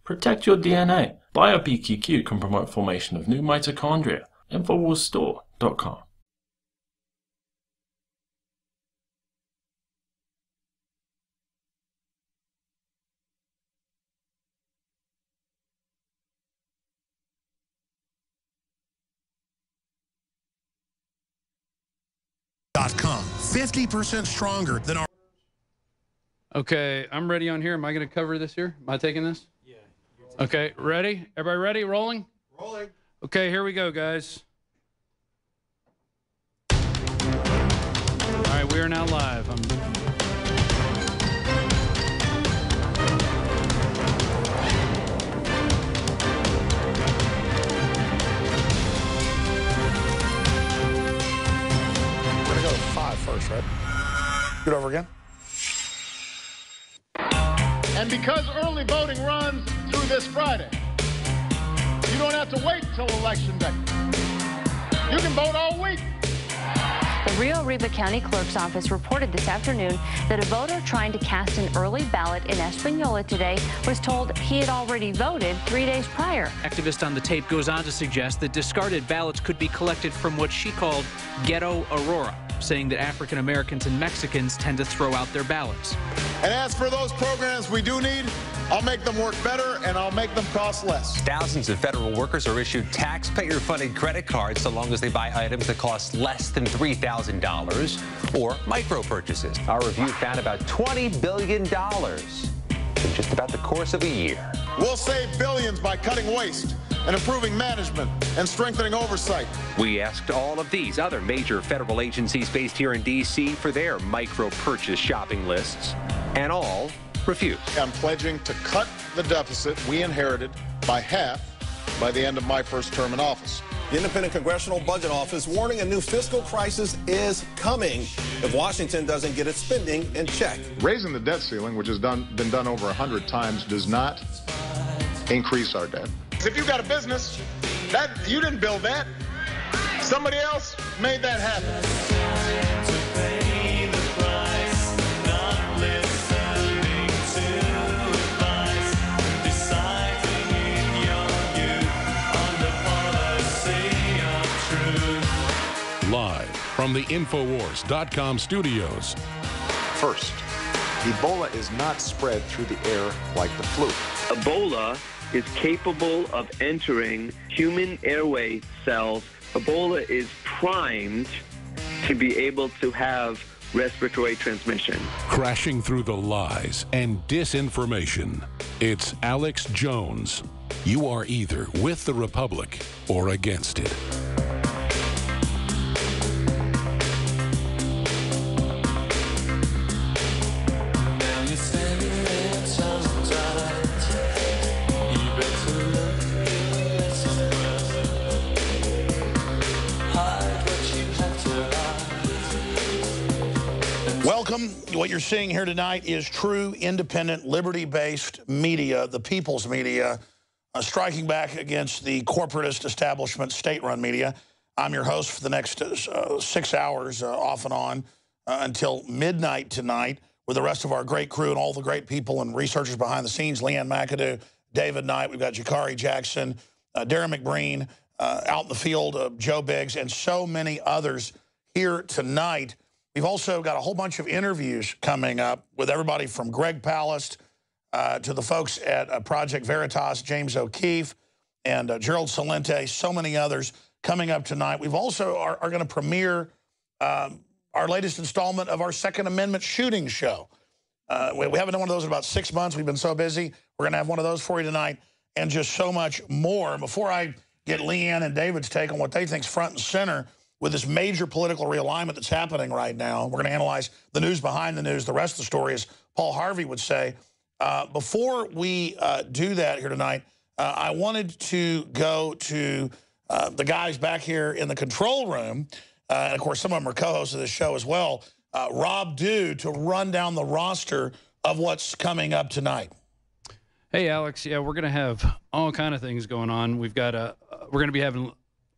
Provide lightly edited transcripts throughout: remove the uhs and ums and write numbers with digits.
Protect your DNA. BioPQQ can promote formation of new mitochondria. Infowarsstore.com. .com. 50% stronger than our... Okay, I'm ready on here. Am I going to cover this here? Am I taking this? Yeah. Okay, ready? Everybody ready? Rolling? Rolling. Okay, here we go, guys. All right, we are now live. We're going to go to 5 first, right? Do it over again. And because early voting runs through this Friday, you don't have to wait till Election Day. You can vote all week. The Rio Arriba County Clerk's Office reported this afternoon that a voter trying to cast an early ballot in Espanola today was told he had already voted 3 days prior. Activist on the tape goes on to suggest that discarded ballots could be collected from what she called Ghetto Aurora, saying that African Americans and Mexicans tend to throw out their ballots. And as for those programs we do need, I'll make them work better and I'll make them cost less. Thousands of federal workers are issued taxpayer-funded credit cards so long as they buy items that cost less than $3,000 or micro purchases. Our review found about $20 billion in just about the course of a year. We'll save billions by cutting waste and improving management and strengthening oversight. We asked all of these other major federal agencies based here in D.C. for their micro purchase shopping lists, and all refused. I'm pledging to cut the deficit we inherited by half by the end of my first term in office. The Independent Congressional Budget Office warning a new fiscal crisis is coming if Washington doesn't get its spending in check. Raising the debt ceiling, which has been done over 100 times, does not increase our debt. If you got a business, you didn't build that. Somebody else made that happen. Live from the Infowars.com studios. First, Ebola is not spread through the air like the flu. Ebola is capable of entering human airway cells. Ebola is primed to be able to have respiratory transmission. Crashing through the lies and disinformation, it's Alex Jones. You are either with the Republic or against it. Welcome. What you're seeing here tonight is true, independent, liberty-based media, the people's media, striking back against the corporatist establishment, state-run media. I'm your host for the next 6 hours, off and on, until midnight tonight, with the rest of our great crew and all the great people and researchers behind the scenes, Leanne McAdoo, David Knight, we've got Jakari Jackson, Darren McBreen, out in the field, Joe Biggs, and so many others here tonight. We've also got a whole bunch of interviews coming up with everybody from Greg Palast to the folks at Project Veritas, James O'Keefe, and Gerald Celente, so many others coming up tonight. We've also are going to premiere our latest installment of our Second Amendment shooting show. We haven't done one of those in about 6 months. We've been so busy. We're going to have one of those for you tonight and just so much more. Before I get Leanne and David's take on what they think is front and center with this major political realignment that's happening right now, we're going to analyze the news behind the news, the rest of the story, as Paul Harvey would say. Before we do that here tonight, I wanted to go to the guys back here in the control room, and of course some of them are co-hosts of this show as well, Rob Dew, to run down the roster of what's coming up tonight. Hey, Alex. Yeah, we're going to have all kind of things going on. We've got we're going to be having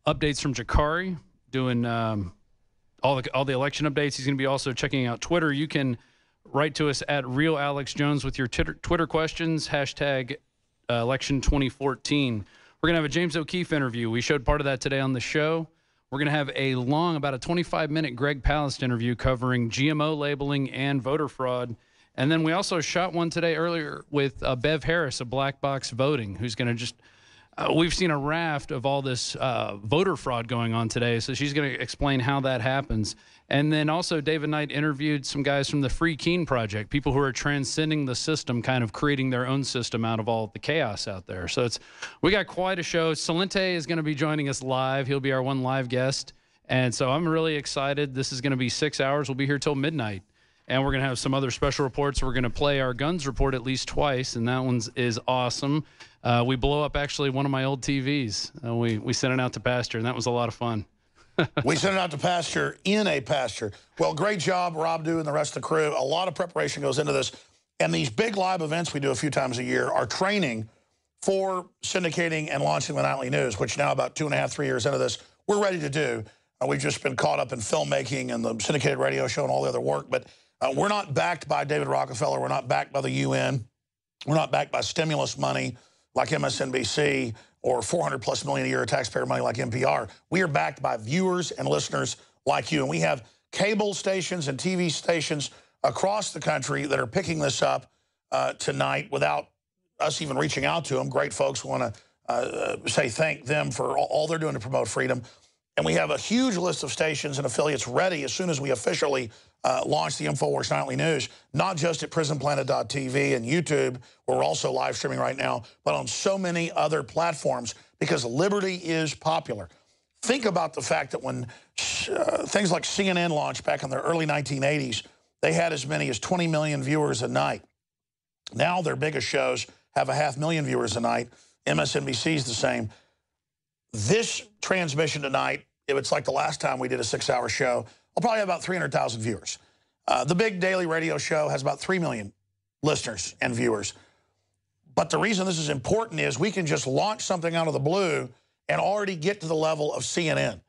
updates from Jakari, doing all the election updates. He's going to be also checking out Twitter. You can write to us at RealAlexJones with your Twitter questions, hashtag election 2014. We're going to have a James O'Keefe interview. We showed part of that today on the show. We're going to have a long, about a 25-minute Greg Palast interview covering GMO labeling and voter fraud. And then we also shot one today earlier with Bev Harris of Black Box Voting, who's going to just we've seen a raft of all this voter fraud going on today, so she's going to explain how that happens. And then also David Knight interviewed some guys from the Free Keene Project, people who are transcending the system, kind of creating their own system out of all the chaos out there. So we got quite a show. Celente is going to be joining us live. He'll be our one live guest. And so I'm really excited. This is going to be 6 hours. We'll be here till midnight. And we're going to have some other special reports. We're going to play our guns report at least twice, and that one is awesome. We blow up actually one of my old TVs. We sent it out to pasture, and that was a lot of fun. We sent it out to pasture in a pasture. Well, great job, Rob Dew and the rest of the crew. A lot of preparation goes into this. And these big live events we do a few times a year are training for syndicating and launching the nightly news, which now about 2.5, 3 years into this, we're ready to do. We've just been caught up in filmmaking and the syndicated radio show and all the other work. But we're not backed by David Rockefeller. We're not backed by the UN. We're not backed by stimulus money like MSNBC or 400+ million a year of taxpayer money like NPR. We are backed by viewers and listeners like you. And we have cable stations and TV stations across the country that are picking this up tonight without us even reaching out to them. Great folks. Want to thank them for all they're doing to promote freedom. And we have a huge list of stations and affiliates ready as soon as we officially launch the Infowars Nightly News, not just at prisonplanet.tv and YouTube, where we're also live streaming right now, but on so many other platforms because liberty is popular. Think about the fact that when things like CNN launched back in the early 1980s, they had as many as 20 million viewers a night. Now their biggest shows have 500,000 viewers a night. MSNBC is the same. This transmission tonight, if it's like the last time we did a 6-hour show, I'll probably have about 300,000 viewers. The big daily radio show has about 3 million listeners and viewers. But the reason this is important is we can just launch something out of the blue and already get to the level of CNN.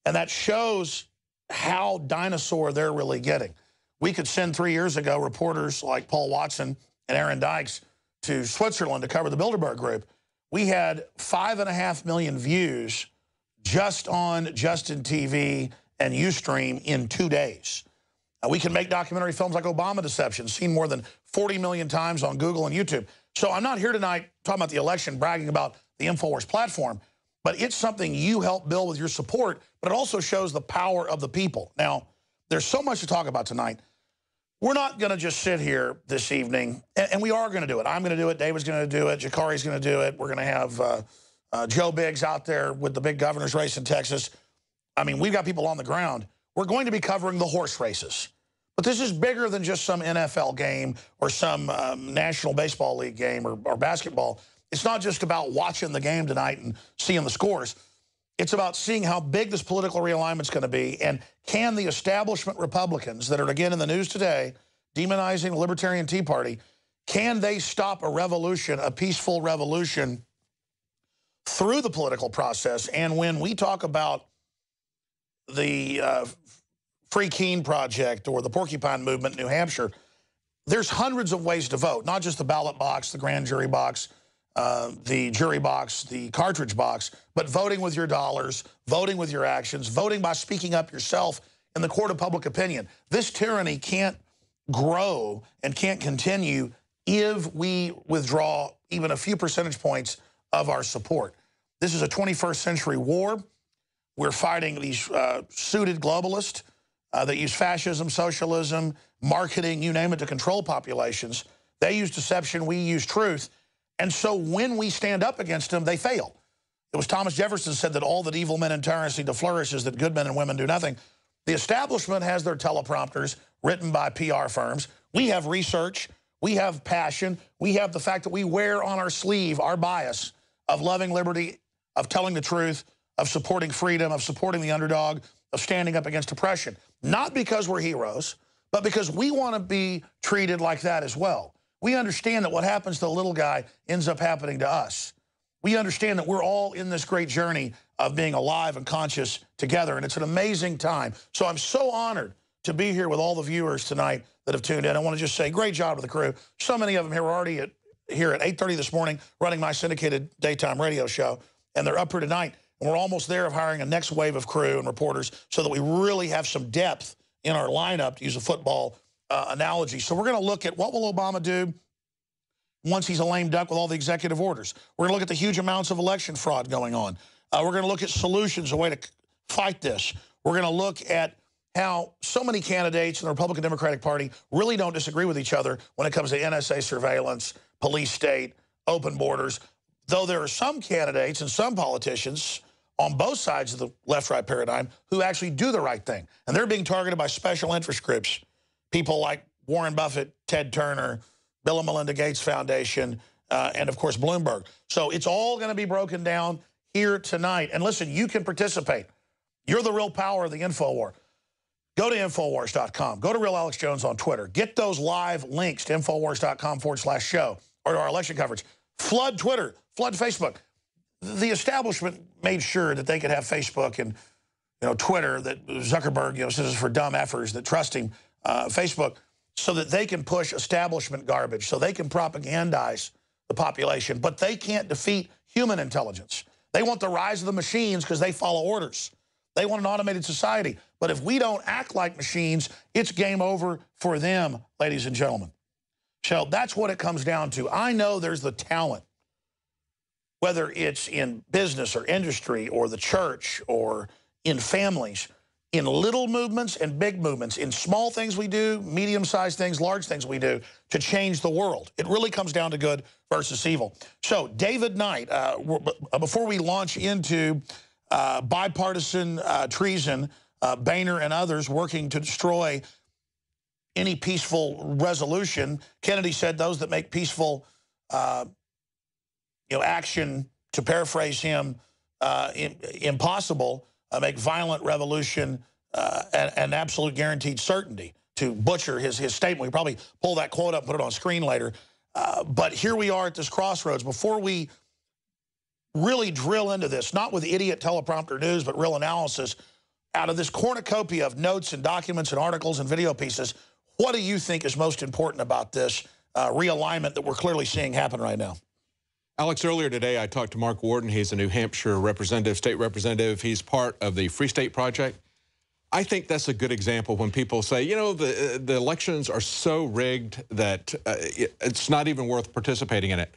And that shows how dinosaur they're really getting. We could send 3 years ago reporters like Paul Watson and Aaron Dykes to Switzerland to cover the Bilderberg Group. We had 5.5 million views just on Justin TV and Ustream in 2 days. We can make documentary films like Obama Deception, seen more than 40 million times on Google and YouTube. So I'm not here tonight talking about the election, bragging about the Infowars platform, but it's something you help build with your support, but it also shows the power of the people. Now, there's so much to talk about tonight. We're not going to just sit here this evening, and we are going to do it. I'm going to do it. David's going to do it. Jakari's going to do it. We're going to have Joe Biggs out there with the big governor's race in Texas. I mean, we've got people on the ground. We're going to be covering the horse races. But this is bigger than just some NFL game or some National Baseball League game or basketball. It's not just about watching the game tonight and seeing the scores. It's about seeing how big this political realignment is going to be, and can the establishment Republicans that are, again, in the news today, demonizing the Libertarian Tea Party, can they stop a revolution, a peaceful revolution, through the political process? And when we talk about the Free Keene Project or the Porcupine Movement in New Hampshire, there's hundreds of ways to vote, not just the ballot box, the grand jury box, the jury box, the cartridge box, but voting with your dollars, voting with your actions, voting by speaking up yourself in the court of public opinion. This tyranny can't grow and can't continue if we withdraw even a few percentage points of our support. This is a 21st century war. We're fighting these suited globalists that use fascism, socialism, marketing, you name it, to control populations. They use deception, we use truth. And so when we stand up against them, they fail. It was Thomas Jefferson said that all that evil men and tyrants need to flourish is that good men and women do nothing. The establishment has their teleprompters written by PR firms. We have research. We have passion. We have the fact that we wear on our sleeve our bias of loving liberty, of telling the truth, of supporting freedom, of supporting the underdog, of standing up against oppression. Not because we're heroes, but because we want to be treated like that as well. We understand that what happens to the little guy ends up happening to us. We understand that we're all in this great journey of being alive and conscious together, and it's an amazing time. So I'm so honored to be here with all the viewers tonight that have tuned in. I want to just say great job to the crew. So many of them here are already at here at 8:30 this morning running my syndicated daytime radio show, and they're up here tonight. And we're almost there of hiring a next wave of crew and reporters so that we really have some depth in our lineup, to use a football analogy. So we're going to look at what will Obama do once he's a lame duck with all the executive orders. We're going to look at the huge amounts of election fraud going on. We're going to look at solutions, a way to fight this. We're going to look at how so many candidates in the Republican Democratic Party really don't disagree with each other when it comes to NSA surveillance, police state, open borders, though there are some candidates and some politicians on both sides of the left-right paradigm who actually do the right thing. And they're being targeted by special interest groups, people like Warren Buffett, Ted Turner, Bill and Melinda Gates Foundation, and, of course, Bloomberg. So it's all going to be broken down here tonight. And listen, you can participate. You're the real power of the InfoWar. Go to Infowars.com. Go to Real Alex Jones on Twitter. Get those live links to Infowars.com/show or to our election coverage. Flood Twitter. Flood Facebook. The establishment made sure that they could have Facebook and Twitter, that Zuckerberg says is for dumb effers that trust him, Facebook, so that they can push establishment garbage, so they can propagandize the population. But they can't defeat human intelligence. They want the rise of the machines because they follow orders. They want an automated society. But if we don't act like machines, it's game over for them, ladies and gentlemen. So that's what it comes down to. I know there's the talent, whether it's in business or industry or the church or in families, in little movements and big movements, in small things we do, medium-sized things, large things we do, to change the world. It really comes down to good versus evil. So David Knight, before we launch into bipartisan treason, Boehner and others working to destroy any peaceful resolution, Kennedy said those that make peaceful action, to paraphrase him, impossible, make violent revolution an absolute guaranteed certainty, to butcher his statement. We probably pull that quote up and put it on screen later. But here we are at this crossroads. Before we really drill into this, not with idiot teleprompter news, but real analysis, out of this cornucopia of notes and documents and articles and video pieces, what do you think is most important about this realignment that we're clearly seeing happen right now? Alex, earlier today I talked to Mark Warden. He's a New Hampshire representative, state representative. He's part of the Free State Project. I think that's a good example when people say, the elections are so rigged that it's not even worth participating in it.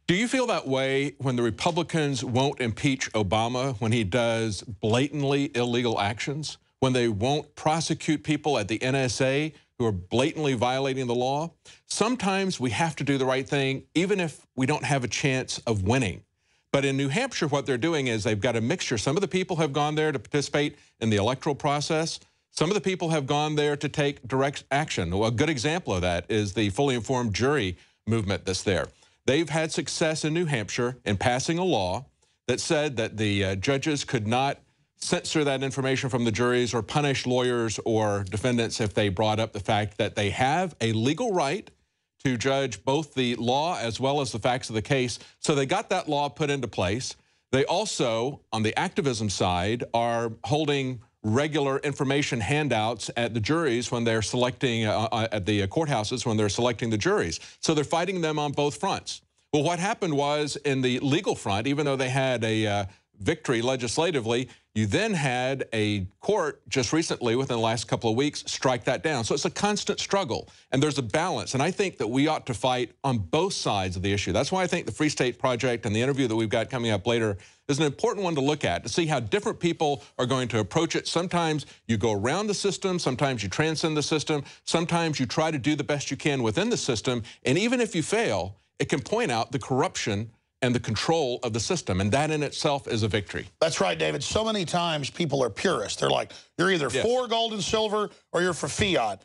Do you feel that way when the Republicans won't impeach Obama when he does blatantly illegal actions, when they won't prosecute people at the NSA who are blatantly violating the law? Sometimes we have to do the right thing, even if we don't have a chance of winning. But in New Hampshire, what they're doing is they've got a mixture. Some of the people have gone there to participate in the electoral process. Some of the people have gone there to take direct action. Well, a good example of that is the fully informed jury movement that's there. They've had success in New Hampshire in passing a law that said that the judges could not censor that information from the juries or punish lawyers or defendants if they brought up the fact that they have a legal right to judge both the law as well as the facts of the case. So they got that law put into place. They also, on the activism side, are holding regular information handouts at the juries when they're selecting, at the courthouses when they're selecting the juries. So they're fighting them on both fronts. Well, what happened was in the legal front, even though they had a victory legislatively, you then had a court just recently, within the last couple of weeks, strike that down. So it's a constant struggle, and there's a balance. And I think that we ought to fight on both sides of the issue. That's why I think the Free State Project and the interview that we've got coming up later is an important one to look at, to see how different people are going to approach it. Sometimes you go around the system. Sometimes you transcend the system. Sometimes you try to do the best you can within the system. And even if you fail, it can point out the corruption and the control of the system, and that in itself is a victory. That's right, David. So many times people are purists. They're like, you're either for gold and silver or you're for fiat.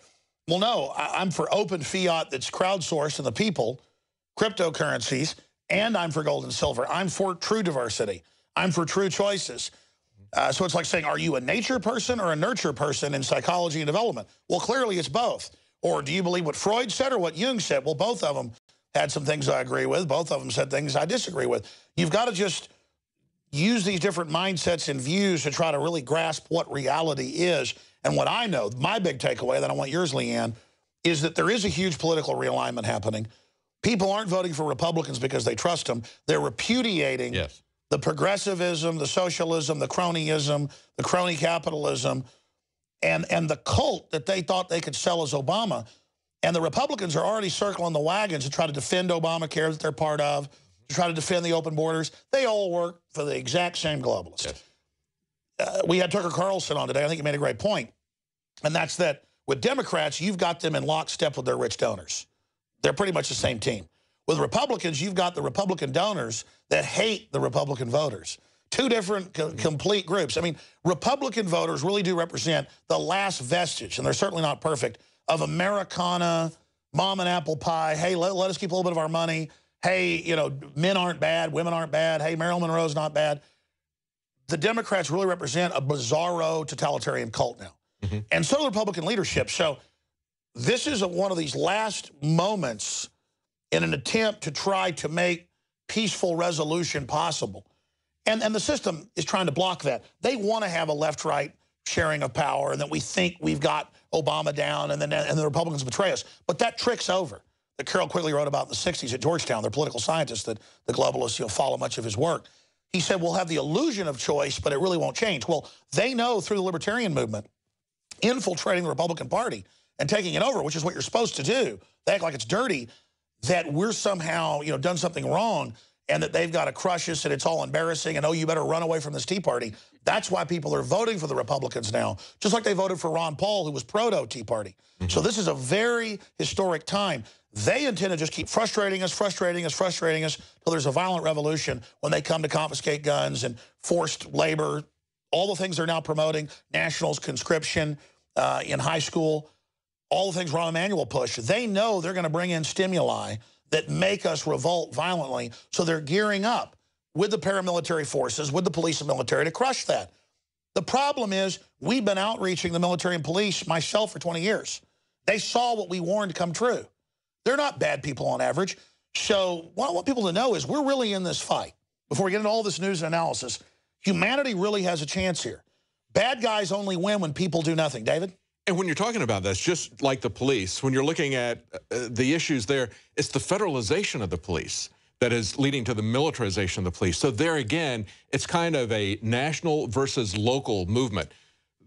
Well, no, I'm for open fiat that's crowdsourced and the people, cryptocurrencies, and I'm for gold and silver. I'm for true diversity. I'm for true choices. So it's like saying, are you a nature person or a nurture person in psychology and development? Well, clearly it's both. Or do you believe what Freud said or what Jung said? Well, both of them had some things I agree with. Both of them said things I disagree with. You've got to just use these different mindsets and views to try to really grasp what reality is. And what I know, my big takeaway, that I want yours, Leanne, is that there is a huge political realignment happening. People aren't voting for Republicans because they trust them. They're repudiating the progressivism, the socialism, the cronyism, the crony capitalism, and the cult that they thought they could sell as Obama. And the Republicans are already circling the wagons to try to defend Obamacare that they're part of, to try to defend the open borders. They all work for the exact same globalists. We had Tucker Carlson on today. I think he made a great point. And that's that with Democrats, you've got them in lockstep with their rich donors. They're pretty much the same team. With Republicans, you've got the Republican donors that hate the Republican voters. Two different complete groups. I mean, Republican voters really do represent the last vestige, and they're certainly not perfect, of Americana, mom and apple pie. Hey, let us keep a little bit of our money. Hey, you know, men aren't bad, women aren't bad. Hey, Marilyn Monroe's not bad. The Democrats really represent a bizarro totalitarian cult now. And so the Republican leadership. So this is one of these last moments in an attempt to try to make peaceful resolution possible. And the system is trying to block that. They want to have a left-right sharing of power and that we think we've got Obama down and the Republicans betray us. But that trick's over. That Carol Quigley wrote about in the 60s at Georgetown, their political scientists, that the globalists follow much of his work. He said, we'll have the illusion of choice, but it really won't change. Well, they know through the libertarian movement, infiltrating the Republican Party and taking it over, which is what you're supposed to do. They act like it's dirty, that we're somehow, done something wrong and that they've got to crush us and it's all embarrassing and, oh, you better run away from this Tea Party. That's why people are voting for the Republicans now, just like they voted for Ron Paul, who was proto-Tea Party. So this is a very historic time. They intend to just keep frustrating us till there's a violent revolution when they come to confiscate guns and forced labor, all the things they're now promoting, nationals, conscription in high school, all the things Rahm Emanuel pushed. They know they're going to bring in stimuli that make us revolt violently, so they're gearing up with the paramilitary forces, with the police and military to crush that. The problem is we've been outreaching the military and police, myself, for 20 years. They saw what we warned come true. They're not bad people on average. So what I want people to know is we're really in this fight. Before we get into all this news and analysis, humanity really has a chance here. Bad guys only win when people do nothing. David? And when you're talking about this, just like the police, when you're looking at the issues there, it's the federalization of the police that is leading to the militarization of the police. So there again, it's kind of a national versus local movement.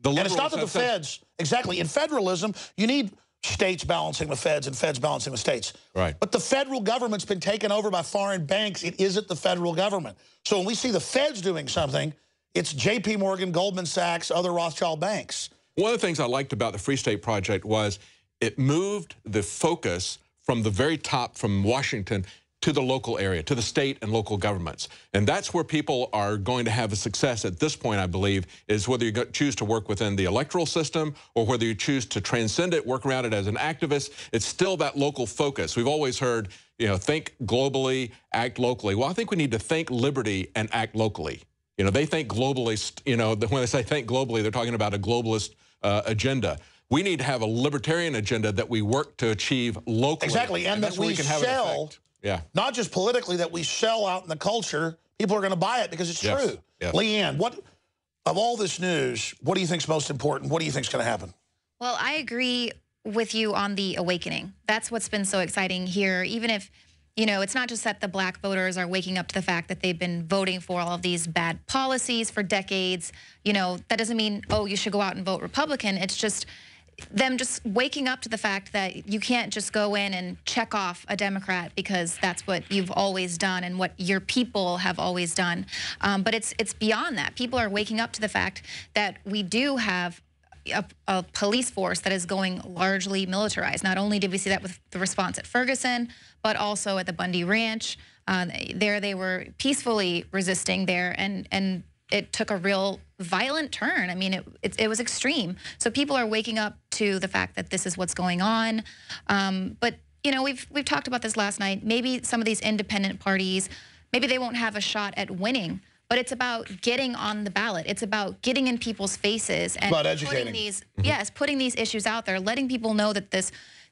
And it's not that the feds, exactly. In federalism, you need states balancing with feds and feds balancing with states. Right. But the federal government's been taken over by foreign banks. It isn't the federal government. So when we see the feds doing something, it's J.P. Morgan, Goldman Sachs, other Rothschild banks. One of the things I liked about the Free State Project was it moved the focus from the very top, from Washington, to the local area, to the state and local governments. And that's where people are going to have a success at this point, I believe, is whether you choose to work within the electoral system or whether you choose to transcend it, work around it as an activist. It's still that local focus. We've always heard, think globally, act locally. Well, I think we need to think liberty and act locally. They think globalist, when they say think globally, they're talking about a globalist agenda. We need to have a libertarian agenda that we work to achieve locally. Exactly, and that we sell, not just politically, that we sell out in the culture. People are going to buy it because it's true. Yes. Leanne, of all this news, what do you think is most important? What do you think is going to happen? Well, I agree with you on the awakening. That's what's been so exciting here, even if it's not just that the black voters are waking up to the fact that they've been voting for all of these bad policies for decades. That doesn't mean, oh, you should go out and vote Republican. It's just them just waking up to the fact that you can't just go in and check off a Democrat because that's what you've always done and what your people have always done. But it's beyond that. People are waking up to the fact that we do have a police force that is going largely militarized. Not only did we see that with the response at Ferguson, but also at the Bundy Ranch. There they were peacefully resisting there, and it took a real violent turn. I mean, it was extreme. So people are waking up to the fact that this is what's going on. But we've talked about this last night. Maybe some of these independent parties, maybe they won't have a shot at winning. But it's about getting on the ballot. It's about getting in people's faces and about educating. Putting these issues out there, letting people know that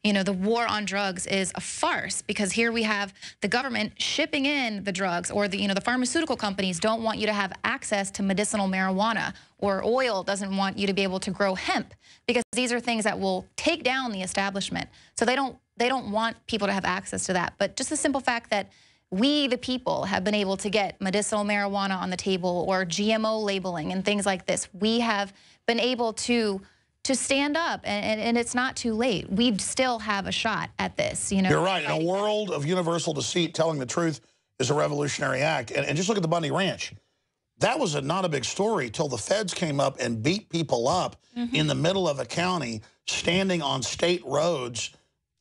you know, the war on drugs is a farce, because here we have the government shipping in the drugs, or the, you know, the pharmaceutical companies don't want you to have access to medicinal marijuana, or oil doesn't want you to be able to grow hemp, because these are things that will take down the establishment. So they don't want people to have access to that. But just the simple fact that we, the people, have been able to get medicinal marijuana on the table, or GMO labeling and things like this. We have been able to stand up, and it's not too late. We still have a shot at this. You know, you're right. In a world of universal deceit, telling the truth is a revolutionary act. And just look at the Bundy Ranch. That was not a big story till the feds came up and beat people up in the middle of a county, standing on state roads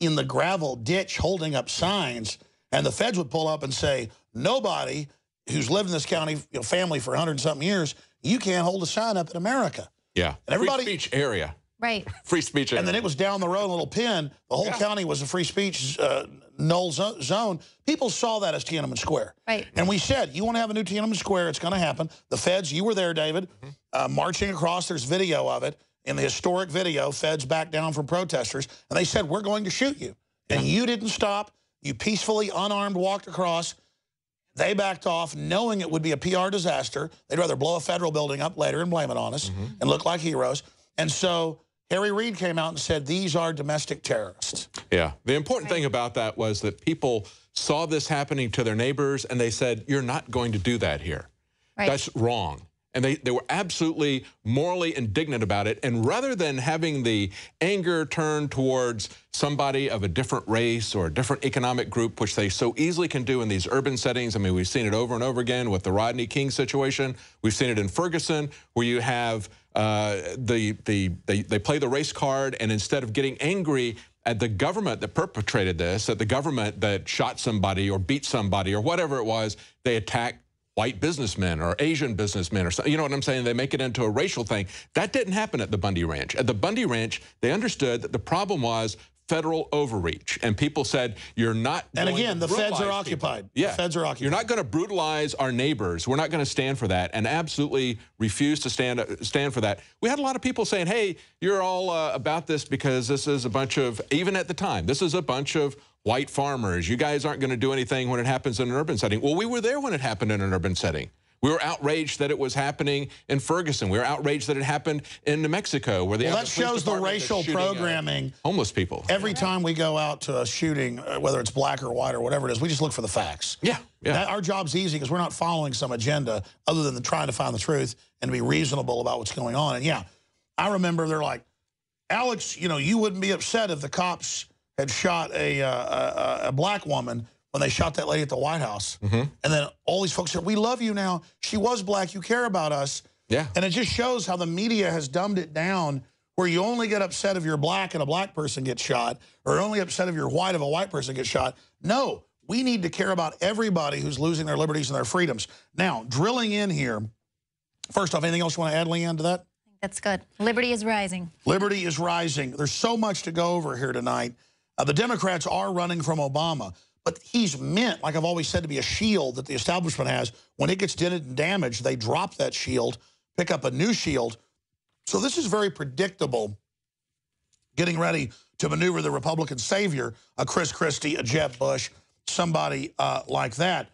in the gravel ditch, holding up signs. And the feds would pull up and say, nobody who's lived in this county, you know, family for 100-something years, you can't hold a sign up in America. Yeah, and everybody, free speech area. Right. Free speech area. And then it was down the road, a little pin. The whole county was a free speech null zone. People saw that as Tiananmen Square. Right. And we said, you want to have a new Tiananmen Square, it's going to happen. The feds, you were there, David, marching across. There's video of it. In the historic video, feds backed down from protesters. And they said, we're going to shoot you. And you didn't stop. You peacefully, unarmed, walked across. They backed off, knowing it would be a PR disaster. They'd rather blow a federal building up later and blame it on us and look like heroes. And so Harry Reid came out and said, these are domestic terrorists. Yeah. The important thing about that was that people saw this happening to their neighbors, and they said, you're not going to do that here. Right. That's wrong. And they were absolutely morally indignant about it. And rather than having the anger turn towards somebody of a different race or a different economic group, which they so easily can do in these urban settings. I mean, we've seen it over and over again with the Rodney King situation. We've seen it in Ferguson, where you have they play the race card, and instead of getting angry at the government that perpetrated this, at the government that shot somebody or beat somebody or whatever it was, they attack white businessmen or Asian businessmen or something. You know what I'm saying? They make it into a racial thing. That didn't happen at the Bundy Ranch. At the Bundy Ranch, they understood that the problem was federal overreach. And people said, you're not And again, the feds are occupied. Yeah. The feds are occupied. You're not going to brutalize our neighbors. We're not going to stand for that, and absolutely refuse to stand for that. We had a lot of people saying, hey, you're all about this because this is a bunch of, even at the time, this is a bunch of white farmers. You guys aren't going to do anything when it happens in an urban setting. Well, we were there when it happened in an urban setting. We were outraged that it was happening in Ferguson. We were outraged that it happened in New Mexico, where that shows the racial programming. Homeless people. Every time we go out to a shooting, whether it's black or white or whatever it is, we just look for the facts. Yeah, yeah. Our job's easy because we're not following some agenda other than trying to find the truth and be reasonable about what's going on. And yeah, I remember they're like, Alex, you know, you wouldn't be upset if the cops had shot a black woman when they shot that lady at the White House. And then all these folks said, we love you now. She was black. You care about us. Yeah. And it just shows how the media has dumbed it down, where you only get upset if you're black and a black person gets shot, or only upset if you're white if a white person gets shot. No, we need to care about everybody who's losing their liberties and their freedoms. Now, drilling in here, first off, anything else you want to add, Leanne, to that? That's good. Liberty is rising. Liberty is rising. There's so much to go over here tonight. The Democrats are running from Obama, but he's meant, like I've always said, to be a shield that the establishment has. When it gets dented and damaged, they drop that shield, pick up a new shield. So this is very predictable, getting ready to maneuver the Republican savior, a Chris Christie, a Jeb Bush, somebody like that.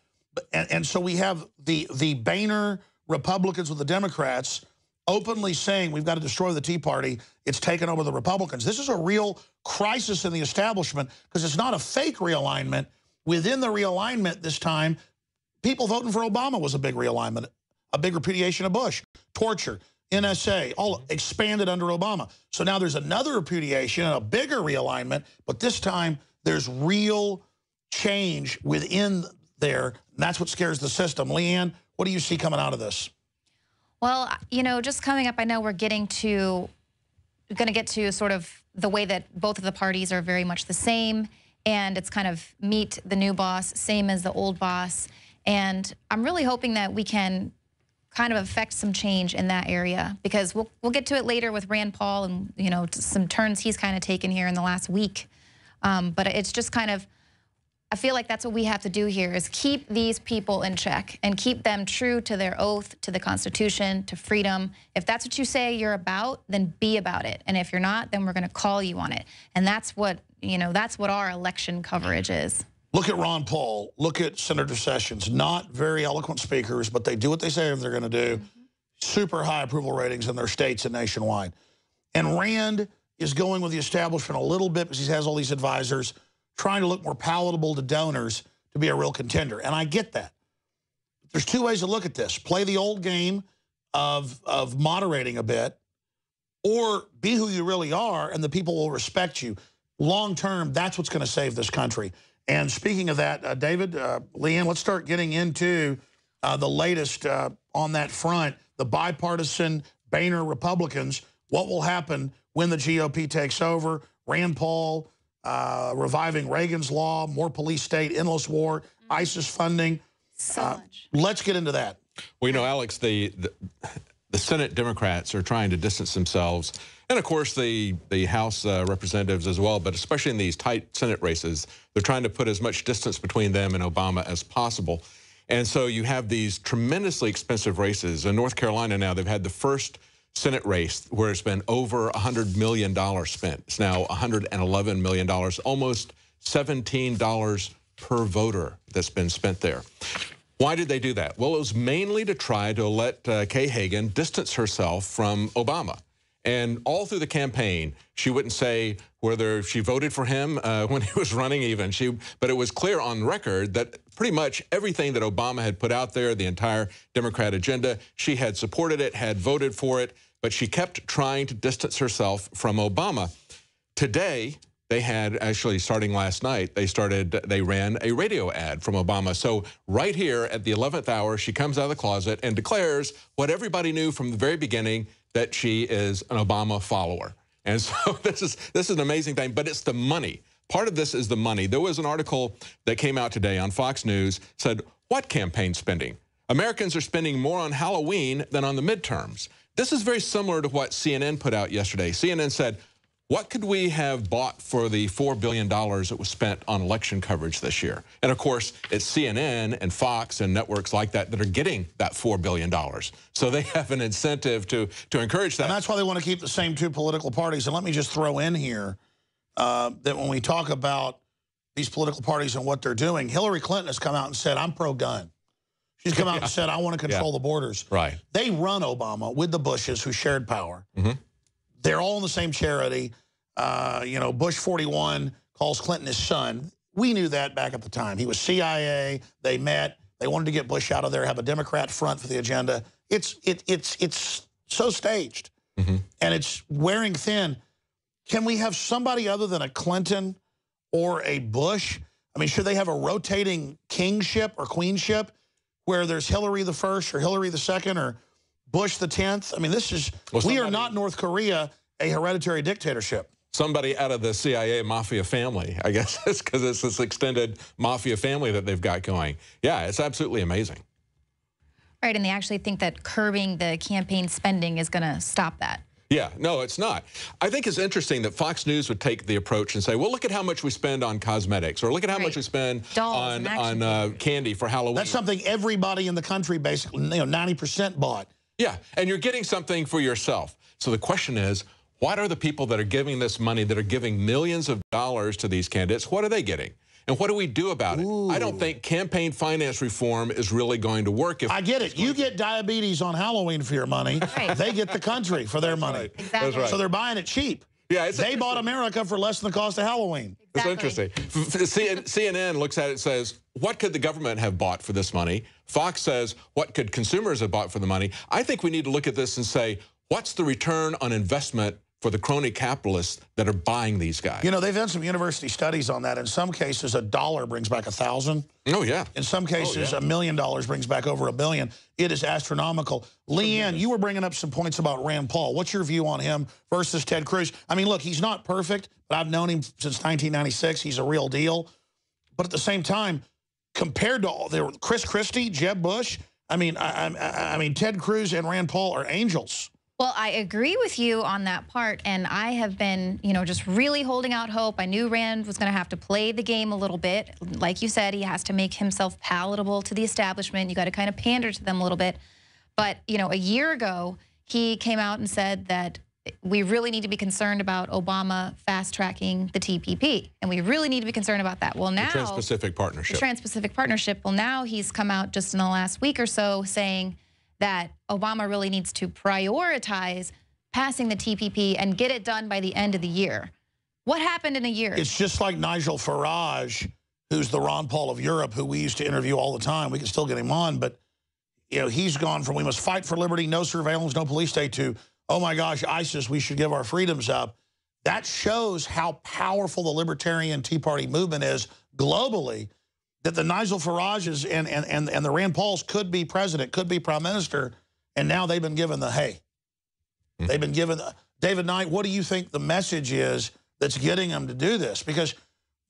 And so we have the Boehner Republicans with the Democrats openly saying we've got to destroy the Tea Party. It's taken over the Republicans. This is a real crisis in the establishment because it's not a fake realignment. Within the realignment this time, people voting for Obama was a big realignment, a big repudiation of Bush, torture, NSA, all expanded under Obama. So now there's another repudiation and a bigger realignment, but this time there's real change within there. And that's what scares the system. Leanne, what do you see coming out of this? Well, you know, just coming up, I know we're going to get to sort of the way that both of the parties are very much the same, and it's kind of meet the new boss, same as the old boss. And I'm really hoping that we can kind of affect some change in that area, because we'll get to it later with Rand Paul and, you know, some turns he's kind of taken here in the last week. But it's just kind of, I feel like that's what we have to do here is keep these people in check and keep them true to their oath, to the Constitution, to freedom. If that's what you say you're about, then be about it. And if you're not, then we're going to call you on it. And that's what, you know, that's what our election coverage is. Look at Ron Paul. Look at Senator Sessions. Not very eloquent speakers, but they do what they say they're going to do. Super high approval ratings in their states and nationwide. And Rand is going with the establishment a little bit because he has all these advisors, trying to look more palatable to donors to be a real contender. And I get that. There's two ways to look at this. Play the old game of moderating a bit, or be who you really are, and the people will respect you. Long term, that's what's going to save this country. And speaking of that, David, Leanne, let's start getting into the latest on that front. The bipartisan Boehner Republicans, what will happen when the GOP takes over? Rand Paul reviving Reagan's law, more police state, endless war, ISIS funding. So much. Let's get into that. Well, you know, Alex, the Senate Democrats are trying to distance themselves, and of course the House representatives as well, but especially in these tight Senate races, they're trying to put as much distance between them and Obama as possible. And so you have these tremendously expensive races. In North Carolina now, they've had the first Senate race where it's been over $100 million spent. It's now $111 million, almost $17 per voter that's been spent there. Why did they do that? Well, it was mainly to try to let Kay Hagan distance herself from Obama. And all through the campaign, she wouldn't say whether she voted for him when he was running even. But it was clear on record that pretty much everything that Obama had put out there, the entire Democrat agenda, she had supported it, had voted for it, but she kept trying to distance herself from Obama. Today, they had, actually starting last night, they ran a radio ad from Obama. So right here at the 11th hour, she comes out of the closet and declares what everybody knew from the very beginning, that she is an Obama follower. And so this is an amazing thing, but it's the money. Part of this is the money. There was an article that came out today on Fox News, said, what campaign spending? Americans are spending more on Halloween than on the midterms. This is very similar to what CNN put out yesterday. CNN said, what could we have bought for the $4 billion that was spent on election coverage this year? And of course, it's CNN and Fox and networks like that that are getting that $4 billion. So they have an incentive to encourage that. And that's why they want to keep the same two political parties. And let me just throw in here that when we talk about these political parties and what they're doing, Hillary Clinton has come out and said, I'm pro-gun. She's come out and said, I want to control the borders. Right. They run Obama with the Bushes who shared power. They're all in the same charity. You know, Bush 41 calls Clinton his son. We knew that back at the time. He was CIA. They met. They wanted to get Bush out of there, have a Democrat front for the agenda. It's so staged, and it's wearing thin. Can we have somebody other than a Clinton or a Bush? I mean, should they have a rotating kingship or queenship where there's Hillary the first or Hillary the second or Bush the 10th? I mean, this is, we are not North Korea, a hereditary dictatorship. Somebody out of the CIA mafia family, I guess it's because it's this extended mafia family that they've got going. Yeah, it's absolutely amazing. Right, and they actually think that curbing the campaign spending is going to stop that. Yeah, no, it's not. I think it's interesting that Fox News would take the approach and say, well, look at how much we spend on cosmetics, or look at how much we spend on candy for Halloween. That's something everybody in the country basically, 90% bought. Yeah, and you're getting something for yourself. So the question is, what are the people that are giving this money, that are giving millions of dollars to these candidates, what are they getting? And what do we do about it? I don't think campaign finance reform is really going to work. I get it. You get diabetes on Halloween for your money. They get the country for their money. Exactly. That's right. So they're buying it cheap. Yeah, they bought America for less than the cost of Halloween. It's interesting. CNN looks at it and says, what could the government have bought for this money? Fox says, what could consumers have bought for the money? I think we need to look at this and say, what's the return on investment for the crony capitalists that are buying these guys? You know, they've done some university studies on that. In some cases, $1 brings back 1,000. Oh, yeah. In some cases, $1 million brings back over $1 billion. It is astronomical. Leanne, you were bringing up some points about Rand Paul. What's your view on him versus Ted Cruz? I mean, look, he's not perfect, but I've known him since 1996. He's a real deal. But at the same time, compared to all Chris Christie, Jeb Bush, I mean, Ted Cruz and Rand Paul are angels. Well, I agree with you on that part, and I have been, just really holding out hope. I knew Rand was going to have to play the game a little bit. Like you said, he has to make himself palatable to the establishment. You got to kind of pander to them a little bit. But, a year ago, he came out and said that we really need to be concerned about Obama fast-tracking the TPP, and we really need to be concerned about that. Well, now... The Trans-Pacific Partnership. The Trans-Pacific Partnership. Well, now he's come out just in the last week or so saying that Obama really needs to prioritize passing the TPP and get it done by the end of the year. What happened in a year? It's just like Nigel Farage, who's the Ron Paul of Europe, who we used to interview all the time. We can still get him on, but he's gone from we must fight for liberty, no surveillance, no police state, to, oh my gosh, ISIS, we should give our freedoms up. That shows how powerful the libertarian Tea Party movement is globally, that the Nigel Farages and the Rand Pauls could be president, could be prime minister, and now they've been given the hey. They've been given David Knight, what do you think the message is that's getting them to do this? Because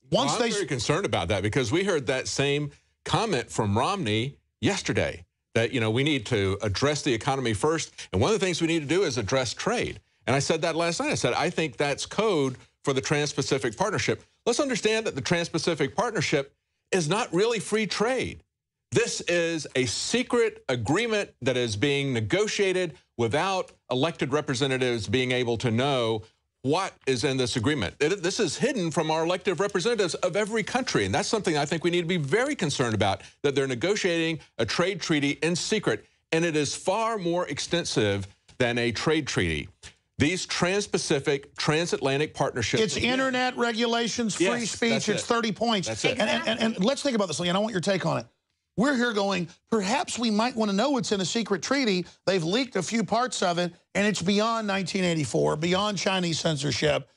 once I'm very concerned about that, because we heard that same comment from Romney yesterday, that, we need to address the economy first, and one of the things we need to do is address trade. And I said that last night. I said, I think that's code for the Trans-Pacific Partnership. Let's understand that the Trans-Pacific Partnership is not really free trade. This is a secret agreement that is being negotiated without elected representatives being able to know what is in this agreement. This is hidden from our elected representatives of every country, and that's something I think we need to be very concerned about, that they're negotiating a trade treaty in secret, and it is far more extensive than a trade treaty. These trans-Pacific, transatlantic partnerships. It's internet regulations, free speech, it's 30 points. That's it. And let's think about this, Leanne. I want your take on it. We're here going, perhaps we might want to know what's in a secret treaty. They've leaked a few parts of it, and it's beyond 1984, beyond Chinese censorship.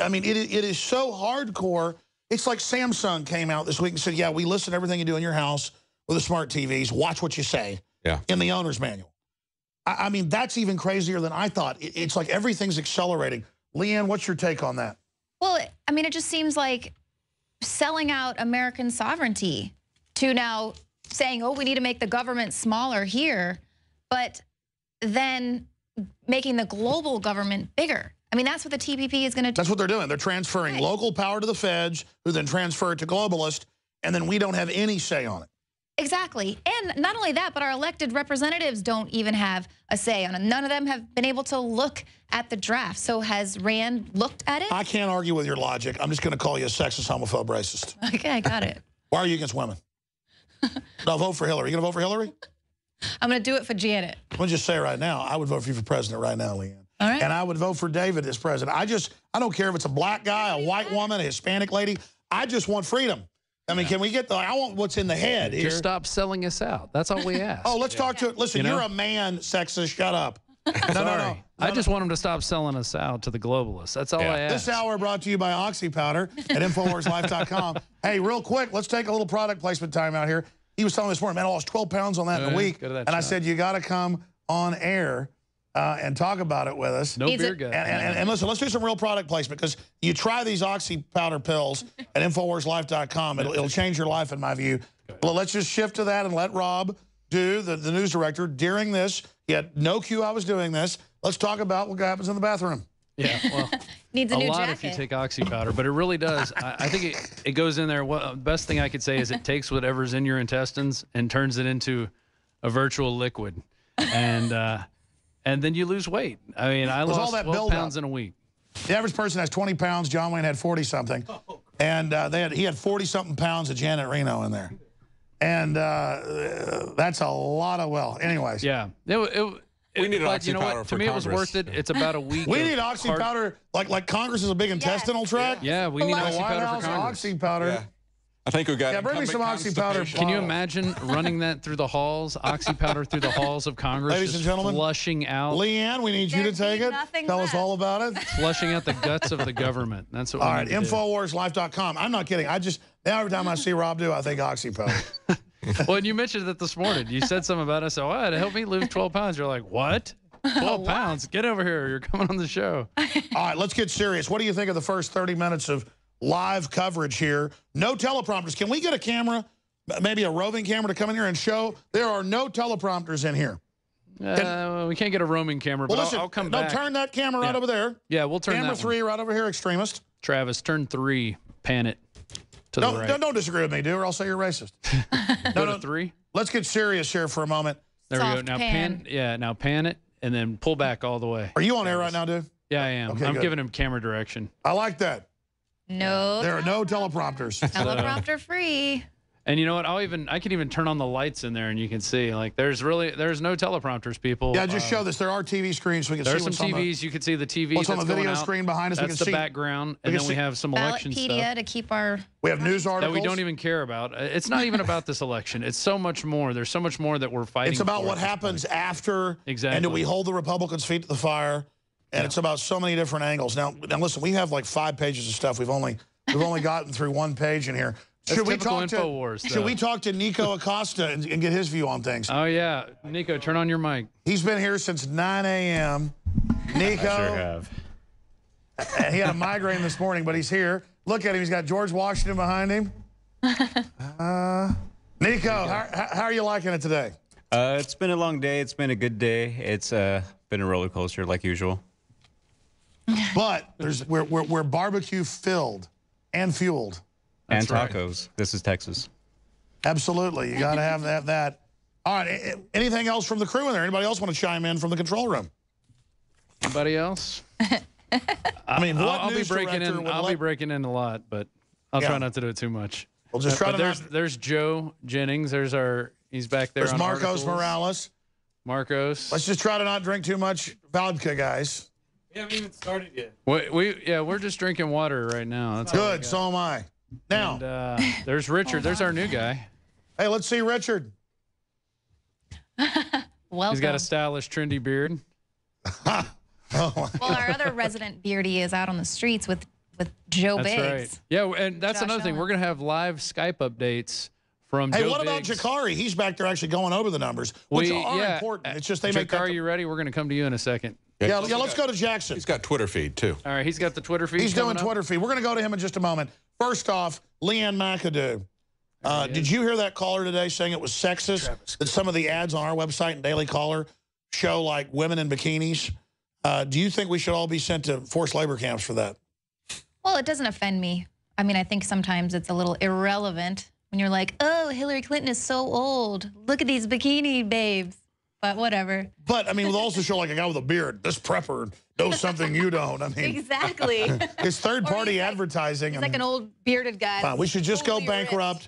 I mean, it is so hardcore. It's like Samsung came out this week and said, yeah, we listen to everything you do in your house with the smart TVs. Watch what you say in the owner's manual. I mean, that's even crazier than I thought. It's like everything's accelerating. Leanne, what's your take on that? Well, I mean, it just seems like selling out American sovereignty to now saying, oh, we need to make the government smaller here, but then making the global government bigger. I mean, that's what the TPP is going to do. That's what they're doing. They're transferring local power to the feds, who then transfer it to globalists, and then we don't have any say on it. Exactly. And not only that, but our elected representatives don't even have a say on it. None of them have been able to look at the draft. So has Rand looked at it? I can't argue with your logic. I'm just going to call you a sexist, homophobe, racist. Okay, I got it. Why are you against women? I'll vote for Hillary. You going to vote for Hillary? I'm going to do it for Janet. Let me just say right now, I would vote for you for president right now, Leanne. All right. And I would vote for David as president. I don't care if it's a black guy, a white woman, a Hispanic lady. I just want freedom. I mean, can we get I want what's in the head here. Just stop selling us out. That's all we ask. Oh, let's talk to it. Listen, you're a man, sexist. Shut up. No. I just want them to stop selling us out to the globalists. That's all I ask. This hour brought to you by Oxy Powder at InfoWarsLife.com. Hey, real quick, let's take a little product placement time out here. He was telling me this morning, man, I lost 12 pounds on that in a week. And I said, you got to come on air and talk about it with us. No beer gut. And listen, let's do some real product placement, because you try these Oxy Powder pills at InfoWarsLife.com. It'll change your life, in my view. Well, let's just shift to that and let Rob Dew, the news director, during this. He had no cue I was doing this. Let's talk about what happens in the bathroom. Yeah, well, needs a new lot jacket. if you take Oxy Powder, but it really does. I think it goes in there. The best thing I could say is it takes whatever's in your intestines and turns it into a virtual liquid. And then you lose weight. I mean, I lost 12 pounds in a week. The average person has 20 pounds. John Wayne had 40-something. And he had 40-something pounds of Janet Reno in there. And that's a lot of, anyways. Yeah. We need Oxy Powder for To me, Congress. it was worth it. It's about a week. We need Oxy Powder, like Congress is a big intestinal tract. Yeah, we need Oxy Powder for Congress. Oxy Powder. Yeah. I think we got. Yeah, bring me some Oxy Powder. Can you imagine running that through the halls, Oxy Powder through the halls of Congress, ladies and gentlemen, flushing out? Leanne, we need you to take it. Tell us all about it. Flushing out the guts of the government. That's what. All right, InfoWarsLife.com. I'm not kidding. Now every time I see Rob Dew, I think Oxy Powder. Well, and you mentioned it this morning. You said something about us. Oh, to help me lose 12 pounds. You're like, what? 12 pounds? Get over here. You're coming on the show. All right, let's get serious. What do you think of the first 30 minutes of live coverage here? No teleprompters. Can we get a camera, maybe a roving camera, to come in here and show? There are no teleprompters in here. We can't get a roaming camera, but listen, I'll come back. No, turn that camera right over there. Yeah, we'll turn camera that 3 right over here, extremist. Travis, turn 3, pan it to the right. Don't disagree with me, dude, or I'll say you're racist. Go to 3. Let's get serious here for a moment. There we go. Now pan. Yeah, now pan it and then pull back all the way. Are you on air right now, dude? Yeah, I am. Okay, I'm good. giving him camera direction. I like that. No. There are no teleprompters. Teleprompter free. And you know what? I can even turn on the lights in there, and you can see. Like, there's no teleprompters, people. Yeah, just show this. There are TV screens, so we can see there's what's some on TVs. You can see the TV. What's on the video screen behind us? That's we can the see background, and then we have some election stuff to keep our. We have news articles that we don't even care about. It's not even about this election. It's so much more. There's so much more that we're fighting. It's about for what happens after. Exactly. And do we hold the Republicans' feet to the fire? And it's about so many different angles. Now listen, we have like 5 pages of stuff. We've only gotten through 1 page in here. Should we talk to Nico Acosta and get his view on things? Oh, yeah. Nico, turn on your mic. He's been here since 9 a.m. Nico. I sure have. He had a migraine this morning, but he's here. Look at him. He's got George Washington behind him. Nico, how are you liking it today? It's been a long day. It's been a good day. It's been a roller coaster like usual. But we're barbecue filled and fueled. And tacos. Right. This is Texas. Absolutely. You got to have that. All right. Anything else from the crew in there? Anybody else want to chime in from the control room? Anybody else? I mean, I'll be breaking in. I'll be breaking in a lot, but I'll try not to do it too much. We'll just try to. There's Joe Jennings. He's back there. There's Marcos Morales. Marcos. Let's just try to not drink too much vodka, guys. We haven't even started yet. We're just drinking water right now. That's good. So am I. Now, and, there's Richard. There's our new guy. Hey, let's see Richard. Welcome. He's got a stylish, trendy beard. Well, our other resident beardy is out on the streets with Joe Biggs. Right. Yeah, and that's another thing. We're going to have live Skype updates from Joe Biggs. Hey, what about Jakari? He's back there actually going over the numbers, which are important. It's just they make Jakari, you ready? We're going to come to you in a second. Yeah, let's go to Jackson. He's got Twitter feed, too. All right, he's got the Twitter feed. He's doing Twitter feed. We're going to go to him in just a moment. First off, Leanne McAdoo. Did you hear that caller today saying it was sexist that some of the ads on our website and Daily Caller show like women in bikinis? Do you think we should all be sent to forced labor camps for that? Well, it doesn't offend me. I mean, I think sometimes it's a little irrelevant when you're like, oh, Hillary Clinton is so old. Look at these bikini babes. But whatever. But, I mean, we'll also show like a guy with a beard. This prepper knows something you don't. I mean, exactly. It's third-party advertising. He's like an old bearded guy. Fine, we should just go bankrupt.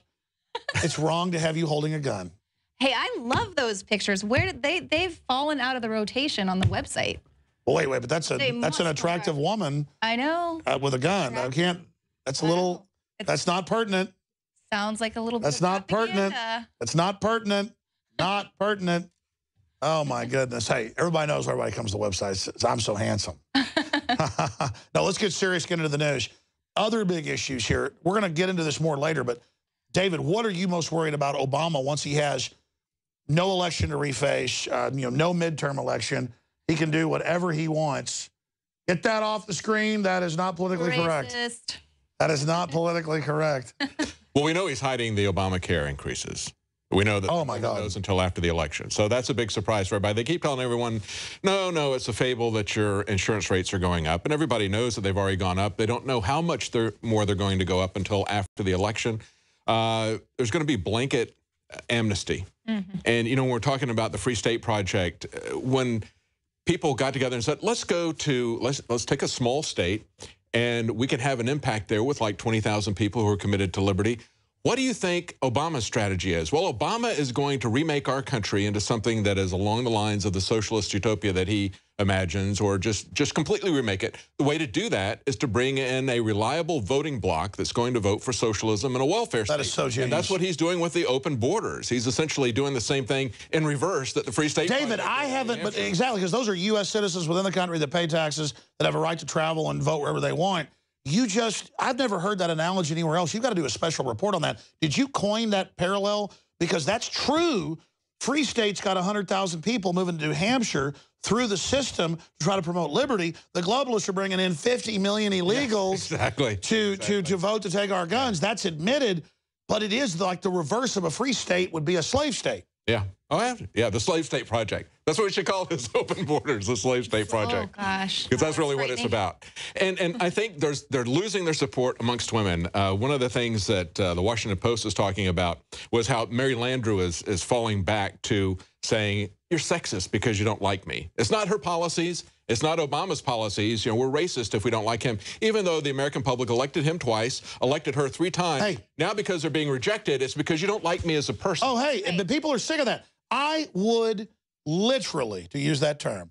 It's wrong to have you holding a gun. Hey, I love those pictures. Where did they've fallen out of the rotation on the website. Well, wait, but that's an attractive woman. I know. With a gun. I can't. That's a little. That's not pertinent. Sounds like a little. That's not pertinent. That's not pertinent. Not pertinent. Oh, my goodness. Hey, everybody knows everybody comes to the website. I'm so handsome. Now, let's get serious, get into the news. Other big issues here. We're going to get into this more later, but, David, what are you most worried about Obama once he has no election to reface, no midterm election? He can do whatever he wants. Get that off the screen. That is not politically correct. That is not politically correct. Well, we know he's hiding the Obamacare increases. We know that knows until after the election. So that's a big surprise for everybody. They keep telling everyone, no, it's a fable that your insurance rates are going up. And everybody knows that they've already gone up. They don't know how much more they're going to go up until after the election. There's going to be blanket amnesty. Mm-hmm. And, when we're talking about the Free State Project, when people got together and said, let's take a small state and we can have an impact there with like 20,000 people who are committed to liberty. What do you think Obama's strategy is? Well, Obama is going to remake our country into something that is along the lines of the socialist utopia that he imagines, or just completely remake it. The way to do that is to bring in a reliable voting bloc that's going to vote for socialism and a welfare state. That is so genius. And that's what he's doing with the open borders. He's essentially doing the same thing in reverse that the Free State David, I haven't, but exactly, because those are U.S. citizens within the country that pay taxes, that have a right to travel and vote wherever they want. I've never heard that analogy anywhere else. You've got to do a special report on that. Did you coin that parallel? Because that's true. Free states got 100,000 people moving to New Hampshire through the system to try to promote liberty. The globalists are bringing in 50 million illegals to vote to take our guns. That's admitted, but it is like the reverse of a free state would be a slave state. Yeah. Oh, yeah, the slave state project. That's what we should call this, open borders, the slave state project. Oh, gosh. Because that's really what it's about. And I think they're losing their support amongst women. One of the things that the Washington Post was talking about was how Mary Landrieu is falling back to saying, you're sexist because you don't like me. It's not her policies. It's not Obama's policies. You know, we're racist if we don't like him, even though the American public elected him twice, elected her 3 times. Hey. Now because they're being rejected, it's because you don't like me as a person. Oh, hey, the people are sick of that. I would literally, to use that term,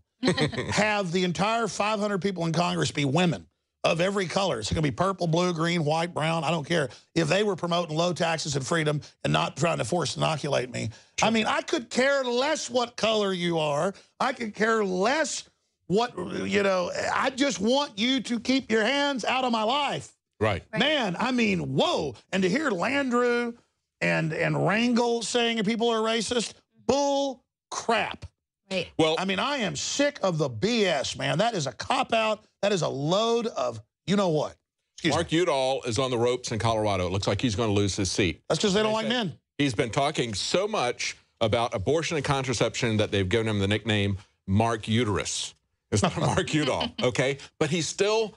have the entire 500 people in Congress be women of every color. It's going to be purple, blue, green, white, brown. I don't care. If they were promoting low taxes and freedom and not trying to force inoculate me. I mean, I could care less what color you are. I could care less what, you know, I just want you to keep your hands out of my life. Right. Man, I mean, whoa. And to hear Landrieu and Rangel saying people are racist, bull crap. Right. Well, I mean, I am sick of the BS, man. That is a cop-out. That is a load of you-know-what. Mark Udall is on the ropes in Colorado. It looks like he's going to lose his seat. That's because they don't like men. He's been talking so much about abortion and contraception that they've given him the nickname Mark Uterus. It's not Mark Udall, okay? But he still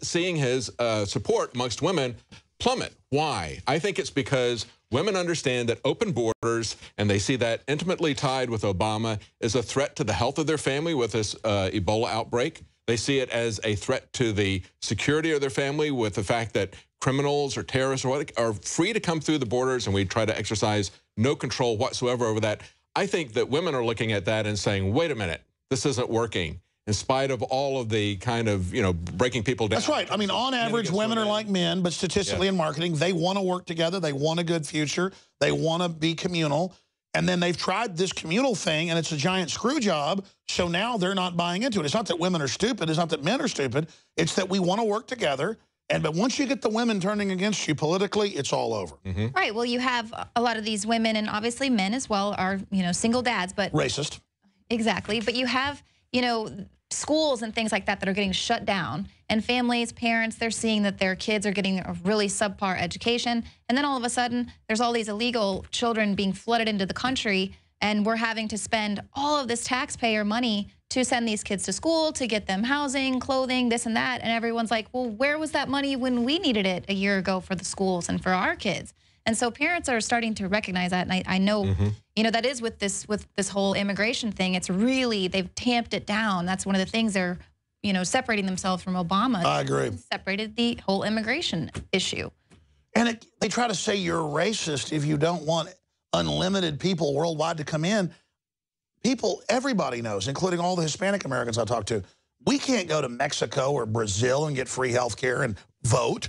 seeing his support amongst women plummet. Why? I think it's because women understand that open borders, and they see that intimately tied with Obama, is a threat to the health of their family with this Ebola outbreak. They see it as a threat to the security of their family with the fact that criminals or terrorists or what are free to come through the borders, and we try to exercise no control whatsoever over that. I think that women are looking at that and saying, wait a minute, this isn't working. In spite of all of the kind of, you know, breaking people down. That's right. I mean, on average, women are like men, but statistically in marketing, they want to work together. They want a good future. They want to be communal. And then they've tried this communal thing, and it's a giant screw job. So now they're not buying into it. It's not that women are stupid. It's not that men are stupid. It's that we want to work together. But once you get the women turning against you politically, it's all over. Right. Well, you have a lot of these women, and obviously men as well, are, you know, single dads. But racist. Exactly. But you have, you know, schools and things like that that are getting shut down, and families, parents, they're seeing that their kids are getting a really subpar education, and then all of a sudden there's all these illegal children being flooded into the country, and we're having to spend all of this taxpayer money to send these kids to school, to get them housing, clothing, this and that, and everyone's like, well, where was that money when we needed it a year ago for the schools and for our kids? And so parents are starting to recognize that, and I know, you know, that is with this whole immigration thing. It's really, they've tamped it down. That's one of the things they're, you know, separating themselves from Obama. I agree. Separated the whole immigration issue. And they try to say you're racist if you don't want unlimited people worldwide to come in. People, everybody knows, including all the Hispanic Americans I talk to, we can't go to Mexico or Brazil and get free health care and vote.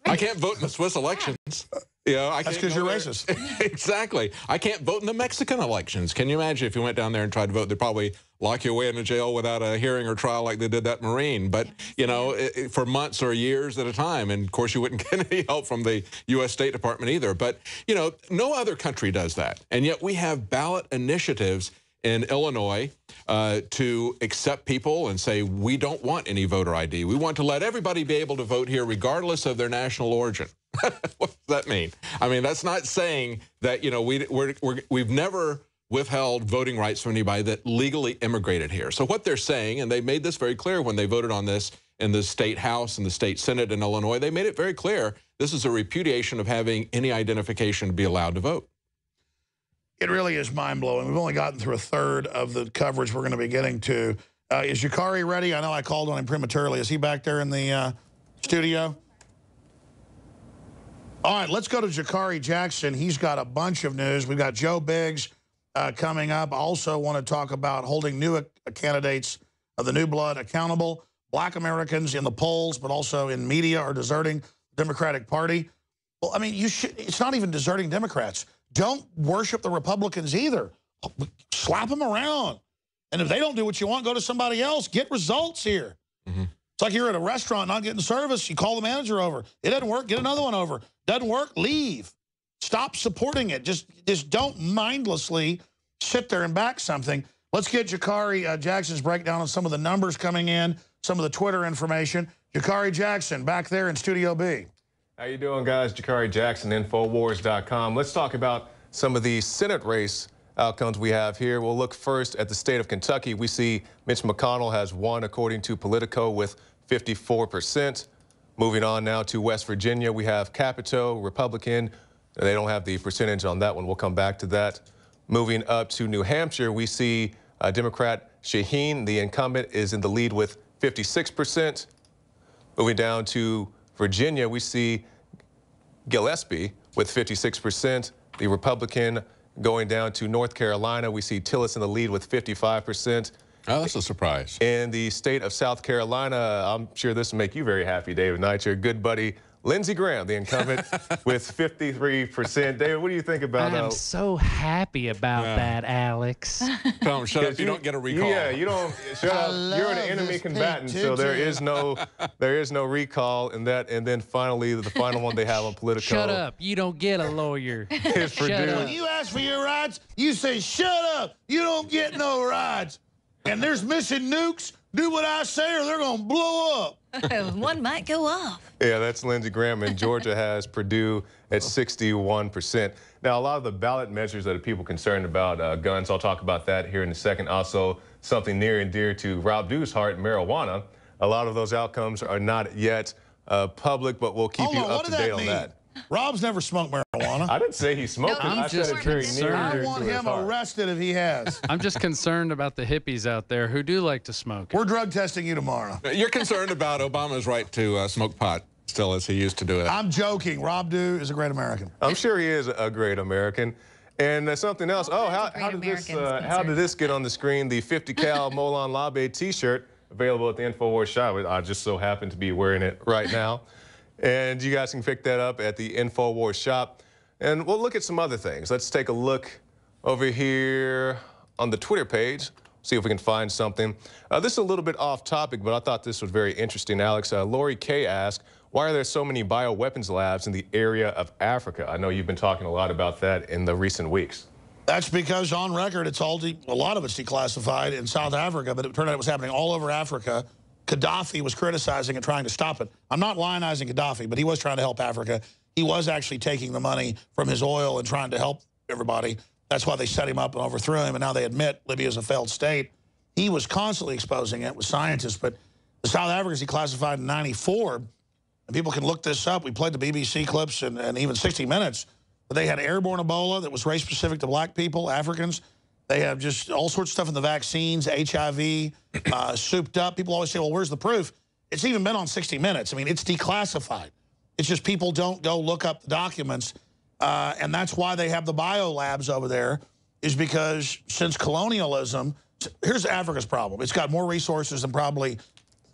I can't vote in the Swiss elections. You know, That's because you're racist. Exactly. I can't vote in the Mexican elections. Can you imagine if you went down there and tried to vote? They'd probably lock you away in a jail without a hearing or trial like they did that Marine. But, you know, for months or years at a time. And, of course, you wouldn't get any help from the U.S. State Department either. But, you know, no other country does that. And yet we have ballot initiatives in Illinois to accept people and say, we don't want any voter ID. We want to let everybody be able to vote here regardless of their national origin. What does that mean? I mean, that's not saying that, you know, we've never withheld voting rights from anybody that legally immigrated here. So what they're saying, and they made this very clear when they voted on this in the state House and the state Senate in Illinois, they made it very clear this is a repudiation of having any identification to be allowed to vote. It really is mind-blowing. We've only gotten through a third of the coverage we're going to be getting to. Is Jakari ready? I know I called on him prematurely. Is he back there in the studio? All right, let's go to Jakari Jackson. He's got a bunch of news. We've got Joe Biggs coming up. I also want to talk about holding new candidates of the new blood accountable. Black Americans in the polls, but also in media, are deserting the Democratic Party. Well, I mean, it's not even deserting Democrats. Don't worship the Republicans either. Slap them around. And if they don't do what you want, go to somebody else. Get results here. It's like you're at a restaurant not getting service. You call the manager over. It doesn't work. Get another one over. Doesn't work. Leave. Stop supporting it. Just don't mindlessly sit there and back something. Let's get Jakari Jackson's breakdown on some of the numbers coming in, some of the Twitter information. Jakari Jackson back there in Studio B. How you doing, guys? Jakari Jackson, Infowars.com. Let's talk about some of the Senate race outcomes we have here. We'll look first at the state of Kentucky. We see Mitch McConnell has won, according to Politico, with 54%. Moving on now to West Virginia, we have Capito, Republican. They don't have the percentage on that one. We'll come back to that. Moving up to New Hampshire, we see Democrat Shaheen, the incumbent, is in the lead with 56%. Moving down to Virginia, we see Gillespie with 56%. The Republican. Going down to North Carolina, we see Tillis in the lead with 55%. Oh, that's a surprise. In the state of South Carolina, I'm sure this will make you very happy, David Knight, your good buddy Lindsey Graham, the incumbent, with 53%. David, what do you think about I'm so happy about that, Alex. Tell him, shut up, you don't get a recall. Yeah, you don't, shut up. You're an enemy combatant, so there is no recall in that. And then finally, the final one they have on Politico. Shut up, you don't get a lawyer. Is Purdue. When you ask for your rights, you say, shut up, you don't get no rights. And there's missing nukes, do what I say or they're going to blow up. One might go off. Yeah, that's Lindsey Graham, and Georgia has Purdue at 61%. Now, a lot of the ballot measures that are people concerned about guns, I'll talk about that here in a second. Also, something near and dear to Rob Dew's heart, marijuana. A lot of those outcomes are not yet public, but we'll keep you up to date on that. Rob's never smoked marijuana. I didn't say he smoked it. I said it's very near. I want him arrested if he has. I'm just concerned about the hippies out there who do like to smoke. We're drug testing you tomorrow. You're concerned about Obama's right to smoke pot still as he used to do it. I'm joking. Rob Dew is a great American. I'm sure he is a great American. And something else. Oh, how did this get on the screen? The 50 cal Molon Labe T-shirt available at the Infowars shop. I just so happen to be wearing it right now. And you guys can pick that up at the Infowars shop. And we'll look at some other things. Let's take a look over here on the Twitter page, see if we can find something. This is a little bit off topic, but I thought this was very interesting, Alex. Lori K asked, why are there so many bioweapons labs in the area of Africa? I know you've been talking a lot about that in the recent weeks. That's because on record, it's all a lot of it's declassified in South Africa, but it turned out it was happening all over Africa. Gaddafi was criticizing and trying to stop it. I'm not lionizing Gaddafi, but he was trying to help Africa. He was actually taking the money from his oil and trying to help everybody. That's why they set him up and overthrew him, and now they admit Libya is a failed state. He was constantly exposing it with scientists, but the South Africans he classified in '94, and people can look this up. We played the BBC clips and even 60 Minutes, but they had airborne Ebola that was race-specific to black people, Africans. They have just all sorts of stuff in the vaccines, HIV, souped up. People always say, well, where's the proof? It's even been on 60 Minutes. I mean, it's declassified. It's just people don't go look up the documents. And that's why they have the bio labs over there, is because since colonialism, here's Africa's problem. It's got more resources than probably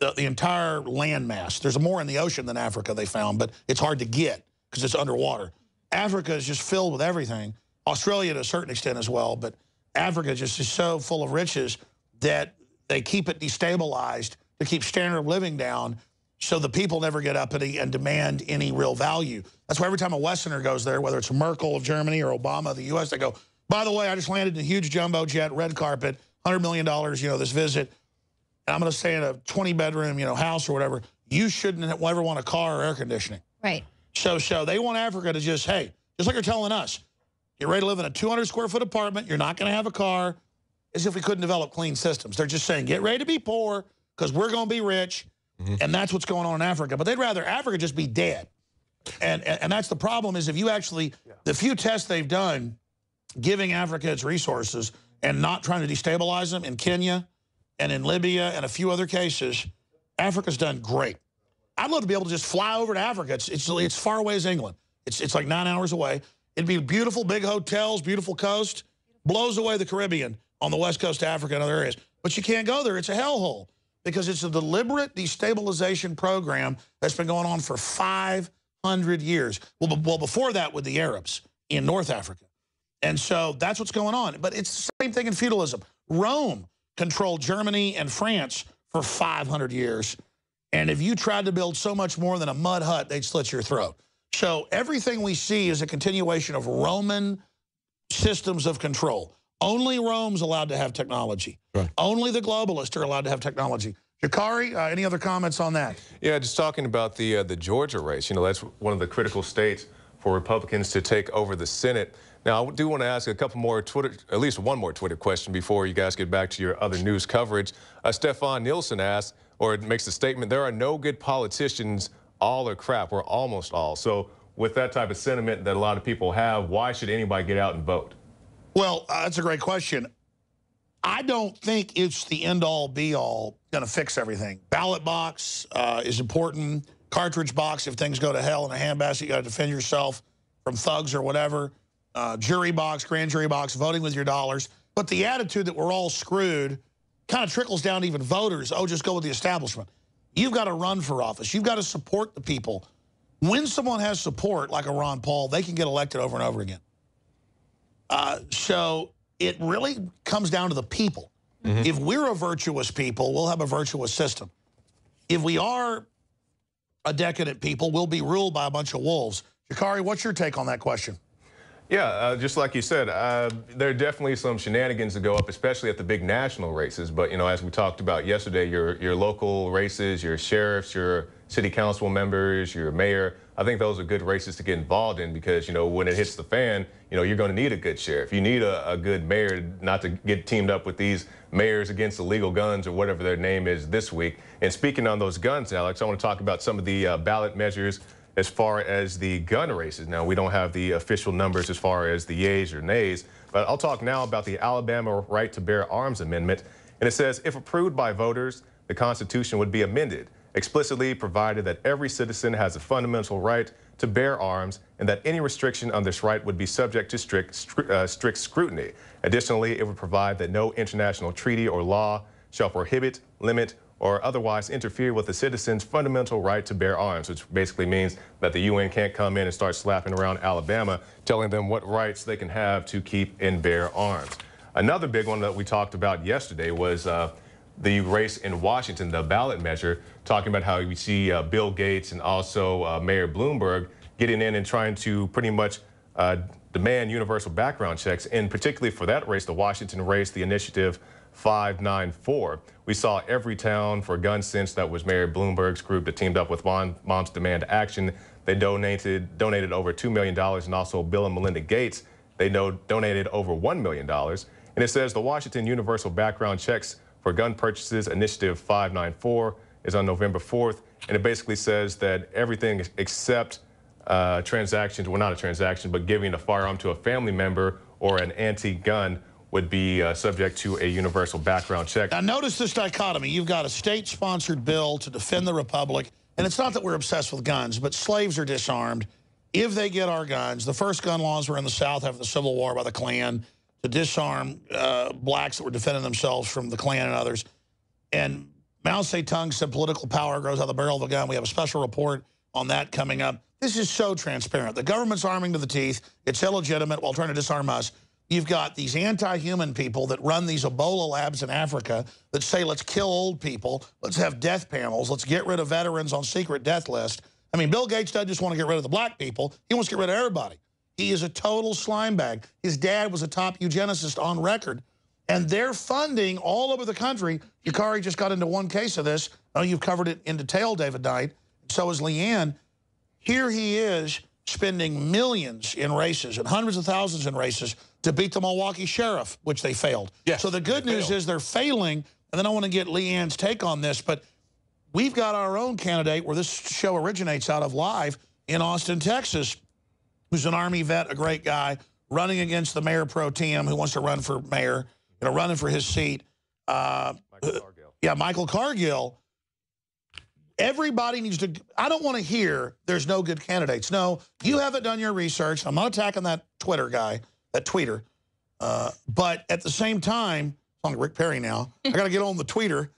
the entire land mass. There's more in the ocean than Africa, they found, but it's hard to get because it's underwater. Africa is just filled with everything. Australia to a certain extent as well, but Africa just is so full of riches that they keep it destabilized to keep standard of living down so the people never get uppity and demand any real value. That's why every time a Westerner goes there, whether it's Merkel of Germany or Obama of the U.S., they go, by the way, I just landed in a huge jumbo jet, red carpet, $100 million, this visit, and I'm going to stay in a 20-bedroom, house or whatever. You shouldn't ever want a car or air conditioning. Right. So they want Africa to just, hey, just like you're telling us, you're ready to live in a 200-square-foot apartment. You're not going to have a car. As if we couldn't develop clean systems. They're just saying, get ready to be poor because we're going to be rich. And that's what's going on in Africa. But they'd rather Africa just be dead. And that's the problem is if you actually, the few tests they've done giving Africa its resources and not trying to destabilize them in Kenya and in Libya and a few other cases, Africa's done great. I'd love to be able to just fly over to Africa. It's far away as England. It's like 9 hours away. It'd be beautiful, big hotels, beautiful coast. Blows away the Caribbean on the west coast of Africa and other areas. But you can't go there. It's a hellhole because it's a deliberate destabilization program that's been going on for 500 years. Well, before that with the Arabs in North Africa. And so that's what's going on. But it's the same thing in feudalism. Rome controlled Germany and France for 500 years. And if you tried to build so much more than a mud hut, they'd slit your throat. So everything we see is a continuation of Roman systems of control. Only Rome's allowed to have technology. Right. Only the globalists are allowed to have technology. Jakari, any other comments on that? Yeah, just talking about the Georgia race. That's one of the critical states for Republicans to take over the Senate. Now, I do want to ask a couple more Twitter, at least one more Twitter question before you guys get back to your other news coverage. Stefan Nielsen asks, or it makes a statement, there are no good politicians, all are crap, or almost all. So with that type of sentiment that a lot of people have, why should anybody get out and vote? Well, that's a great question. I don't think it's the end-all, be-all going to fix everything. Ballot box is important. Cartridge box, if things go to hell in a handbasket, you got to defend yourself from thugs or whatever. Jury box, grand jury box, voting with your dollars. But the attitude that we're all screwed kind of trickles down to even voters. Oh, just go with the establishment. You've got to run for office. You've got to support the people. When someone has support, like a Ron Paul, they can get elected over and over again. So it really comes down to the people. Mm-hmm. If we're a virtuous people, we'll have a virtuous system. If we are a decadent people, we'll be ruled by a bunch of wolves. Jakari, what's your take on that question? Yeah, just like you said, there are definitely some shenanigans that go up, especially at the big national races. But, you know, as we talked about yesterday, your local races, your sheriffs, your city council members, your mayor, I think those are good races to get involved in because, you know, when it hits the fan, you know, you're going to need a good sheriff. You need a good mayor not to get teamed up with these mayors against illegal guns or whatever their name is this week. And speaking on those guns, Alex, I want to talk about some of the ballot measures as far as the gun races. Now, we don't have the official numbers as far as the yeas or nays, but I'll talk now about the Alabama Right to Bear Arms Amendment. And it says, if approved by voters, the Constitution would be amended, explicitly provided that every citizen has a fundamental right to bear arms and that any restriction on this right would be subject to strict scrutiny. Additionally, it would provide that no international treaty or law shall prohibit, limit, or otherwise interfere with the citizen's fundamental right to bear arms, which basically means that the UN can't come in and start slapping around Alabama, telling them what rights they can have to keep and bear arms. Another big one that we talked about yesterday was the race in Washington, the ballot measure, talking about how we see Bill Gates and also Mayor Bloomberg getting in and trying to pretty much demand universal background checks, and particularly for that race, the Washington race, the initiative 594. We saw Every Town for Gun Sense, that was Mayor Bloomberg's group that teamed up with Moms Demand Action. They donated over $2 million, and also Bill and Melinda Gates, they donated over $1 million. And it says the Washington Universal Background Checks for Gun Purchases Initiative 594 is on November 4th, and it basically says that everything except transactions, well, not a transaction, but giving a firearm to a family member or an anti-gun would be subject to a universal background check. Now, notice this dichotomy. You've got a state-sponsored bill to defend the republic, and it's not that we're obsessed with guns, but slaves are disarmed if they get our guns. The first gun laws were in the South after the Civil War by the Klan to disarm blacks that were defending themselves from the Klan and others. And Mao Zedong said political power grows out of the barrel of a gun. We have a special report on that coming up. This is so transparent. The government's arming to the teeth. It's illegitimate while trying to disarm us. You've got these anti-human people that run these Ebola labs in Africa that say, let's kill old people, let's have death panels, let's get rid of veterans on secret death list. I mean, Bill Gates doesn't just want to get rid of the black people. He wants to get rid of everybody. He is a total slime bag. His dad was a top eugenicist on record. And they're funding all over the country. Jakari just got into one case of this. I know you've covered it in detail, David Knight. So has Leanne. Here he is spending millions in races and hundreds of thousands in races to beat the Milwaukee sheriff, which they failed. Yes, so the good news is they're failing, and then I want to get Leanne's take on this, but we've got our own candidate where this show originates out of live in Austin, Texas, who's an Army vet, a great guy, running against the mayor pro tem who wants to run for mayor, you know, running for his seat. Michael Cargill. Yeah, Michael Cargill. Everybody needs to, I don't want to hear there's no good candidates. No, you haven't done your research. I'm not attacking that Twitter guy, that tweeter. But at the same time, I'm like Rick Perry now. I got to get on the tweeter.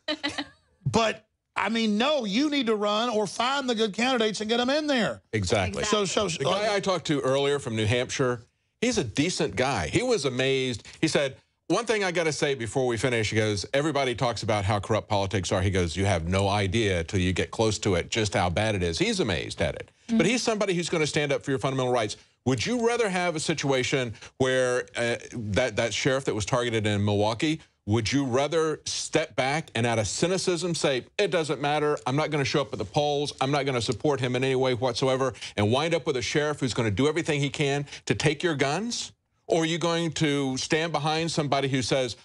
But, I mean, no, you need to run or find the good candidates and get them in there. Exactly. So the guy I talked to earlier from New Hampshire, he's a decent guy. He was amazed. He said, one thing I got to say before we finish, he goes, everybody talks about how corrupt politics are. He goes, you have no idea till you get close to it just how bad it is. He's amazed at it. Mm-hmm. But he's somebody who's going to stand up for your fundamental rights. Would you rather have a situation where that sheriff that was targeted in Milwaukee, would you rather step back and out of cynicism say, it doesn't matter, I'm not going to show up at the polls, I'm not going to support him in any way whatsoever, and wind up with a sheriff who's going to do everything he can to take your guns? Or are you going to stand behind somebody who says,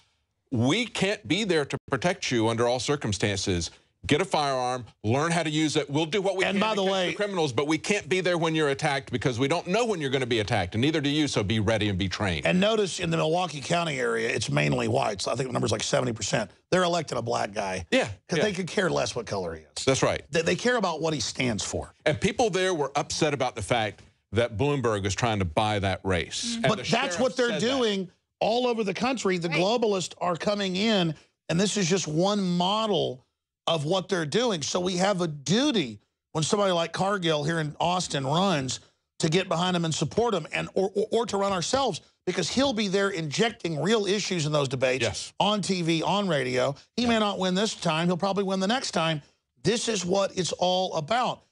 we can't be there to protect you under all circumstances? Get a firearm, learn how to use it. We'll do what we can to catch the criminals, but we can't be there when you're attacked because we don't know when you're going to be attacked, and neither do you, so be ready and be trained. And notice in the Milwaukee County area, it's mainly whites. I think the number's like 70%. They're electing a black guy. Yeah. Because they could care less what color he is. That's right. They care about what he stands for. And people there were upset about the fact that Bloomberg was trying to buy that race. Mm-hmm. But that's what they're doing all over the country. The globalists are coming in, and this is just one model of what they're doing. So we have a duty when somebody like Cargill here in Austin runs to get behind him and support him, and or to run ourselves, because he'll be there injecting real issues in those debates on TV, on radio. He may not win this time. He'll probably win the next time. This is what it's all about.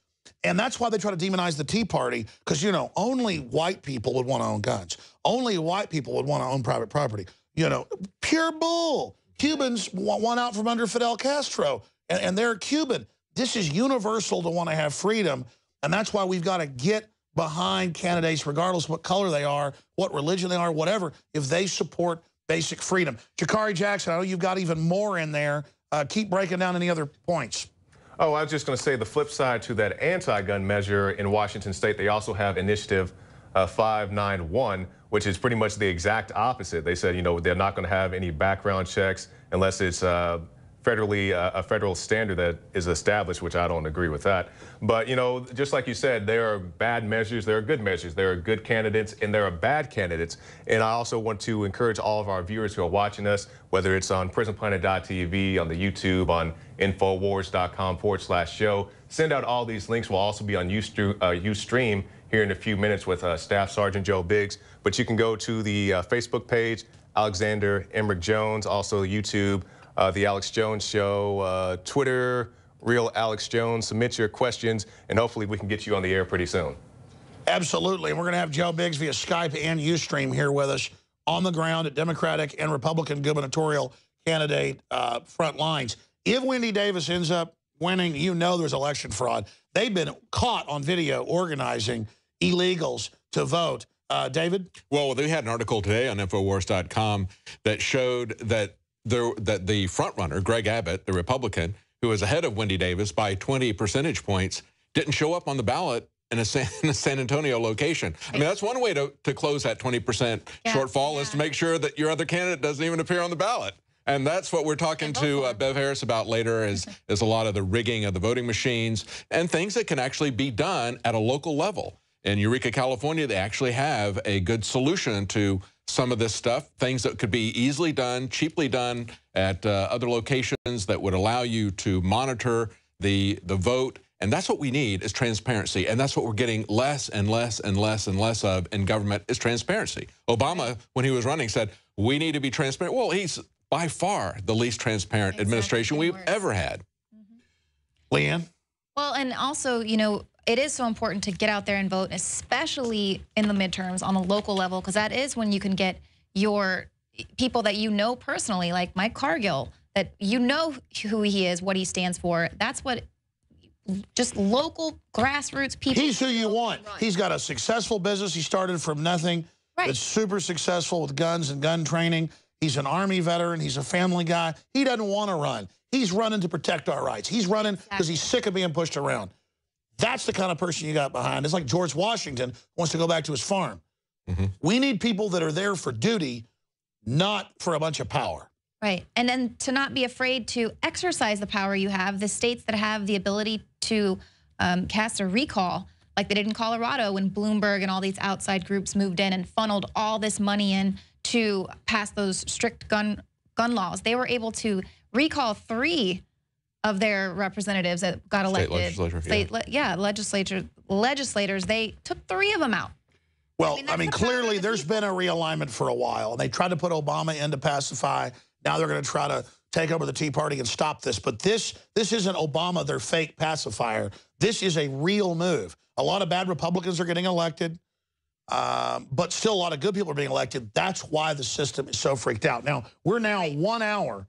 And that's why they try to demonize the Tea Party, because, you know, only white people would want to own guns. Only white people would want to own private property. You know, pure bull. Cubans won out from under Fidel Castro, and they're Cuban. This is universal to want to have freedom, and that's why we've got to get behind candidates, regardless of what color they are, what religion they are, whatever, if they support basic freedom. Jakari Jackson, I know you've got even more in there. Keep breaking down any other points. Oh, I was just going to say the flip side to that anti-gun measure in Washington State, they also have Initiative 591, which is pretty much the exact opposite. They said, you know, they're not going to have any background checks unless it's a federal standard that is established, which I don't agree with that. But, you know, just like you said, there are bad measures, there are good measures, there are good candidates, and there are bad candidates. And I also want to encourage all of our viewers who are watching us, whether it's on prisonplanet.tv, on the YouTube, on Infowars.com/show, send out all these links. We'll also be on Ustream here in a few minutes with Staff Sergeant Joe Biggs. But you can go to the Facebook page, Alexander Emmerich Jones, also YouTube, The Alex Jones Show, Twitter, Real Alex Jones. Submit your questions, and hopefully we can get you on the air pretty soon. Absolutely. And we're going to have Joe Biggs via Skype and Ustream here with us on the ground at Democratic and Republican gubernatorial candidate front lines. If Wendy Davis ends up winning, you know there's election fraud. They've been caught on video organizing illegals to vote. David? Well, they had an article today on Infowars.com that showed that the front-runner, Greg Abbott, the Republican, who was ahead of Wendy Davis by 20 percentage points, didn't show up on the ballot in a San Antonio location. I mean, that's one way to close that 20% shortfall is to make sure that your other candidate doesn't even appear on the ballot. And that's what we're talking to Bev Harris about later is a lot of the rigging of the voting machines and things that can actually be done at a local level. In Eureka, California, they actually have a good solution to some of this stuff, things that could be easily done, cheaply done at other locations that would allow you to monitor the vote. And that's what we need is transparency. And that's what we're getting less and less and less and less of in government is transparency. Obama, when he was running, said, we need to be transparent. Well, he's by far the least transparent administration we've ever had. Leanne? Well, and also, you know, it is so important to get out there and vote, especially in the midterms on a local level, because that is when you can get your people that you know personally, like Mike Cargill, that you know who he is, what he stands for. That's what just local grassroots people. He's who you want. He's got a successful business. He started from nothing. It's super successful with guns and gun training. He's an Army veteran. He's a family guy. He doesn't want to run. He's running to protect our rights. He's running because he's sick of being pushed around. That's the kind of person you got behind. It's like George Washington wants to go back to his farm. We need people that are there for duty, not for a bunch of power. Right. And then to not be afraid to exercise the power you have. The states that have the ability to cast a recall, like they did in Colorado when Bloomberg and all these outside groups moved in and funneled all this money in to pass those strict gun laws. They were able to recall 3 of their representatives that got elected. Legislators, they took 3 of them out. Well, I mean clearly there's been a realignment for a while, and they tried to put Obama in to pacify. Now they're going to try to take over the Tea Party and stop this. But this isn't Obama, their fake pacifier. This is a real move. A lot of bad Republicans are getting elected, but still a lot of good people are being elected. That's why the system is so freaked out. Now, we're now 1 hour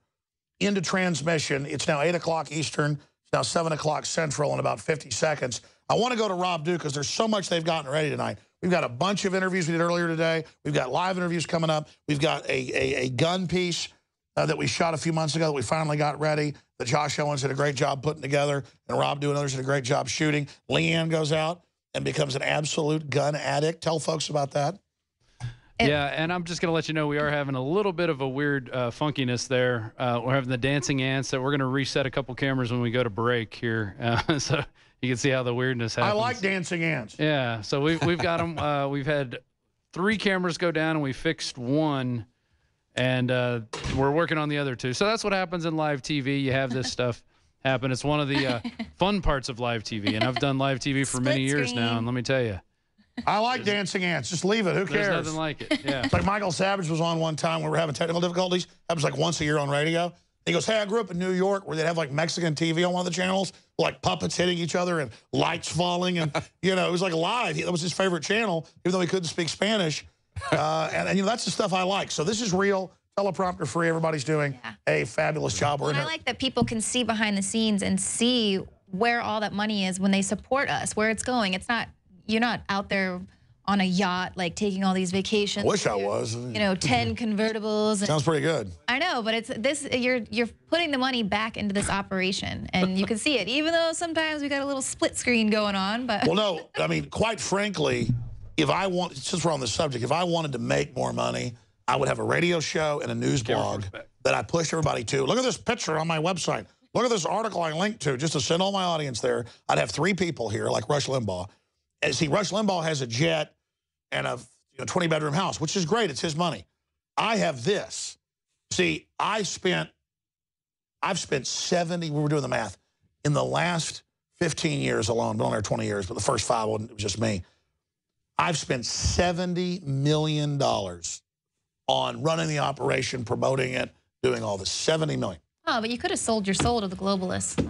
into transmission. It's now 8 o'clock Eastern. It's now 7 o'clock Central in about 50 seconds. I want to go to Rob Dew because there's so much they've gotten ready tonight. We've got a bunch of interviews we did earlier today. We've got live interviews coming up. We've got a gun piece that we shot a few months ago that we finally got ready, that Josh Owens did a great job putting together, and Rob Dew and others did a great job shooting. Leanne goes out and becomes an absolute gun addict. Tell folks about that. Yeah, and I'm just going to let you know we are having a little bit of a weird funkiness there. We're having the dancing ants that we're going to reset a couple cameras when we go to break here. So you can see how the weirdness happens. I like dancing ants. Yeah, so we've got them. We've had 3 cameras go down, and we fixed 1. And we're working on the other 2. So that's what happens in live TV. You have this stuff happen. It's one of the fun parts of live TV. And I've done live TV for many years now. And let me tell you. I like dancing ants. Just leave it. Who cares? There's nothing like it. Yeah. It's like Michael Savage was on one time when we were having technical difficulties. Happens like once a year on radio. He goes, hey, I grew up in New York where they'd have like Mexican TV on one of the channels, like puppets hitting each other and lights falling. And, you know, it was like live. That was his favorite channel, even though he couldn't speak Spanish. And you know, that's the stuff I like. So this is real, teleprompter free. Everybody's doing a fabulous job. And I like that people can see behind the scenes and see where all that money is when they support us, where it's going. It's not, you're not out there on a yacht, like taking all these vacations. I wish I was. You know, 10 convertibles. Sounds pretty good. I know, but it's this. You're putting the money back into this operation, and you can see it. Even though sometimes we got a little split screen going on, but well, no, I mean, quite frankly, if I want, since we're on the subject, if I wanted to make more money, I would have a radio show and a news blog that I push everybody to. Look at this picture on my website. Look at this article I linked to, just to send all my audience there. I'd have 3 people here, like Rush Limbaugh. And see, Rush Limbaugh has a jet and a 20-bedroom house, which is great. It's his money. I have this. See, I've spent 70, we were doing the math, in the last 15 years alone, been on there 20 years, but the first 5, it was just me. I've spent $70 million on running the operation, promoting it, doing all this. $70 million. Oh, but you could have sold your soul to the globalists.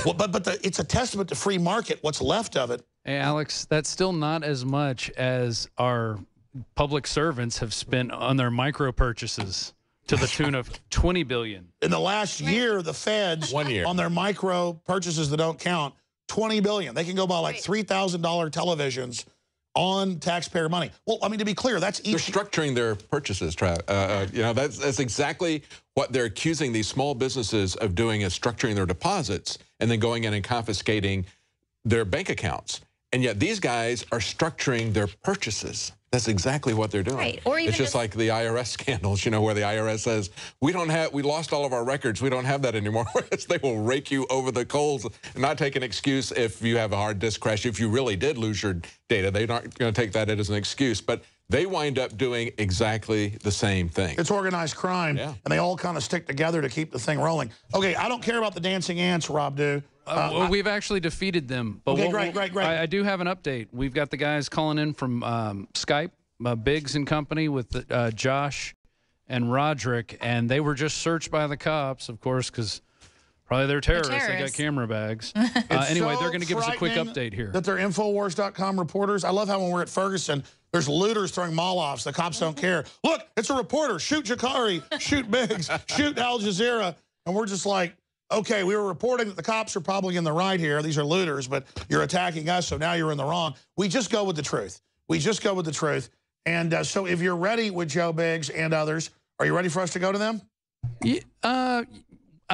Well, but it's a testament to free market, what's left of it. Hey, Alex, that's still not as much as our public servants have spent on their micro purchases to the tune of $20 billion. In the last year, the feds, 1 year, on their micro purchases that don't count, $20 billion. They can go buy like $3,000 televisions on taxpayer money. Well, I mean, to be clear, that's each. They're structuring their purchases, you know, that's exactly what they're accusing these small businesses of doing, is structuring their deposits and then going in and confiscating their bank accounts. And yet these guys are structuring their purchases. That's exactly what they're doing. Right. Or even it's just like the IRS scandals, you know, where the IRS says, we lost all of our records. We don't have that anymore. Whereas they will rake you over the coals and not take an excuse if you have a hard disk crash. If you really did lose your data, they're not going to take that as an excuse. But they wind up doing exactly the same thing. It's organized crime, and they all kind of stick together to keep the thing rolling. Okay, I don't care about the dancing ants, Rob Dew. Well, we've actually defeated them. But okay, great. I do have an update. We've got the guys calling in from Skype, Biggs and Company, with Josh and Roderick, and they were just searched by the cops, of course, because probably they're terrorists. They got camera bags. Anyway, they're going to give us a quick update here. That they're Infowars.com reporters. I love how when we're at Ferguson, there's looters throwing Molotovs. The cops don't care. Look, it's a reporter. Shoot Jakari. Shoot Biggs. Shoot Al Jazeera. And we're just like, okay, we were reporting that the cops are probably in the right here. These are looters, but you're attacking us, so now you're in the wrong. We just go with the truth. We just go with the truth. And so if you're ready with Joe Biggs and others, are you ready for us to go to them? Yeah,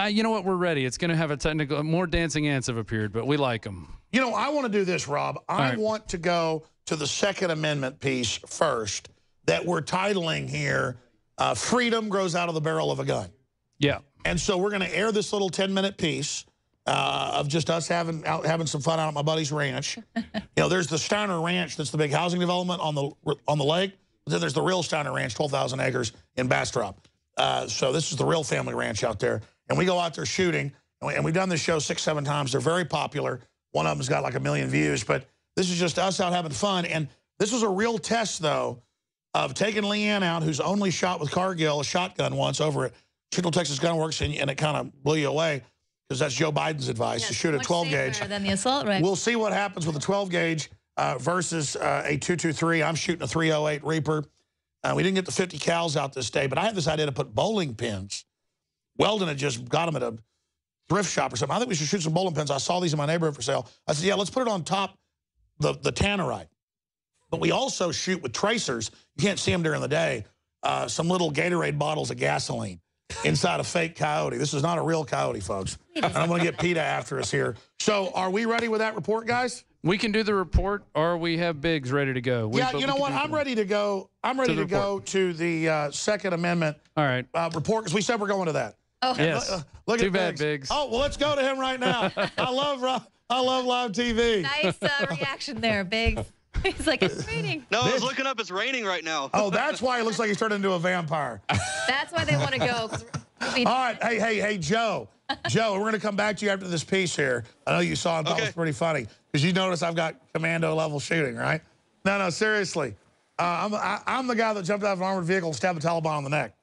you know what? We're ready. It's going to have a technical, more dancing ants have appeared, but we like them. You know, I want to do this, Rob. I want to go to the Second Amendment piece first that we're titling here, Freedom Grows Out of the Barrel of a Gun. Yeah. And so we're going to air this little 10-minute piece of just us having some fun out at my buddy's ranch. You know, there's the Steiner Ranch. That's the big housing development on the lake. Then there's the real Steiner Ranch, 12,000 acres in Bastrop. So this is the real family ranch out there. And we go out there shooting. And we've done this show 6-7 times. They're very popular. One of them's got like 1 million views. But this is just us out having fun. And this was a real test, though, of taking Leanne out, who's only shot with Cargill, a shotgun once over at Central Texas Gun Works, and it kind of blew you away because that's Joe Biden's advice, to shoot a 12 gauge. Than the assault rifle. We'll see what happens with a 12 gauge versus a .223. I'm shooting a .308 Reaper. We didn't get the 50 cals out this day, but I had this idea to put bowling pins. Weldon had just got them at a thrift shop or something. I think we should shoot some bowling pins. I saw these in my neighborhood for sale. I said, yeah, let's put it on top the tannerite. but we also shoot with tracers. You can't see them during the day. Some little Gatorade bottles of gasoline inside a fake coyote. This is not a real coyote, folks. I'm going to get PETA after us here. So are we ready with that report, guys? We can do the report, or we have Biggs ready to go. Yeah, you know what? I'm ready to go. I'm ready to go to the Second Amendment report, because we said we're going to that. Oh, yes. Look Too at bad, Biggs. Biggs. Oh, well, let's go to him right now. I love live TV. Nice reaction there, Biggs. He's like, it's raining. No, I was looking up. It's raining right now. Oh, that's why it looks like he's turned into a vampire. That's why they want to go. All right. Hey, Joe. Joe, we're going to come back to you after this piece here. I know you saw and thought it was pretty funny, because you notice I've got commando-level shooting, right? No, seriously. I'm the guy that jumped out of an armored vehicle and stabbed the Taliban on the neck.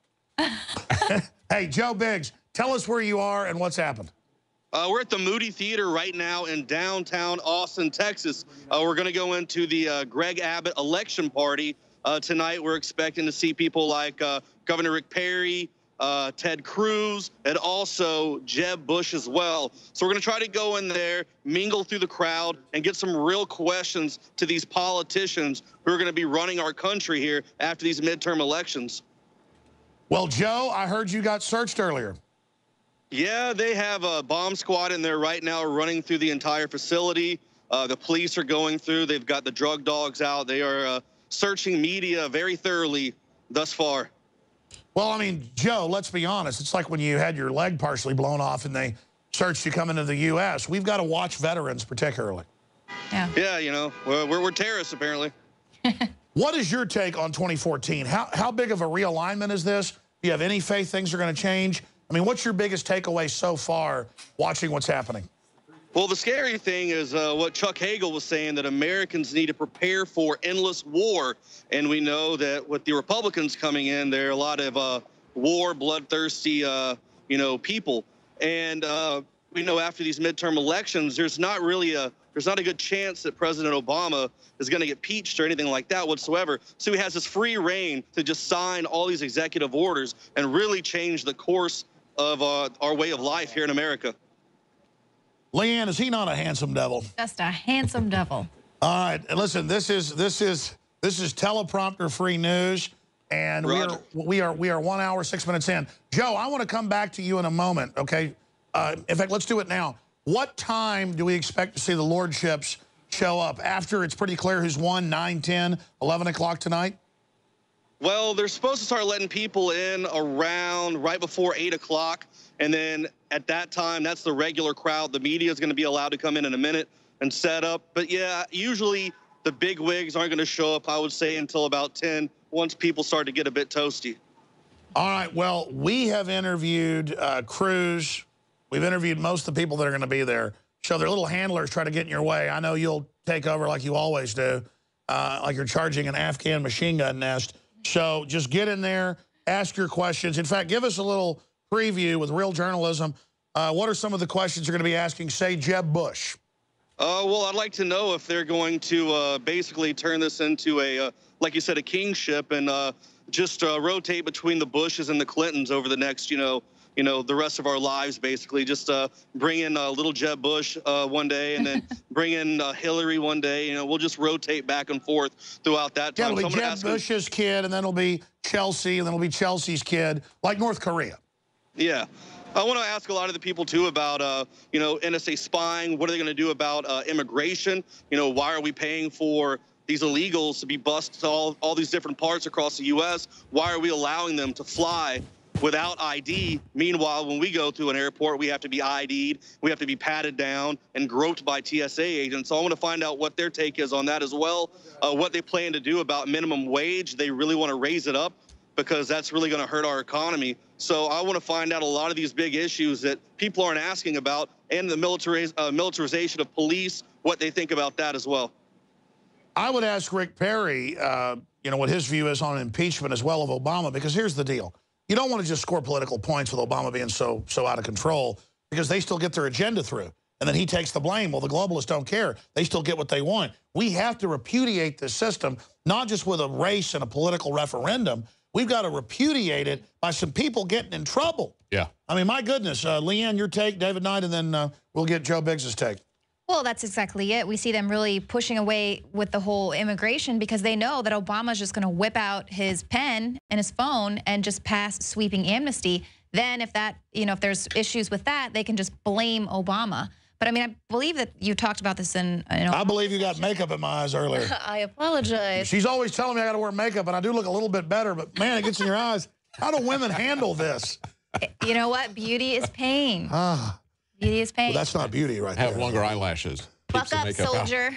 Hey, Joe Biggs, tell us where you are and what's happened. We're at the Moody Theater right now in downtown Austin, Texas. We're going to go into the Greg Abbott election party tonight. We're expecting to see people like Governor Rick Perry, Ted Cruz, and also Jeb Bush as well. So we're going to try to go in there, mingle through the crowd, and get some real questions to these politicians who are going to be running our country here after these midterm elections. Well, Joe, I heard you got searched earlier. Yeah, they have a bomb squad in there right now running through the entire facility. The police are going through. They've got the drug dogs out. They are searching media very thoroughly thus far. Well, I mean, Joe, let's be honest. It's like when you had your leg partially blown off and they searched you coming into the U.S. We've got to watch veterans particularly. Yeah, you know, we're terrorists apparently. What is your take on 2014? How big of a realignment is this? Do you have any faith things are going to change? I mean, what's your biggest takeaway so far watching what's happening? Well, the scary thing is what Chuck Hagel was saying, that Americans need to prepare for endless war. And we know that with the Republicans coming in, there are a lot of war, bloodthirsty, people. And we know after these midterm elections, there's not a good chance that President Obama is going to get impeached or anything like that whatsoever. So he has this free reign to just sign all these executive orders and really change the course of our way of life here in America. Leanne, is he not a handsome devil? Just a handsome devil. All right, and listen, this is teleprompter-free news, and we are 1 hour 6 minutes in. Joe, I want to come back to you in a moment. Okay, in fact, let's do it now. What time do we expect to see the lordships show up? After it's pretty clear who's won, 9, 10, 11 o'clock tonight? Well, they're supposed to start letting people in around right before 8 o'clock. And then at that time, that's the regular crowd. The media is going to be allowed to come in a minute and set up. But yeah, usually the big wigs aren't going to show up, I would say, until about 10, once people start to get a bit toasty. All right, well, we have interviewed Cruz. We've interviewed most of the people that are going to be there. So their little handlers try to get in your way. I know you'll take over like you always do, like you're charging an Afghan machine gun nest. So just get in there, ask your questions. In fact, give us a little preview with real journalism. What are some of the questions you're going to be asking, say, Jeb Bush? Well, I'd like to know if they're going to basically turn this into a, like you said, a kingship, and just rotate between the Bushes and the Clintons over the next, the rest of our lives, basically. Just bring in little Jeb Bush one day, and then bring in Hillary one day. We'll just rotate back and forth throughout that time. Yeah, it'll be Jeb Bush's kid, and then it'll be Chelsea, and then it'll be Chelsea's kid, like North Korea. Yeah. I want to ask a lot of the people, too, about, NSA spying. What are they going to do about immigration? Why are we paying for these illegals to be bused to all these different parts across the U.S.? Why are we allowing them to fly without ID? Meanwhile, when we go through an airport, we have to be ID'd, we have to be patted down and groped by TSA agents. So I want to find out what their take is on that as well, what they plan to do about minimum wage. They really want to raise it up because that's really going to hurt our economy. So I want to find out a lot of these big issues that people aren't asking about, and the militarization of police, what they think about that as well. I would ask Rick Perry, what his view is on impeachment as well of Obama, because here's the deal. You don't want to just score political points with Obama being so out of control, because they still get their agenda through. And then he takes the blame. Well, the globalists don't care. They still get what they want. We have to repudiate this system, not just with a race and a political referendum. We've got to repudiate it by some people getting in trouble. Yeah. I mean, my goodness. Leanne, your take, David Knight, and then we'll get Joe Biggs' take. Well, that's exactly it. We see them really pushing away with the whole immigration because they know that Obama's just going to whip out his pen and his phone and just pass sweeping amnesty. Then if that, if there's issues with that, they can just blame Obama. But I mean, I believe that you talked about this in. I believe you got makeup in my eyes earlier. I apologize. She's always telling me I got to wear makeup, and I do look a little bit better. But man, it gets in your eyes. How do women handle this? You know what? Beauty is pain. Beauty is pain. Well, that's not beauty right there. Have longer eyelashes. Buck up, soldier.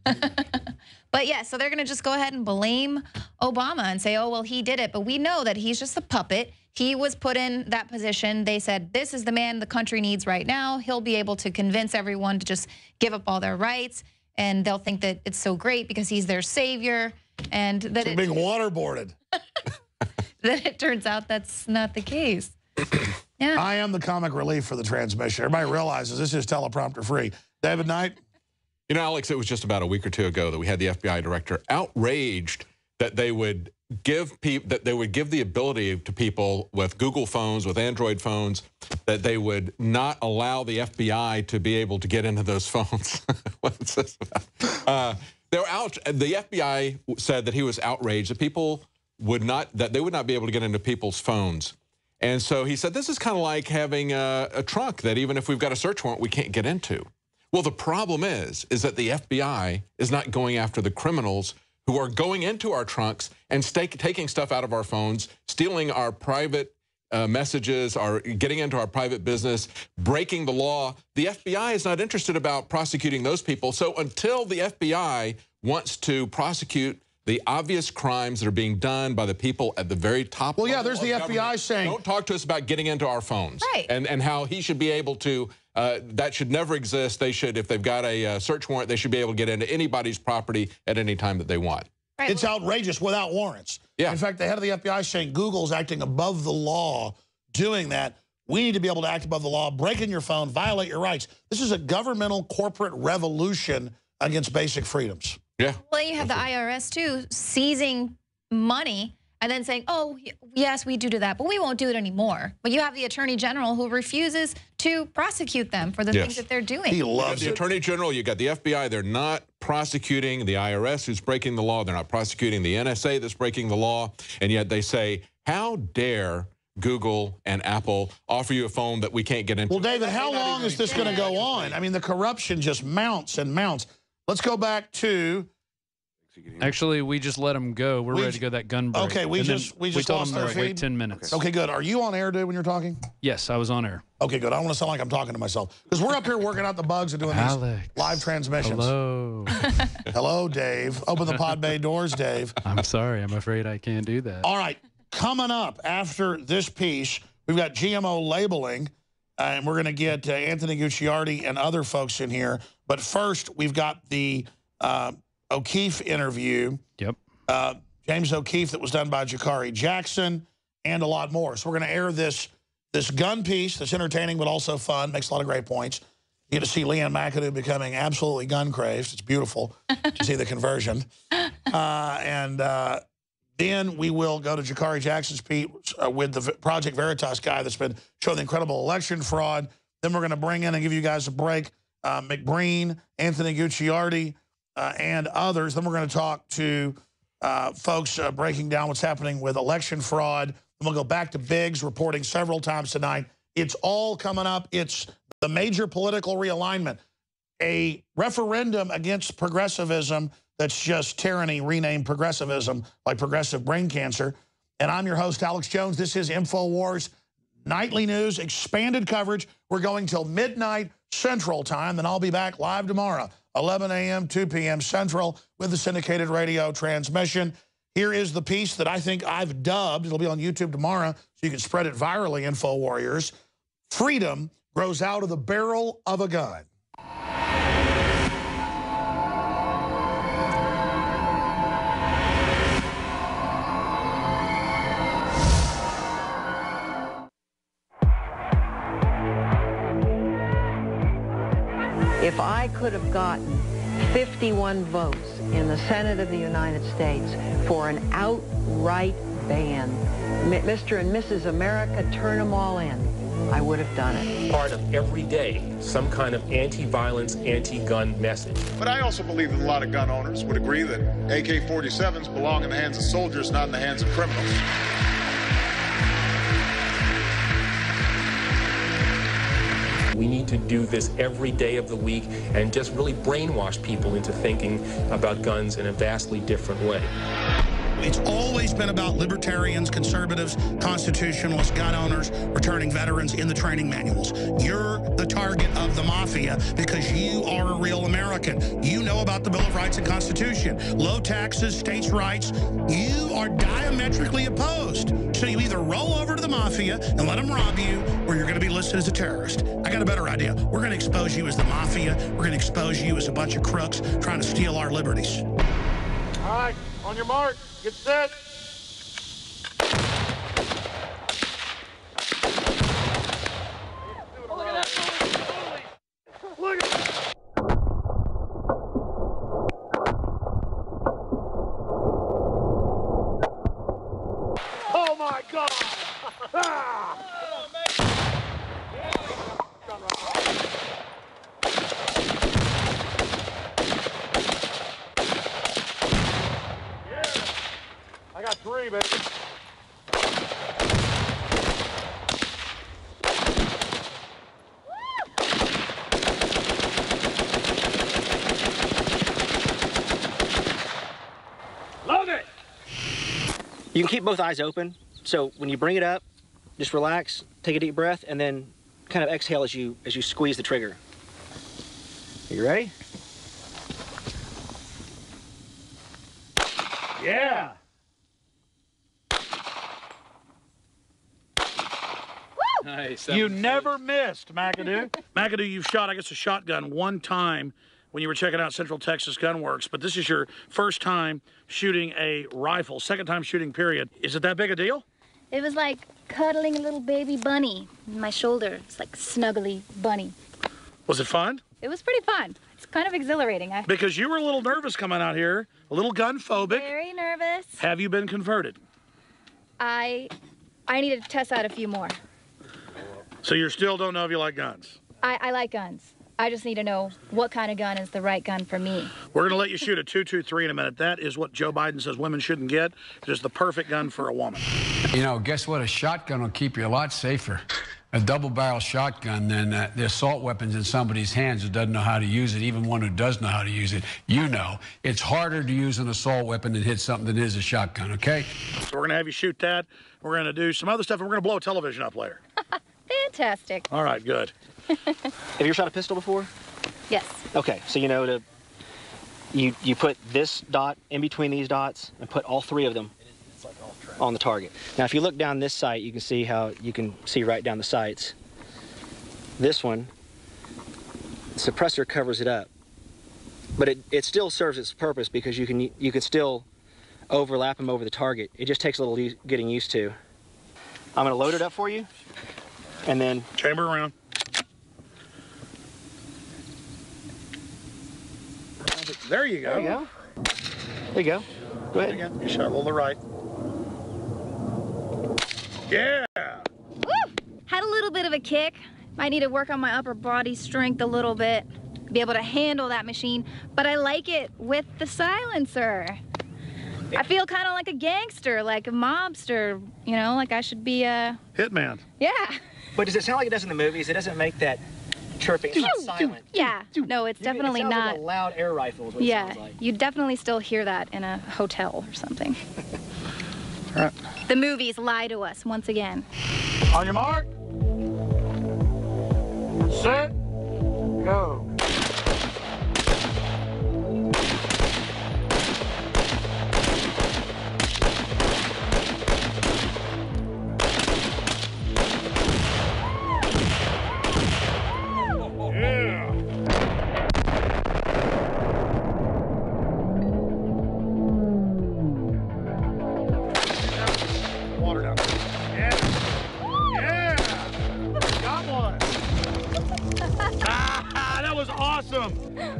But yeah, so they're going to just go ahead and blame Obama and say, oh, well, he did it. But we know that he's just a puppet. He was put in that position. They said, this is the man the country needs right now. He'll be able to convince everyone to just give up all their rights. And they'll think that it's so great because he's their savior. And that it's being waterboarded. Then it turns out that's not the case. Yeah. I am the comic relief for the transmission. Everybody realizes this is teleprompter free. David Knight? You know, Alex, it was just about a week or two ago that we had the FBI director outraged that they would give the ability to people with Google phones, with Android phones, that they would not allow the FBI to be able to get into those phones. What's this about? The FBI said that he was outraged that they would not be able to get into people's phones. And so he said, this is kind of like having a trunk that even if we've got a search warrant, we can't get into. Well, the problem is that the FBI is not going after the criminals who are going into our trunks and taking stuff out of our phones, stealing our private messages, are getting into our private business, breaking the law. The FBI is not interested about prosecuting those people. So until the FBI wants to prosecute the obvious crimes that are being done by the people at the very top. Well, yeah, there's the FBI saying, don't talk to us about getting into our phones. Right. And how he should be able to, that should never exist. They should, if they've got a search warrant, they should be able to get into anybody's property at any time that they want. Right. It's outrageous without warrants. Yeah. In fact, the head of the FBI is saying Google's acting above the law doing that. We need to be able to act above the law, break in your phone, violate your rights. This is a governmental corporate revolution against basic freedoms. Yeah. Well, you have the IRS, too, seizing money and then saying, oh, yes, we do that, but we won't do it anymore. But you have the Attorney General who refuses to prosecute them for the things that they're doing. He loves the Attorney General, you got the FBI, they're not prosecuting the IRS who's breaking the law. They're not prosecuting the NSA that's breaking the law. And yet they say, how dare Google and Apple offer you a phone that we can't get into? Well, David, how long is this going to go on? I mean, the corruption just mounts and mounts. Let's go back to... Actually, we just let them go. We're ready to go that gun break. Okay, we just told lost them our to wait feed? 10 minutes. Okay, good. Are you on air, dude, when you're talking? Yes, I was on air. Okay, good. I don't want to sound like I'm talking to myself. Because we're up here working out the bugs and doing these live transmissions. Hello. Hello, Dave. Open the pod bay doors, Dave. I'm sorry. I'm afraid I can't do that. All right. Coming up after this piece, we've got GMO labeling. And we're going to get Anthony Gucciardi and other folks in here. But first, we've got the O'Keefe interview. Yep. James O'Keefe that was done by Jakari Jackson and a lot more. So we're going to air this gun piece that's entertaining but also fun, makes a lot of great points. You get to see Leanne McAdoo becoming absolutely gun crazed. It's beautiful to see the conversion. Then we will go to Jakari Jackson's piece with the Project Veritas guy that's been showing the incredible election fraud. Then we're going to bring in and give you guys a break McBreen, Anthony Gucciardi, and others. Then we're going to talk to folks breaking down what's happening with election fraud. Then we'll go back to Biggs reporting several times tonight. It's all coming up. It's the major political realignment, a referendum against progressivism that's just tyranny renamed progressivism, like progressive brain cancer. And I'm your host, Alex Jones. This is Infowars Nightly News, expanded coverage. We're going till midnight Central Time. Then I'll be back live tomorrow, 11 a.m., 2 p.m. Central with the syndicated radio transmission. Here is the piece that I think I've dubbed. It'll be on YouTube tomorrow, so you can spread it virally, Info Warriors. Freedom grows out of the barrel of a gun. If I could have gotten 51 votes in the Senate of the United States for an outright ban, Mr. and Mrs. America, turn them all in. I would have done it. Part of every day, some kind of anti-violence, anti-gun message. But I also believe that a lot of gun owners would agree that AK-47s belong in the hands of soldiers, not in the hands of criminals. We need to do this every day of the week and just really brainwash people into thinking about guns in a vastly different way. It's always been about libertarians, conservatives, constitutionalists, gun owners, returning veterans in the training manuals. You're the target of the mafia because you are a real American. You know about the Bill of Rights and Constitution. Low taxes, states' rights. You are diametrically opposed. So you either roll over to the mafia and let them rob you, or you're going to be listed as a terrorist. I got a better idea. We're going to expose you as the mafia. We're going to expose you as a bunch of crooks trying to steal our liberties. All right, on your mark, get set. Look at that. Look at that. Oh my God! Ah! I got 3, baby. Love it! You can keep both eyes open. So when you bring it up, just relax, take a deep breath, and then kind of exhale as you squeeze the trigger. Are you ready? Yeah! Nice. You never missed, McAdoo. McAdoo, you've shot, I guess, a shotgun one time when you were checking out Central Texas Gun Works, but this is your first time shooting a rifle, second time shooting, period. Is it that big a deal? It was like cuddling a little baby bunny on my shoulder. It's like snuggly bunny. Was it fun? It was pretty fun. It's kind of exhilarating. Because you were a little nervous coming out here, a little gun phobic. Very nervous. Have you been converted? I need to test out a few more. So you still don't know if you like guns? I like guns. I just need to know what kind of gun is the right gun for me. We're going to let you shoot a .223 in a minute. That is what Joe Biden says women shouldn't get. It is the perfect gun for a woman. You know, guess what? A shotgun will keep you a lot safer. A double-barrel shotgun than the assault weapons in somebody's hands who doesn't know how to use it, even one who does know how to use it. You know, it's harder to use an assault weapon and hit something than it is a shotgun, okay? So we're going to have you shoot that. We're going to do some other stuff, and we're going to blow a television up later. Fantastic. All right, good. Have you ever shot a pistol before? Yes. Okay, so you know you put this dot in between these dots and put all 3 of them on the target. Now, if you look down this sight, you can see how you can see right down the sights. This one, the suppressor covers it up, but it still serves its purpose because you can still overlap them over the target. It just takes a little getting used to. I'm going to load it up for you, and then chamber around. There you go. There you go. There you go. Go ahead. Again. You shot a little to the right. Yeah. Woo! Had a little bit of a kick. Might need to work on my upper body strength a little bit. Be able to handle that machine. But I like it with the silencer. I feel kind of like a gangster, like a mobster. You know, like I should be a... hitman. Yeah. But does it sound like it does in the movies? It doesn't make that chirping. It's not silent. Yeah. No, it's definitely it sounds not. like a loud air rifle is what it sounds like. You definitely still hear that in a hotel or something. All right. The movies lie to us once again. On your mark. Set. Go.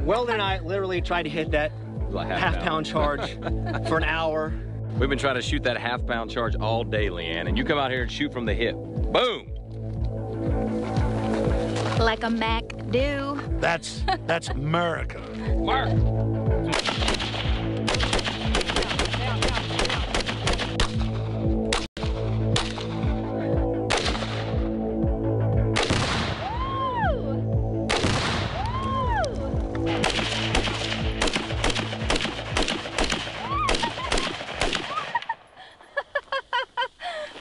Weldon and I literally tried to hit that half-pound charge for an hour. We've been trying to shoot that half-pound charge all day, Leanne, and you come out here and shoot from the hip. Boom! Like a Mac do. That's America. Mark.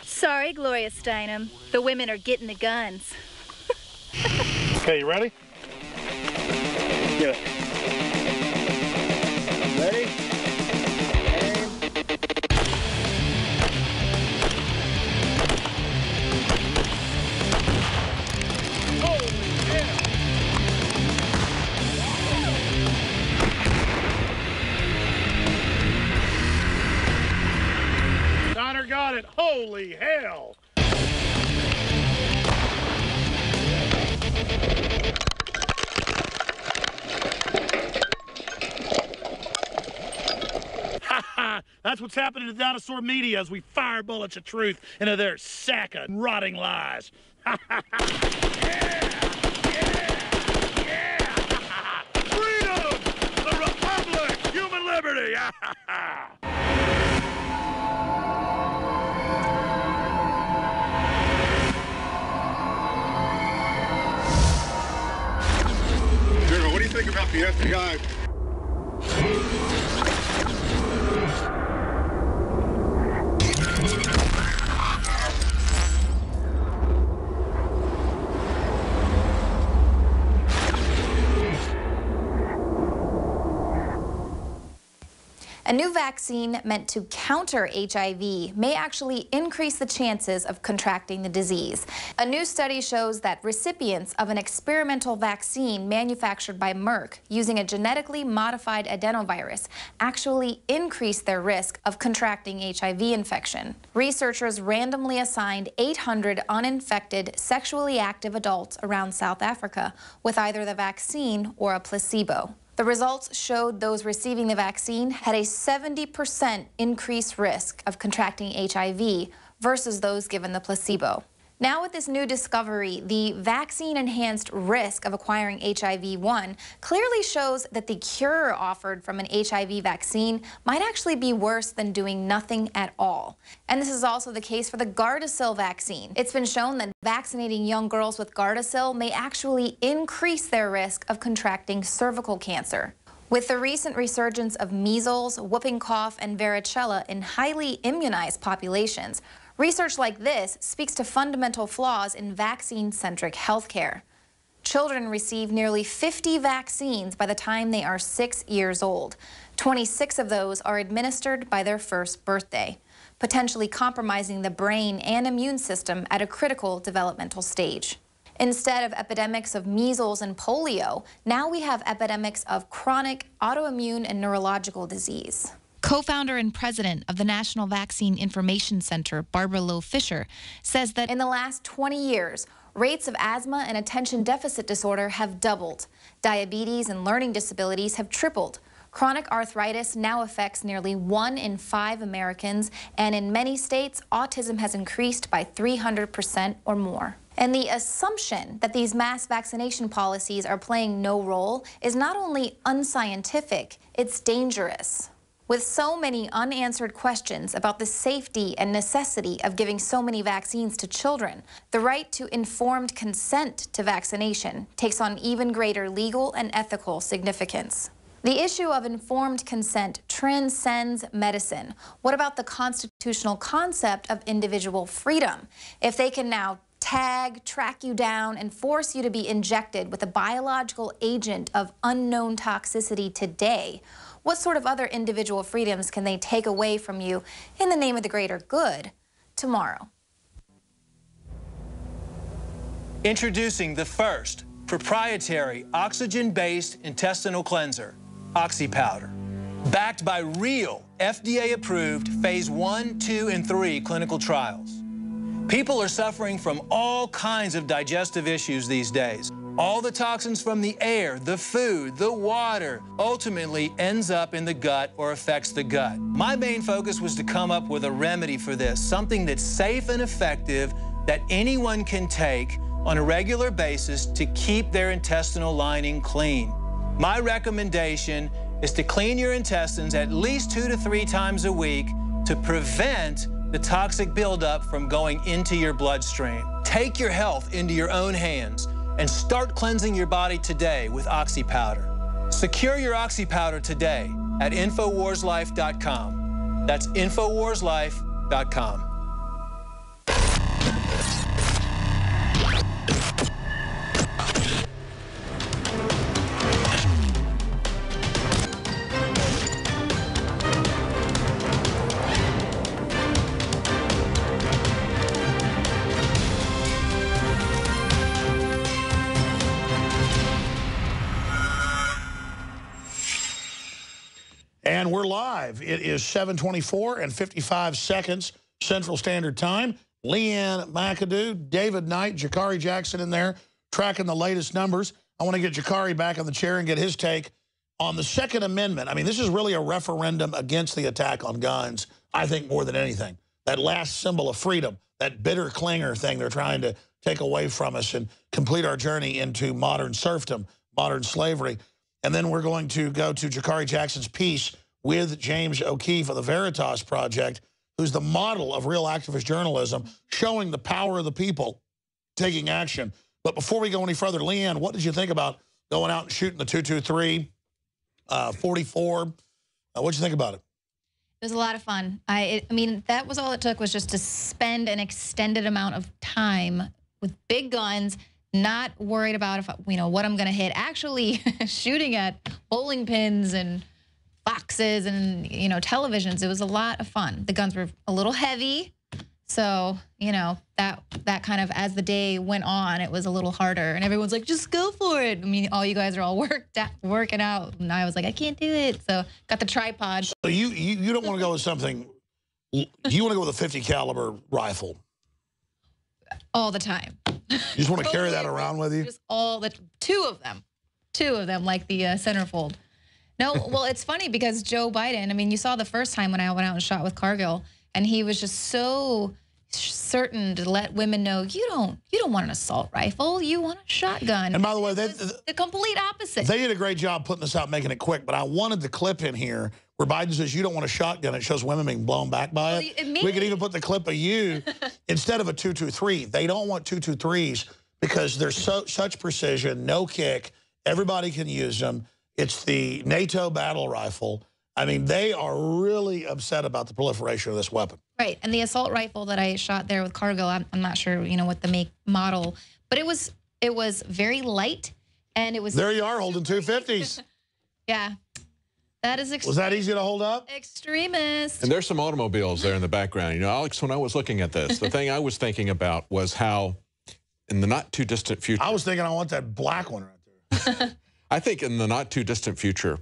Sorry, Gloria Steinem. The women are getting the guns. Okay, you ready? Yeah. Ready? Donner got it. Holy hell. That's what's happening to dinosaur media as we fire bullets of truth into their sack of rotting lies. Freedom! The Republic! Human liberty! Gerald, what do you think about the FBI? A new vaccine meant to counter HIV may actually increase the chances of contracting the disease. A new study shows that recipients of an experimental vaccine manufactured by Merck using a genetically modified adenovirus actually increase their risk of contracting HIV infection. Researchers randomly assigned 800 uninfected sexually active adults around South Africa with either the vaccine or a placebo. The results showed those receiving the vaccine had a 70% increased risk of contracting HIV versus those given the placebo. Now with this new discovery, the vaccine-enhanced risk of acquiring HIV-1 clearly shows that the cure offered from an HIV vaccine might actually be worse than doing nothing at all. And this is also the case for the Gardasil vaccine. It's been shown that vaccinating young girls with Gardasil may actually increase their risk of contracting cervical cancer. With the recent resurgence of measles, whooping cough, and varicella in highly immunized populations, research like this speaks to fundamental flaws in vaccine-centric healthcare. Children receive nearly 50 vaccines by the time they are 6 years old. 26 of those are administered by their first birthday, potentially compromising the brain and immune system at a critical developmental stage. Instead of epidemics of measles and polio, now we have epidemics of chronic autoimmune and neurological disease. Co-founder and president of the National Vaccine Information Center, Barbara Lowe Fisher, says that in the last 20 years, rates of asthma and attention deficit disorder have doubled. Diabetes and learning disabilities have tripled. Chronic arthritis now affects nearly 1 in 5 Americans, and in many states, autism has increased by 300% or more. And the assumption that these mass vaccination policies are playing no role is not only unscientific, it's dangerous. With so many unanswered questions about the safety and necessity of giving so many vaccines to children, the right to informed consent to vaccination takes on even greater legal and ethical significance. The issue of informed consent transcends medicine. What about the constitutional concept of individual freedom? If they can now tag, track you down, and force you to be injected with a biological agent of unknown toxicity today, what sort of other individual freedoms can they take away from you in the name of the greater good tomorrow? Introducing the first proprietary oxygen-based intestinal cleanser, OxyPowder. Backed by real FDA-approved phase 1, 2, and 3 clinical trials. People are suffering from all kinds of digestive issues these days. All the toxins from the air, the food, the water, ultimately ends up in the gut or affects the gut. My main focus was to come up with a remedy for this, something that's safe and effective that anyone can take on a regular basis to keep their intestinal lining clean. My recommendation is to clean your intestines at least 2 to 3 times a week to prevent the toxic buildup from going into your bloodstream. Take your health into your own hands and start cleansing your body today with Oxy Powder. Secure your Oxy Powder today at InfoWarsLife.com. That's InfoWarsLife.com. And we're live. It is 7:24 and 55 seconds Central Standard Time. Leanne McAdoo, David Knight, Jakari Jackson in there tracking the latest numbers. I want to get Jakari back on the chair and get his take on the Second Amendment. I mean, this is really a referendum against the attack on guns, I think, more than anything. That last symbol of freedom, that bitter clinger thing they're trying to take away from us and complete our journey into modern serfdom, modern slavery. And then we're going to go to Jakari Jackson's piece with James O'Keefe of the Veritas Project, who's the model of real activist journalism, showing the power of the people taking action. But before we go any further, Leanne, what did you think about going out and shooting the 223, 44? What'd you think about it? It was a lot of fun. I mean, that was all it took, was just to spend an extended amount of time with big guns, not worried about if what I'm going to hit. Actually, shooting at bowling pins and boxes and televisions. It was a lot of fun. The guns were a little heavy, so that kind of, as the day went on, it was a little harder. And everyone's like, "Just go for it." I mean, all you guys are all working out, and I was like, "I can't do it." So got the tripod. So you don't want to go with something. You want to go with a 50 caliber rifle all the time. You just want to carry that around with you? Just two of them, like the centerfold. No, well, it's funny because Joe Biden, I mean, you saw the first time when I went out and shot with Cargill, and he was just so certain to let women know, you don't want an assault rifle, you want a shotgun. And by the way, the complete opposite. They did a great job putting this out, making it quick, but I wanted the clip in here where Biden says you don't want a shotgun. It shows women being blown back by it. We could even put the clip of you instead of a 223. They don't want 223s because they're such precision, no kick. Everybody can use them. It's the NATO battle rifle. I mean, they are really upset about the proliferation of this weapon. Right, and the assault rifle that I shot there with Cargill, I'm not sure, what the make model, but it was very light, and it was. There you are, holding 250s. Yeah, that is. Was that easy to hold up? Extremist. And there's some automobiles there in the background. Alex, when I was looking at this, the thing I was thinking about was how, in the not too distant future, I was thinking I want that black one right there. I think in the not too distant future,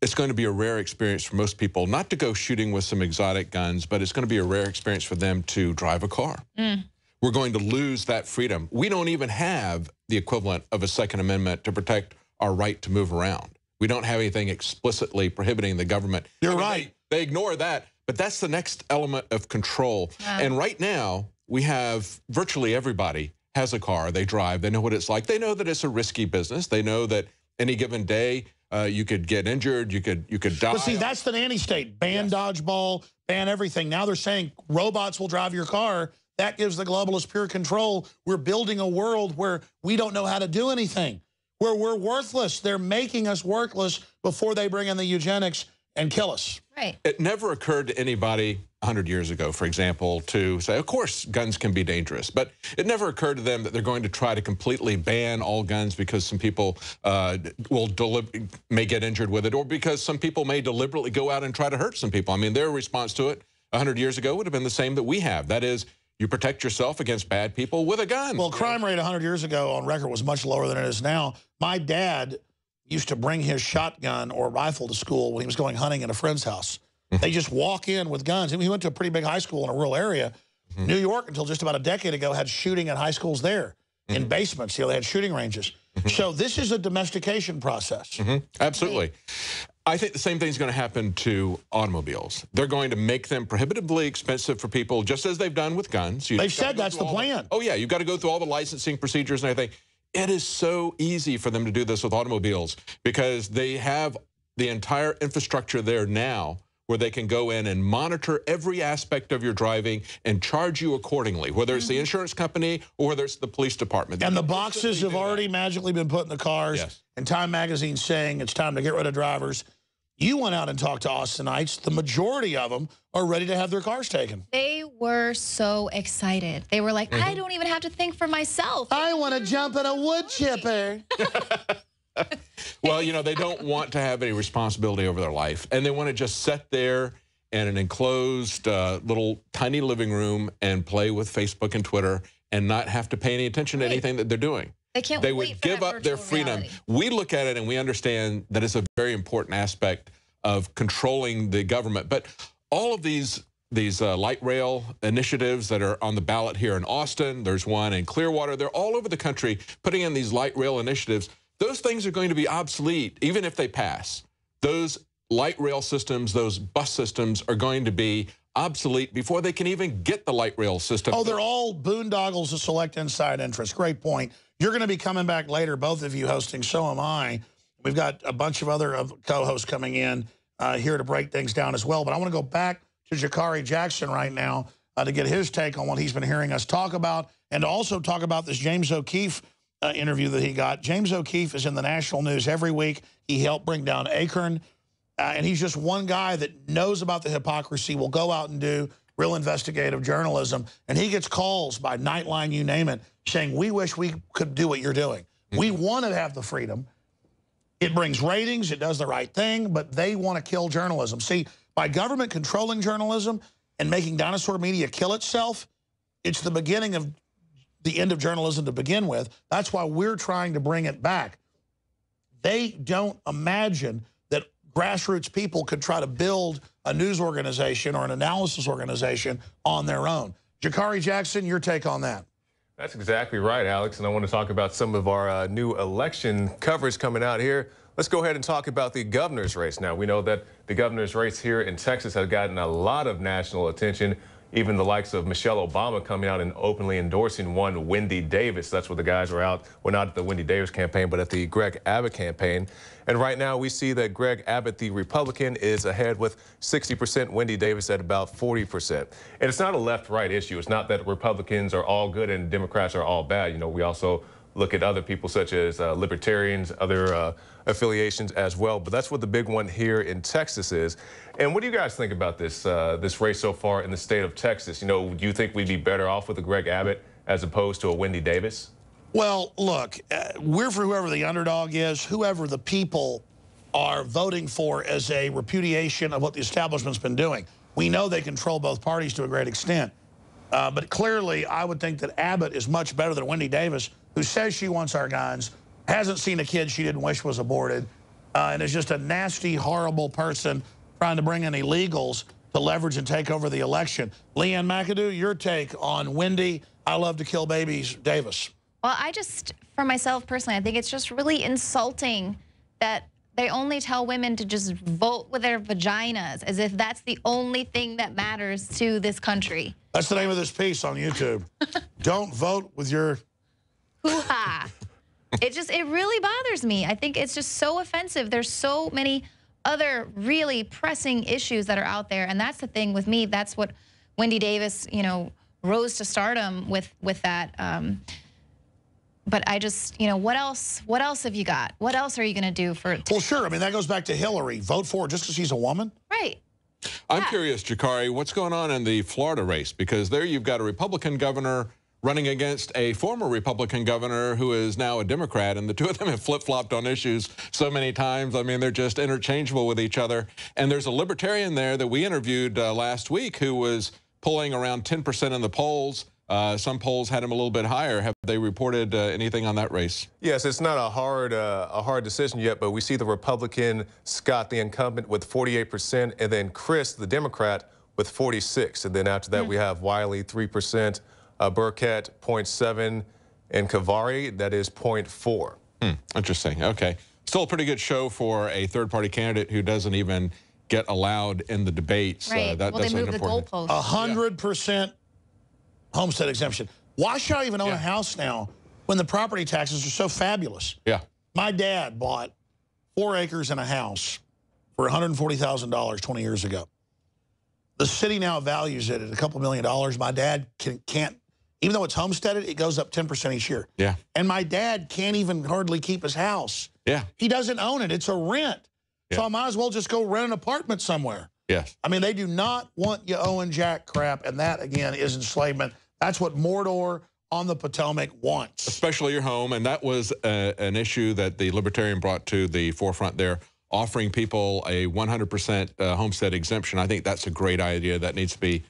it's going to be a rare experience for most people not to go shooting with some exotic guns, but it's going to be a rare experience for them to drive a car. We're going to lose that freedom. We don't even have the equivalent of a Second Amendment to protect our right to move around. We don't have anything explicitly prohibiting the government. You're right. They ignore that, but that's the next element of control. And right now, we have virtually everybody has a car, they drive, they know what it's like. They know that it's a risky business. They know that any given day, you could get injured, you could die. But see, that's the nanny state. Ban dodgeball, ban everything. Now they're saying robots will drive your car. That gives the globalists pure control. We're building a world where we don't know how to do anything, where we're worthless. They're making us worthless before they bring in the eugenics and kill us. Right. It never occurred to anybody 100 years ago, for example, to say, of course, guns can be dangerous. But it never occurred to them that they're going to try to completely ban all guns because some people may get injured with it, or because some people may deliberately go out and try to hurt some people. I mean, their response to it 100 years ago would have been the same that we have. That is, you protect yourself against bad people with a gun. Well, crime rate 100 years ago on record was much lower than it is now. My dad used to bring his shotgun or rifle to school when he was going hunting at a friend's house. They just walk in with guns. I mean, he went to a pretty big high school in a rural area. New York, until just about a decade ago, had shooting at high schools there in basements. They had shooting ranges. So this is a domestication process. Absolutely. I think the same thing is going to happen to automobiles. They're going to make them prohibitively expensive for people, just as they've done with guns. They've said that's the plan. Oh, yeah, you've got to go through all the licensing procedures and everything. It is so easy for them to do this with automobiles because they have the entire infrastructure there now where they can go in and monitor every aspect of your driving and charge you accordingly, whether it's the insurance company or whether it's the police department. And the boxes have already magically been put in the cars. Yes. And Time Magazine saying it's time to get rid of drivers. You went out and talked to Austinites. The majority of them are ready to have their cars taken. They were so excited. They were like, I don't even have to think for myself. I want to jump in a wood chipper. Well, you know, they don't want to have any responsibility over their life, and they want to just sit there in an enclosed little tiny living room and play with Facebook and Twitter and not have to pay any attention to anything that they're doing. They would give up their freedom. We look at it and we understand that it's a very important aspect of controlling the government. But all of these light rail initiatives that are on the ballot here in Austin, there's one in Clearwater, they're all over the country putting in these light rail initiatives. Those things are going to be obsolete, even if they pass. Those light rail systems, those bus systems are going to be obsolete before they can even get the light rail system. Oh, they're all boondoggles of select inside interest. Great point. You're going to be coming back later, both of you hosting. So am I. We've got a bunch of other co-hosts coming in here to break things down as well. But I want to go back to Jakari Jackson right now to get his take on what he's been hearing us talk about and to also talk about this James O'Keefe interview that he got. James O'Keefe is in the national news every week. He helped bring down Acorn, and he's just one guy that knows about the hypocrisy, will go out and do real investigative journalism, and he gets calls by Nightline, you name it, saying, we wish we could do what you're doing. We want to have the freedom. It brings ratings, it does the right thing, but they want to kill journalism. See, by government controlling journalism and making dinosaur media kill itself, it's the beginning of the end of journalism to begin with. That's why we're trying to bring it back. They don't imagine that grassroots people could try to build a news organization or an analysis organization on their own. Jakari Jackson, your take on that. That's exactly right, Alex, and I want to talk about some of our new election coverage coming out here. Let's go ahead and talk about the governor's race now. We know that the governor's race here in Texas has gotten a lot of national attention. Even the likes of Michelle Obama coming out and openly endorsing one Wendy Davis. That's what the guys were out, well, not at the Wendy Davis campaign, but at the Greg Abbott campaign. And right now we see that Greg Abbott, the Republican, is ahead with 60%, Wendy Davis at about 40%. And it's not a left-right issue. It's not that Republicans are all good and Democrats are all bad. You know, we also look at other people such as libertarians, other affiliations as well. But that's what the big one here in Texas is. And what do you guys think about this this race so far in the state of Texas? You know, do you think we'd be better off with a Greg Abbott as opposed to a Wendy Davis? Well, look, we're for whoever the underdog is, whoever the people are voting for as a repudiation of what the establishment's been doing. We know they control both parties to a great extent. But clearly, I would think that Abbott is much better than Wendy Davis, who says she wants our guns, hasn't seen a kid she didn't wish was aborted, and is just a nasty, horrible person trying to bring in illegals to leverage and take over the election. Leanne McAdoo, your take on Wendy, I love to kill babies, Davis. Well, I just, for myself personally, I think it's just really insulting that they only tell women to just vote with their vaginas, as if that's the only thing that matters to this country. That's the name of this piece on YouTube. Don't vote with your... Hoo-ha. It really bothers me. I think it's just so offensive. There's so many other really pressing issues that are out there, and that's the thing with me. That's what Wendy Davis, you know, rose to stardom with that. But I just, you know, what else have you got? What else are you going to do for... Well, sure. I mean, that goes back to Hillary. Vote for her just because she's a woman? Right. I'm curious, Jakari, what's going on in the Florida race? Because there you've got a Republican governor running against a former Republican governor who is now a Democrat, and the two of them have flip-flopped on issues so many times. I mean, they're just interchangeable with each other. And there's a libertarian there that we interviewed last week who was pulling around 10% in the polls. Some polls had him a little bit higher. Have they reported anything on that race? Yes, it's not a hard decision yet, but we see the Republican, Scott, the incumbent, with 48%, and then Chris, the Democrat, with 46%. And then after that, we have Wiley, 3%, Burkett, 0.7%, and Kavari, that is 0.4%. Interesting. Okay. Still a pretty good show for a third-party candidate who doesn't even get allowed in the debates. Right. Well, they moved the goalposts. 100% homestead exemption. Why should I even own a house now when the property taxes are so fabulous? Yeah. My dad bought 4 acres and a house for $140,000 20 years ago. The city now values it at a couple $1 million. My dad can't, even though it's homesteaded, it goes up 10% each year. Yeah. And my dad can't even hardly keep his house. Yeah. He doesn't own it. It's a rent. Yeah. So I might as well just go rent an apartment somewhere. Yes. I mean, they do not want you owing jack crap, and that, again, is enslavement. That's what Mordor on the Potomac wants. Especially your home, and that was an issue that the Libertarian brought to the forefront there, offering people a 100% homestead exemption. I think that's a great idea. That needs to be,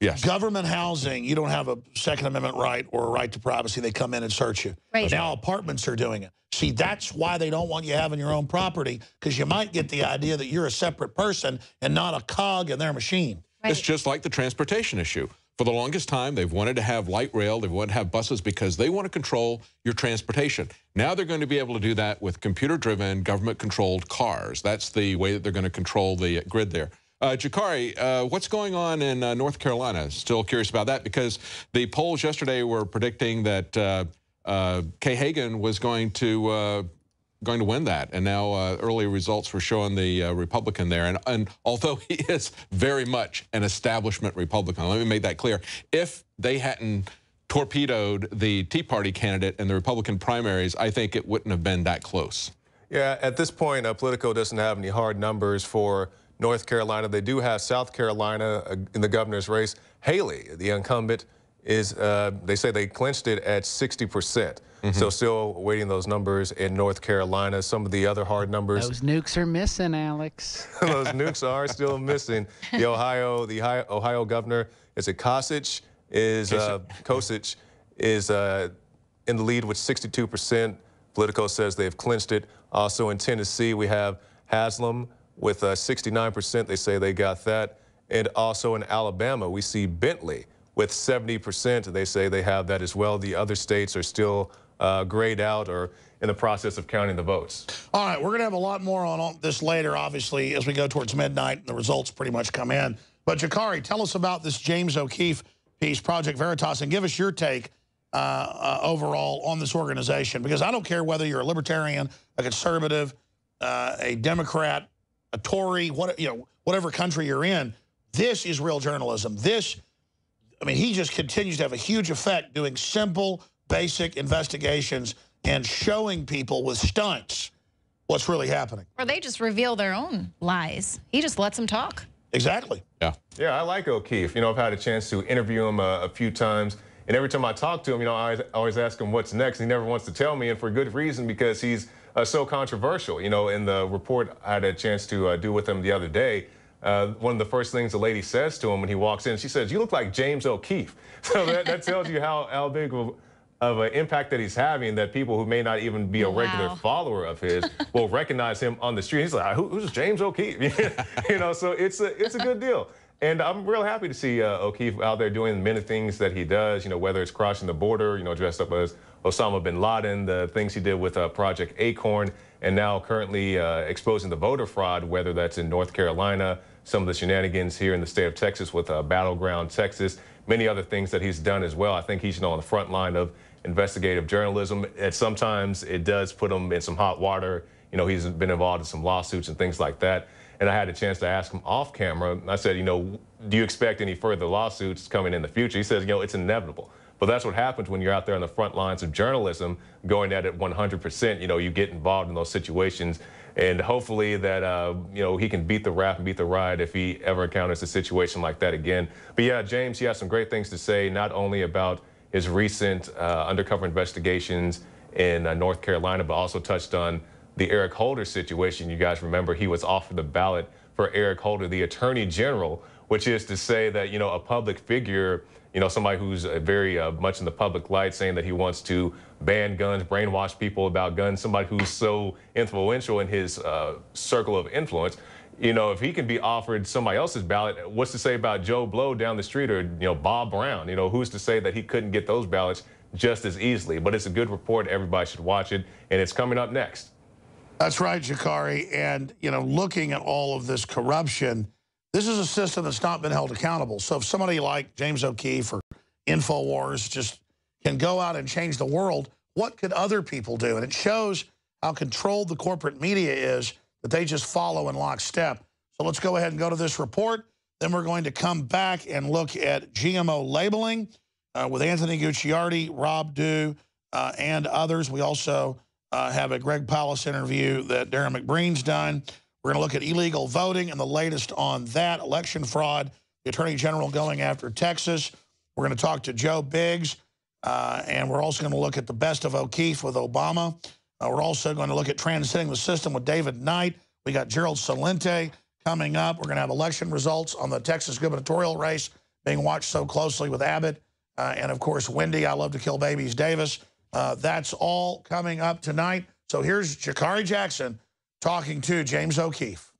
yes. Government housing, you don't have a Second Amendment right or a right to privacy. They come in and search you. Right. Now apartments are doing it. See, that's why they don't want you having your own property, because you might get the idea that you're a separate person and not a cog in their machine. Right. It's just like the transportation issue. For the longest time, they've wanted to have light rail, they've wanted to have buses because they want to control your transportation. Now they're going to be able to do that with computer-driven, government-controlled cars. That's the way that they're going to control the grid there. Jakari, what's going on in North Carolina? Still curious about that because the polls yesterday were predicting that Kay Hagan was going to win that, and now early results were showing the Republican there. And although he is very much an establishment Republican, let me make that clear. If they hadn't torpedoed the Tea Party candidate in the Republican primaries, I think it wouldn't have been that close. Yeah, at this point, Politico doesn't have any hard numbers for North Carolina. They do have South Carolina in the governor's race. Haley, the incumbent, is, they say they clinched it at 60%. So still awaiting those numbers in North Carolina. Some of the other hard numbers. Those nukes are missing, Alex. Those nukes are still missing. The Ohio governor, is it Kasich? Kasich is in the lead with 62%. Politico says they've clinched it. Also in Tennessee, we have Haslam with 69%. They say they got that. And also in Alabama, we see Bentley with 70%. They say they have that as well. The other states are still grayed out or in the process of counting the votes. All right, we're going to have a lot more on this later, obviously, as we go towards midnight and the results pretty much come in. But, Jakari, tell us about this James O'Keefe piece, Project Veritas, and give us your take overall on this organization. Because I don't care whether you're a libertarian, a conservative, a Democrat, a Tory, whatever country you're in, this is real journalism. I mean, he just continues to have a huge effect doing simple, basic investigations and showing people with stunts what's really happening. Or they just reveal their own lies. He just lets them talk. Exactly. Yeah. Yeah, I like O'Keefe. I've had a chance to interview him a few times. And every time I talk to him, I always ask him what's next. He never wants to tell me, and for good reason, because he's so controversial. In the report I had a chance to do with him the other day, one of the first things the lady says to him when he walks in, she says, "You look like James O'Keefe." So that tells you how big of an impact that he's having, that people who may not even be a regular follower of his will recognize him on the street. He's like, who's James O'Keefe? So it's a good deal. And I'm real happy to see O'Keefe out there doing many things that he does, whether it's crossing the border, dressed up as Osama bin Laden, the things he did with Project Acorn, and now currently exposing the voter fraud, whether that's in North Carolina, some of the shenanigans here in the state of Texas with Battleground Texas, many other things that he's done as well. I think he's on the front line of investigative journalism. And sometimes it does put him in some hot water. He's been involved in some lawsuits and things like that. And I had a chance to ask him off camera. I said, do you expect any further lawsuits coming in the future? He says, it's inevitable. But that's what happens when you're out there on the front lines of journalism, going at it 100%. You get involved in those situations. And hopefully that, he can beat the rap and beat the ride if he ever encounters a situation like that again. But yeah, James, he has some great things to say, not only about his recent undercover investigations in North Carolina, but also touched on the Eric Holder situation. You guys remember he was offered the ballot for Eric Holder, the Attorney General, which is to say that, a public figure, somebody who's very much in the public light, saying that he wants to ban guns, brainwash people about guns, somebody who's so influential in his circle of influence. If he can be offered somebody else's ballot, what's to say about Joe Blow down the street or, Bob Brown? Who's to say that he couldn't get those ballots just as easily? But it's a good report. Everybody should watch it, and it's coming up next. That's right, Jakari. And, you know, looking at all of this corruption, this is a system that's not been held accountable. So if somebody like James O'Keefe or Infowars just can go out and change the world, what could other people do? And it shows how controlled the corporate media is, that they just follow in lockstep. So let's go ahead and go to this report. Then we're going to come back and look at GMO labeling with Anthony Gucciardi, Rob Dew, and others. We also have a Greg Palast interview that Darren McBreen's done. We're going to look at illegal voting and the latest on that, election fraud, the Attorney General going after Texas. We're going to talk to Joe Biggs, and we're also going to look at the best of O'Keefe with Obama. We're also going to look at transcending the system with David Knight. We got Gerald Celente coming up. We're going to have election results on the Texas gubernatorial race being watched so closely with Abbott. And, of course, Wendy, I Love to Kill Babies, Davis. That's all coming up tonight. So here's Jakari Jackson talking to James O'Keefe.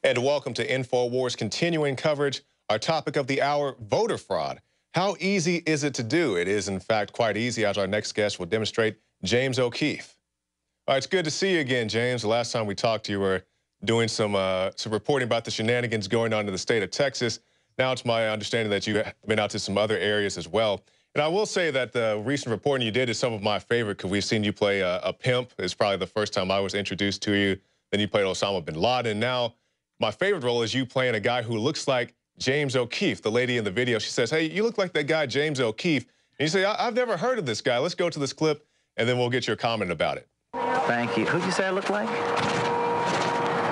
And welcome to Infowars continuing coverage. Our topic of the hour, voter fraud. How easy is it to do? It is, in fact, quite easy, as our next guest will demonstrate, James O'Keefe. All right, it's good to see you again, James. The last time we talked to you, we were doing some reporting about the shenanigans going on in the state of Texas. Now it's my understanding that you've been out to some other areas as well. And I will say that the recent reporting you did is some of my favorite, because we've seen you play a pimp. It's probably the first time I was introduced to you. Then you played Osama bin Laden. Now, my favorite role is you playing a guy who looks like James O'Keefe. The lady in the video, she says, hey, you look like that guy James O'Keefe. And you say, I've never heard of this guy. Let's go to this clip, and then we'll get your comment about it. Thank you. Who'd you say I look like?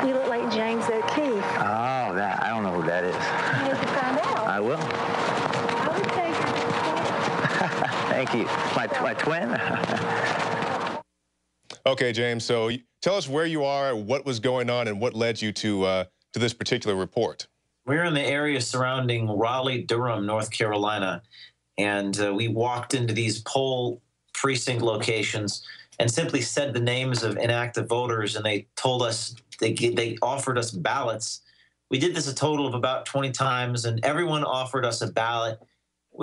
You look like James O'Keefe. Oh, that. I don't know who that is. You need to find out. I will. I would take you. Thank you. My twin? Okay, James, so tell us where you are, what was going on, and what led you to this particular report. We're in the area surrounding Raleigh-Durham, North Carolina, and we walked into these poll precinct locations and simply said the names of inactive voters, and they told us, they offered us ballots. We did this a total of about 20 times, and everyone offered us a ballot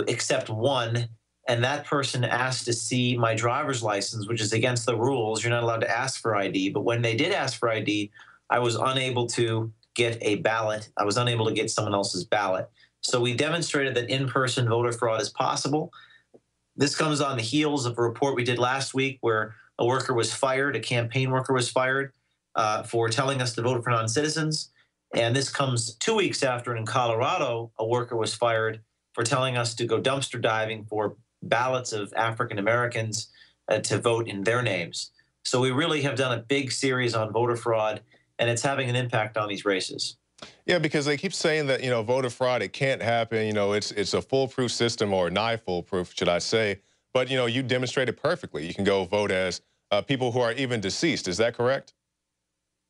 except one, and that person asked to see my driver's license, which is against the rules. You're not allowed to ask for ID, but when they did ask for ID, I was unable to get a ballot. I was unable to get someone else's ballot. So we demonstrated that in-person voter fraud is possible. This comes on the heels of a report we did last week where a worker was fired, a campaign worker was fired for telling us to vote for non-citizens. And this comes 2 weeks after in Colorado, a worker was fired for telling us to go dumpster diving for ballots of African Americans to vote in their names. So we really have done a big series on voter fraud, and it's having an impact on these races. Yeah, because they keep saying that, voter fraud, it can't happen. It's a foolproof system, or nigh foolproof, should I say. But, you demonstrate it perfectly. You can go vote as people who are even deceased. Is that correct?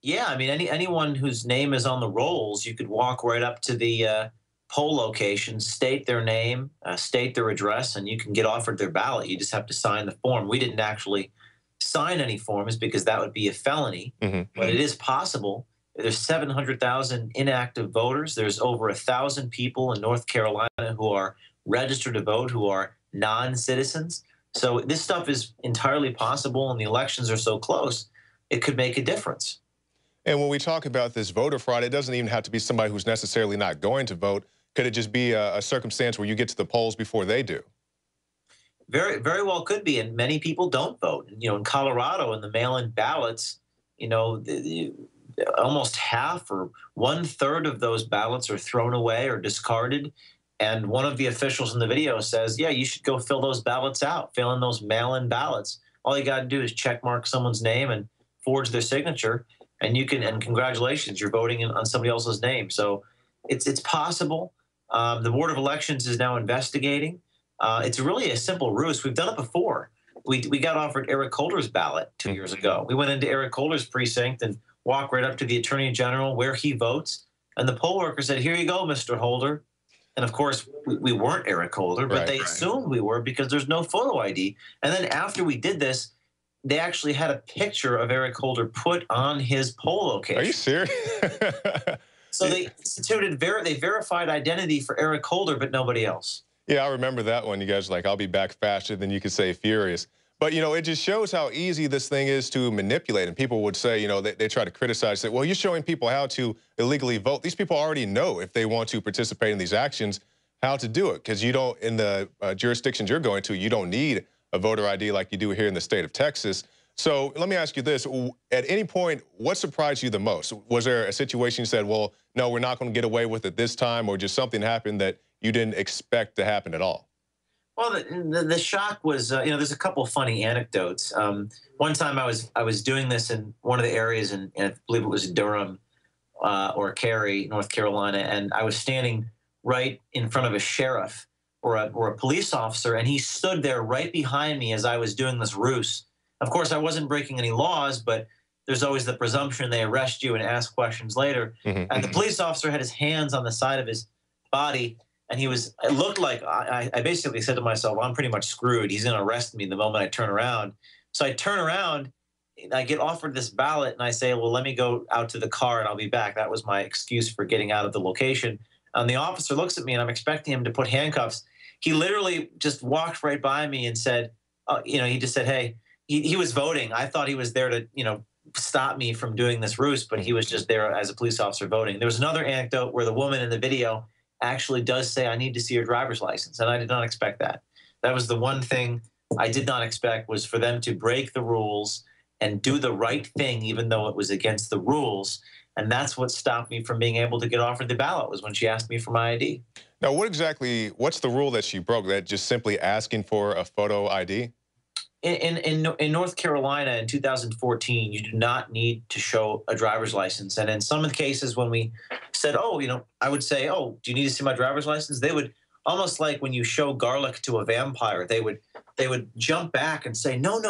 Yeah, I mean, anyone whose name is on the rolls, you could walk right up to the poll location, state their name, state their address, and you can get offered their ballot. You just have to sign the form. We didn't actually sign any forms because that would be a felony, but it is possible. There's 700,000 inactive voters. There's over 1,000 people in North Carolina who are registered to vote, who are non-citizens. So this stuff is entirely possible, and the elections are so close, it could make a difference. And when we talk about this voter fraud, it doesn't even have to be somebody who's necessarily not going to vote. Could it just be a circumstance where you get to the polls before they do? Very, very well could be, and many people don't vote. In Colorado, in the mail-in ballots, almost half or 1/3 of those ballots are thrown away or discarded. And one of the officials in the video says, yeah, you should go fill those ballots out, fill in those mail-in ballots. All you got to do is check mark someone's name and forge their signature, and you can, and congratulations, you're voting on somebody else's name. So it's possible. The Board of Elections is now investigating. It's really a simple ruse. We've done it before. We got offered Eric Holder's ballot 2 years ago. We went into Eric Holder's precinct and walked right up to the Attorney General where he votes. And the poll worker said, here you go, Mr. Holder. And, of course, we weren't Eric Holder, but they assumed we were because there's no photo ID. And then after we did this, they actually had a picture of Eric Holder put on his poll location. Are you serious? So they instituted, they verified identity for Eric Holder, but nobody else. Yeah, I remember that one. You guys were like, I'll be back faster than you could say furious. But, you know, it just shows how easy this thing is to manipulate. And people would say, you know, they try to criticize, say, well, you're showing people how to illegally vote. These people already know if they want to participate in these actions, how to do it. Because you don't, in the jurisdictions you're going to, you don't need a voter ID like you do here in the state of Texas. So let me ask you this. At any point, what surprised you the most? Was there a situation you said, well, no, we're not going to get away with it this time, or just something happened that you didn't expect to happen at all? Well, the shock was, you know, there's a couple of funny anecdotes. One time I was doing this in one of the areas, in I believe it was Durham or Cary, North Carolina, and I was standing right in front of a sheriff or a police officer, and he stood there right behind me as I was doing this ruse. Of course, I wasn't breaking any laws, but there's always the presumption they arrest you and ask questions later. And the police officer had his hands on the side of his body, and it looked like, I basically said to myself, I'm pretty much screwed. He's going to arrest me the moment I turn around. So I turn around, I get offered this ballot, and I say, well, let me go out to the car and I'll be back. That was my excuse for getting out of the location. And the officer looks at me, and I'm expecting him to put handcuffs. He literally just walked right by me and said, you know, he just said, hey, he was voting. I thought he was there to, you know, stop me from doing this ruse, but he was just there as a police officer voting. There was another anecdote where the woman in the video actually does say, I need to see your driver's license, and I did not expect that. That was the one thing I did not expect, was for them to break the rules and do the right thing, even though it was against the rules. And that's what stopped me from being able to get offered the ballot, was when she asked me for my ID. Now, what's the rule that she broke? That just simply asking for a photo ID? In North Carolina in 2014, you do not need to show a driver's license. And in some of the cases when we said, oh, you know, I would say, oh, do you need to see my driver's license? They would, almost like when you show garlic to a vampire, they would jump back and say, no,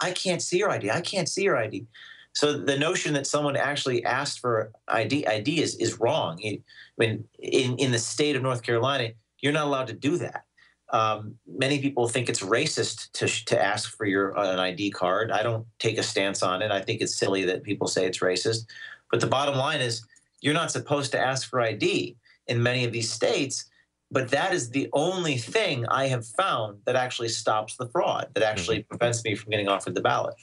I can't see your ID. I can't see your ID. So the notion that someone actually asked for ID is wrong. I mean, in the state of North Carolina, you're not allowed to do that. Many people think it's racist to ask for an ID card. I don't take a stance on it. I think it's silly that people say it's racist. But the bottom line is, you're not supposed to ask for ID in many of these states, but that is the only thing I have found that actually stops the fraud, that actually prevents me from getting offered the ballot.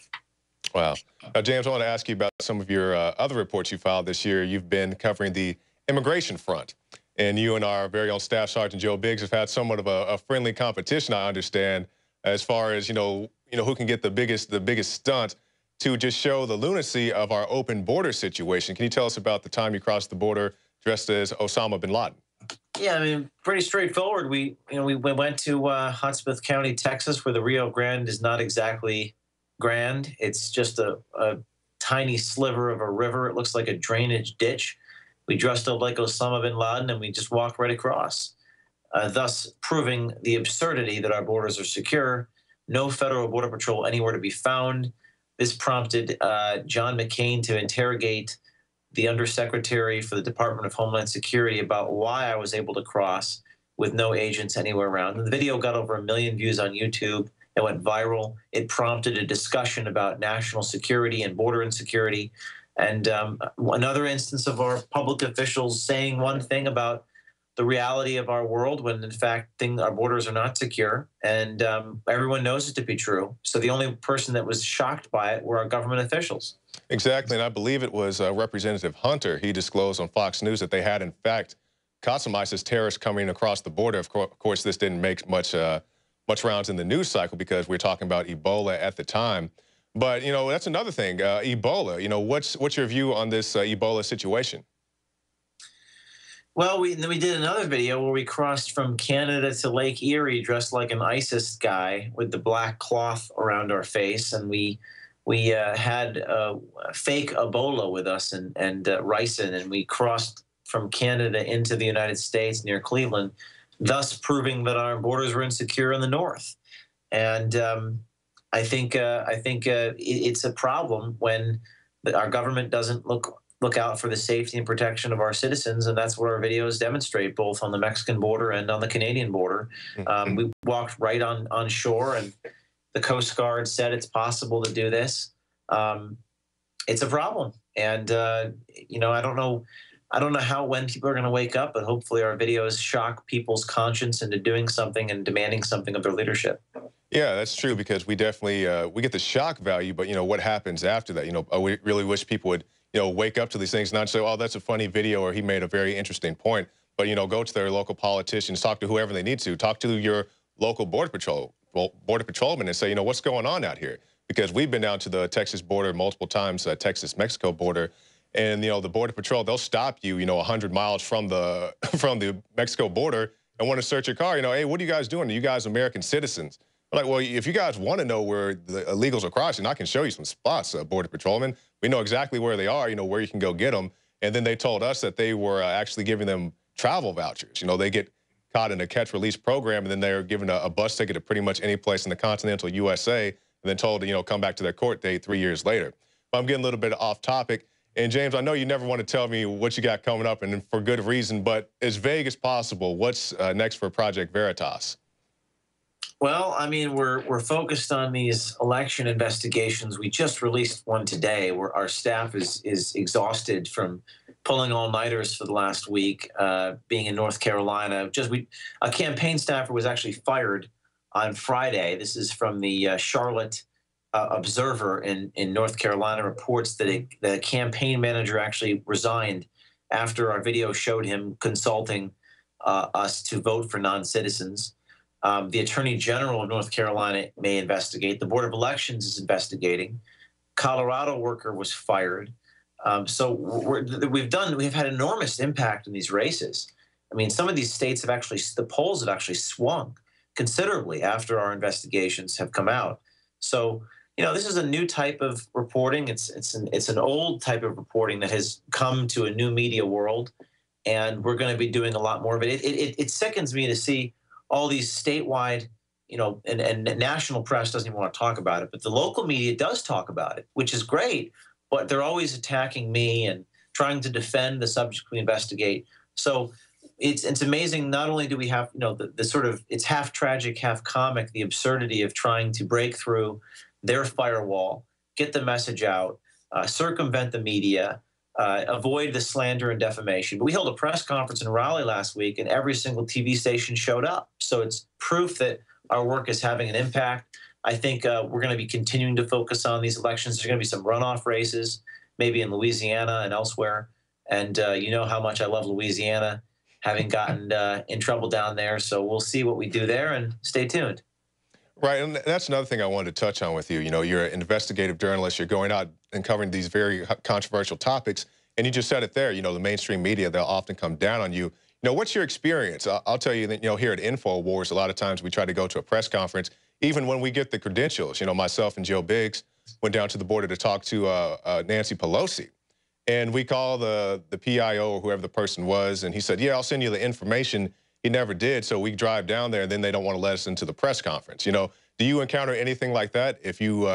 Wow. Now, James, I want to ask you about some of your other reports you filed this year. You've been covering the immigration front, and you and our very own Staff Sergeant Joe Biggs have had somewhat of a friendly competition, I understand, as far as, you know, who can get the biggest stunt to just show the lunacy of our open border situation. Can you tell us about the time you crossed the border dressed as Osama bin Laden? Yeah, I mean, pretty straightforward. We went to Hotspeth County, Texas, where the Rio Grande is not exactly grand. It's just a tiny sliver of a river. It looks like a drainage ditch. We dressed up like Osama bin Laden, and we just walked right across, thus proving the absurdity that our borders are secure. No federal border patrol anywhere to be found. This prompted John McCain to interrogate the Undersecretary for the Department of Homeland Security about why I was able to cross with no agents anywhere around. And the video got over 1 million views on YouTube. It went viral. It prompted a discussion about national security and border insecurity. And another instance of our public officials saying one thing about the reality of our world when, in fact, our borders are not secure. And everyone knows it to be true. So the only person that was shocked by it were our government officials. Exactly. And I believe it was Representative Hunter. He disclosed on Fox News that they had, in fact, caught some ISIS terrorists coming across the border. Of course, this didn't make much rounds in the news cycle because we were talking about Ebola at the time. But, you know, that's another thing. Ebola, you know, what's your view on this Ebola situation? Well, we did another video where we crossed from Canada to Lake Erie dressed like an ISIS guy with the black cloth around our face, and we had fake Ebola with us and ricin, and we crossed from Canada into the United States near Cleveland, thus proving that our borders were insecure in the north. And I think it's a problem when our government doesn't look out for the safety and protection of our citizens, and that's what our videos demonstrate, both on the Mexican border and on the Canadian border. We walked right on shore, and The Coast Guard said it's possible to do this. It's a problem. And, you know, I don't know when people are going to wake up, but hopefully our videos shock people's conscience into doing something and demanding something of their leadership. Yeah, that's true, because we definitely, we get the shock value, but, you know, what happens after that? You know, we really wish people would, you know, wake up to these things, not say, oh, that's a funny video, or he made a very interesting point, but, you know, go to their local politicians, talk to whoever they need to, talk to your local border patrolman and say, you know, what's going on out here? Because we've been down to the Texas border multiple times, Texas-Mexico border, and, you know, the Border Patrol, they'll stop you, you know, 100 miles from the Mexico border and want to search your car. You know, hey, what are you guys doing? Are you guys American citizens? We're like, well, if you guys want to know where the illegals are crossing, I can show you some spots, Border Patrolman. We know exactly where they are, you know, where you can go get them. And then they told us that they were actually giving them travel vouchers. You know, they get caught in a catch-release program, and then they're given a bus ticket to pretty much any place in the continental USA, and then told to, you know, come back to their court date 3 years later. But I'm getting a little bit off topic. And James, I know you never want to tell me what you got coming up, and for good reason, but as vague as possible, what's next for Project Veritas? Well, I mean, we're focused on these election investigations. We just released one today where our staff is exhausted from pulling all-nighters for the last week, being in North Carolina. A campaign staffer was actually fired on Friday. This is from the Charlotte Observer in North Carolina, reports that the campaign manager actually resigned after our video showed him consulting us to vote for non-citizens. The Attorney General of North Carolina may investigate. The Board of Elections is investigating. Colorado worker was fired. So we've had enormous impact in these races. I mean, some of these states the polls have actually swung considerably after our investigations have come out. So, you know, this is a new type of reporting. It's an old type of reporting that has come to a new media world, and we're going to be doing a lot more of it. It sickens me to see all these statewide, you know, and national press doesn't even want to talk about it, but the local media does talk about it, which is great, but they're always attacking me and trying to defend the subject we investigate. So it's amazing. Not only do we have, you know, the sort of, it's half tragic, half comic, the absurdity of trying to break through their firewall, get the message out, circumvent the media, avoid the slander and defamation. But we held a press conference in Raleigh last week, and every single TV station showed up. So it's proof that our work is having an impact. I think we're going to be continuing to focus on these elections. There's going to be some runoff races, maybe in Louisiana and elsewhere. And you know how much I love Louisiana, having gotten in trouble down there. So we'll see what we do there, and stay tuned. Right, and that's another thing I wanted to touch on with you. You know, you're an investigative journalist. You're going out and covering these very controversial topics, and you just said it there. You know, the mainstream media, they'll often come down on you. You know, what's your experience? I'll tell you that, you know, here at Infowars, a lot of times we try to go to a press conference, even when we get the credentials. You know, myself and Joe Biggs went down to the border to talk to Nancy Pelosi, and we call the PIO or whoever the person was, and he said, yeah, I'll send you the information. He never did, so we drive down there, and then they don't want to let us into the press conference. You know, do you encounter anything like that? If you,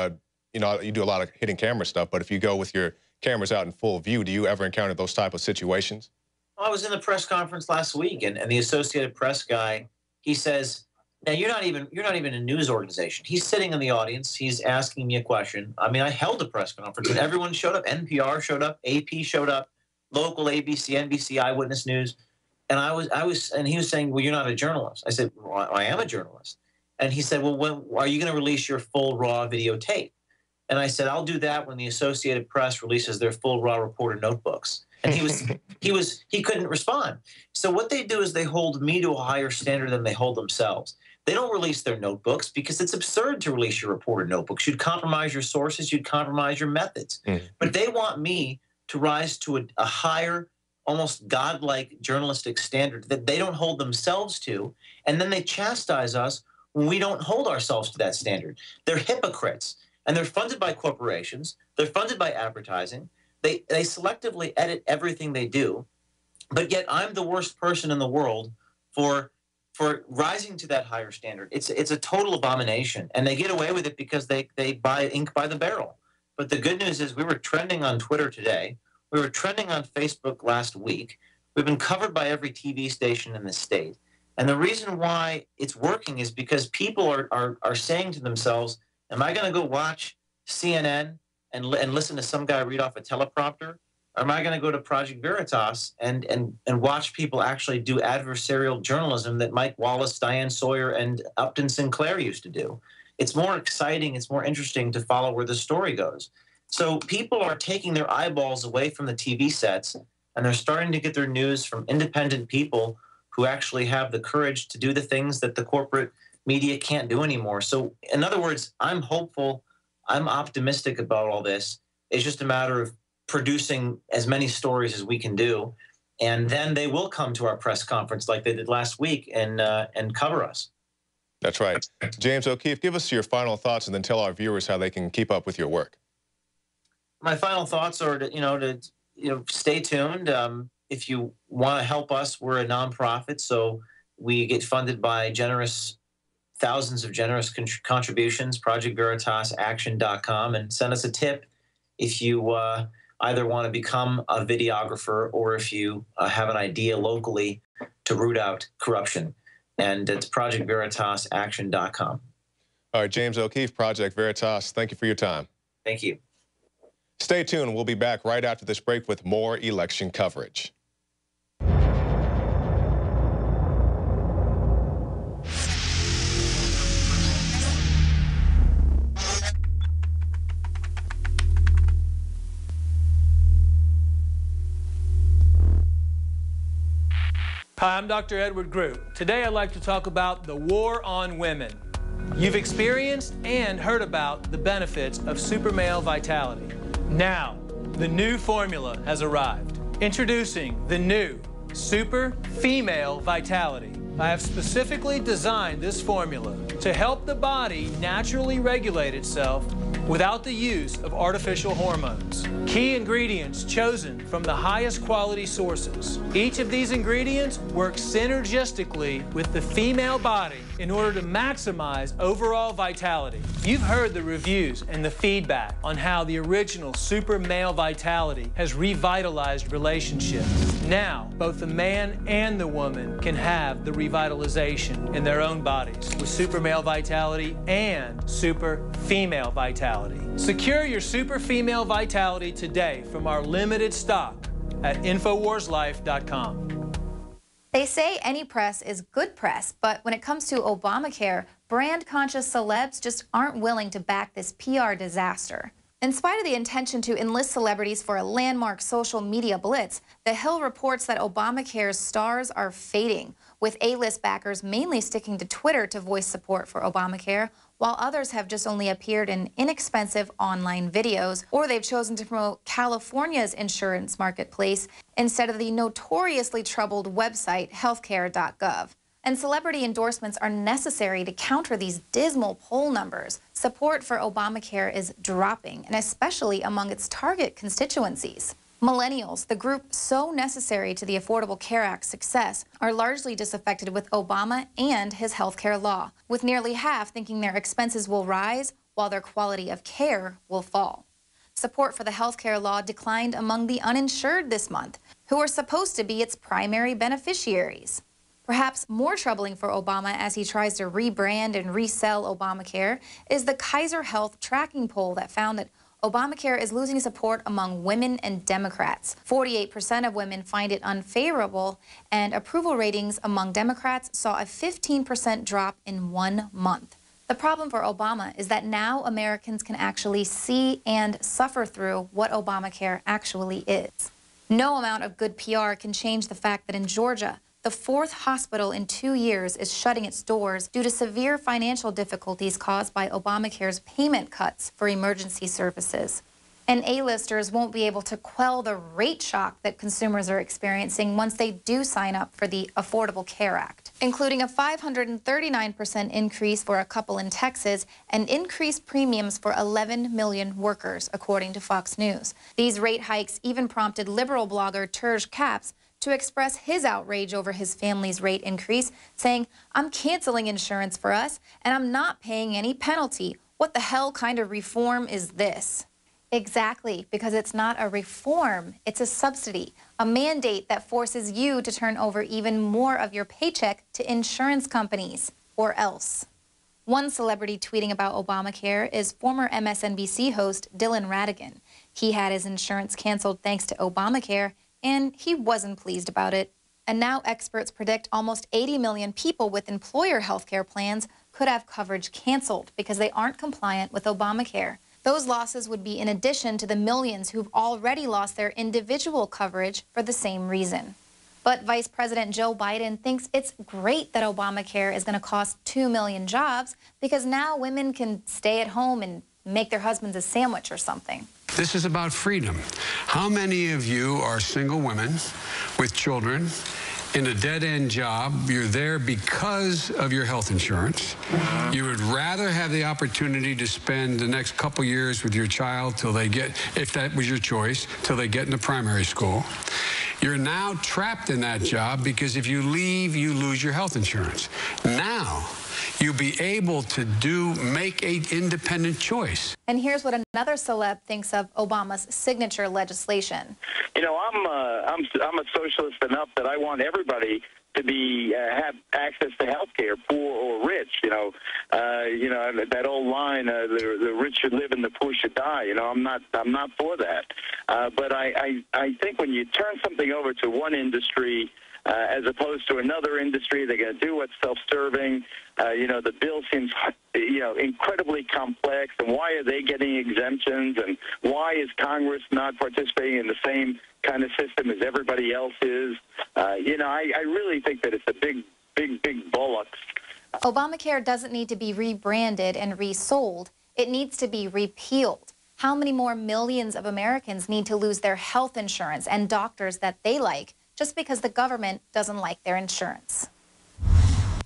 you know, you do a lot of hidden camera stuff, but if you go with your cameras out in full view, do you ever encounter those type of situations? I was in the press conference last week, and the Associated Press guy, he says, now you're not even a news organization. He's sitting in the audience. He's asking me a question. I mean, I held a press conference, and everyone showed up. NPR showed up. AP showed up. Local ABC, NBC, Eyewitness News. And and he was saying, well, you're not a journalist. I said, well, I am a journalist. And he said, well, when are you going to release your full raw videotape? And I said, I'll do that when the Associated Press releases their full raw reporter notebooks. And he couldn't respond. So what they do is they hold me to a higher standard than they hold themselves. They don't release their notebooks because it's absurd to release your reporter notebooks. You'd compromise your sources. You'd compromise your methods. But they want me to rise to a higher, almost godlike journalistic standard that they don't hold themselves to, and then they chastise us when we don't hold ourselves to that standard. They're hypocrites, and they're funded by corporations. They're funded by advertising. They selectively edit everything they do, but yet I'm the worst person in the world for rising to that higher standard. It's a total abomination, and they get away with it because they buy ink by the barrel. But the good news is we were trending on Twitter today. We were trending on Facebook last week. We've been covered by every TV station in the state. And the reason why it's working is because people are saying to themselves, Am I going to go watch CNN and listen to some guy read off a teleprompter? Or am I going to go to Project Veritas and watch people actually do adversarial journalism that Mike Wallace, Diane Sawyer, and Upton Sinclair used to do? It's more exciting, it's more interesting to follow where the story goes. So people are taking their eyeballs away from the TV sets, and they're starting to get their news from independent people who actually have the courage to do the things that the corporate media can't do anymore. So in other words, I'm hopeful, I'm optimistic about all this. It's just a matter of producing as many stories as we can do, and then they will come to our press conference like they did last week and cover us. That's right. James O'Keefe, give us your final thoughts and then tell our viewers how they can keep up with your work. My final thoughts are to stay tuned. If you want to help us, we're a nonprofit, so we get funded by thousands of generous contributions. ProjectVeritasAction.com, and send us a tip if you either want to become a videographer or if you have an idea locally to root out corruption. And it's ProjectVeritasAction.com. All right, James O'Keefe, Project Veritas, thank you for your time. Thank you. Stay tuned. We'll be back right after this break with more election coverage. Hi, I'm Dr. Edward Group. Today I'd like to talk about the war on women. You've experienced and heard about the benefits of super male vitality. Now, the new formula has arrived. Introducing the new Super Female Vitality. I have specifically designed this formula to help the body naturally regulate itself without the use of artificial hormones. Key ingredients chosen from the highest quality sources. Each of these ingredients works synergistically with the female body in order to maximize overall vitality. You've heard the reviews and the feedback on how the original Super Male Vitality has revitalized relationships. Now, both the man and the woman can have the revitalization in their own bodies with Super Male Vitality and Super Female Vitality. Secure your Super Female Vitality today from our limited stock at InfoWarsLife.com. They say any press is good press, but when it comes to Obamacare, brand-conscious celebs just aren't willing to back this PR disaster. In spite of the intention to enlist celebrities for a landmark social media blitz, The Hill reports that Obamacare's stars are fading, with A-list backers mainly sticking to Twitter to voice support for Obamacare, while others have just only appeared in inexpensive online videos, or they've chosen to promote California's insurance marketplace instead of the notoriously troubled website healthcare.gov. And celebrity endorsements are necessary to counter these dismal poll numbers. Support for Obamacare is dropping, and especially among its target constituencies. Millennials, the group so necessary to the Affordable Care Act's success, are largely disaffected with Obama and his health care law, with nearly half thinking their expenses will rise while their quality of care will fall. Support for the health care law declined among the uninsured this month, who are supposed to be its primary beneficiaries. Perhaps more troubling for Obama as he tries to rebrand and resell Obamacare is the Kaiser Health tracking poll that found that Obamacare is losing support among women and Democrats. 48% of women find it unfavorable, and approval ratings among Democrats saw a 15% drop in 1 month. The problem for Obama is that now Americans can actually see and suffer through what Obamacare actually is. No amount of good PR can change the fact that in Georgia, the 4th hospital in 2 years is shutting its doors due to severe financial difficulties caused by Obamacare's payment cuts for emergency services. And A-listers won't be able to quell the rate shock that consumers are experiencing once they do sign up for the Affordable Care Act, including a 539% increase for a couple in Texas and increased premiums for 11 million workers, according to Fox News. These rate hikes even prompted liberal blogger Terj Capps to express his outrage over his family's rate increase, saying, "I'm canceling insurance for us, and I'm not paying any penalty. What the hell kind of reform is this?" Exactly, because it's not a reform, it's a subsidy, a mandate that forces you to turn over even more of your paycheck to insurance companies, or else. One celebrity tweeting about Obamacare is former MSNBC host Dylan Ratigan. He had his insurance canceled thanks to Obamacare, and he wasn't pleased about it. And now experts predict almost 80 million people with employer health care plans could have coverage canceled because they aren't compliant with Obamacare. Those losses would be in addition to the millions who've already lost their individual coverage for the same reason. But Vice President Joe Biden thinks it's great that Obamacare is going to cost 2 million jobs because now women can stay at home and make their husbands a sandwich or something. This is about freedom. How many of you are single women with children in a dead-end job? You're there because of your health insurance. You would rather have the opportunity to spend the next couple years with your child till they get, if that was your choice, till they get into primary school. You're now trapped in that job because if you leave, you lose your health insurance. Now, you'll be able to make an independent choice. And here's what another celeb thinks of Obama's signature legislation. You know, I'm a socialist enough that I want everybody to be have access to health care, poor or rich. You know that old line, the rich should live and the poor should die. You know, I'm not for that. But I think when you turn something over to one industry as opposed to another industry, they're going to do what's self-serving. The bill seems, incredibly complex. And why are they getting exemptions? And why is Congress not participating in the same kind of system as everybody else is? I really think that it's a big bollocks. Obamacare doesn't need to be rebranded and resold. It needs to be repealed. How many more millions of Americans need to lose their health insurance and doctors that they like just because the government doesn't like their insurance?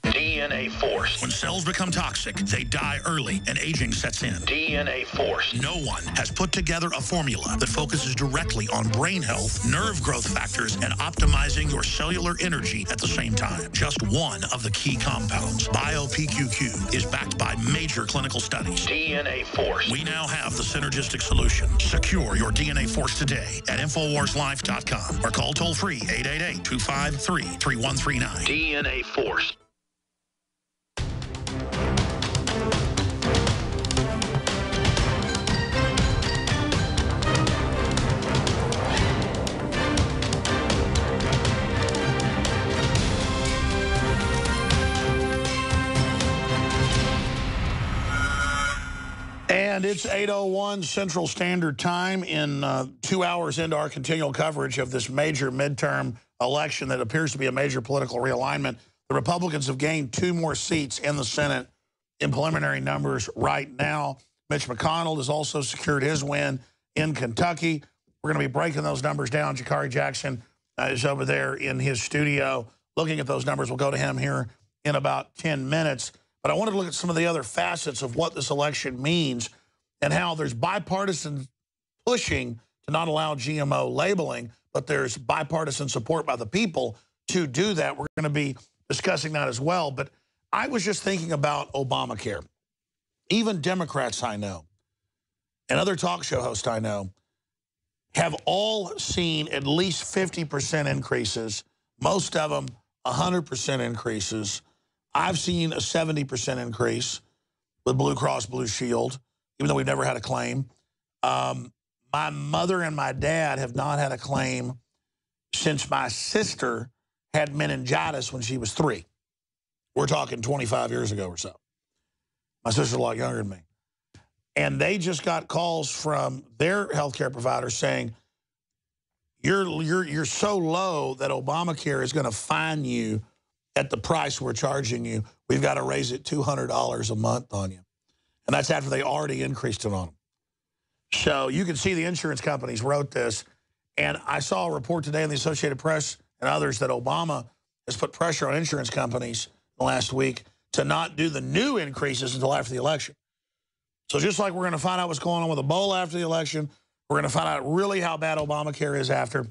DNA force. When cells become toxic, they die early and aging sets in. DNA force. No one has put together a formula that focuses directly on brain health, nerve growth factors, and optimizing your cellular energy at the same time. Just one of the key compounds, BioPQQ, is backed by major clinical studies. DNA force. We now have the synergistic solution. Secure your DNA force today at InfoWarsLife.com or call toll-free 888-253-3139. DNA force. And it's 8:01 Central Standard Time in 2 hours into our continual coverage of this major midterm election that appears to be a major political realignment. The Republicans have gained 2 more seats in the Senate in preliminary numbers right now. Mitch McConnell has also secured his win in Kentucky. We're going to be breaking those numbers down. Jakari Jackson is over there in his studio looking at those numbers. We'll go to him here in about 10 minutes. But I wanted to look at some of the other facets of what this election means and how there's bipartisan pushing to not allow GMO labeling, but there's bipartisan support by the people to do that. We're going to be discussing that as well. But I was just thinking about Obamacare. Even Democrats I know and other talk show hosts I know have all seen at least 50% increases, most of them 100% increases. I've seen a 70% increase with Blue Cross Blue Shield, even though we've never had a claim. My mother and my dad have not had a claim since my sister had meningitis when she was 3. We're talking 25 years ago or so. My sister's a lot younger than me. And they just got calls from their healthcare provider saying, you're so low that Obamacare is going to fine you at the price we're charging you. We've got to raise it $200 a month on you. And that's after they already increased it on them. So you can see the insurance companies wrote this. And I saw a report today in the Associated Press and others that Obama has put pressure on insurance companies last week to not do the new increases until after the election. So just like we're going to find out what's going on with Ebola after the election, we're going to find out really how bad Obamacare is after.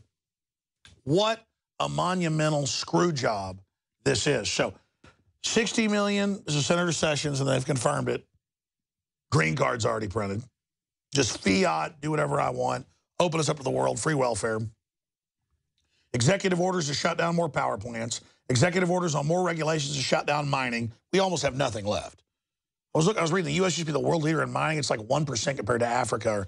What a monumental screw job this is. So 60 million is a Senator Sessions, and they've confirmed it. Green card's already printed. Just fiat, do whatever I want. Open us up to the world, free welfare. Executive orders to shut down more power plants. Executive orders on more regulations to shut down mining. We almost have nothing left. I was reading the U.S. used to be the world leader in mining. It's like 1% compared to Africa, or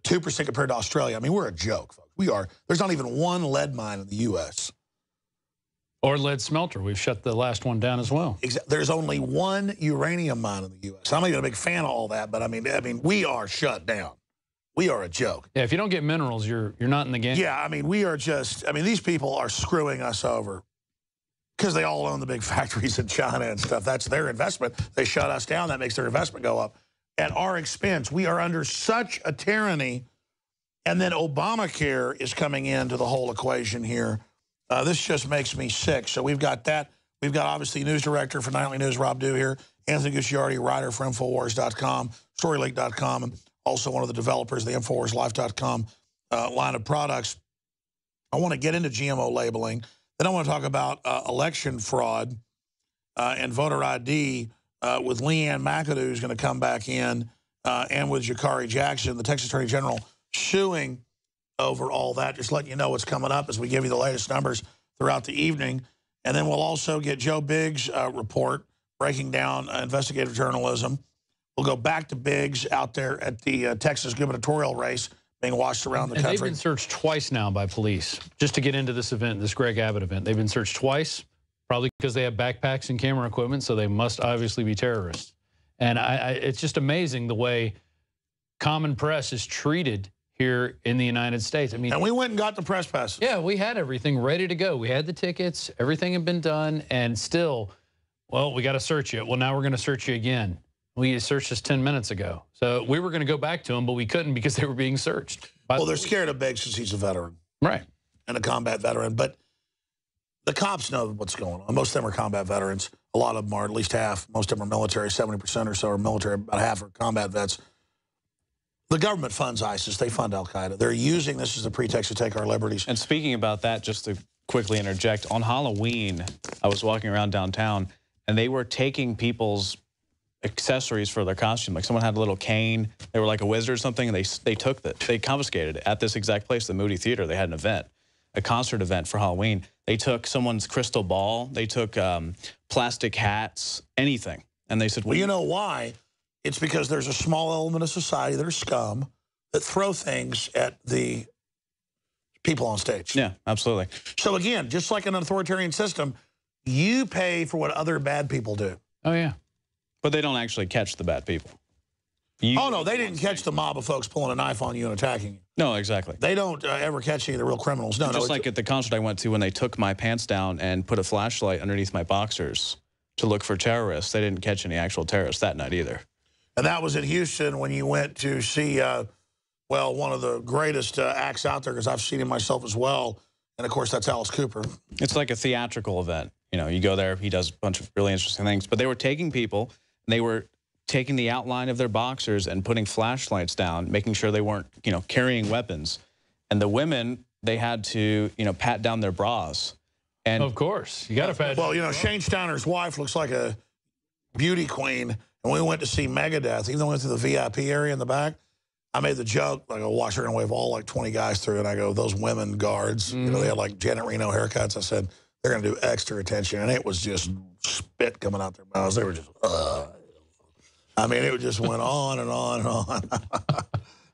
2% compared to Australia. I mean, we're a joke, folks. We are. There's not even one lead mine in the U.S. Or lead smelter. We've shut the last one down as well. There's only one uranium mine in the U.S. I'm not even a big fan of all that, but I mean, we are shut down. We are a joke. Yeah, if you don't get minerals, you're not in the game. Yeah, I mean, we are just, I mean, these people are screwing us over because they all own the big factories in China and stuff. That's their investment. They shut us down. That makes their investment go up. At our expense, we are under such a tyranny. And then Obamacare is coming into the whole equation here. This just makes me sick. So we've got that. We've got, obviously, news director for Nightly News, Rob Dew here. Anthony Gucciardi, writer for Infowars.com, StoryLeak.com, and also one of the developers of the InfoWarsLife.com line of products. I want to get into GMO labeling. Then I want to talk about election fraud and voter ID with Leanne McAdoo, who's going to come back in, and with Jakari Jackson, the Texas Attorney General, suing over all that. Just letting you know what's coming up as we give you the latest numbers throughout the evening. And then we'll also get Joe Biggs' report breaking down investigative journalism. We'll go back to Biggs out there at the Texas gubernatorial race being watched around the country. They've been searched twice now by police just to get into this event, this Greg Abbott event. They've been searched twice, probably because they have backpacks and camera equipment, so they must obviously be terrorists. And it's just amazing the way common press is treated here in the United States. I mean, and we went and got the press passes. Yeah, we had everything ready to go. We had the tickets, everything had been done, and still, well, we got to search you. Well, now we're going to search you again. We searched us 10 minutes ago. So we were going to go back to them, but we couldn't because they were being searched. Well, they're scared of Biggs because he's a veteran. Right. And a combat veteran. But the cops know what's going on. Most of them are combat veterans. A lot of them are, at least half. Most of them are military. 70% or so are military. About half are combat vets. The government funds ISIS. They fund al-Qaeda. They're using this as a pretext to take our liberties. And speaking about that, just to quickly interject, on Halloween, I was walking around downtown, and they were taking people's accessories for their costume. Like someone had a little cane. They were like a wizard or something, and they took that. They confiscated it at this exact place, the Moody Theater. They had an event, a concert event for Halloween. They took someone's crystal ball. They took plastic hats, anything. And they said, well, you know why? It's because there's a small element of society that are scum that throw things at the people on stage. Yeah, absolutely. So again, just like an authoritarian system, you pay for what other bad people do. Oh, yeah. But they don't actually catch the bad people. Oh, no, they didn't catch the mob of folks pulling a knife on you and attacking you. No, exactly. They don't ever catch any of the real criminals. No, just like at the concert I went to when they took my pants down and put a flashlight underneath my boxers to look for terrorists. They didn't catch any actual terrorists that night either. And that was in Houston when you went to see, well, one of the greatest acts out there, because I've seen him myself as well. And, of course, that's Alice Cooper. It's like a theatrical event. You know, you go there, he does a bunch of really interesting things. But they were taking people, and they were taking the outline of their boxers and putting flashlights down, making sure they weren't, you know, carrying weapons. And the women, they had to, you know, pat down their bras. And of course, you got to pat. Well, you know, Shane Steiner's wife looks like a beauty queen. And we went to see Megadeth, even though we went to the VIP area in the back. I made the joke, like, I watched her and wave all like 20 guys through, and I go, those women guards, you know, they had like Janet Reno haircuts. I said, they're going to do extra attention. And it was just spit coming out their mouths. They were just, I mean, it just went on and on and on.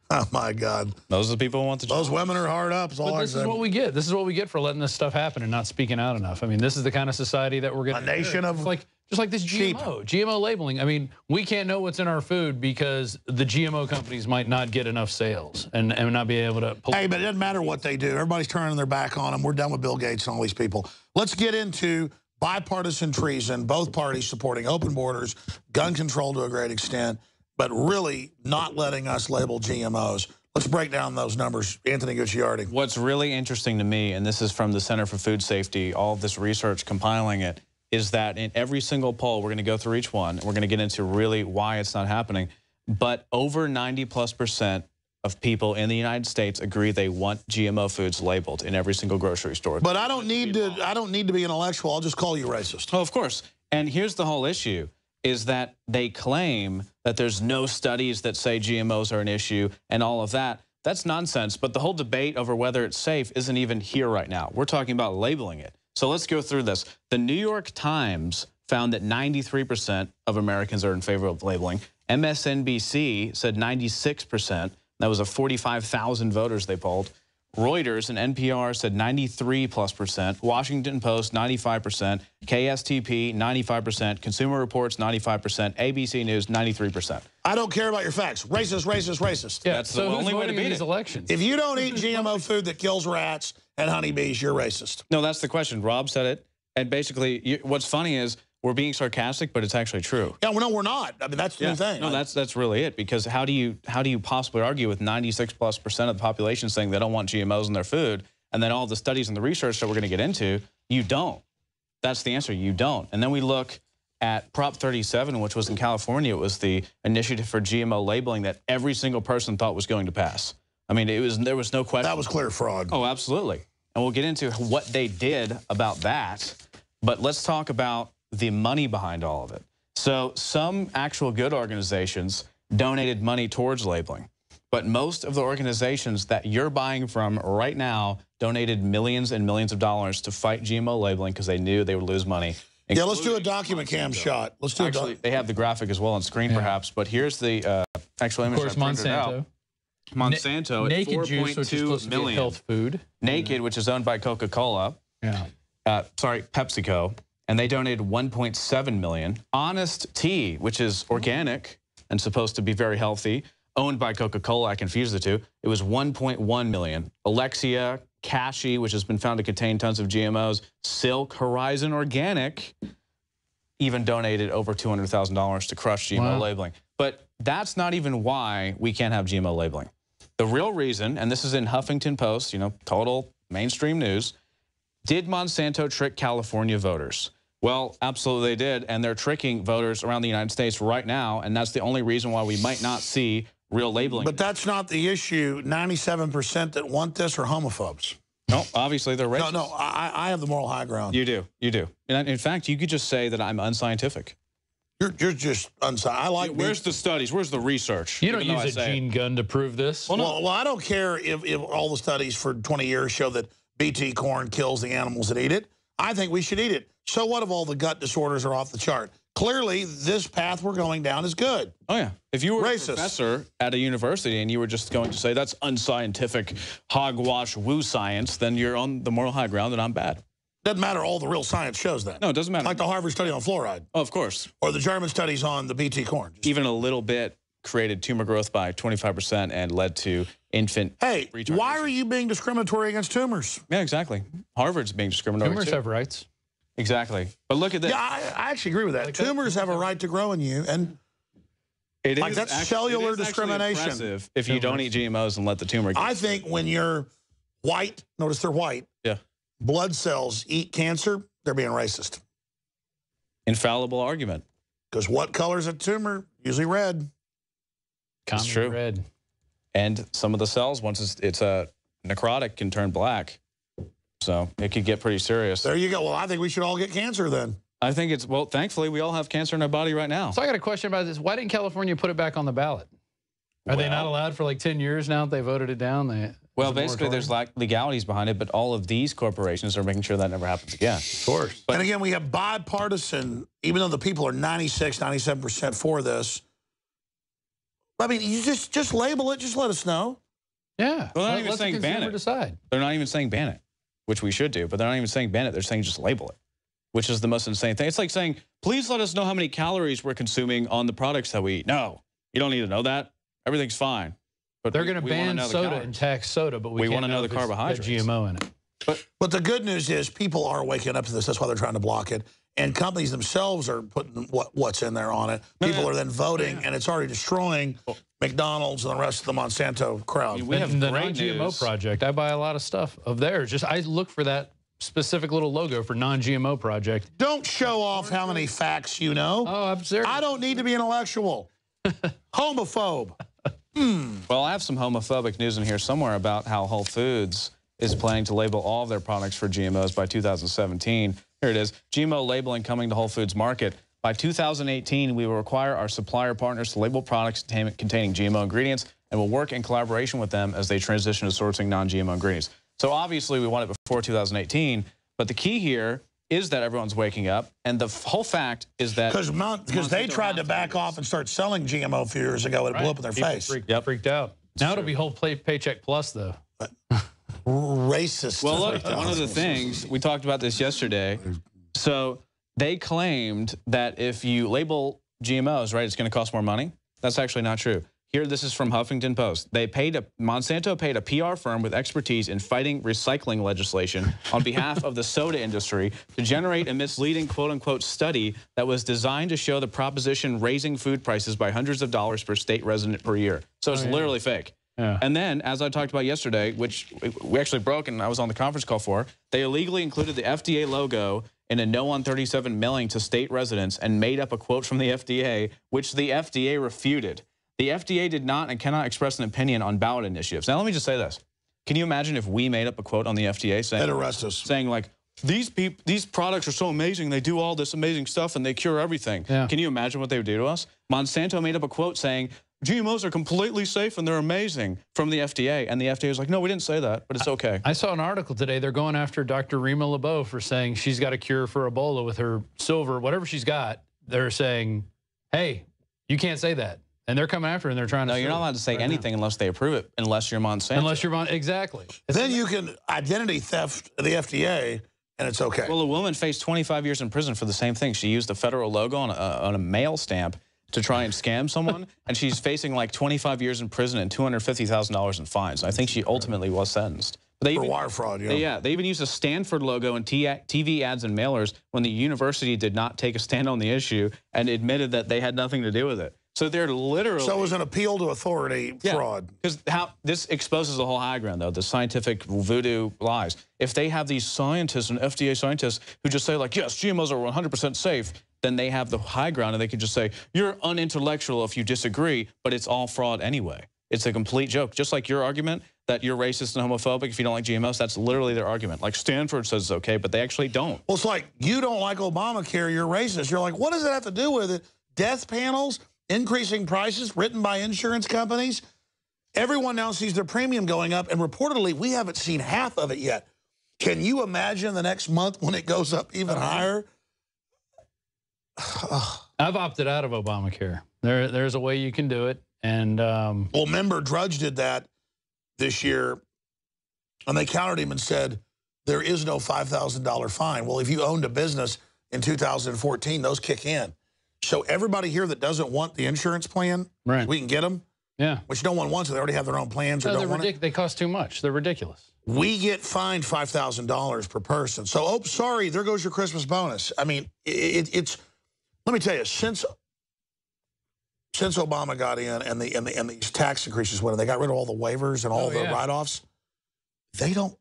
Oh, my God. Those are the people who want to. Those women are hard up. But this is what we get. This is what we get for letting this stuff happen and not speaking out enough. I mean, this is the kind of society that we're going to. A nation of just like this GMO labeling. I mean, we can't know what's in our food because the GMO companies might not get enough sales and not be able to. Hey, but it doesn't matter what they do. Everybody's turning their back on them. We're done with Bill Gates and all these people. Let's get into bipartisan treason, both parties supporting open borders, gun control to a great extent, but really not letting us label GMOs. Let's break down those numbers. Anthony Gucciardi. What's really interesting to me, and this is from the Center for Food Safety, all of this research compiling it, is that in every single poll, we're going to go through each one, and we're going to get into really why it's not happening, but over 90+% of people in the United States agree they want GMO foods labeled in every single grocery store. But I don't need to be intellectual. I'll just call you racist. Oh, of course. And here's the whole issue, is that they claim that there's no studies that say GMOs are an issue and all of that. That's nonsense. But the whole debate over whether it's safe isn't even here right now. We're talking about labeling it. So let's go through this. The New York Times found that 93% of Americans are in favor of labeling. MSNBC said 96%. That was 45,000 voters they polled. Reuters and NPR said 93+%. Washington Post, 95%. KSTP, 95%. Consumer Reports, 95%. ABC News, 93%. I don't care about your facts. Racist, racist, racist. Yeah, That's the only way to beat these it. elections? If you don't eat GMO food that kills rats and honeybees, you're racist. No, that's the question. Rob said it. And basically, what's funny is we're being sarcastic, but it's actually true. Yeah, well, no, we're not. I mean, that's the new thing. No, that's really it. Because how do you possibly argue with 96+% of the population saying they don't want GMOs in their food, and then all the studies and the research that we're going to get into, you don't. That's the answer. You don't. And then we look at Prop 37, which was in California. It was the initiative for GMO labeling that every single person thought was going to pass. I mean, there was no question. That was clear fraud. Oh, absolutely. And we'll get into what they did about that. But let's talk about the money behind all of it. So some actual good organizations donated money towards labeling, but most of the organizations that you're buying from right now donated millions and millions of dollars to fight GMO labeling because they knew they would lose money. Yeah, let's do a document cam shot. Let's do Actually, they have the graphic as well on screen, perhaps, but here's the actual image. Of course, Monsanto. Monsanto, Naked Juice, which is supposed to be health food. Naked, which is owned by Coca-Cola. Yeah. Sorry, PepsiCo. And they donated $1.7 million. Honest Tea, which is organic and supposed to be very healthy, owned by Coca-Cola. I confused the two. It was $1.1 million. Alexia, Cashy, which has been found to contain tons of GMOs. Silk, Horizon Organic, even donated over $200,000 to crush GMO labeling. But that's not even why we can't have GMO labeling. The real reason, and this is in Huffington Post, total mainstream news, did Monsanto trick California voters? Well, absolutely they did, and they're tricking voters around the United States right now, and that's the only reason why we might not see real labeling. But that's not the issue. 97% that want this are homophobes. No, obviously they're racist. No, I have the moral high ground. You do. You do. And in fact, you could just say that I'm unscientific. You're just unscientific. I like. Where's the studies? Where's the research? You don't use a gene gun to prove this. Well, I don't care if all the studies for 20 years show that BT corn kills the animals that eat it. I think we should eat it. So what if all the gut disorders are off the chart? Clearly, this path we're going down is good. Oh, yeah. If you were a professor at a university and you were just going to say that's unscientific, hogwash, woo science, then you're on the moral high ground and I'm bad. Doesn't matter. All the real science shows that. No, it doesn't matter. Like the Harvard study on fluoride. Oh, of course. Or the German studies on the BT corn. Even a little bit created tumor growth by 25% and led to infant retardation. Why are you being discriminatory against tumors? Yeah, exactly. Harvard's being discriminatory Tumors too. have rights. Exactly. But look at this. Yeah, I actually agree with that. Tumors have a right to grow in you, and that's cellular discrimination. If you don't eat GMOs and let the tumor get I think when you're white, notice they're white. Yeah. Blood cells eat cancer, they're being racist. Infallible argument. Because what color's a tumor? Usually red. It's true. Red. And some of the cells, once it's a necrotic, can turn black. So it could get pretty serious. There you go. Well, I think we should all get cancer then. I think it's, well, thankfully, we all have cancer in our body right now. So I got a question about this. Why didn't California put it back on the ballot? Are they not allowed for like 10 years now that they voted it down? Well, basically, there's legalities behind it, but all of these corporations are making sure that never happens again. Of course. And again, we have bipartisan, even though the people are 96, 97% for this. I mean, you just label it. Just let us know. Yeah. Well, they're not even saying ban it. Decide. They're not even saying ban it, which we should do, but they're not even saying ban it. They're saying just label it, which is the most insane thing. It's like saying, please let us know how many calories we're consuming on the products that we eat. No, you don't need to know that. Everything's fine. But they're going to ban soda and tax soda, but we want to know the carbohydrates. GMO in it. But the good news is people are waking up to this. That's why they're trying to block it. And companies themselves are putting what's in there on it. People are then voting, and it's already destroying McDonald's and the rest of the Monsanto crowd. We have the non-GMO project. I buy a lot of stuff of theirs. Just I look for that specific little logo for non-GMO project. Don't show off how many facts you know. Oh, observe. I don't need to be intellectual. Homophobe. Well, I have some homophobic news in here somewhere about how Whole Foods is planning to label all of their products for GMOs by 2017. Here it is. GMO labeling coming to Whole Foods Market. By 2018, we will require our supplier partners to label products containing GMO ingredients, and will work in collaboration with them as they transition to sourcing non-GMO ingredients. So obviously, we want it before 2018, but the key here is that everyone's waking up, and the whole fact is that because they tried to back off and start selling GMO a few years ago, and it blew up in their face. Freaked out. Now it'll be whole paycheck plus though. Racist. Well, look, one of the things we talked about this yesterday. So they claimed that if you label GMOs, right, it's going to cost more money. That's actually not true. Here, this is from Huffington Post. Monsanto paid a PR firm with expertise in fighting recycling legislation on behalf of the soda industry to generate a misleading quote-unquote study that was designed to show the proposition raising food prices by hundreds of dollars per state resident per year. So it's literally fake. Yeah. And then, as I talked about yesterday, which we actually broke and I was on the conference call for, they illegally included the FDA logo in a No on 37 mailing to state residents and made up a quote from the FDA, which the FDA refuted. The FDA did not and cannot express an opinion on ballot initiatives. Now, let me just say this. Can you imagine if we made up a quote on the FDA saying, they'd arrest us, saying like, these products are so amazing, they do all this amazing stuff and they cure everything. Yeah. Can you imagine what they would do to us? Monsanto made up a quote saying, GMOs are completely safe and they're amazing from the FDA. And the FDA was like, no, we didn't say that, but it's okay. I saw an article today. They're going after Dr. Rima Lebeau for saying she's got a cure for Ebola with her silver, whatever she's got. They're saying, hey, you can't say that. And they're coming after her and they're trying to. No, you're not allowed to say anything unless they approve it, unless you're Monsanto. Unless you're exactly. Then you can identity theft the FDA, and it's okay. Well, a woman faced 25 years in prison for the same thing. She used the federal logo on a mail stamp to try and scam someone, and she's facing like 25 years in prison and $250,000 in fines. I think she ultimately was sentenced. But for wire fraud, yeah. They even used a Stanford logo in TV ads and mailers when the university did not take a stand on the issue and admitted that they had nothing to do with it. So they're literally... So it was an appeal to authority fraud. Because this exposes the whole high ground, though, the scientific voodoo lies. If they have these scientists and FDA scientists who just say, like, yes, GMOs are 100% safe, then they have the high ground, and they could just say, you're unintellectual if you disagree, but it's all fraud anyway. It's a complete joke. Just like your argument that you're racist and homophobic if you don't like GMOs, that's literally their argument. Like Stanford says it's okay, but they actually don't. Well, it's like, you don't like Obamacare, you're racist. You're like, what does it have to do with it? Death panels? Increasing prices written by insurance companies. Everyone now sees their premium going up, and reportedly, we haven't seen half of it yet. Can you imagine the next month when it goes up even higher? I've opted out of Obamacare. There's a way you can do it. And well, member Drudge did that this year, and they countered him and said, there is no $5,000 fine. Well, if you owned a business in 2014, those kick in. So everybody here that doesn't want the insurance plan, right, we can get them. Yeah. Which no one wants. They already have their own plans. Or no, don't want it. They cost too much. They're ridiculous. We get fined $5,000 per person. So, oh, sorry, there goes your Christmas bonus. I mean, it's. Let me tell you, since Obama got in and these tax increases went in, they got rid of all the waivers and all the write-offs. They don't.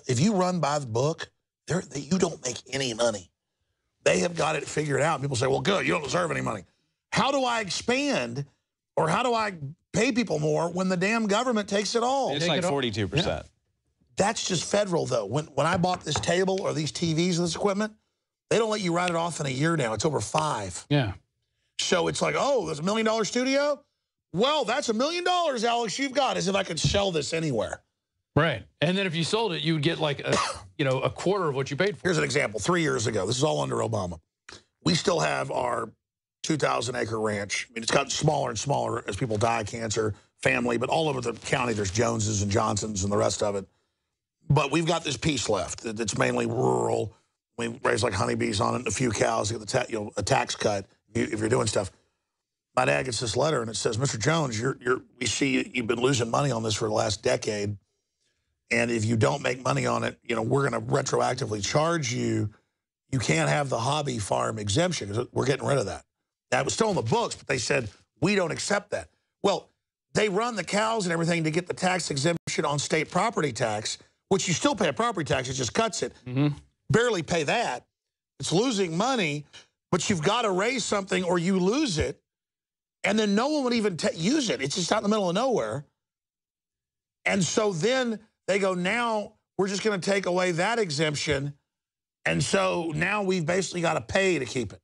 If you run by the book, you don't make any money. They have got it figured out. People say, well, good, you don't deserve any money. How do I expand or how do I pay people more when the damn government takes it all? It's like 42%. Yeah. That's just federal, though. When I bought this table or these TVs and this equipment, they don't let you write it off in a year now. It's over 5. Yeah. So it's like, oh, there's $1 million studio? Well, that's $1 million, Alex, you've got, as if I could sell this anywhere. Right. And then if you sold it, you would get like a quarter of what you paid for. Here's an example. 3 years ago, this is all under Obama. We still have our 2,000-acre ranch. I mean, it's gotten smaller and smaller as people die of cancer, family, but all over the county, there's Joneses and Johnsons and the rest of it. But we've got this piece left that's mainly rural. We raise like honeybees on it and a few cows, get a tax cut if you're doing stuff. My dad gets this letter, and it says, Mr. Jones, we see you've been losing money on this for the last decade. And if you don't make money on it, we're going to retroactively charge you. You can't have the hobby farm exemption because we're getting rid of that. That was still in the books, but they said, we don't accept that. Well, they run the cows and everything to get the tax exemption on state property tax, which you still pay a property tax. It just cuts it. Mm-hmm. Barely pay that. It's losing money, but you've got to raise something or you lose it. And then no one would even use it. It's just out in the middle of nowhere. And so then they go, now we're just going to take away that exemption. And so now we've basically got to pay to keep it.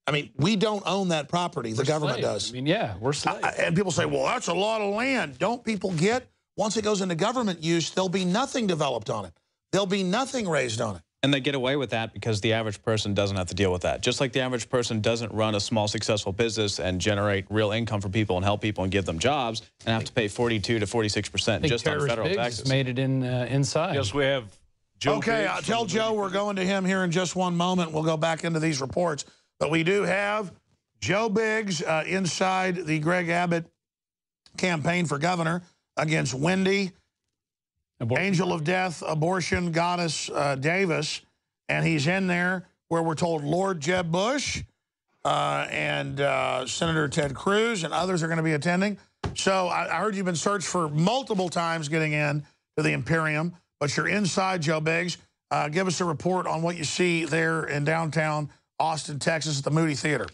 I mean, we don't own that property. The government does. I mean, yeah, we're slaves. And people say, well, that's a lot of land. Don't people get, once it goes into government use, there'll be nothing developed on it. There'll be nothing raised on it. And they get away with that because the average person doesn't have to deal with that. Just like the average person doesn't run a small, successful business and generate real income for people and help people and give them jobs and have to pay 42 to 46% just on federal taxes. Made it in inside. Yes, we have Joe. Okay, tell Joe we're going to him here in just one moment. We'll go back into these reports. But we do have Joe Biggs inside the Greg Abbott campaign for governor against Wendy, Angel of Death, abortion goddess Davis. And he's in there where we're told Lord Jeb Bush and Senator Ted Cruz and others are going to be attending. So I heard you've been searched for multiple times getting in to the Imperium, but you're inside, Joe Biggs. Give us a report on what you see there in downtown Austin, Texas at the Moody Theater.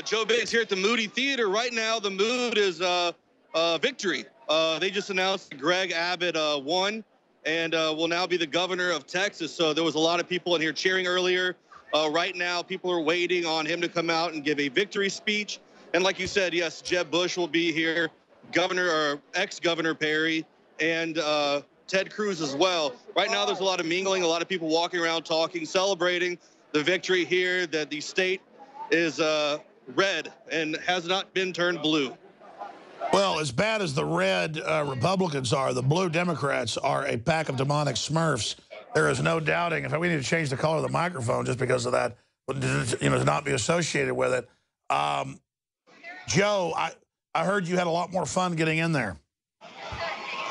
Joe Biggs here at the Moody Theater. Right now, the mood is victory. They just announced that Greg Abbott won and will now be the governor of Texas. So there was a lot of people in here cheering earlier. Right now, people are waiting on him to come out and give a victory speech. And like you said, yes, Jeb Bush will be here, Governor or ex-Governor Perry, and Ted Cruz as well. Right now, there's a lot of mingling, a lot of people walking around talking, celebrating the victory here, that the state is red and has not been turned blue. Well, as bad as the red Republicans are, the blue Democrats are a pack of demonic smurfs. There is no doubting. In fact, we need to change the color of the microphone just because of that, you know, to not be associated with it. Joe, I heard you had a lot more fun getting in there.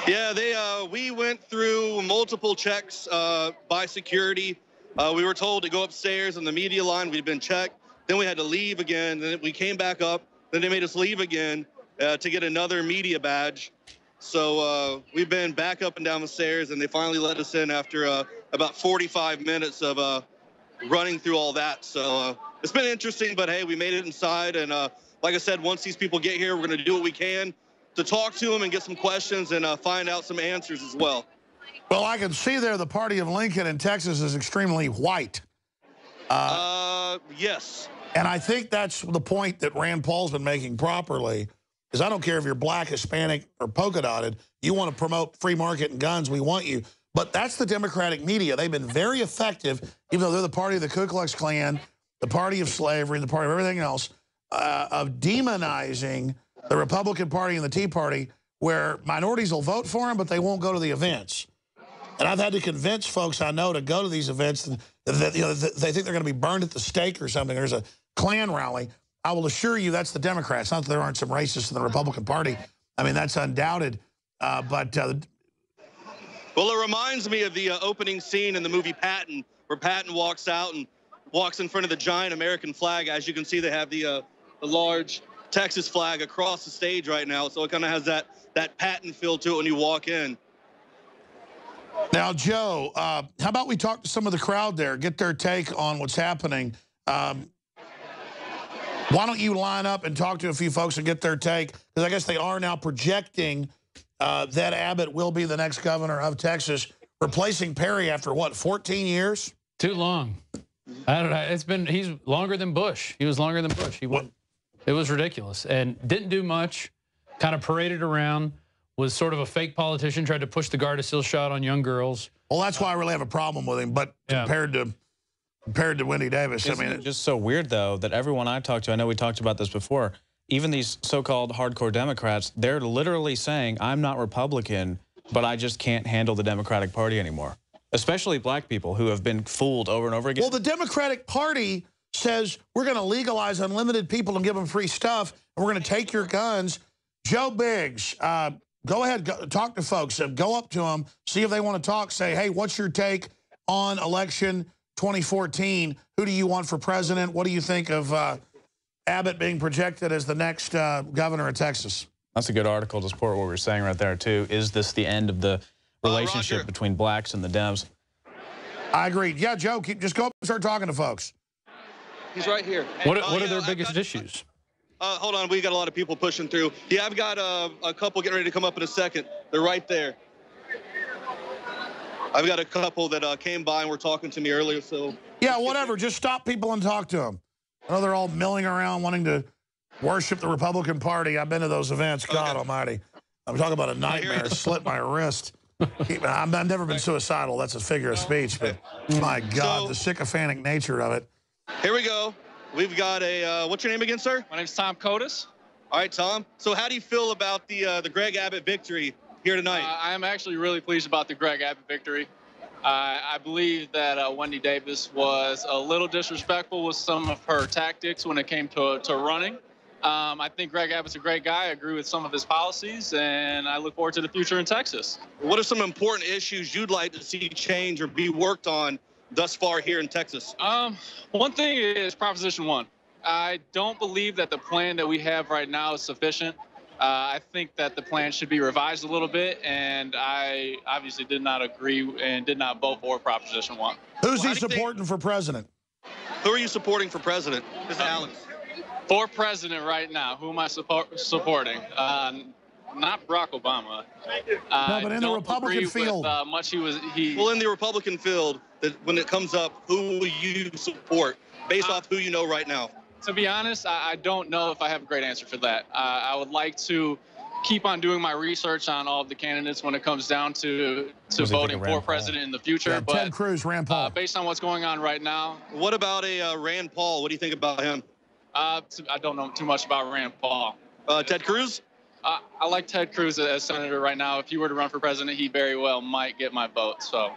Yeah, we went through multiple checks by security. We were told to go upstairs in the media line. We'd been checked. Then we had to leave again. Then we came back up. Then they made us leave again to get another media badge. So we've been back up and down the stairs, and they finally let us in after about 45 minutes of running through all that. So it's been interesting, but hey, we made it inside. And like I said, once these people get here, we're going to do what we can to talk to them and get some questions and find out some answers as well. Well, I can see there the party of Lincoln in Texas is extremely white. Yes. And I think that's the point that Rand Paul's been making properly, is I don't care if you're black, Hispanic, or polka dotted. You want to promote free market and guns, we want you. But that's the Democratic media. They've been very effective, even though they're the party of the Ku Klux Klan, the party of slavery, the party of everything else, of demonizing the Republican Party and the Tea Party, where minorities will vote for them, but they won't go to the events. And I've had to convince folks I know to go to these events that you know, they think they're going to be burned at the stake or something. There's a Klan rally. I will assure you that's the Democrats. Not that there aren't some racists in the Republican Party. I mean, that's undoubted. Well, it reminds me of the opening scene in the movie Patton, where Patton walks out and walks in front of the giant American flag. As you can see, they have the large Texas flag across the stage right now. So it kind of has that Patton feel to it when you walk in. Now, Joe, how about we talk to some of the crowd there, get their take on what's happening. Why don't you line up and talk to a few folks and get their take? Because I guess they are now projecting that Abbott will be the next governor of Texas, replacing Perry after, what, 14 years? Too long. I don't know. He's longer than Bush. He was longer than Bush. It was ridiculous and didn't do much, kind of paraded around, was sort of a fake politician, tried to push the Gardasil shot on young girls. Well, that's why I really have a problem with him, but compared to Wendy Davis, I mean, it's just so weird, though, that everyone I talked to, I know we talked about this before, even these so-called hardcore Democrats, they're literally saying, I'm not Republican, but I just can't handle the Democratic Party anymore. Especially black people who have been fooled over and over again. Well, the Democratic Party says we're going to legalize unlimited people and give them free stuff, and we're going to take your guns. Joe Biggs, go ahead, talk to folks. Go up to them, see if they want to talk. Say, hey, what's your take on election 2014? Who do you want for president? What do you think of Abbott being projected as the next governor of Texas? That's a good article to support what we were saying right there, too. Is this the end of the relationship between blacks and the Dems? I agree. Yeah, Joe, just go up and start talking to folks. He's right here. What are their biggest issues? Hold on, we got a lot of people pushing through. Yeah, I've got a couple getting ready to come up in a second. They're right there. I've got a couple that came by and were talking to me earlier, so. Yeah, whatever. Just stop people and talk to them. I know they're all milling around wanting to worship the Republican Party. I've been to those events. God almighty. I'm talking about a nightmare. Slit my wrist. I've never been suicidal. That's a figure of speech, but my God, the sycophantic nature of it. Here we go. We've got a, what's your name again, sir? My name's Tom Cotis. All right, Tom. So how do you feel about the Greg Abbott victory here tonight? I'm actually really pleased about the Greg Abbott victory. I believe that Wendy Davis was a little disrespectful with some of her tactics when it came to running. I think Greg Abbott's a great guy. I agree with some of his policies, and I look forward to the future in Texas. What are some important issues you'd like to see change or be worked on thus far here in Texas? One thing is Proposition 1. I don't believe that the plan that we have right now is sufficient. I think that the plan should be revised a little bit, and I obviously did not agree and did not vote for Proposition 1. Who's he supporting for president? Who are you supporting for president? This is Alex. For president right now, who am I supporting? Not Barack Obama. No, but in the Republican field. Well, in the Republican field, that when it comes up, who will you support based off who you know right now? To be honest, I don't know if I have a great answer for that. I would like to keep on doing my research on all of the candidates when it comes down to voting for president in the future. Yeah, but Ted Cruz, Rand Paul. Based on what's going on right now. What about a Rand Paul? What do you think about him? I don't know too much about Rand Paul. Ted Cruz? I like Ted Cruz as senator right now. If he were to run for president, he very well might get my vote. So,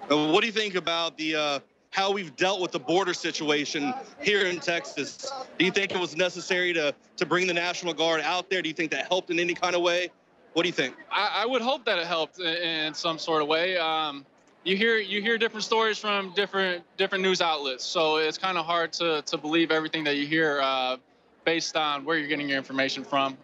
what do you think about the how we've dealt with the border situation here in Texas? Do you think it was necessary to bring the National Guard out there? Do you think that helped in any kind of way? What do you think? I would hope that it helped in some sort of way. You hear different stories from different news outlets, so it's kind of hard to believe everything that you hear based on where you're getting your information from.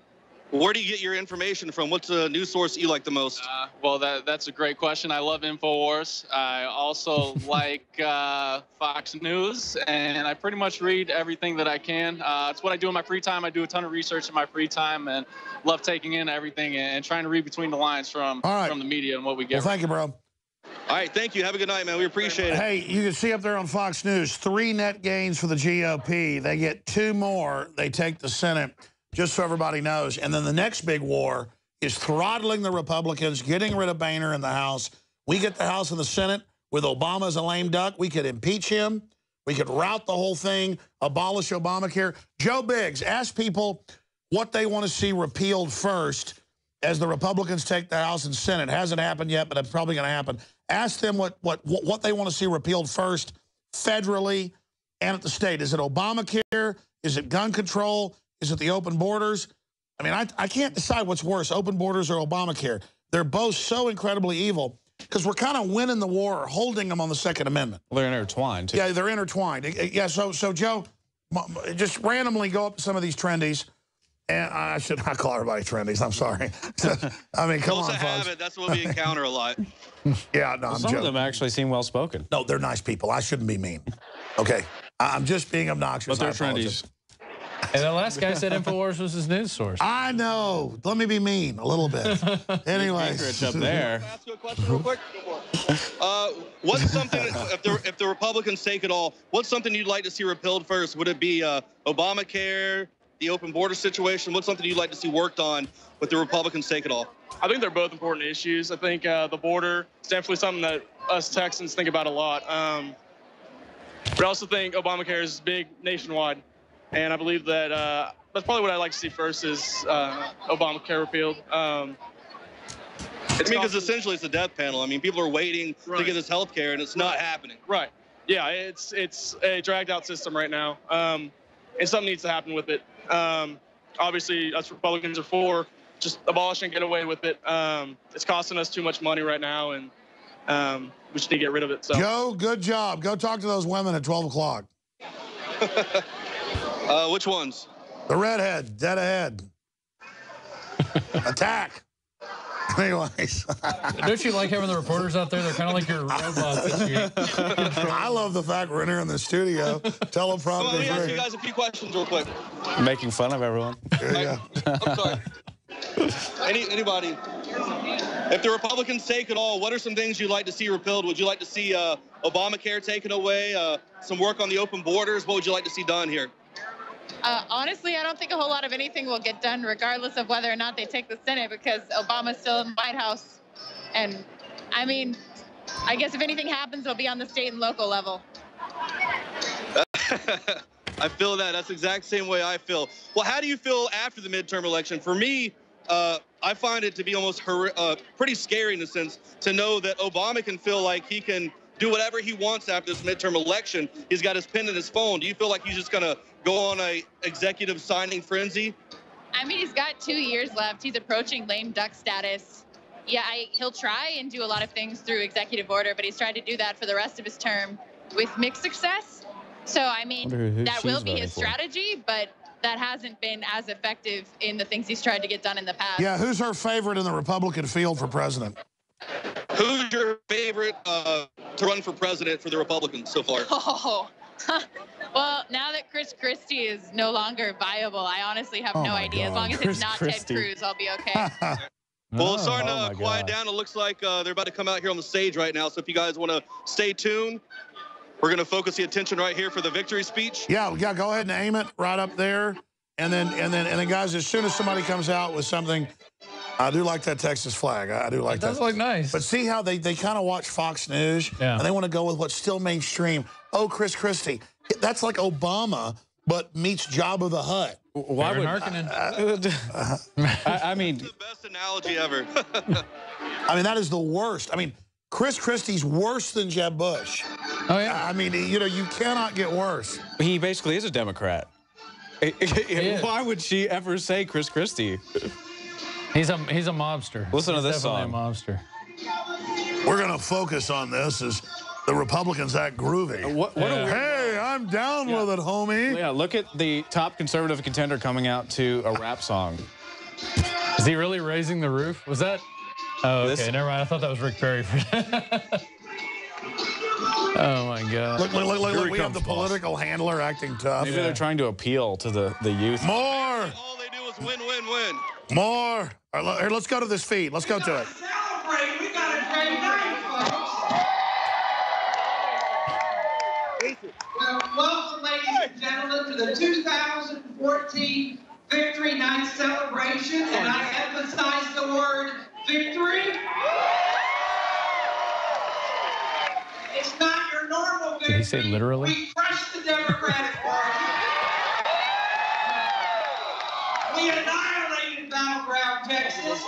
Where do you get your information from? What's the news source that you like the most? Well, that's a great question. I love Infowars. I also like Fox News, and I pretty much read everything that I can. It's what I do in my free time. I do a ton of research in my free time and love taking in everything and trying to read between the lines from the media and what we get. Well, thank you, bro. All right, thank you. Have a good night, man. We appreciate it. Hey, you can see up there on Fox News, 3 net gains for the GOP. They get 2 more. They take the Senate, just so everybody knows. And then the next big war is throttling the Republicans, getting rid of Boehner in the House. We get the House and the Senate with Obama as a lame duck. We could impeach him. We could rout the whole thing, abolish Obamacare. Joe Biggs, ask people what they want to see repealed first as the Republicans take the House and Senate. It hasn't happened yet, but it's probably going to happen. Ask them what they want to see repealed first, federally and at the state. Is it Obamacare? Is it gun control? Is it the open borders? I mean, I can't decide what's worse, open borders or Obamacare. They're both so incredibly evil because we're kind of winning the war or holding them on the Second Amendment. Well, they're intertwined, too. Yeah, they're intertwined. Yeah, so Joe, just randomly go up to some of these trendies. And I should not call everybody trendies. I'm sorry. I mean, come on, folks. That's what we encounter a lot. Yeah, no, I'm some joking. of them actually seem well-spoken. No, they're nice people. I shouldn't be mean. Okay, I'm just being obnoxious. But they're trendies. And the last guy said Infowars was his news source. I know. Let me be mean a little bit. Anyway. Up there. Can I ask you a question real quick? What's something, if the Republicans take it all, what's something you'd like to see repealed first? Would it be Obamacare, the open border situation? What's something you'd like to see worked on with the Republicans take it all? I think they're both important issues. I think the border is definitely something that us Texans think about a lot. But I also think Obamacare is big nationwide. And I believe that that's probably what I'd like to see first is Obamacare repealed. Because essentially it's a death panel. I mean, people are waiting to get this health care, and it's not happening. Right. Yeah, it's a dragged-out system right now, and something needs to happen with it. Obviously, us Republicans are for just abolish and get away with it. It's costing us too much money right now, and we just need to get rid of it. So. Joe, good job. Go talk to those women at 12 o'clock. Which ones? The redhead, dead ahead. Attack. Anyways. Don't you like having the reporters out there? They're kind of like your robots that you I love the fact we're in here in the studio. Teleprompter. Let me ask you guys a few questions real quick. Making fun of everyone. There you go. I'm sorry. Anybody? If the Republicans take it all, what are some things you'd like to see repealed? Would you like to see Obamacare taken away? Some work on the open borders? What would you like to see done here? Honestly, I don't think a whole lot of anything will get done regardless of whether or not they take the Senate because Obama's still in the White House. And I mean, I guess if anything happens, it'll be on the state and local level. I feel that. That's the exact same way I feel. Well, how do you feel after the midterm election? For me, I find it to be almost pretty scary in a sense to know that Obama can feel like he can do whatever he wants after this midterm election. He's got his pen in his phone. Do you feel like he's just going to go on a executive signing frenzy? I mean, he's got 2 years left. He's approaching lame duck status. Yeah, he'll try and do a lot of things through executive order, but he's tried to do that for the rest of his term with mixed success. So, I mean, that will be his strategy, but that hasn't been as effective in the things he's tried to get done in the past. Yeah, who's her favorite in the Republican field for president? Who's your favorite to run for president for the Republicans so far? Oh, well, now that Chris Christie is no longer viable, I honestly have no idea. As long as it's not Ted Cruz, I'll be okay. Well, it's starting to quiet down. It looks like they're about to come out here on the stage right now. So if you guys want to stay tuned, we're going to focus the attention right here for the victory speech. Yeah, go ahead and aim it right up there. And then, guys, as soon as somebody comes out with something, I do like that Texas flag. I do like that. It does look nice. But see how they kind of watch Fox News, and they want to go with what's still mainstream. Oh, Chris Christie. That's like Obama, but meets Jabba the Hutt. Why would I mean, the best analogy ever. I mean, that is the worst. I mean, Chris Christie's worse than Jeb Bush. Oh, yeah. I mean, you know, you cannot get worse. He basically is a Democrat. Why would she ever say Chris Christie? He's a mobster. Listen to this definitely song. A mobster. We're going to focus on this as the Republicans act groovy. Hey, I'm down with it, homie. Yeah, look at the top conservative contender coming out to a rap song. Is he really raising the roof? Was that? Oh, okay. Never mind. I thought that was Rick Perry. Oh, my God. Look we have the political handler acting tough. Maybe they're trying to appeal to the youth. More. All they do is win, win, win. More. All right, here, let's go to this feed. Let's go to it. Celebrate. We got a great night, folks. Well, welcome, ladies and gentlemen, to the 2014 Victory Night celebration. And I emphasize the word victory. It's not your normal victory. Did he say literally? We crushed the Democratic Party. We annihilated Battleground Texas.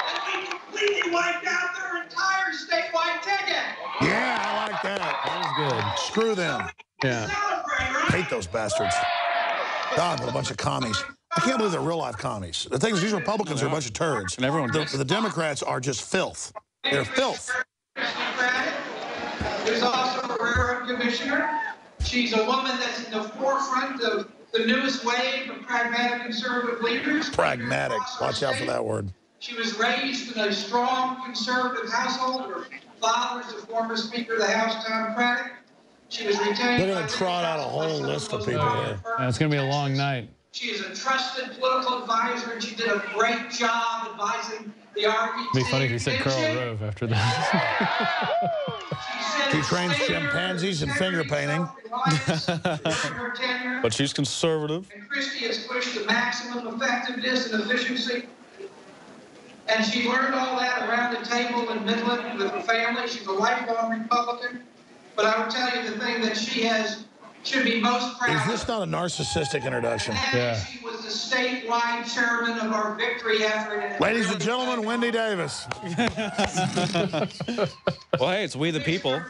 And we completely wiped out their entire statewide ticket. Yeah, I like that. That was good. Screw them. Yeah. Hate those bastards. God, they're a bunch of commies. I can't believe they're real-life commies. The thing is, these Republicans are a bunch of turds. And everyone the Democrats are just filth. They're filth. There's also a railroad commissioner. She's a woman that's in the forefront of the newest wave of pragmatic conservative leaders. Pragmatic. Watch out for that word. She was raised in a strong conservative household. Her father is the former Speaker of the House, Tom Craddock. She was retained. They're going to trot out a whole list of people here. Yeah, it's going to be a long night. She is a trusted political advisor, and she did a great job advising the RPC. It'd be funny if he said Karl Rove after that. She trains chimpanzees in finger painting. But she's conservative. And Christie has pushed the maximum effectiveness and efficiency. And she learned all that around the table in Midland with her family. She's a lifelong Republican. But I will tell you the thing that she should be most proud of. Is this not a narcissistic introduction? Yeah. She was the statewide chairman of our victory effort. Ladies and gentlemen, Wendy Davis. Well, hey, it's we the people,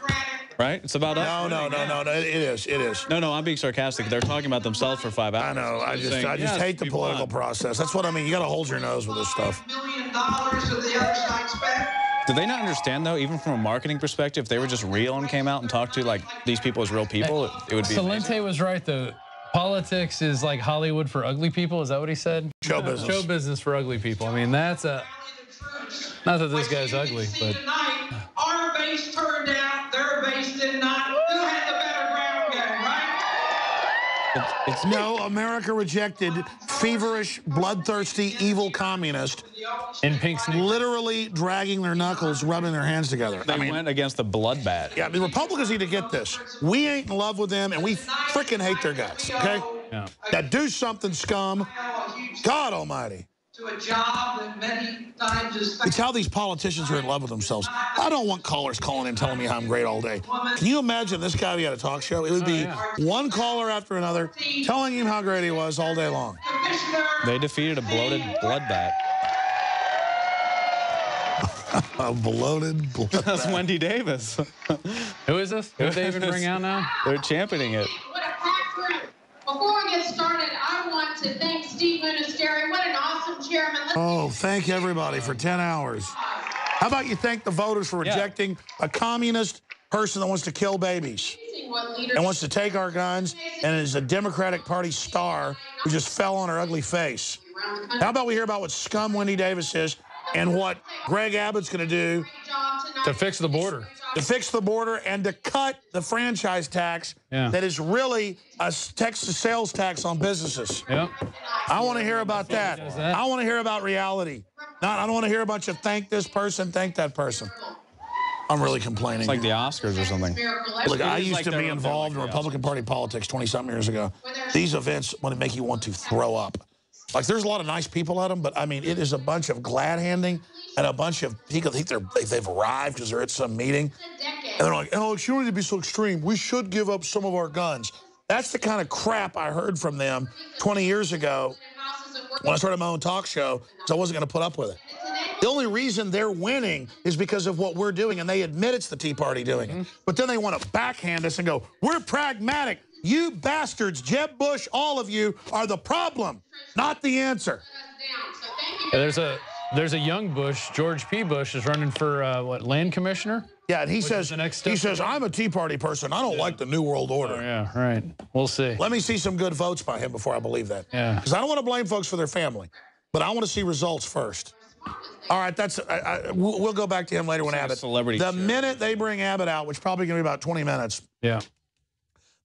right? It's about us. No. It is. No, I'm being sarcastic. They're talking about themselves for 5 hours. I know. I just hate the political process. That's what I mean. You got to hold your nose with this stuff. $1 million of the other side spent. Do they not understand, though, even from a marketing perspective, if they were just real and came out and talked to, like, these people as real people, it would be Celente was right, though. Politics is like Hollywood for ugly people. Is that what he said? Show business. Show business for ugly people. I mean, that's a... Not that this guy's ugly, but... Tonight, our base turned out, their base did not. Who had the better ground game, right? No, America rejected feverish, bloodthirsty, evil communist. In pink sneakers. Literally dragging their knuckles, rubbing their hands together. They went against the bloodbath. Yeah, the Republicans need to get this. We ain't in love with them, and we freaking hate their guts, okay? Yeah. Now do something, scum. God almighty. to a job that many times is... It's how these politicians are in love with themselves. I don't want callers calling in telling me how I'm great all day. Can you imagine this guy if he had a talk show? It would be one caller after another telling him how great he was all day long. They defeated a bloated bloodbath. A bloated bloodbath. That's Wendy Davis. Who is this? Who did they even bring out now? They're championing it. What a packed room. Before we get started, I want to thank Steve Ministeri. What an awesome chairman. Oh, thank everybody for 10 hours. How about you thank the voters for rejecting a communist person that wants to kill babies and wants to take our guns and is a Democratic Party star who just fell on her ugly face. How about we hear about what scum Wendy Davis is and what Greg Abbott's going to do to fix the border. To fix the border and to cut the franchise tax that is really a Texas sales tax on businesses. Yep. I want to hear about that. I want to hear about reality. I don't want to hear a bunch of thank this person, thank that person. I'm really complaining. It's like the Oscars or something. Look, I used to be involved in Republican Party politics 20-something years ago. These events want to make you want to throw up. Like, there's a lot of nice people at them, but, I mean, it is a bunch of glad-handing and a bunch of people think they've arrived because they're at some meeting. And they're like, oh, you don't need to be so extreme. We should give up some of our guns. That's the kind of crap I heard from them 20 years ago when I started my own talk show, because I wasn't going to put up with it. The only reason they're winning is because of what we're doing, and they admit it's the Tea Party doing it. But then they want to backhand us and go, we're pragmatic. You bastards, Jeb Bush, all of you are the problem, not the answer. Yeah, there's a young Bush, George P. Bush, is running for what, land commissioner? Yeah, and he says I'm a Tea Party person. I don't like the New World Order. Oh, yeah, right. We'll see. Let me see some good votes by him before I believe that. Yeah. Because I don't want to blame folks for their family, but I want to see results first. All right, we'll go back to him later when Abbott. The minute they bring Abbott out, which is probably going to be about 20 minutes. Yeah.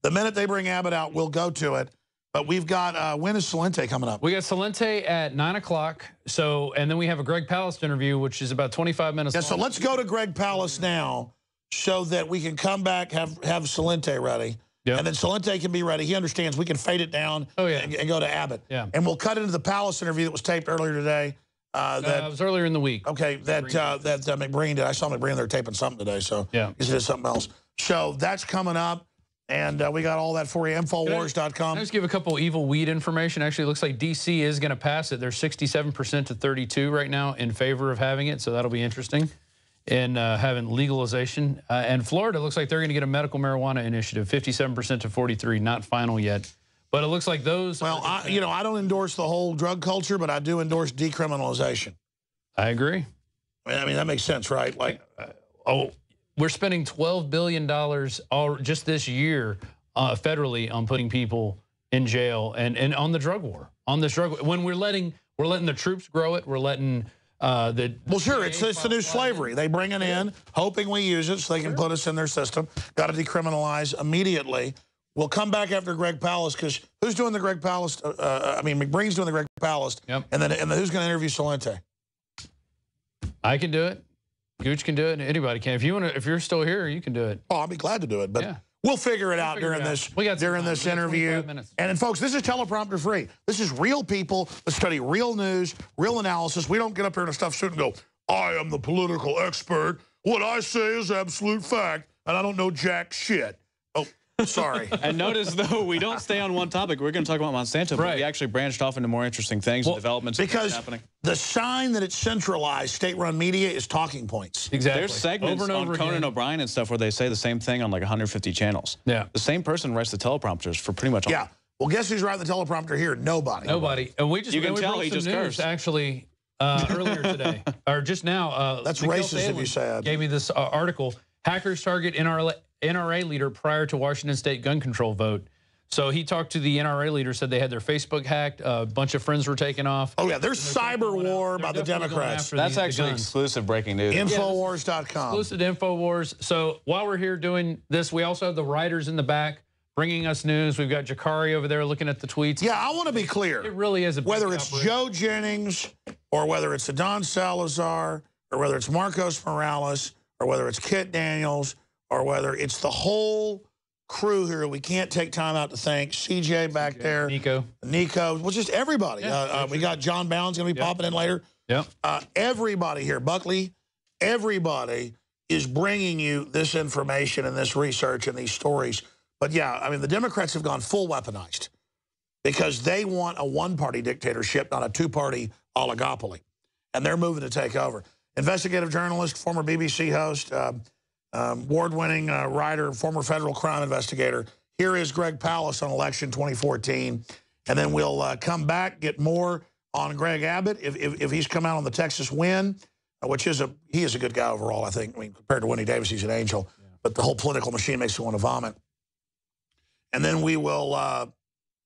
The minute they bring Abbott out, we'll go to it. But we've got, when is Celente coming up? We got Celente at 9 o'clock. So, and then we have a Greg Palast interview, which is about 25 minutes long. So let's go to Greg Palast now so that we can come back, have Celente ready. Yep. And then Celente can be ready. He understands we can fade it down and go to Abbott. Yeah. And we'll cut into the Palast interview that was taped earlier today. That was earlier in the week. Okay, that McBreen did. I saw McBreen there taping something today, so he did something else. So that's coming up, and we got all that for you, Infowars.com. Can I just give a couple evil weed information? Actually, it looks like D.C. is going to pass it. They're 67% to 32 right now in favor of having it, so that'll be interesting in having legalization. And Florida looks like they're going to get a medical marijuana initiative, 57% to 43, not final yet. But it looks like those... Well, I don't endorse the whole drug culture, but I do endorse decriminalization. I agree. I mean, that makes sense, right? Like, we're spending $12 billion just this year federally on putting people in jail and on the drug war. On this drug, when we're letting the troops grow it, we're letting the... Well, sure, it's the new slavery. They bring it in, hoping we use it so they can put us in their system. Got to decriminalize immediately. We'll come back after Greg Palast, because who's doing the Greg Palast? McBreen's doing the Greg Palast. Yep. And then who's going to interview Celente? I can do it. Gooch can do it. Anybody can. If you're still here, you can do it. Oh, I'll be glad to do it. But we'll figure it out during this interview. And folks, this is teleprompter free. This is real people that study real news, real analysis. We don't get up here and stuff suit and go, I am the political expert. What I say is absolute fact, and I don't know jack shit. Oh. Sorry. And notice, though, we don't stay on one topic. We're going to talk about Monsanto, but we actually branched off into more interesting things and developments because happening. The sign that it's centralized, state-run media is talking points. Exactly. There's segments on Conan O'Brien and stuff where they say the same thing on like 150 channels. Yeah. The same person writes the teleprompters for pretty much all. Yeah. Well, guess who's writing the teleprompter here? Nobody. And we just... You can tell he just cursed. Actually, earlier today, or just now... That's racist if you say that. Gave me this article. Hackers target NRA leader prior to Washington state gun control vote. So he talked to the NRA leader, said they had their Facebook hacked, a bunch of friends were taken off. Oh, yeah, there's cyber war by the Democrats. That's actually exclusive breaking news. Infowars.com. Exclusive to Infowars. So while we're here doing this, we also have the writers in the back bringing us news. We've got Jakari over there looking at the tweets. Yeah, I want to be clear. It really is a big whether it's operation. Joe Jennings or whether it's Adon Salazar or whether it's Marcos Morales or whether it's Kit Daniels or whether it's the whole crew here we can't take time out to thank. CJ back there. Nico, well, just everybody. Yeah, we got John Bowne's going to be popping in later. Yep. Everybody here, Buckley, everybody is bringing you this information and this research and these stories. But yeah, I mean, the Democrats have gone full weaponized because they want a one-party dictatorship, not a two-party oligopoly. And they're moving to take over. Investigative journalist, former BBC host, award-winning writer, former federal crime investigator. Here is Greg Palast on election 2014. And then we'll come back, get more on Greg Abbott if he's come out on the Texas win, which is he is a good guy overall, I think. I mean, compared to Winnie Davis, he's an angel. Yeah. But the whole political machine makes you want to vomit. And then we will...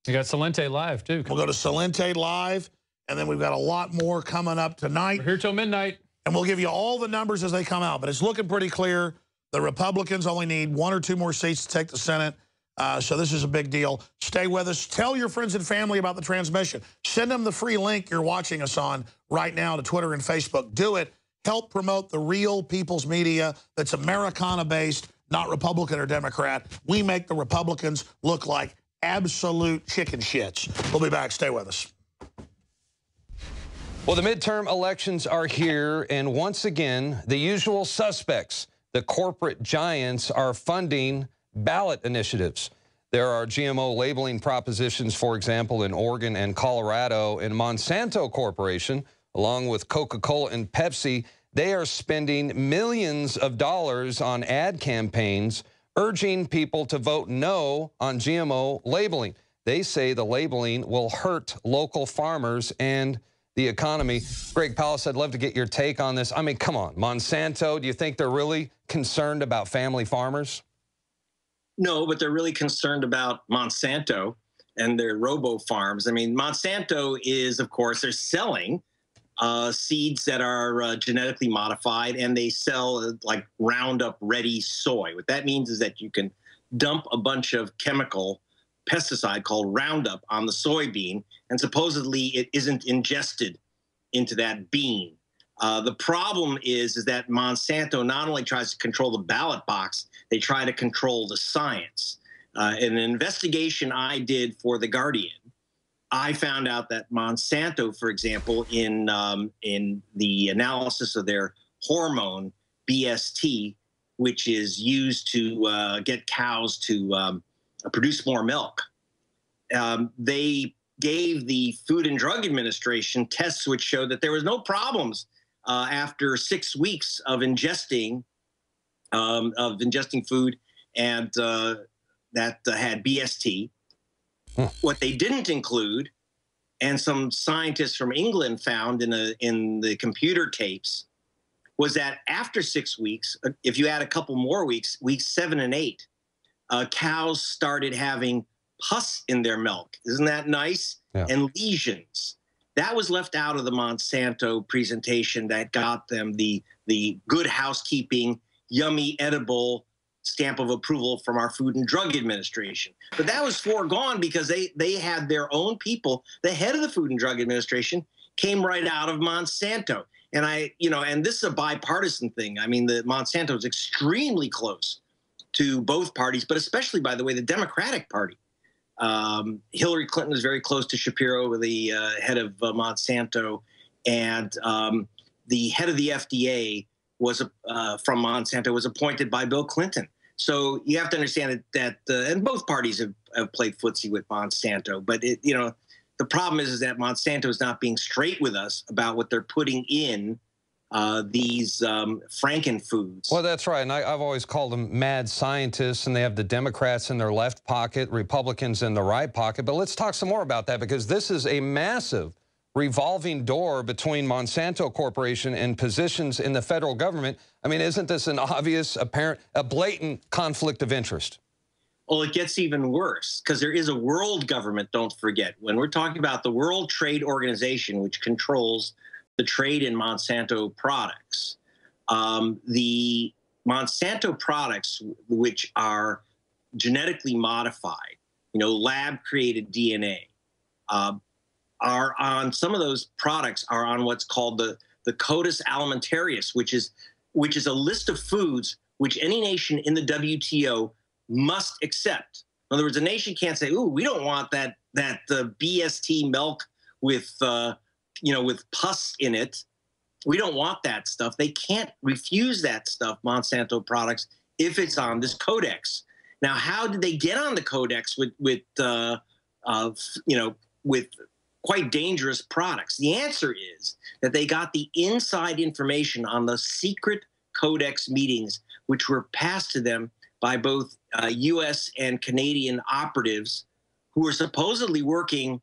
you got Celente live, too. We'll go to Celente live. And then we've got a lot more coming up tonight. We're here till midnight. And we'll give you all the numbers as they come out. But it's looking pretty clear. The Republicans only need 1 or 2 more seats to take the Senate. So this is a big deal. Stay with us. Tell your friends and family about the transmission. Send them the free link you're watching us on right now to Twitter and Facebook. Do it. Help promote the real people's media that's Americana-based, not Republican or Democrat. We make the Republicans look like absolute chicken shits. We'll be back. Stay with us. Well, the midterm elections are here, and once again, the usual suspects, the corporate giants, are funding ballot initiatives. There are GMO labeling propositions, for example, in Oregon and Colorado, and Monsanto Corporation, along with Coca-Cola and Pepsi, they are spending millions of dollars on ad campaigns urging people to vote no on GMO labeling. They say the labeling will hurt local farmers and the economy. Greg Palast, I'd love to get your take on this. I mean, come on, Monsanto, do you think they're really concerned about family farmers? No, but they're really concerned about Monsanto and their robo farms. I mean, Monsanto is, of course, they're selling seeds that are genetically modified, and they sell like Roundup ready soy. What that means is that you can dump a bunch of chemical pesticide called Roundup on the soybean, and supposedly it isn't ingested into that bean. The problem is that Monsanto not only tries to control the ballot box, they try to control the science. In an investigation I did for The Guardian, I found out that Monsanto, for example, in the analysis of their hormone, BST, which is used to get cows to produce more milk, they gave the Food and Drug Administration tests which showed that there was no problems after 6 weeks of ingesting food and that had BST. What they didn't include, and some scientists from England found in the computer tapes, was that after 6 weeks, if you add a couple more weeks, weeks 7 and 8, cows started having pus in their milk. Isn't that nice? Yeah. And lesions. That was left out of the Monsanto presentation that got them the good housekeeping, yummy, edible stamp of approval from our Food and Drug Administration. But that was foregone because they had their own people. The head of the Food and Drug Administration came right out of Monsanto. And and this is a bipartisan thing. I mean, the Monsanto is extremely close to both parties, but especially, by the way, the Democratic Party. Hillary Clinton is very close to Shapiro, the head of Monsanto, and the head of the FDA was from Monsanto was appointed by Bill Clinton. So you have to understand that and both parties have played footsie with Monsanto, but the problem is that Monsanto is not being straight with us about what they're putting in these frankenfoods. Well, that's right. And I've always called them mad scientists, and they have the Democrats in their left pocket, Republicans in the right pocket. But let's talk some more about that, because this is a massive revolving door between Monsanto Corporation and positions in the federal government. I mean, isn't this an obvious, apparent, a blatant conflict of interest? Well, it gets even worse, because there is a world government, don't forget. When we're talking about the World Trade Organization, which controls the trade in Monsanto products, the Monsanto products, which are genetically modified, lab-created DNA, are on some of those products are on what's called the Codus Alimentarius, which is a list of foods which any nation in the WTO must accept. In other words, a nation can't say, "Ooh, we don't want that BST milk with with pus in it. We don't want that stuff." They can't refuse that stuff, Monsanto products, if it's on this codex. Now, how did they get on the codex with quite dangerous products? The answer is that they got the inside information on the secret codex meetings, which were passed to them by both U.S. and Canadian operatives who were supposedly working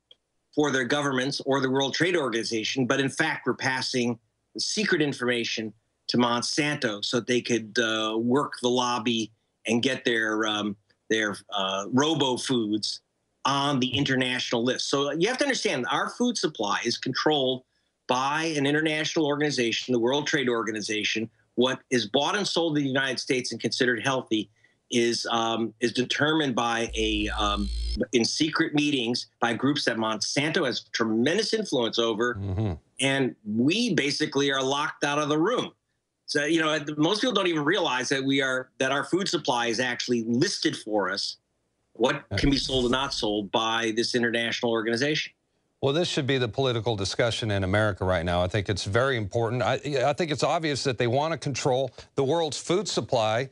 for their governments or the World Trade Organization, but in fact were passing the secret information to Monsanto so that they could work the lobby and get their robo foods on the international list. So you have to understand, our food supply is controlled by an international organization, the World Trade Organization. What is bought and sold in the United States and considered healthy is determined by in secret meetings by groups that Monsanto has tremendous influence over, and we basically are locked out of the room. So most people don't even realize that our food supply is actually listed for us, what can be sold and not sold, by this international organization. Well, this should be the political discussion in America right now. I think it's very important. I think it's obvious that they want to control the world's food supply.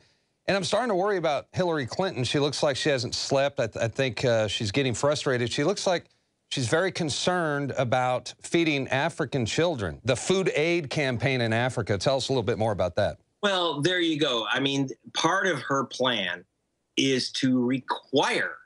And I'm starting to worry about Hillary Clinton. She looks like she hasn't slept. I think she's getting frustrated. She looks like she's very concerned about feeding African children. The food aid campaign in Africa. Tell us a little bit more about that. Well, there you go. I mean, part of her plan is to require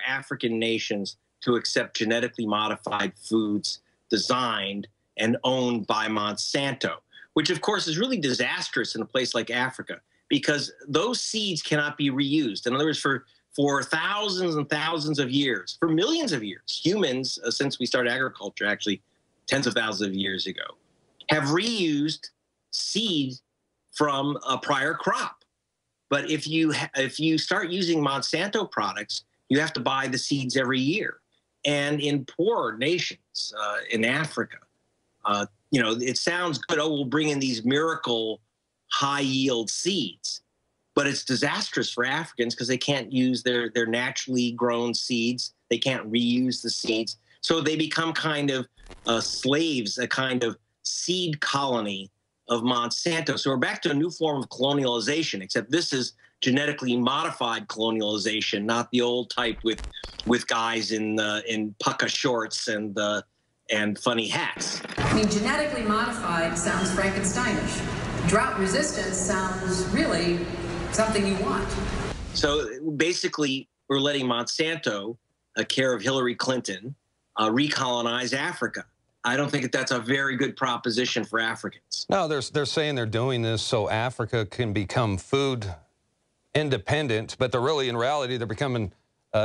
African nations to accept genetically modified foods designed and owned by Monsanto, which of course is really disastrous in a place like Africa, because those seeds cannot be reused. In other words, for thousands and thousands of years, for millions of years, humans, since we started agriculture, actually tens of thousands of years ago, have reused seed from a prior crop. But if you start using Monsanto products, you have to buy the seeds every year. And in poor nations in Africa, it sounds good. Oh, we'll bring in these miracle high-yield seeds. But it's disastrous for Africans because they can't use their naturally grown seeds. They can't reuse the seeds. So they become kind of slaves, a kind of seed colony of Monsanto. So we're back to a new form of colonialization, except this is genetically modified colonialization, not the old type with guys in pucka shorts and funny hats. I mean, genetically modified sounds Frankensteinish. Drought resistance sounds really something you want. So basically, we're letting Monsanto, care of Hillary Clinton, recolonize Africa. I don't think that's a very good proposition for Africans. No, they're saying they're doing this so Africa can become food independent, but they're really, in reality, they're becoming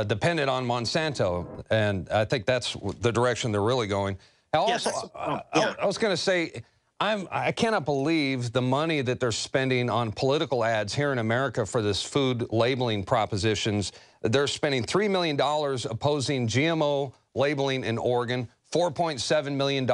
dependent on Monsanto, and I think that's the direction they're really going. I was going to say, I cannot believe the money that they're spending on political ads here in America for this food labeling propositions. They're spending $3 million opposing GMO labeling in Oregon, $4.7 million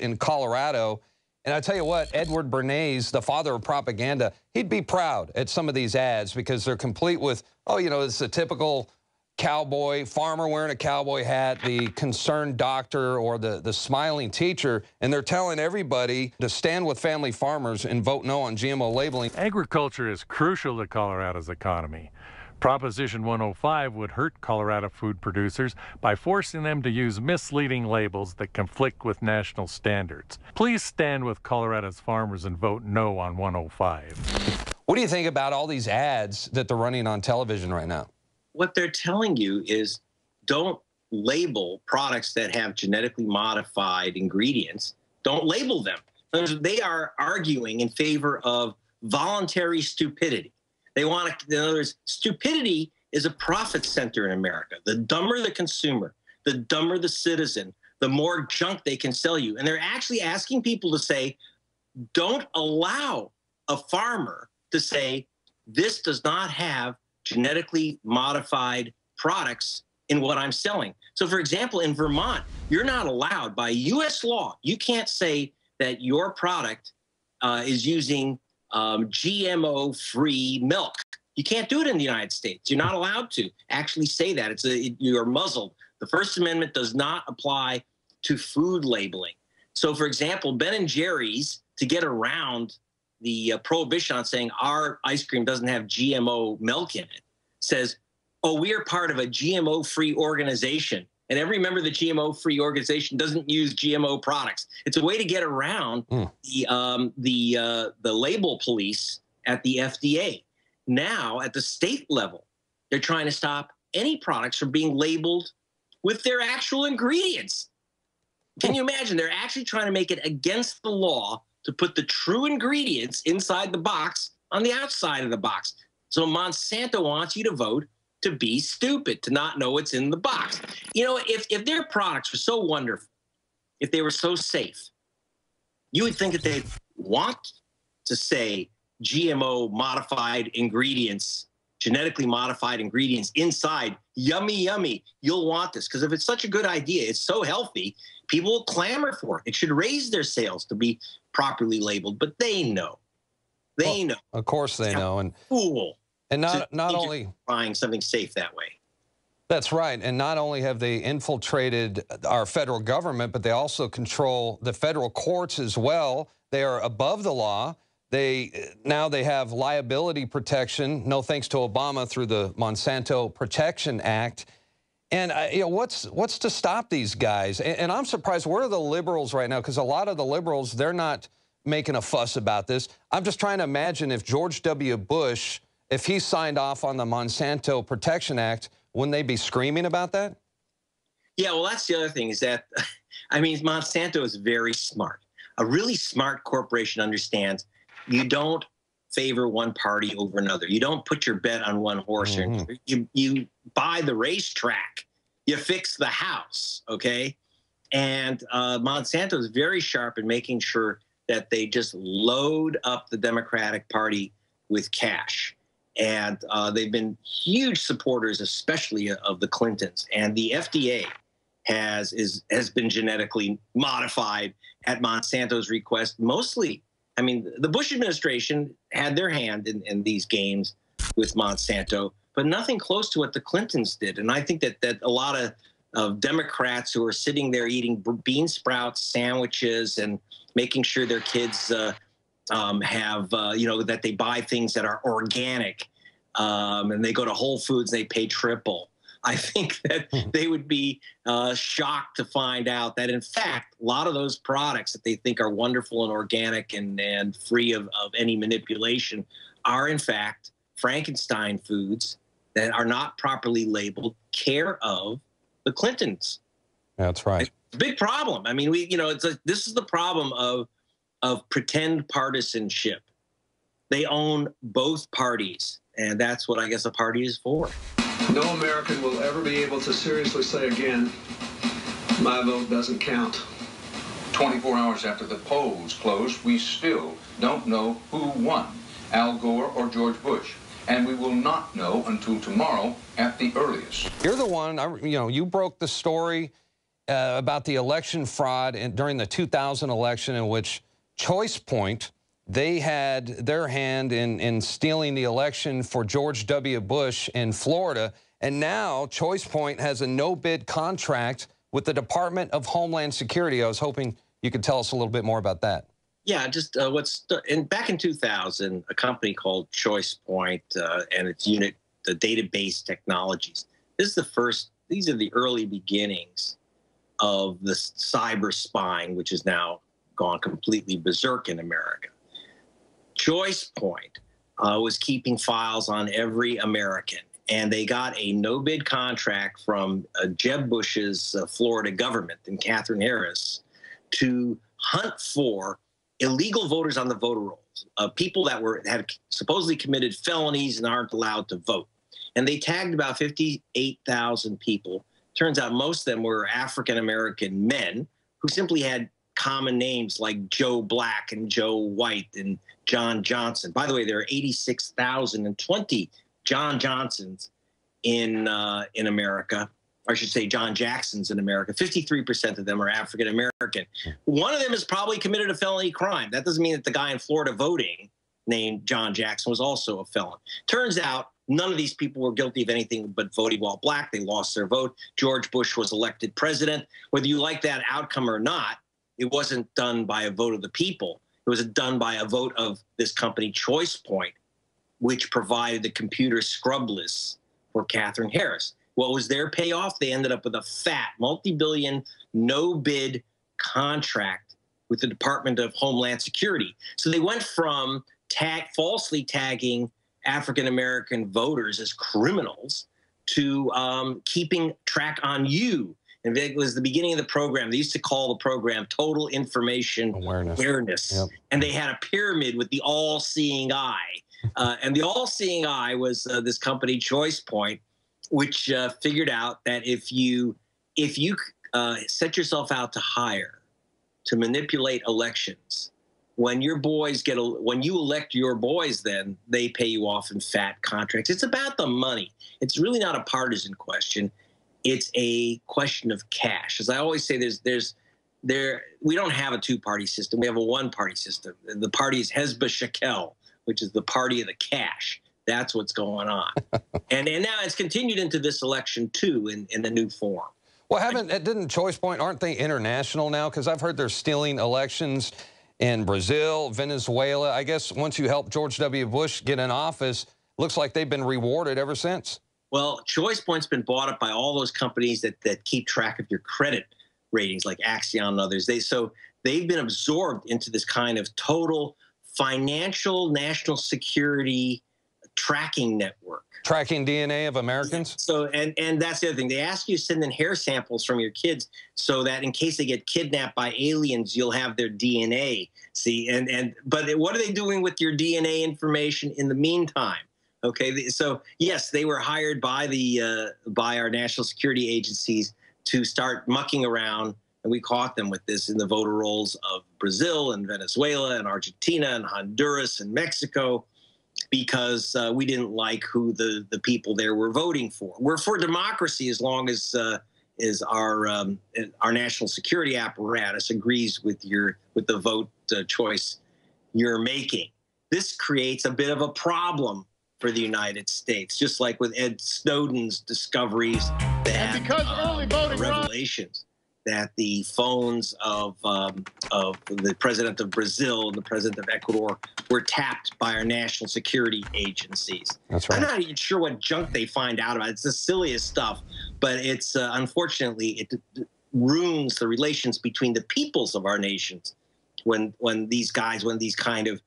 in Colorado. And I tell you what, Edward Bernays, the father of propaganda, he'd be proud at some of these ads because they're complete with, it's a typical cowboy, farmer wearing a cowboy hat, the concerned doctor or the smiling teacher, and they're telling everybody to stand with family farmers and vote no on GMO labeling. Agriculture is crucial to Colorado's economy. Proposition 105 would hurt Colorado food producers by forcing them to use misleading labels that conflict with national standards. Please stand with Colorado's farmers and vote no on 105. What do you think about all these ads that they're running on television right now? What they're telling you is don't label products that have genetically modified ingredients. Don't label them. They are arguing in favor of voluntary stupidity. They want to, in other words, stupidity is a profit center in America. The dumber the consumer, the dumber the citizen, the more junk they can sell you. And they're actually asking people to say, don't allow a farmer to say, this does not have genetically modified products in what I'm selling. So, for example, in Vermont, you're not allowed by U.S. law. You can't say that your product is using GMO-free milk. You can't do it in the United States. You're not allowed to actually say that. You're muzzled. The First Amendment does not apply to food labeling. So, for example, Ben & Jerry's, to get around the prohibition on saying our ice cream doesn't have GMO milk in it, says, oh, we are part of a GMO-free organization. And every member of the GMO-free organization doesn't use GMO products. It's a way to get around the label police at the FDA. Now, at the state level, they're trying to stop any products from being labeled with their actual ingredients. Can you imagine? They're actually trying to make it against the law to put the true ingredients inside the box on the outside of the box. So Monsanto wants you to vote to be stupid, to not know what's in the box. You know, if their products were so wonderful, if they were so safe, you would think that they'd want to say GMO modified ingredients, genetically modified ingredients inside. Yummy, yummy. You'll want this. Because if it's such a good idea, it's so healthy, people will clamor for it. It should raise their sales to be properly labeled. But they know. They know. Of course they know. And fool. And not only buying something safe that way. That's right. And not only have they infiltrated our federal government, but they also control the federal courts as well. They are above the law. Now they have liability protection, no thanks to Obama, through the Monsanto Protection Act. And you know, what's to stop these guys? And I'm surprised, where are the liberals right now? Because a lot of the liberals, they're not making a fuss about this. I'm just trying to imagine if George W. Bush, if he signed off on the Monsanto Protection Act, wouldn't they be screaming about that? Yeah, well, that's the other thing is that, I mean, Monsanto is very smart. A really smart corporation understands you don't favor one party over another. You don't put your bet on one horse. You buy the racetrack. You fix the house, okay? And Monsanto is very sharp in making sure that they just load up the Democratic Party with cash. And they've been huge supporters, especially of the Clintons. And the FDA has been genetically modified at Monsanto's request. Mostly, I mean, the Bush administration had their hand in these games with Monsanto, but nothing close to what the Clintons did. And I think that a lot of Democrats who are sitting there eating bean sprout sandwiches and making sure their kids have, you know, that they buy things that are organic, and they go to Whole Foods and they pay triple. I think that they would be shocked to find out that, in fact, a lot of those products that they think are wonderful and organic and free of any manipulation are, in fact, Frankenstein foods that are not properly labeled, care of the Clintons. That's right. It's a big problem. I mean, this is the problem of pretend partisanship. They own both parties, and that's what I guess a party is for. No American will ever be able to seriously say again, my vote doesn't count. 24 hours after the polls closed, we still don't know who won, Al Gore or George Bush. And we will not know until tomorrow at the earliest. You're the one, you know, you broke the story about the election fraud during the 2000 election, in which Choice Point, they had their hand in stealing the election for George W. Bush in Florida. And now Choice Point has a no-bid contract with the Department of Homeland Security. I was hoping you could tell us a little bit more about that. Yeah, just back in 2000, a company called Choice Point and its unit, the Database Technologies. These are the early beginnings of the cyber spying, which has now gone completely berserk in America. Choice Point was keeping files on every American, and they got a no-bid contract from Jeb Bush's Florida government and Catherine Harris to hunt for illegal voters on the voter rolls, people that had supposedly committed felonies and aren't allowed to vote. And they tagged about 58,000 people. Turns out most of them were African-American men who simply had common names like Joe Black and Joe White and John Johnson. By the way, there are 86,020 John Johnsons in America. Or I should say John Jacksons in America. 53% of them are African-American. One of them has probably committed a felony crime. That doesn't mean that the guy in Florida voting named John Jackson was also a felon. Turns out none of these people were guilty of anything but voting while black. They lost their vote. George Bush was elected president. Whether you like that outcome or not, it wasn't done by a vote of the people. It was done by a vote of this company, ChoicePoint, which provided the computer scrub lists for Katherine Harris. What was their payoff? They ended up with a fat, multi-billion, no-bid contract with the Department of Homeland Security. So they went from falsely tagging African-American voters as criminals to keeping track on you. And it was the beginning of the program. They used to call the program Total Information Awareness. Yep. And they had a pyramid with the all-seeing eye. And the all-seeing eye was this company, ChoicePoint, which figured out that if you set yourself out to hire, to manipulate elections, when you elect your boys, then they pay you off in fat contracts. It's about the money. It's really not a partisan question. It's a question of cash. As I always say, we don't have a two-party system. We have a one-party system. The party is Hezbollah Shekel, which is the party of the cash. That's what's going on. and now it's continued into this election, too, in a new form. Well, didn't ChoicePoint, aren't they international now? Because I've heard they're stealing elections in Brazil, Venezuela. I guess once you help George W. Bush get in office, looks like they've been rewarded ever since. Well, ChoicePoint's been bought up by all those companies that keep track of your credit ratings, like Axion and others. They've been absorbed into this kind of total financial national security tracking network. Tracking DNA of Americans? So, and that's the other thing. They ask you to send in hair samples from your kids so that in case they get kidnapped by aliens, you'll have their DNA. See, but what are they doing with your DNA information in the meantime? Okay, so yes, they were hired by our national security agencies to start mucking around, and we caught them with this in the voter rolls of Brazil and Venezuela and Argentina and Honduras and Mexico, because we didn't like who the people there were voting for. We're for democracy as long as our national security apparatus agrees with the vote choice you're making. This creates a bit of a problem for the United States, just like with Ed Snowden's discoveries that revelations that the phones of the president of Brazil and the president of Ecuador were tapped by our national security agencies. That's right. I'm not even sure what junk they find out about. It's the silliest stuff, but it's unfortunately it ruins the relations between the peoples of our nations when these kind of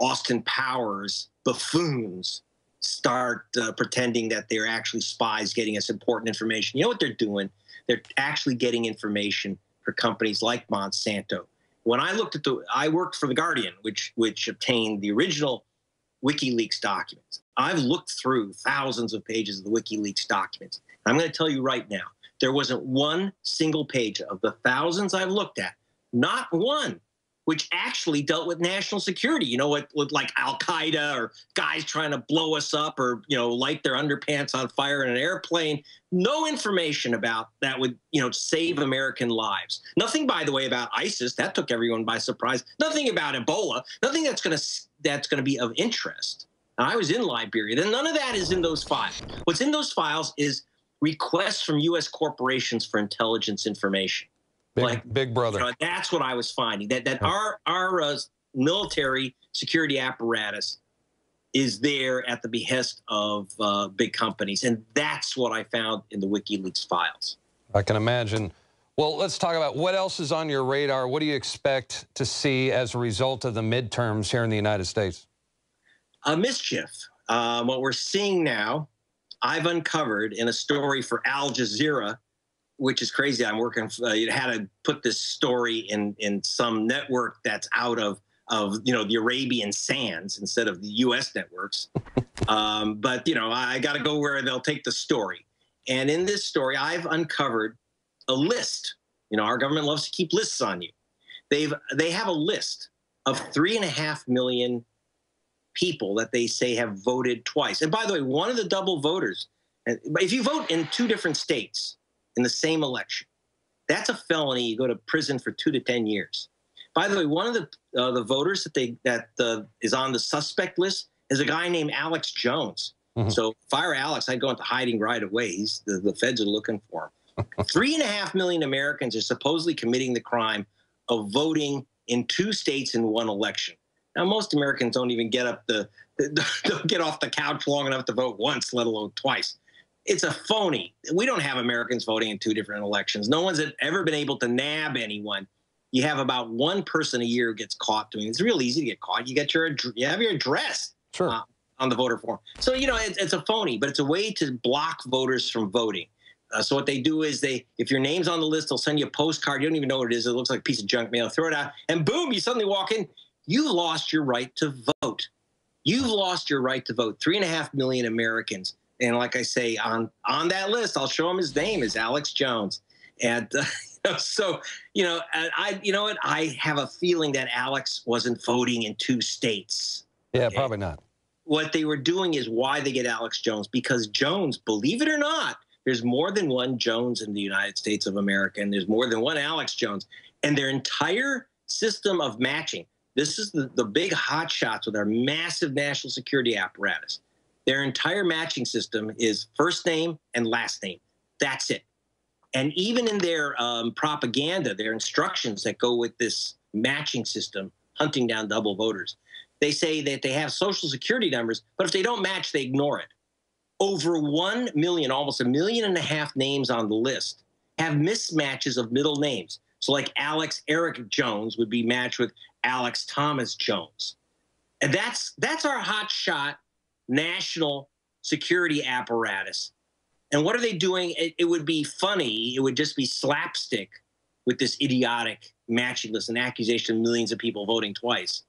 Austin Powers buffoons start pretending that they're actually spies getting us important information. You know what they're doing? They're actually getting information for companies like Monsanto. When I looked at I worked for The Guardian, which obtained the original WikiLeaks documents. I've looked through thousands of pages of the WikiLeaks documents. I'm going to tell you right now, there wasn't one single page of the thousands I've looked at, not one, which actually dealt with national security, with like Al-Qaeda or guys trying to blow us up or, light their underpants on fire in an airplane. No information about that would, save American lives. Nothing, by the way, about ISIS. That took everyone by surprise. Nothing about Ebola. Nothing that's going to be of interest. Now, I was in Liberia. Then none of that is in those files. What's in those files is requests from U.S. corporations for intelligence information. Big brother. That's what I was finding. That our military security apparatus is there at the behest of big companies, and that's what I found in the WikiLeaks files. I can imagine. Well, let's talk about what else is on your radar. What do you expect to see as a result of the midterms here in the United States? Mischief. What we're seeing now, I've uncovered in a story for Al Jazeera, which is crazy. I'm working, had to put this story in some network that's out of the Arabian sands instead of the U.S. networks. But, I got to go where they'll take the story. And in this story, I've uncovered a list. Our government loves to keep lists on you. They have a list of 3.5 million people that they say have voted twice. And by the way, one of the double voters, if you vote in 2 different states in the same election, that's a felony. You go to prison for 2 to 10 years. By the way, one of the voters that is on the suspect list is a guy named Alex Jones. So fire Alex, I'd go into hiding right away. The feds are looking for him. 3.5 million Americans are supposedly committing the crime of voting in 2 states in one election. Now, most Americans don't even get off the couch long enough to vote once, let alone twice. It's a phony. We don't have Americans voting in 2 different elections. No one's ever been able to nab anyone. You have about 1 person a year who gets caught doing it. It's real easy to get caught. You have your address on the voter form. So, you know, it's a phony, but it's a way to block voters from voting. So what they do is if your name's on the list, they'll send you a postcard. You don't even know what it is. It looks like a piece of junk mail. Throw it out, and boom, you suddenly walk in. You've lost your right to vote. You've lost your right to vote. 3.5 million Americans. And like I say, on that list, I'll show him his name is Alex Jones. And so, you know what? I have a feeling that Alex wasn't voting in 2 states. Yeah, probably not. What they were doing is why they get Alex Jones, because Jones, believe it or not, there's more than one Jones in the United States of America, and there's more than one Alex Jones. And their entire system of matching, this is the big hot shots with our massive national security apparatus. Their entire matching system is first name and last name. That's it. And even in their propaganda, their instructions that go with this matching system, hunting down double voters, they say that they have social security numbers, but if they don't match, they ignore it. Over 1 million, almost 1.5 million names on the list have mismatches of middle names. So like Alex Eric Jones would be matched with Alex Thomas Jones. And that's our hot shot national security apparatus. And what are they doing? It would be funny. It would just be slapstick with this idiotic matching list and accusation of millions of people voting twice.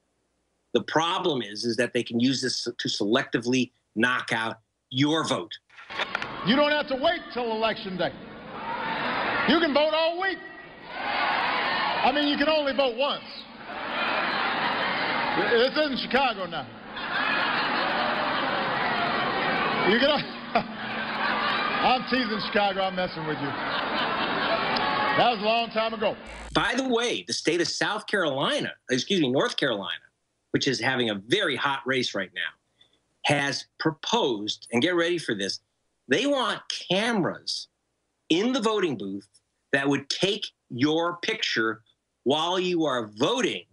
The problem is that they can use this to selectively knock out your vote. You don't have to wait till Election Day. You can vote all week. I mean, you can only vote once. This isn't Chicago now. You can. I'm teasing Chicago. I'm messing with you. That was a long time ago. By the way, the state of North Carolina, which is having a very hot race right now, has proposed, and get ready for this, they want cameras in the voting booth that would take your picture while you are voting.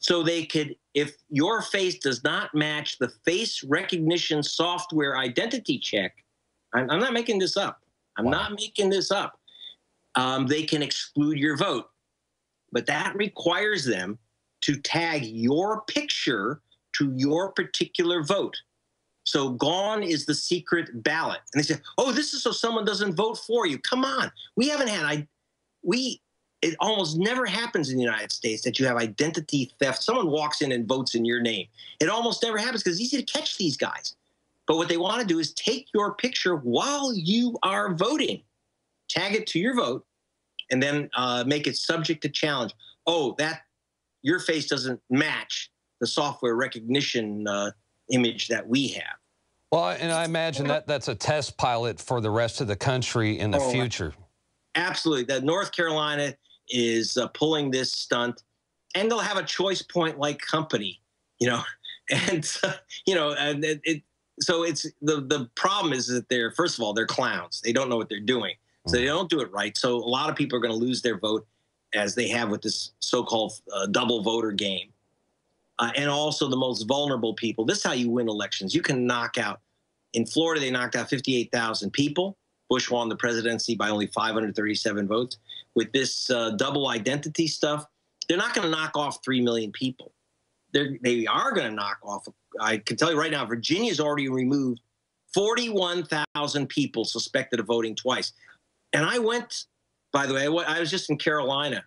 So they could, if your face does not match the face recognition software identity check, I'm not making this up. I'm not making this up. They can exclude your vote. But that requires them to tag your picture to your particular vote. So gone is the secret ballot. And they say, oh, this is so someone doesn't vote for you. Come on. We haven't had, it almost never happens in the United States that you have identity theft. Someone walks in and votes in your name. It almost never happens because it's easy to catch these guys. But what they want to do is take your picture while you are voting, tag it to your vote, and then make it subject to challenge. Oh, your face doesn't match the software recognition image that we have. Well, and I imagine that's a test pilot for the rest of the country in the future. Absolutely. That North Carolina is pulling this stunt, and they'll have a choice point-like company, and so it's the problem is that first of all, they're clowns. They don't know what they're doing, so they don't do it right. So a lot of people are going to lose their vote, as they have with this so-called double voter game. And also the most vulnerable people. This is how you win elections. You can knock out. In Florida, they knocked out 58,000 people. Bush won the presidency by only 537 votes. With this double identity stuff, they're not going to knock off 3 million people. They are going to knock off, I can tell you right now, Virginia's already removed 41,000 people suspected of voting twice. And I went, by the way, I was just in Carolina.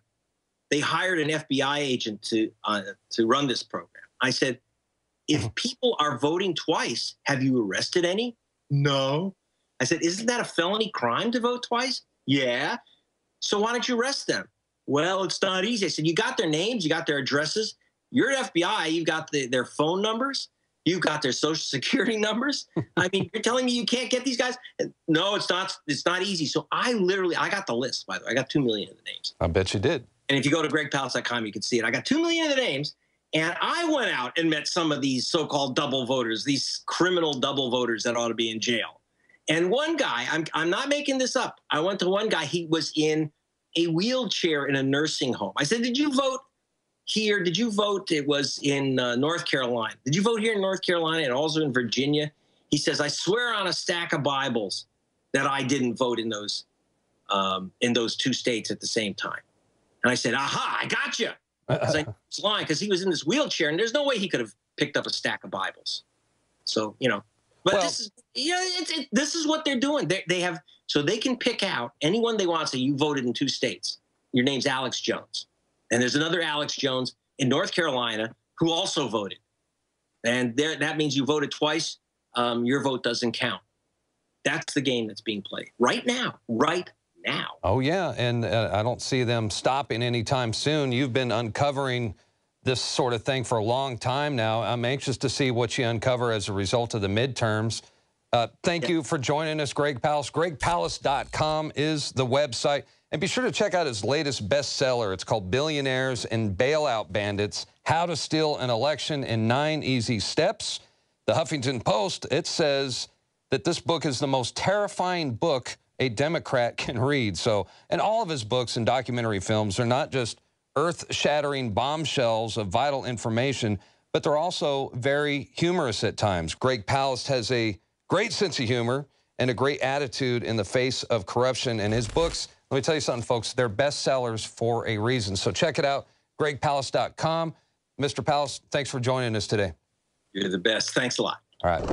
They hired an FBI agent to run this program. I said, if people are voting twice, have you arrested any? No. I said, isn't that a felony crime to vote twice? Yeah. So why don't you arrest them? Well, it's not easy. I said, you got their names, you got their addresses. You're FBI, you've got their phone numbers, you've got their social security numbers. I mean, you're telling me you can't get these guys? No, it's not easy. So I got the list, by the way. I got 2 million of the names. I bet you did. And if you go to gregpalast.com, you can see it. I got 2 million of the names. And I went out and met some of these so-called double voters, these criminal double voters that ought to be in jail. And one guy, I'm not making this up. I went to one guy, he was in a wheelchair in a nursing home. I said, did you vote here? Did you vote? It was in North Carolina. Did you vote here in North Carolina and also in Virginia? He says, I swear on a stack of Bibles that I didn't vote in those 2 states at the same time. And I said, aha, I got you. I was lying because he was in this wheelchair, and there's no way he could have picked up a stack of Bibles. So, you know, but well, this is, you know, this is what they're doing. They have, so they can pick out anyone they want. Say, you voted in 2 states. Your name's Alex Jones. And there's another Alex Jones in North Carolina who also voted. And that means you voted twice. Your vote doesn't count. That's the game that's being played right now, right now. Oh, yeah, and I don't see them stopping anytime soon. You've been uncovering this sort of thing for a long time now. I'm anxious to see what you uncover as a result of the midterms. Thank you for joining us, Greg Palast. GregPalast.com is the website. And be sure to check out his latest bestseller. It's called Billionaires and Bailout Bandits, How to Steal an Election in 9 Easy Steps. The Huffington Post, it says that this book is the most terrifying book a Democrat can read. So, and all of his books and documentary films are not just earth-shattering bombshells of vital information, but they're also very humorous at times. Greg Palast has a great sense of humor and a great attitude in the face of corruption. And his books, let me tell you something, folks, they're bestsellers for a reason. So check it out, gregpalast.com. Mr. Palast, thanks for joining us today. You're the best. Thanks a lot. All right.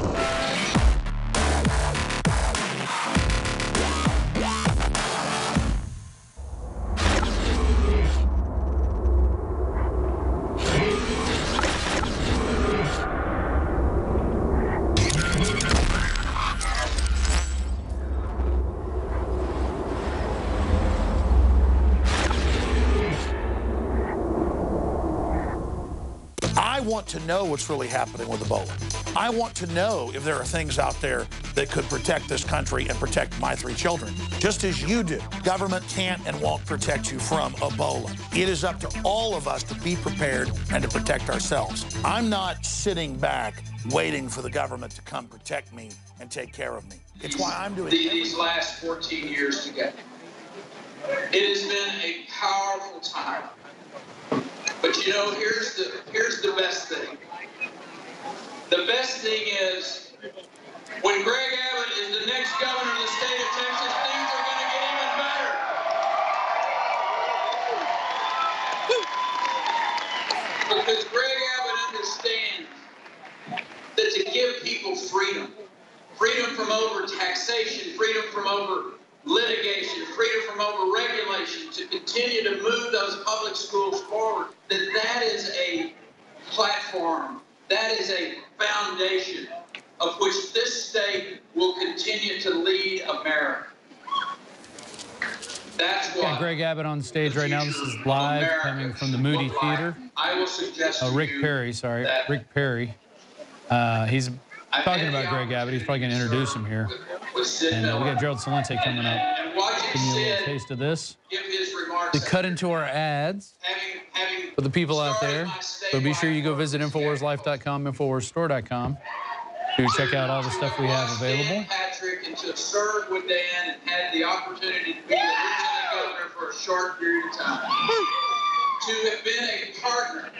I want to know what's really happening with Ebola. I want to know if there are things out there that could protect this country and protect my 3 children, just as you do. Government can't and won't protect you from Ebola. It is up to all of us to be prepared and to protect ourselves. I'm not sitting back waiting for the government to come protect me and take care of me. It's why I'm doing these last 14 years together. It has been a powerful time. But you know, here's the best thing. The best thing is, when Greg Abbott is the next governor of the state of Texas, things are going to get even better. Because Greg Abbott understands that to give people freedom, freedom from over taxation, freedom from over litigation, freedom from over regulation, to continue to move those public schools forward, that is a platform, that is a foundation of which this state will continue to lead America. That's why. Got Greg Abbott on stage right now. This is live coming from the Moody Theater. I will suggest Rick Perry, sorry, Rick Perry. He's talking about Greg Abbott. He's probably going to introduce him here. And we got Gerald Celente coming up. Give you a little taste of this. To cut into our ads for the people out there. So be sure you go visit InfoWarsLife.com, InfoWarsStore.com to check out all the stuff we have available. Patrick, and to have served with Dan and had the opportunity to be the lieutenant governor for a short period of time. To have been a partner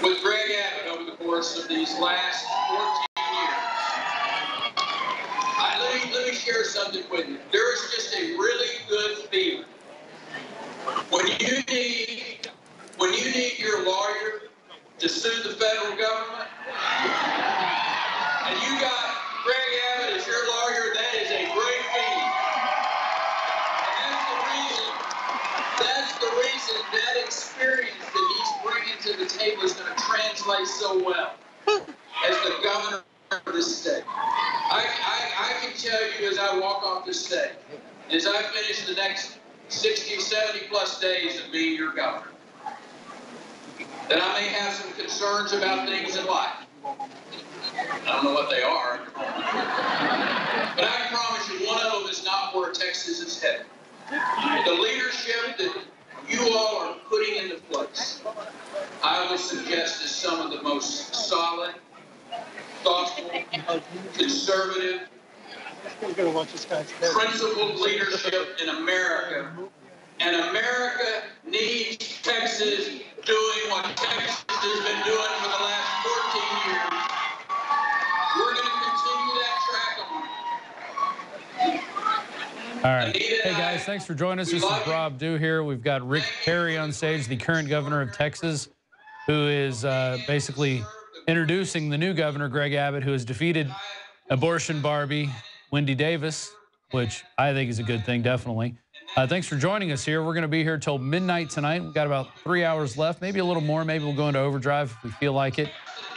with Greg Abbott over the course of these last 14 years. Let me share something with you. There is just a really good feeling when you need your lawyer to sue the federal government, and you got Greg Abbott as your lawyer. That is a great feeling, and that's the reason that experience that he's bringing to the table is going to translate so well as the governor of this state. I can tell you as I walk off this stage, as I finish the next 60, 70 plus days of being your governor, that I may have some concerns about things in life. I don't know what they are. But I can promise you one of them is not where Texas is headed. The leadership that you all are putting into place, I would suggest is some of the most solid, thoughtful, conservative, principled leadership in America. And America needs Texas doing what Texas has been doing for the last 14 years. We're going to continue that track on. All right. Hey, guys, thanks for joining us. This is Rob Dew here. We've got Rick Perry on stage, the current governor of Texas, who is basically introducing the new governor, Greg Abbott, who has defeated abortion Barbie, Wendy Davis, which I think is a good thing, definitely. Thanks for joining us here. We're going to be here till midnight tonight. We've got about 3 hours left, maybe a little more. Maybe we'll go into overdrive if we feel like it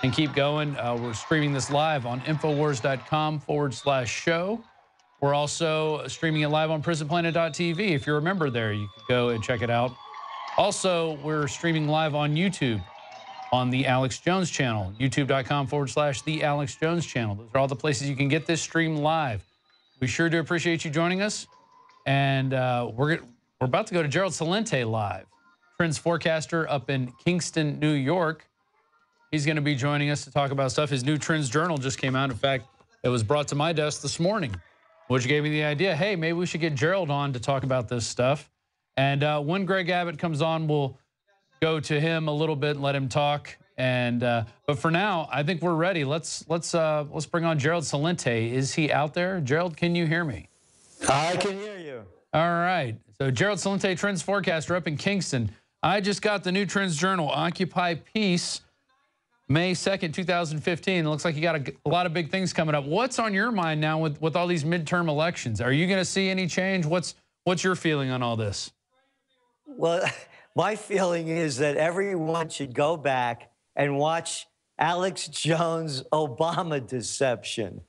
and keep going. We're streaming this live on Infowars.com/show. We're also streaming it live on PrisonPlanet.tv. If you're a member there, you can go and check it out. Also, we're streaming live on YouTube on the Alex Jones channel, youtube.com/the Alex Jones channel. Those are all the places you can get this stream live. We sure do appreciate you joining us. And we're about to go to Gerald Celente live, trends forecaster up in Kingston, New York. He's going to be joining us to talk about stuff. His new Trends Journal just came out. In fact, it was brought to my desk this morning, which gave me the idea, hey, maybe we should get Gerald on to talk about this stuff. And when Greg Abbott comes on, we'll go to him a little bit and let him talk. And but for now, I think we're ready. Let's bring on Gerald Celente. Is he out there? Gerald, can you hear me? I can hear you. All right. So Gerald Celente, trends forecaster up in Kingston. I just got the new Trends Journal, Occupy Peace, May 2nd, 2015. It looks like you got a lot of big things coming up. What's on your mind now with all these midterm elections? Are you going to see any change? What's your feeling on all this? Well, my feeling is that everyone should go back and watch Alex Jones' Obama deception.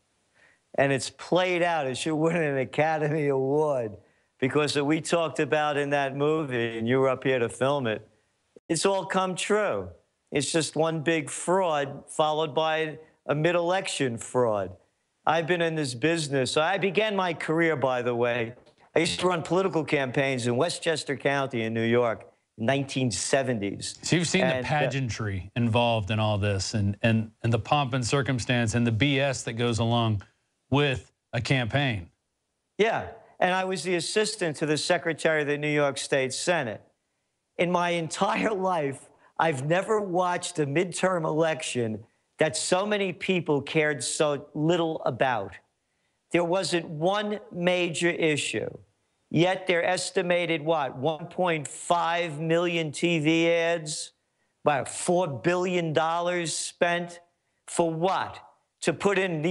And it's played out. It should win an Academy Award because what we talked about in that movie, and you were up here to film it, it's all come true. It's just one big fraud followed by a mid-election fraud. I've been in this business. I began my career, by the way. I used to run political campaigns in Westchester County in New York in 1970s. So you've seen the pageantry involved in all this and the pomp and circumstance and the BS that goes along with a campaign. Yeah, and I was the assistant to the Secretary of the New York State Senate. In my entire life, I've never watched a midterm election that so many people cared so little about. There wasn't one major issue, yet they're estimated, what, 1.5 million TV ads, about $4 billion spent for what? To put in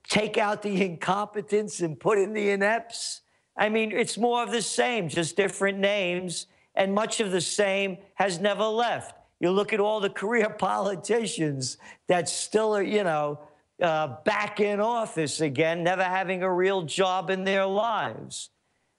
take out the incompetents and put in the inepts? I mean, it's more of the same, just different names, and much of the same has never left. You look at all the career politicians that still are, back in office again, never having a real job in their lives.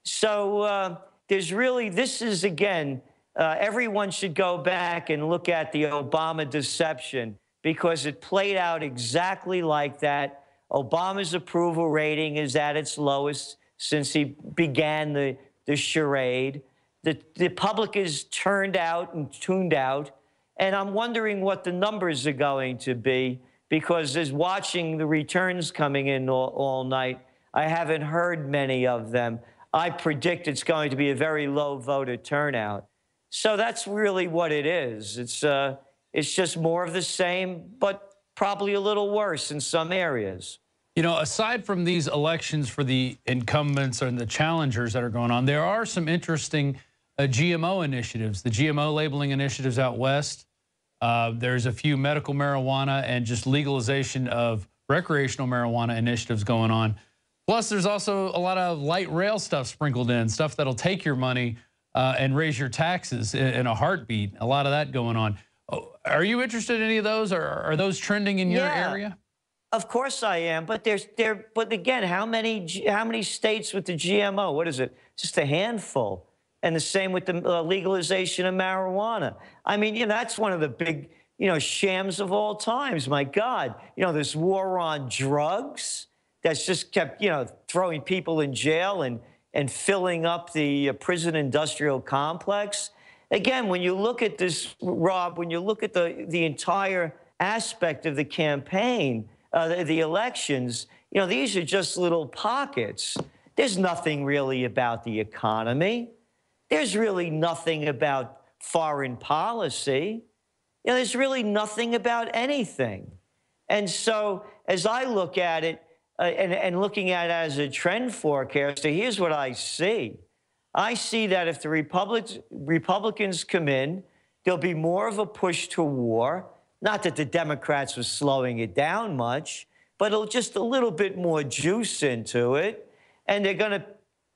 So this is, again, everyone should go back and look at the Obama deception because it played out exactly like that. Obama's approval rating is at its lowest since he began the charade. The public is turned out and tuned out, and I'm wondering what the numbers are going to be because as watching the returns coming in all night, I haven't heard many of them. I predict it's going to be a very low voter turnout. So that's really what it is. It's just more of the same, but probably a little worse in some areas. You know, aside from these elections for the incumbents and the challengers that are going on, there are some interesting GMO initiatives, the GMO labeling initiatives out west. There's a few medical marijuana and just legalization of recreational marijuana initiatives going on. Plus, there's also a lot of light rail stuff sprinkled in, stuff that'll take your money and raise your taxes in a heartbeat. A lot of that going on. Are you interested in any of those, or are those trending in your area? Of course I am, but but again, how many states with the GMO? What is it? Just a handful. And the same with the legalization of marijuana. I mean, that's one of the big, shams of all times. My God, this war on drugs that's just kept, throwing people in jail and and filling up the prison industrial complex. Again, when you look at this, Rob, when you look at the entire aspect of the campaign, the elections, you know, these are just little pockets. There's nothing really about the economy. There's really nothing about foreign policy. You know, there's really nothing about anything. And so as I look at it, and looking at it as a trend forecaster, here's what I see. I see that if the Republicans come in, there'll be more of a push to war. Not that the Democrats were slowing it down much, but it'll just a little bit more juice into it. And they're going to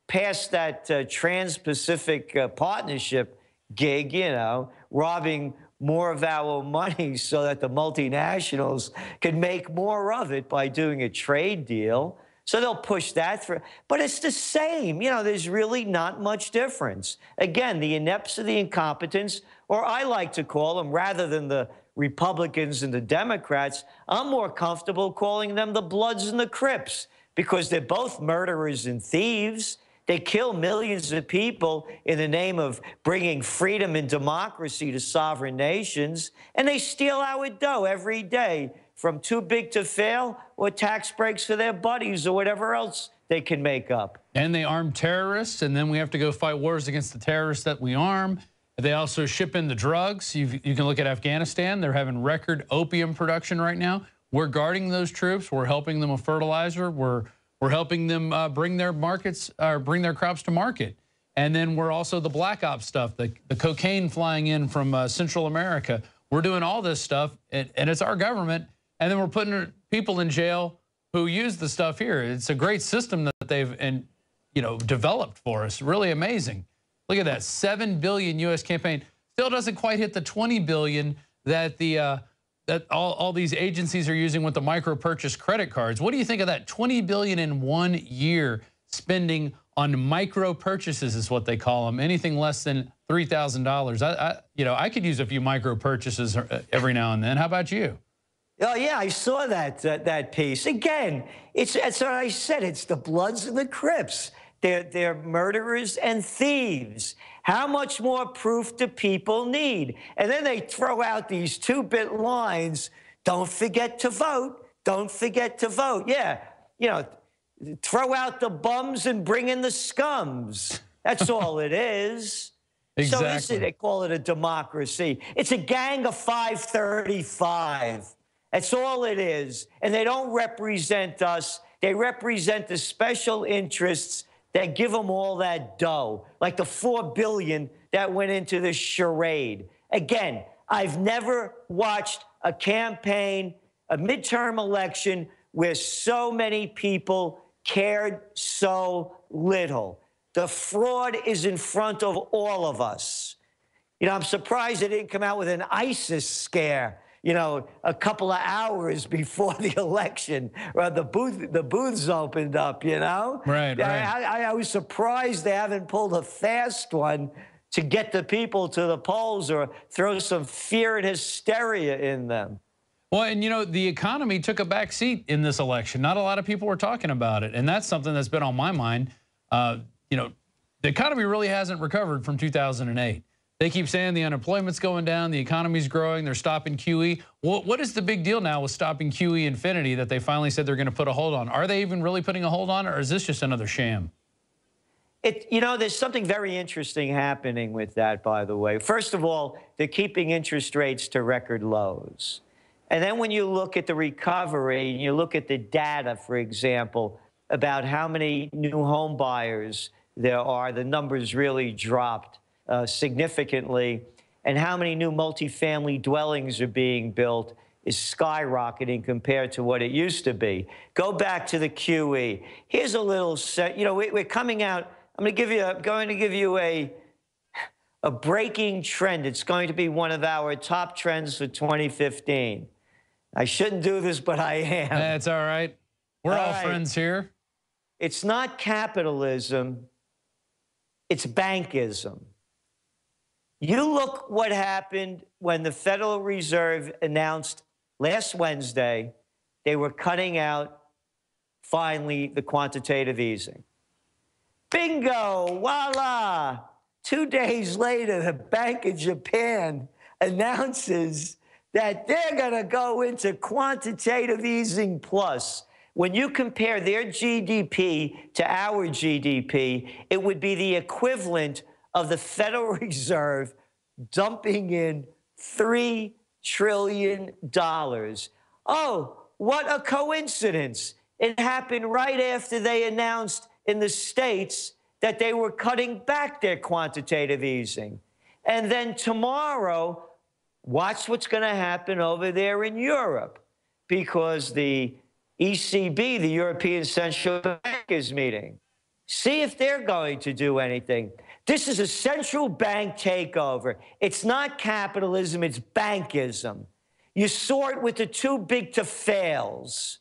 pass that Trans-Pacific Partnership gig, you know, robbing more of our money so that the multinationals can make more of it by doing a trade deal. So they'll push that through. But it's the same. You know, there's really not much difference. Again, the inepts or the incompetents, or I like to call them, rather than the Republicans and the Democrats, I'm more comfortable calling them the Bloods and the Crips, because they're both murderers and thieves. They kill millions of people in the name of bringing freedom and democracy to sovereign nations, and they steal our dough every day, from too big to fail or tax breaks for their buddies or whatever else they can make up. And they arm terrorists, and then we have to go fight wars against the terrorists that we arm. They also ship in the drugs. You can look at Afghanistan. They're having record opium production right now. We're guarding those troops. We're helping them with fertilizer. We're helping them bring their crops to market. And then we're also the black ops stuff, the cocaine flying in from Central America. We're doing all this stuff, and it's our government. And then we're putting people in jail who use the stuff here. It's a great system that they've developed for us. Really amazing. Look at that, $7 billion U.S. campaign. Still doesn't quite hit the $20 billion that that all these agencies are using with the micro purchase credit cards. What do you think of that? $20 billion in 1 year spending on micro purchases is what they call them. Anything less than $3,000. I could use a few micro purchases every now and then. How about you? Oh, yeah, I saw that piece. Again, it's what I said. It's the Bloods and the Crips. They're murderers and thieves. How much more proof do people need? And then they throw out these 2-bit lines. Don't forget to vote. Don't forget to vote. Yeah, throw out the bums and bring in the scums. That's all it is. Exactly. So they call it a democracy. It's a gang of 535. That's all it is. And they don't represent us. They represent the special interests that give them all that dough, like the $4 billion that went into this charade. Again, I've never watched a campaign, a midterm election, where so many people cared so little. The fraud is in front of all of us. I'm surprised they didn't come out with an ISIS scare, a couple of hours before the election, or the booths opened up, Right. I was surprised they haven't pulled a fast one to get the people to the polls or throw some fear and hysteria in them. Well, and the economy took a back seat in this election. Not a lot of people were talking about it, and that's something that's been on my mind. The economy really hasn't recovered from 2008. They keep saying the unemployment's going down, the economy's growing, they're stopping QE. What is the big deal now with stopping QE Infinity that they finally said they're going to put a hold on? Are they even really putting a hold on it, or is this just another sham? There's something very interesting happening with that, by the way. First of all, they're keeping interest rates to record lows. And then when you look at the recovery, and you look at the data, for example, about how many new home buyers there are, the numbers really dropped significantly, and how many new multifamily dwellings are being built is skyrocketing compared to what it used to be. Go back to the QE. Here's a little set. We're coming out. I'm going to give you a breaking trend. It's going to be one of our top trends for 2015. I shouldn't do this, but I am. That's all right. We're all friends here. It's not capitalism. It's bankism. You look what happened when the Federal Reserve announced last Wednesday they were cutting out, finally, the quantitative easing. Bingo, voila. 2 days later, the Bank of Japan announces that they're going to go into quantitative easing plus. When you compare their GDP to our GDP, it would be the equivalent of the Federal Reserve dumping in $3 trillion. Oh, what a coincidence. It happened right after they announced in the States that they were cutting back their quantitative easing. And then tomorrow, watch what's going to happen over there in Europe, because the ECB, the European Central Bank, is meeting. See if they're going to do anything. This is a central bank takeover. It's not capitalism, it's bankism. You saw it with the too big to fails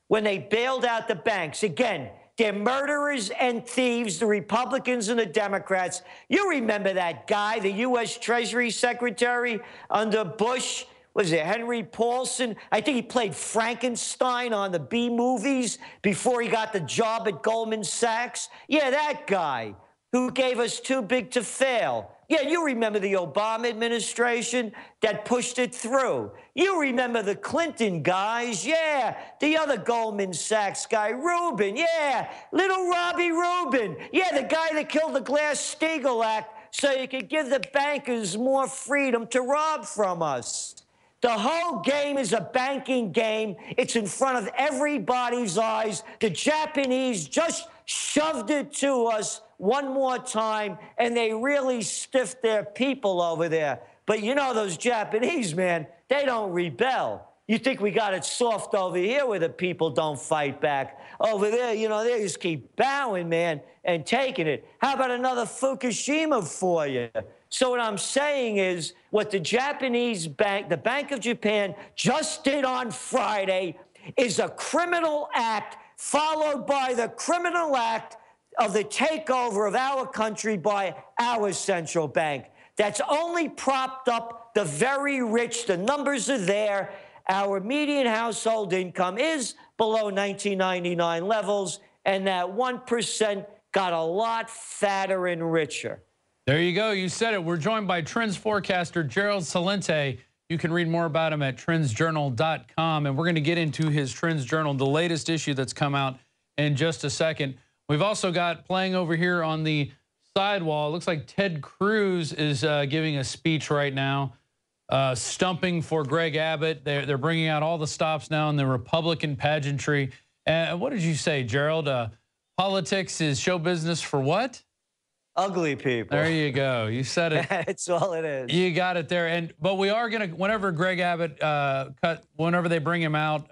when they bailed out the banks. Again, they're murderers and thieves, the Republicans and the Democrats. You remember that guy, the U.S. Treasury Secretary under Bush? Was it Henry Paulson? I think he played Frankenstein on the B movies before he got the job at Goldman Sachs. Yeah, that guy who gave us too big to fail. Yeah, you remember the Obama administration that pushed it through. You remember the Clinton guys. Yeah, the other Goldman Sachs guy, Rubin. Yeah, little Robbie Rubin. Yeah, the guy that killed the Glass-Steagall Act so you could give the bankers more freedom to rob from us. The whole game is a banking game. It's in front of everybody's eyes. The Japanese just shoved it to us one more time, and they really stiffed their people over there. But you know those Japanese, man, they don't rebel. You think we got it soft over here where the people don't fight back. Over there, you know, they just keep bowing, man, and taking it. How about another Fukushima for you? So what I'm saying is what the Japanese bank, the Bank of Japan, just did on Friday is a criminal act followed by the criminal act of the takeover of our country by our central bank. That's only propped up the very rich. The numbers are there. Our median household income is below 1999 levels, and that 1% got a lot fatter and richer. There you go. You said it. We're joined by trends forecaster Gerald Celente. You can read more about him at trendsjournal.com, and we're going to get into his Trends Journal, the latest issue that's come out, in just a second. We've also got playing over here on the sidewall. It looks like Ted Cruz is giving a speech right now, stumping for Greg Abbott. They're bringing out all the stops now in the Republican pageantry. And what did you say, Gerald? Politics is show business for what? Ugly people. There you go. You said it. That's all it is. You got it there. But we are going to, whenever Greg Abbott whenever they bring him out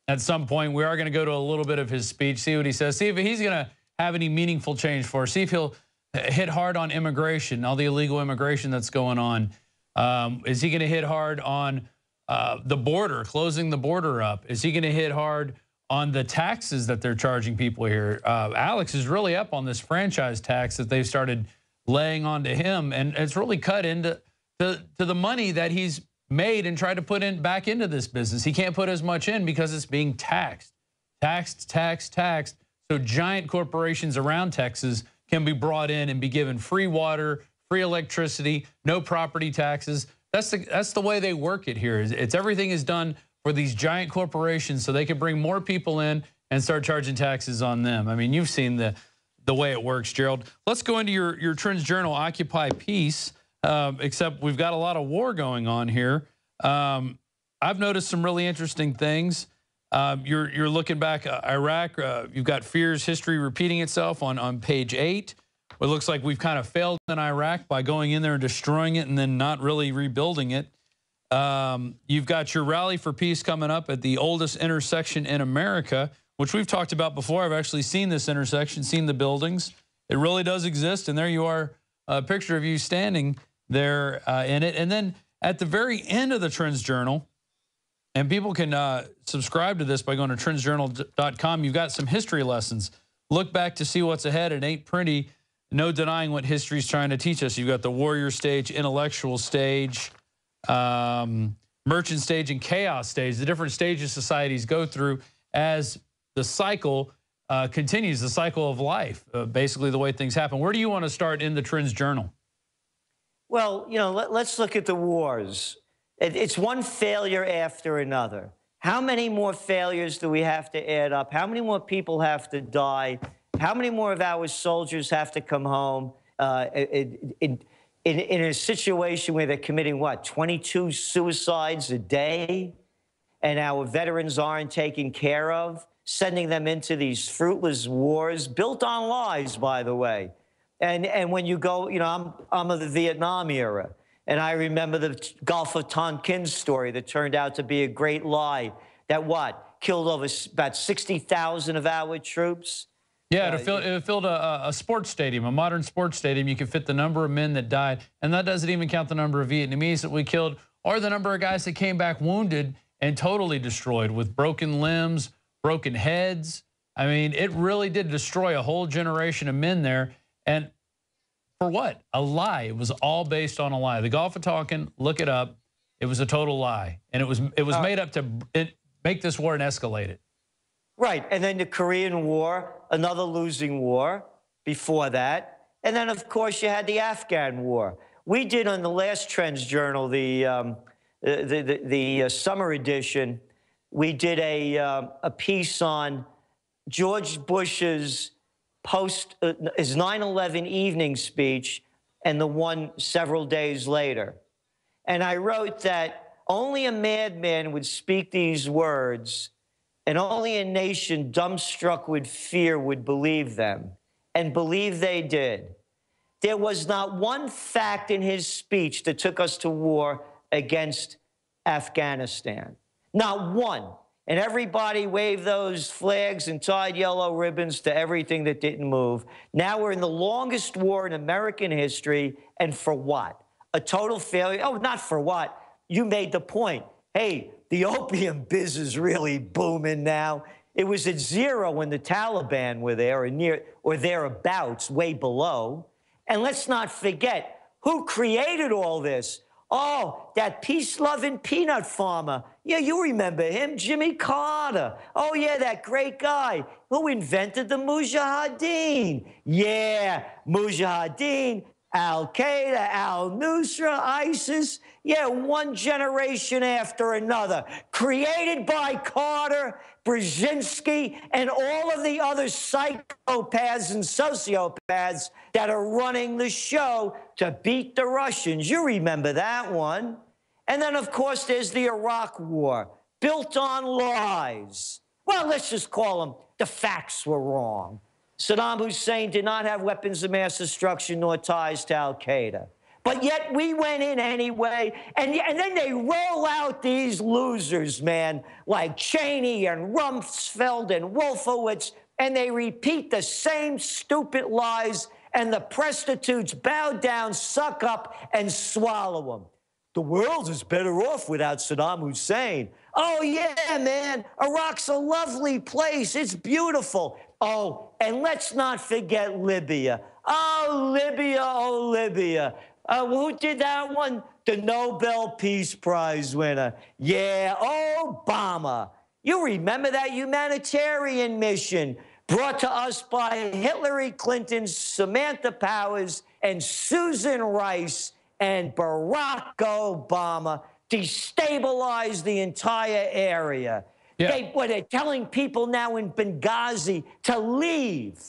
at some point, we are going to go to a little bit of his speech, see what he says, see if he's going to have any meaningful change for us, see if he'll hit hard on immigration, all the illegal immigration that's going on. Is he going to hit hard on the border, closing the border up? Is he going to hit hard on the taxes that they're charging people here? Alex is really up on this franchise tax that they've started laying onto him, and it's really cut into the money that he's made and tried to put in back into this business. He can't put as much in because it's being taxed. So giant corporations around Texas can be brought in and be given free water, free electricity, no property taxes. That's the way they work it here. It's everything is done for these giant corporations so they can bring more people in and start charging taxes on them. I mean, you've seen the way it works, Gerald. Let's go into your Trends Journal, Occupy Peace, except we've got a lot of war going on here. I've noticed some really interesting things. You're looking back at Iraq. You've got fears, history repeating itself on page 8. It looks like we've kind of failed in Iraq by going in there and destroying it and then not really rebuilding it. You've got your rally for peace coming up at the oldest intersection in America, which we've talked about before. I've actually seen this intersection, seen the buildings. It really does exist, and there you are, a picture of you standing there in it. And then at the very end of the Trends Journal, and people can subscribe to this by going to trendsjournal.com, you've got some history lessons. Look back to see what's ahead. It ain't pretty. No denying what history's trying to teach us. You've got the warrior stage, intellectual stage, merchant stage, and chaos stage, the different stages societies go through as the cycle continues the cycle of life, basically the way things happen. Where do you want to start in the Trends Journal? Well, you know, let's look at the wars. It's one failure after another. How many more failures do we have to add up? How many more people have to die? How many more of our soldiers have to come home in a situation where they're committing, what, 22 suicides a day? And our veterans aren't taken care of, sending them into these fruitless wars, built on lies, by the way. And when you go, you know, I'm of the Vietnam era, and I remember the Gulf of Tonkin story that turned out to be a great lie that, what, killed over about 60,000 of our troops? Yeah, it filled a sports stadium, a modern sports stadium. You can fit the number of men that died, and that doesn't even count the number of Vietnamese that we killed, or the number of guys that came back wounded and totally destroyed with broken limbs, broken heads. I mean, it really did destroy a whole generation of men there. And for what? A lie. It was all based on a lie. The Gulf of Tonkin, look it up. It was a total lie. And it was made up to make this war and escalate it. Right. And then the Korean War, another losing war before that. And then, of course, you had the Afghan War. We did on the last Trends Journal, the summer edition, we did a piece on George Bush's his 9/11 evening speech and the one several days later. And I wrote that only a madman would speak these words, and only a nation dumbstruck with fear would believe them, and believe they did. There was not one fact in his speech that took us to war against Afghanistan. Not one. And everybody waved those flags and tied yellow ribbons to everything that didn't move. Now we're in the longest war in American history, and for what? A total failure? Oh, not for what. You made the point. Hey, the opium biz is really booming now. It was at zero when the Taliban were there, or near or thereabouts, way below. And let's not forget, who created all this? Oh, that peace-loving peanut farmer. Yeah, you remember him, Jimmy Carter. Oh, yeah, that great guy who invented the Mujahideen. Yeah, Mujahideen, Al-Qaeda, Al-Nusra, ISIS. Yeah, one generation after another. Created by Carter, Brzezinski, and all of the other psychopaths and sociopaths that are running the show to beat the Russians. You remember that one. And then, of course, there's the Iraq War, built on lies. Well, let's just call them the facts were wrong. Saddam Hussein did not have weapons of mass destruction nor ties to Al-Qaeda. But yet we went in anyway, and then they roll out these losers, man, like Cheney and Rumsfeld and Wolfowitz, and they repeat the same stupid lies, and the prostitutes bow down, suck up, and swallow them. The world is better off without Saddam Hussein. Oh, yeah, man, Iraq's a lovely place. It's beautiful. Oh, and let's not forget Libya. Oh, Libya, oh, Libya. Who did that one? The Nobel Peace Prize winner. Yeah, Obama. You remember that humanitarian mission brought to us by Hillary Clinton, Samantha Powers, and Susan Rice, and Barack Obama destabilized the entire area. Yeah. They're telling people now in Benghazi to leave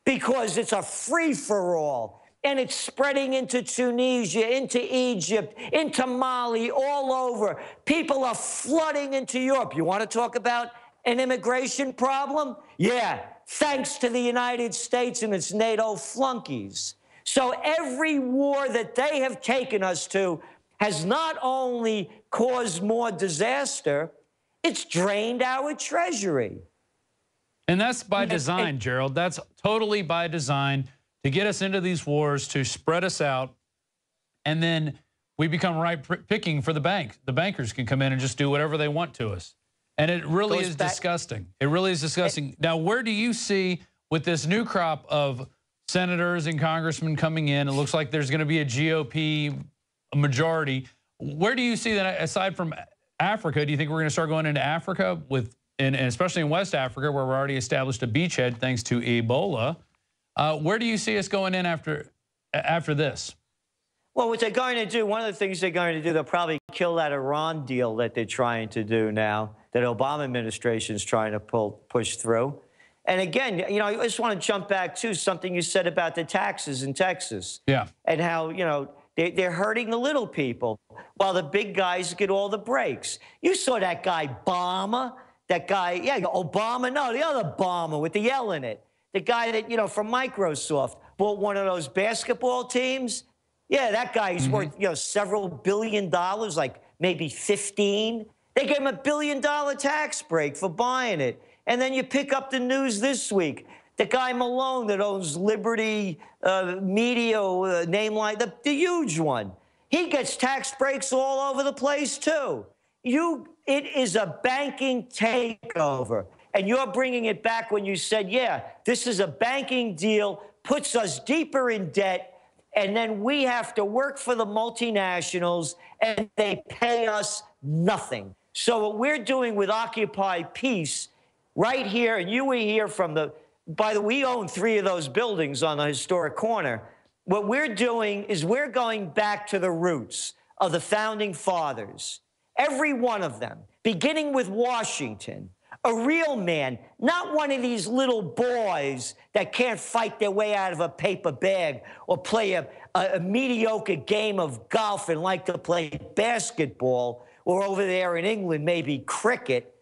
because it's a free-for-all. And it's spreading into Tunisia, into Egypt, into Mali, all over. People are flooding into Europe. You want to talk about an immigration problem? Yeah, thanks to the United States and its NATO flunkies. So every war that they have taken us to has not only caused more disaster, it's drained our treasury. And that's by design, Gerald. That's totally by design, to get us into these wars, to spread us out, and then we become picking for the bank. The bankers can come in and just do whatever they want to us. And it really is disgusting. It really is disgusting. Now, where do you see, with this new crop of senators and congressmen coming in, it looks like there's going to be a GOP majority. Where do you see that, aside from Africa? Do you think we're going to start going into Africa with and especially in West Africa, where we're already established a beachhead thanks to Ebola. Where do you see us going in after this? Well, what they're going to do, one of the things they're going to do, they'll probably kill that Iran deal that they're trying to do now, that Obama administration is trying to push through. And again, you know, I just want to jump back to something you said about the taxes in Texas. Yeah. And how, you know, they're hurting the little people while the big guys get all the breaks. You saw that guy, Obama, that guy, yeah, Obama, no, the other Obama with the L in it. The guy that, you know, from Microsoft bought one of those basketball teams. Yeah, that guy, he's worth, you know, several $1 billion, like maybe 15. They gave him $1 billion tax break for buying it. And then you pick up the news this week. The guy Malone that owns Liberty Media, name like the huge one. He gets tax breaks all over the place, too. It is a banking takeover. And you're bringing it back when you said, yeah, this is a banking deal, puts us deeper in debt, and then we have to work for the multinationals, and they pay us nothing. So what we're doing with Occupy Peace right here, and you were here from the, by the way, we own 3 of those buildings on the historic corner. What we're doing is we're going back to the roots of the founding fathers, every one of them, beginning with Washington. A real man, not one of these little boys that can't fight their way out of a paper bag or play a mediocre game of golf and like to play basketball, or over there in England, maybe cricket.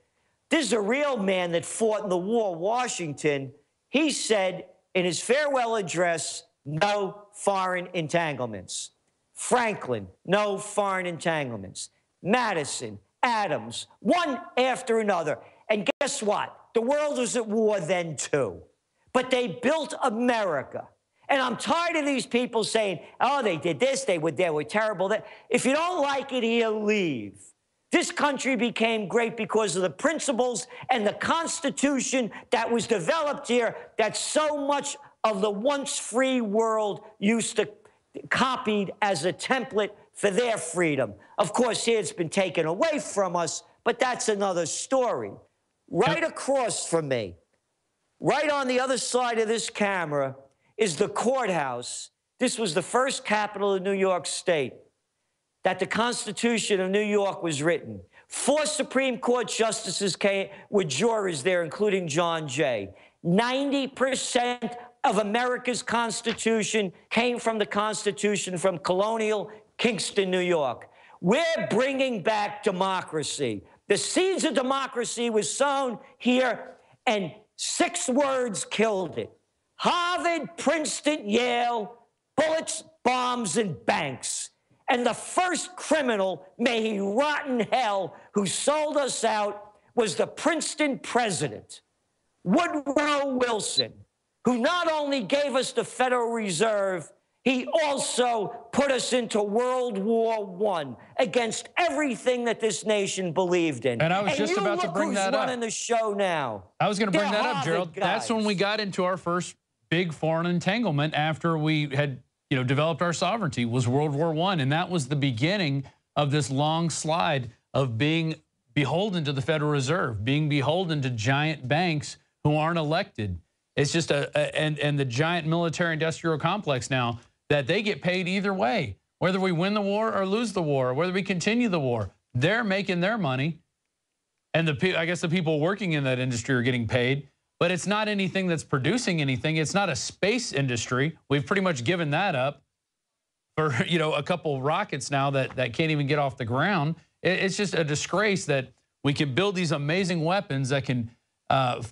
This is a real man that fought in the war, Washington. He said in his farewell address, no foreign entanglements. Franklin, no foreign entanglements. Madison, Adams, one after another. And guess what? The world was at war then, too. But they built America. And I'm tired of these people saying, oh, they did this, they were terrible. If you don't like it here, leave. This country became great because of the principles and the Constitution that was developed here that so much of the once free world used to copied as a template for their freedom. Of course, here it's been taken away from us, but that's another story. Right across from me, right on the other side of this camera, is the courthouse. This was the first capital of New York State that the Constitution of New York was written. 4 Supreme Court justices were jurors there, including John Jay. 90% of America's Constitution came from the Constitution from colonial Kingston, New York. We're bringing back democracy. The seeds of democracy was sown here, and 6 words killed it. Harvard, Princeton, Yale, bullets, bombs, and banks. And the first criminal, may he rot in hell, who sold us out was the Princeton president, Woodrow Wilson, who not only gave us the Federal Reserve, he also put us into World War I against everything that this nation believed in. And I was just about to bring that up. Who's running the show now? I was going to bring that up, Gerald. That's when we got into our first big foreign entanglement after we had, you know, developed our sovereignty, was World War I. And that was the beginning of this long slide of being beholden to the Federal Reserve, being beholden to giant banks who aren't elected. It's just and the giant military-industrial complex now, that they get paid either way, whether we win the war or lose the war, or whether we continue the war. They're making their money, and I guess the people working in that industry are getting paid, but it's not anything that's producing anything. It's not a space industry. We've pretty much given that up for, you know, a couple rockets now that can't even get off the ground. It's just a disgrace that we can build these amazing weapons that can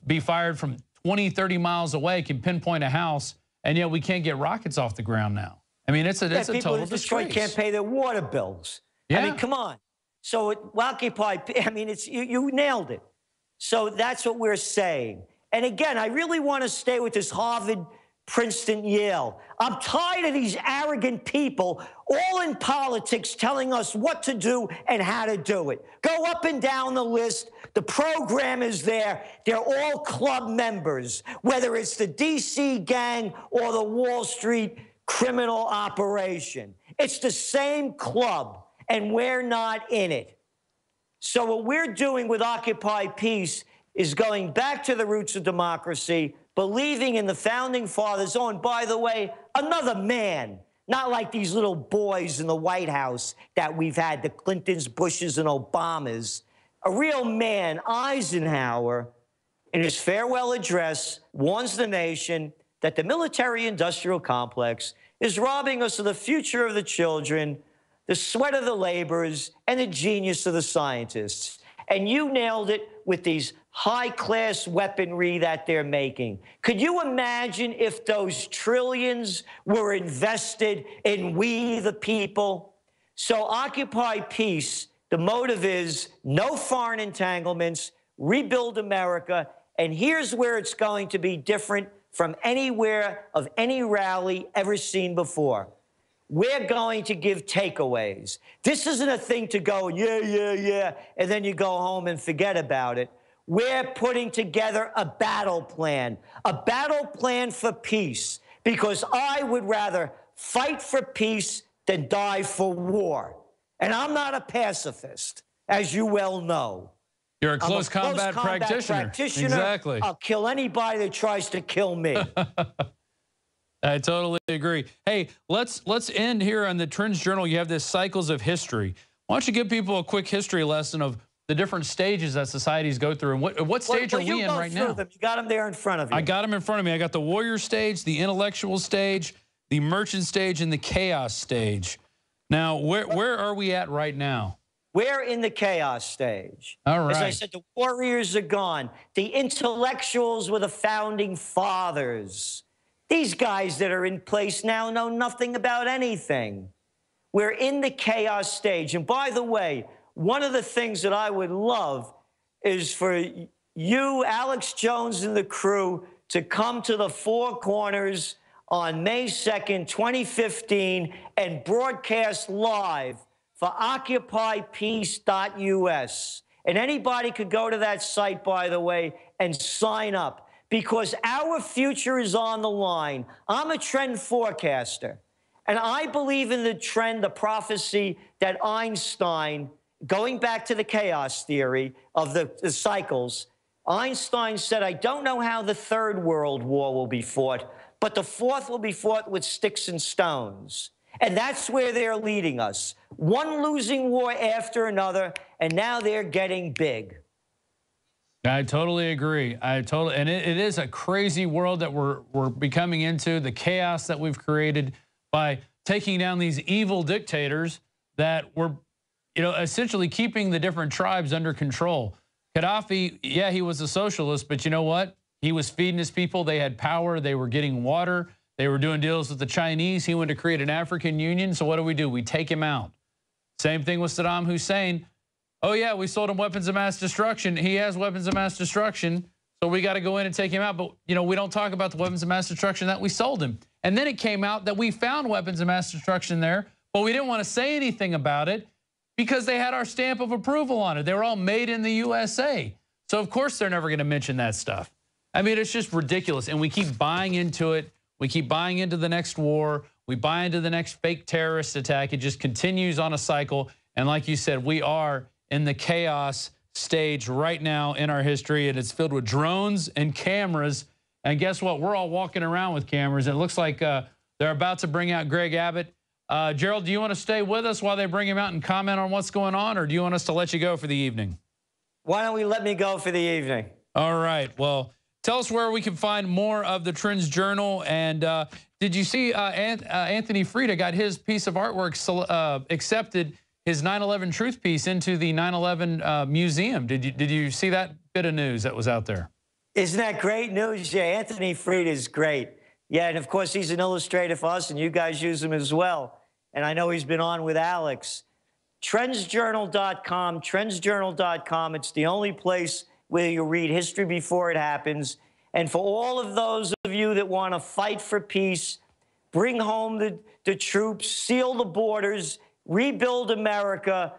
be fired from 20, 30 miles away, can pinpoint a house, and yet we can't get rockets off the ground now. I mean, it's a total disgrace. Can't pay their water bills. Yeah. I mean, come on. So Occupy, I mean, you nailed it. So that's what we're saying. And again, I really want to stay with this Harvard, Princeton, Yale. I'm tired of these arrogant people, all in politics, telling us what to do and how to do it. Go up and down the list. The program is there. They're all club members, whether it's the D.C. gang or the Wall Street criminal operation. It's the same club, and we're not in it. So what we're doing with Occupy Peace is going back to the roots of democracy, believing in the founding fathers. Oh, and by the way, another man, not like these little boys in the White House that we've had, the Clintons, Bushes, and Obamas. A real man, Eisenhower, in his farewell address, warns the nation that the military-industrial complex is robbing us of the future of the children, the sweat of the laborers, and the genius of the scientists. And you nailed it with these high-class weaponry that they're making. Could you imagine if those trillions were invested in we, the people? So Occupy Peace, the motive is no foreign entanglements, rebuild America, and here's where it's going to be different from anywhere of any rally ever seen before. We're going to give takeaways. This isn't a thing to go, yeah, and then you go home and forget about it. We're putting together a battle plan for peace, because I would rather fight for peace than die for war. And I'm not a pacifist, as you well know. You're a close combat practitioner. Exactly. I'll kill anybody that tries to kill me. I totally agree. Hey, let's end here on the Trends Journal. You have this Cycles of History. Why don't you give people a quick history lesson of the different stages that societies go through, and what stage are we in right now? You got them there in front of you. I got them in front of me. I got the warrior stage, the intellectual stage, the merchant stage, and the chaos stage. Now, where are we at right now? We're in the chaos stage. All right. As I said, the warriors are gone. The intellectuals were the founding fathers. These guys that are in place now know nothing about anything. We're in the chaos stage. And by the way, one of the things that I would love is for you, Alex Jones, and the crew to come to the Four Corners on May 2nd, 2015, and broadcast live for OccupyPeace.us. And anybody could go to that site, by the way, and sign up, because our future is on the line. I'm a trend forecaster, and I believe in the trend, the prophecy that Einstein, going back to the chaos theory of the cycles, Einstein said, I don't know how the Third World War will be fought, but the fourth will be fought with sticks and stones. And that's where they're leading us. One losing war after another, and now they're getting big. I totally agree. And it is a crazy world that we're becoming into, the chaos that we've created by taking down these evil dictators that were, essentially keeping the different tribes under control. Gaddafi, yeah, he was a socialist, but you know what? He was feeding his people. They had power. They were getting water. They were doing deals with the Chinese. He wanted to create an African Union. So what do? We take him out. Same thing with Saddam Hussein. Oh, yeah, we sold him weapons of mass destruction. He has weapons of mass destruction, so we got to go in and take him out. But, we don't talk about the weapons of mass destruction that we sold him. And then it came out that we found weapons of mass destruction there, but we didn't want to say anything about it because they had our stamp of approval on it. They were all made in the USA. So, of course, they're never going to mention that stuff. I mean, it's just ridiculous. And we keep buying into it. We keep buying into the next war. We buy into the next fake terrorist attack. It just continues on a cycle. And like you said, we are in the chaos stage right now in our history, and it's filled with drones and cameras. And guess what? We're all walking around with cameras. And it looks like they're about to bring out Greg Abbott. Gerald, do you want to stay with us while they bring him out and comment on what's going on, or do you want us to let you go for the evening? Why don't we let me go for the evening? All right. Well, tell us where we can find more of the Trends Journal. And did you see Anthony Frida got his piece of artwork accepted, his 9/11 truth piece, into the 9/11 museum? Did you see that bit of news that was out there? Isn't that great news? Yeah, Anthony Frida is great. Yeah, and of course he's an illustrator for us, and you guys use him as well. And I know he's been on with Alex. Trendsjournal.com, trendsjournal.com. It's the only place where you read history before it happens. And for all of those of you that want to fight for peace, bring home the troops, seal the borders, rebuild America,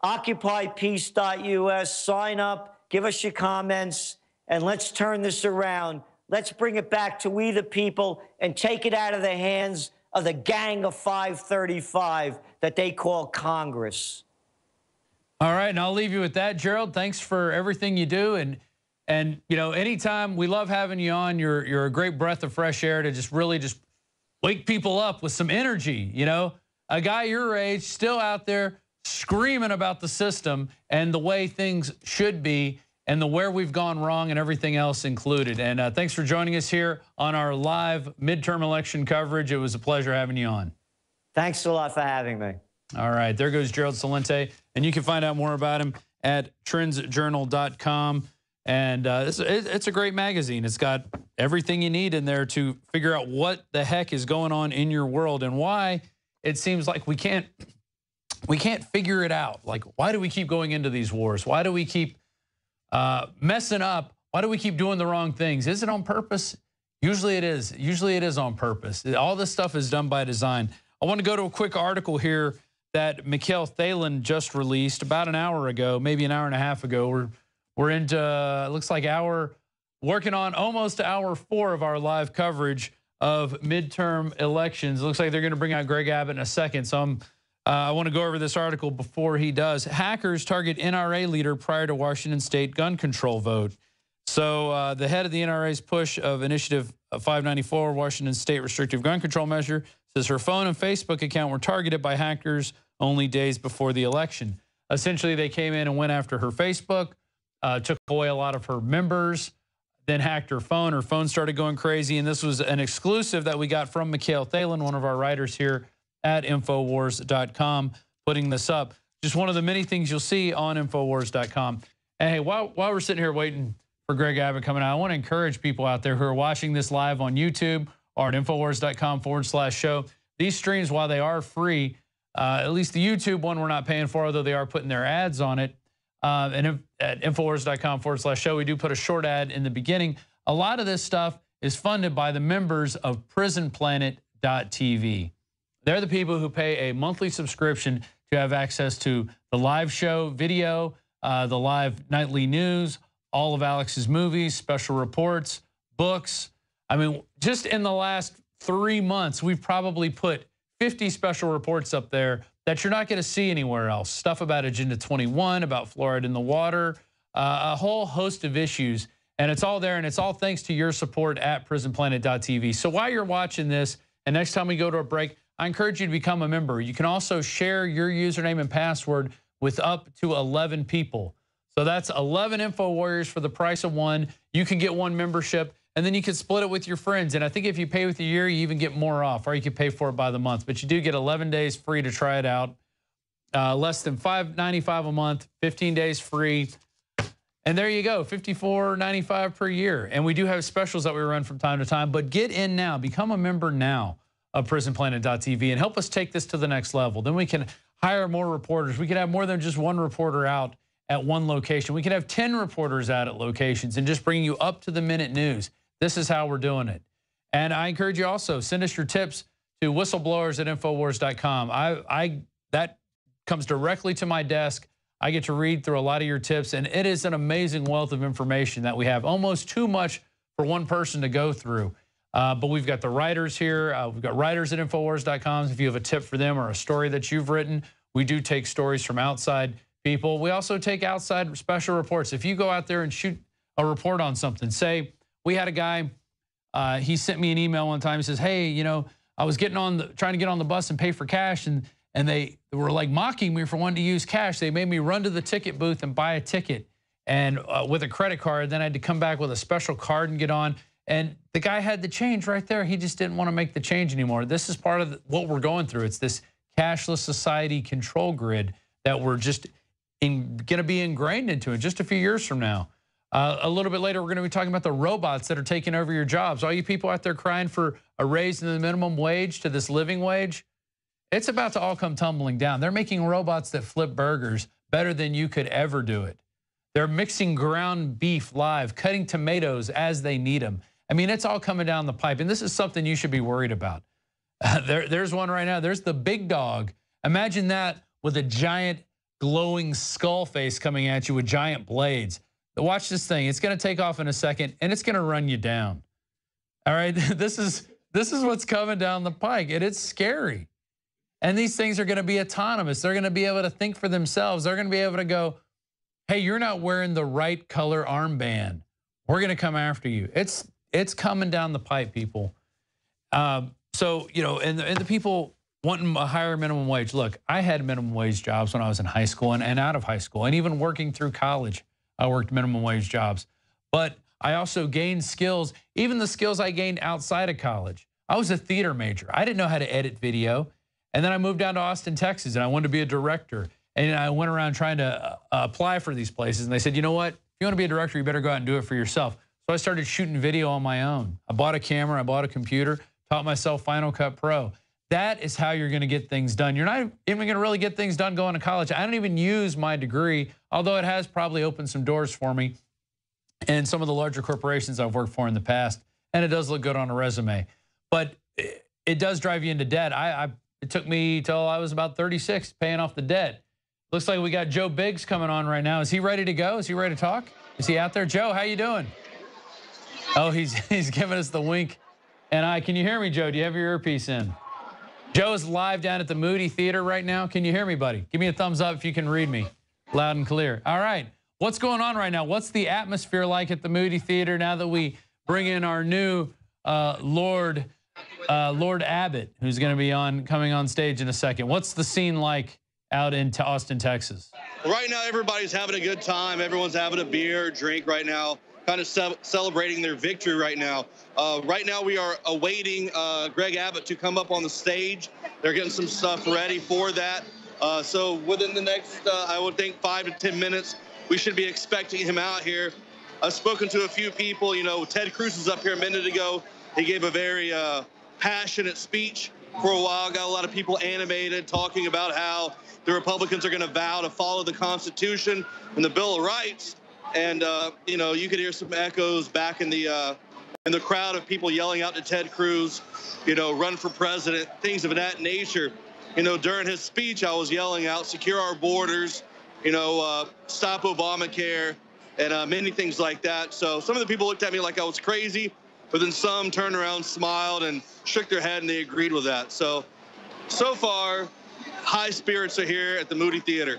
OccupyPeace.us, sign up, give us your comments, and let's turn this around. Let's bring it back to we the people and take it out of the hands of the gang of 535 that they call Congress. All right, and I'll leave you with that. Gerald, thanks for everything you do. And And, you know, anytime, we love having you on. You're a great breath of fresh air to just really just wake people up with some energy. You know, a guy your age still out there screaming about the system and the way things should be and where we've gone wrong and everything else included. And thanks for joining us here on our live midterm election coverage. It was a pleasure having you on. Thanks a lot for having me. All right, there goes Gerald Celente. And you can find out more about him at trendsjournal.com. And it's a great magazine. It's got everything you need in there to figure out what the heck is going on in your world and why it seems like we can't figure it out. Like, why do we keep going into these wars? Why do we keep messing up? Why do we keep doing the wrong things? Is it on purpose? Usually it is. Usually it is on purpose. All this stuff is done by design. I want to go to a quick article here that Mikhail Thalen just released about an hour ago, maybe an hour and a half ago. We're into, it looks like working on almost hour 4 of our live coverage of midterm elections. It looks like they're going to bring out Greg Abbott in a second. So I want to go over this article before he does. Hackers target NRA leader prior to Washington state gun control vote. So the head of the NRA's push of Initiative 594, Washington state restrictive gun control measure, says her phone and Facebook account were targeted by hackers only days before the election. Essentially, they came in and went after her Facebook, took away a lot of her members, then hacked her phone. Her phone started going crazy, and this was an exclusive that we got from Mikhail Thalen, one of our writers here at Infowars.com, putting this up. Just one of the many things you'll see on Infowars.com. And hey, while we're sitting here waiting for Greg Abbott coming out, I want to encourage people out there who are watching this live on YouTube or at Infowars.com/show. These streams, while they are free, at least the YouTube one we're not paying for, although they are putting their ads on it. And at Infowars.com/show, we do put a short ad in the beginning. A lot of this stuff is funded by the members of PrisonPlanet.tv. They're the people who pay a monthly subscription to have access to the live show video, the live nightly news, all of Alex's movies, special reports, books. I mean, just in the last 3 months, we've probably put 50 special reports up there that you're not going to see anywhere else. Stuff about Agenda 21, about fluoride in the water, a whole host of issues. And it's all there, and it's all thanks to your support at PrisonPlanet.tv. So while you're watching this, and next time we go to a break, I encourage you to become a member. You can also share your username and password with up to 11 people. So that's 11 Info Warriors for the price of one. You can get one membership, and then you can split it with your friends. And I think if you pay with a year, you even get more off, or you can pay for it by the month. But you do get 11 days free to try it out. Less than $5.95 a month, 15 days free. And there you go, $54.95 per year. And we do have specials that we run from time to time. But get in now. Become a member now of PrisonPlanet.tv and help us take this to the next level. Then we can hire more reporters. We can have more than just one reporter out at one location. We can have 10 reporters out at locations and just bring you up-to-the-minute news. This is how we're doing it. And I encourage you also, send us your tips to whistleblowers at Infowars.com. That comes directly to my desk. I get to read through a lot of your tips, and it is an amazing wealth of information that we have, almost too much for one person to go through. But we've got the writers here. We've got writers at Infowars.com. If you have a tip for them or a story that you've written, we do take stories from outside people. We also take outside special reports. If you go out there and shoot a report on something, say we had a guy, he sent me an email one time. He says, hey, you know, I was trying to get on the bus and pay for cash, and they were like mocking me for wanting to use cash. They made me run to the ticket booth and buy a ticket and with a credit card. Then I had to come back with a special card and get on. And the guy had the change right there. He just didn't want to make the change anymore. This is part of what we're going through. It's this cashless society control grid that we're just going to be ingrained into in just a few years from now. A little bit later, we're going to be talking about the robots that are taking over your jobs. All you people out there crying for a raise in the minimum wage to this living wage, it's about to all come tumbling down. They're making robots that flip burgers better than you could ever do it. They're mixing ground beef live, cutting tomatoes as they need them. I mean, it's all coming down the pipe, and this is something you should be worried about. There's one right now. There's the big dog. Imagine that with a giant glowing skull face coming at you with giant blades. Watch this thing. It's going to take off in a second, and it's going to run you down. All right, this is what's coming down the pike, and it's scary. And these things are going to be autonomous. They're going to be able to think for themselves. They're going to be able to go, hey, you're not wearing the right color armband. We're going to come after you. It's coming down the pipe, people. So, you know, and the people wanting a higher minimum wage. Look, I had minimum wage jobs when I was in high school and out of high school, and even working through college, I worked minimum wage jobs. But I also gained skills, even the skills I gained outside of college. I was a theater major. I didn't know how to edit video. And then I moved down to Austin, Texas, and I wanted to be a director. And I went around trying to apply for these places. And they said, you know what? If you want to be a director, you better go out and do it for yourself. So I started shooting video on my own. I bought a camera, I bought a computer, taught myself Final Cut Pro. That is how you're going to get things done. You're not even going to really get things done going to college. I don't even use my degree, although it has probably opened some doors for me in some of the larger corporations I've worked for in the past. And it does look good on a resume. But it does drive you into debt. It took me till I was about 36 paying off the debt. Looks like we got Joe Biggs coming on right now. Is he ready to go? Is he ready to talk? Is he out there? Joe, how you doing? Oh, he's giving us the wink. And can you hear me, Joe? Do you have your earpiece in? Joe is live down at the Moody Theater right now. Can you hear me, buddy? Give me a thumbs up if you can read me loud and clear. All right. What's going on right now? What's the atmosphere like at the Moody Theater now that we bring in our new Lord Abbott, who's going to be coming on stage in a second? What's the scene like out in Austin, Texas? Right now, everybody's having a good time. Everyone's having a beer, drink right now, kind of celebrating their victory right now. Right now, we are awaiting Greg Abbott to come up on the stage. They're getting some stuff ready for that. So within the next, I would think, 5 to 10 minutes, we should be expecting him out here. I've spoken to a few people. You know, Ted Cruz was up here a minute ago. He gave a very passionate speech for a while. Got a lot of people animated, talking about how the Republicans are going to vow to follow the Constitution and the Bill of Rights. And you know, you could hear some echoes back in the crowd of people yelling out to Ted Cruz, you know, run for president, things of that nature. You know, during his speech, I was yelling out, secure our borders, you know, stop Obamacare, and many things like that. So some of the people looked at me like I was crazy, but then some turned around, smiled, and shook their head, and they agreed with that. So far, high spirits are here at the Moody Theater.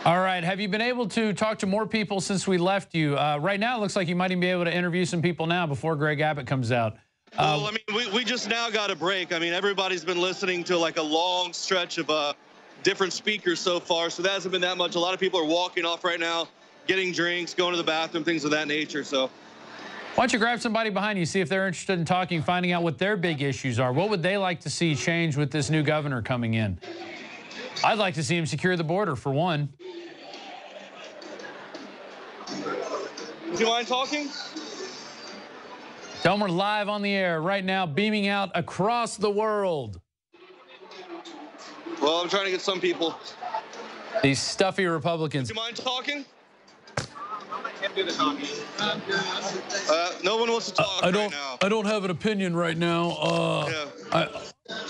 All right. Have you been able to talk to more people since we left you? Right now, it looks like you might even be able to interview some people now before Greg Abbott comes out. Well, I mean, we just now got a break. I mean, everybody's been listening to like a long stretch of different speakers so far, so that hasn't been that much. A lot of people are walking off right now, getting drinks, going to the bathroom, things of that nature. So why don't you grab somebody behind you, see if they're interested in talking, finding out what their big issues are. What would they like to see change with this new governor coming in? I'd like to see him secure the border, for one. Do you mind talking? Tell them we're live on the air right now, beaming out across the world. Well, I'm trying to get some people. These stuffy Republicans. Do you mind talking? No one wants to talk right now. I don't have an opinion right now.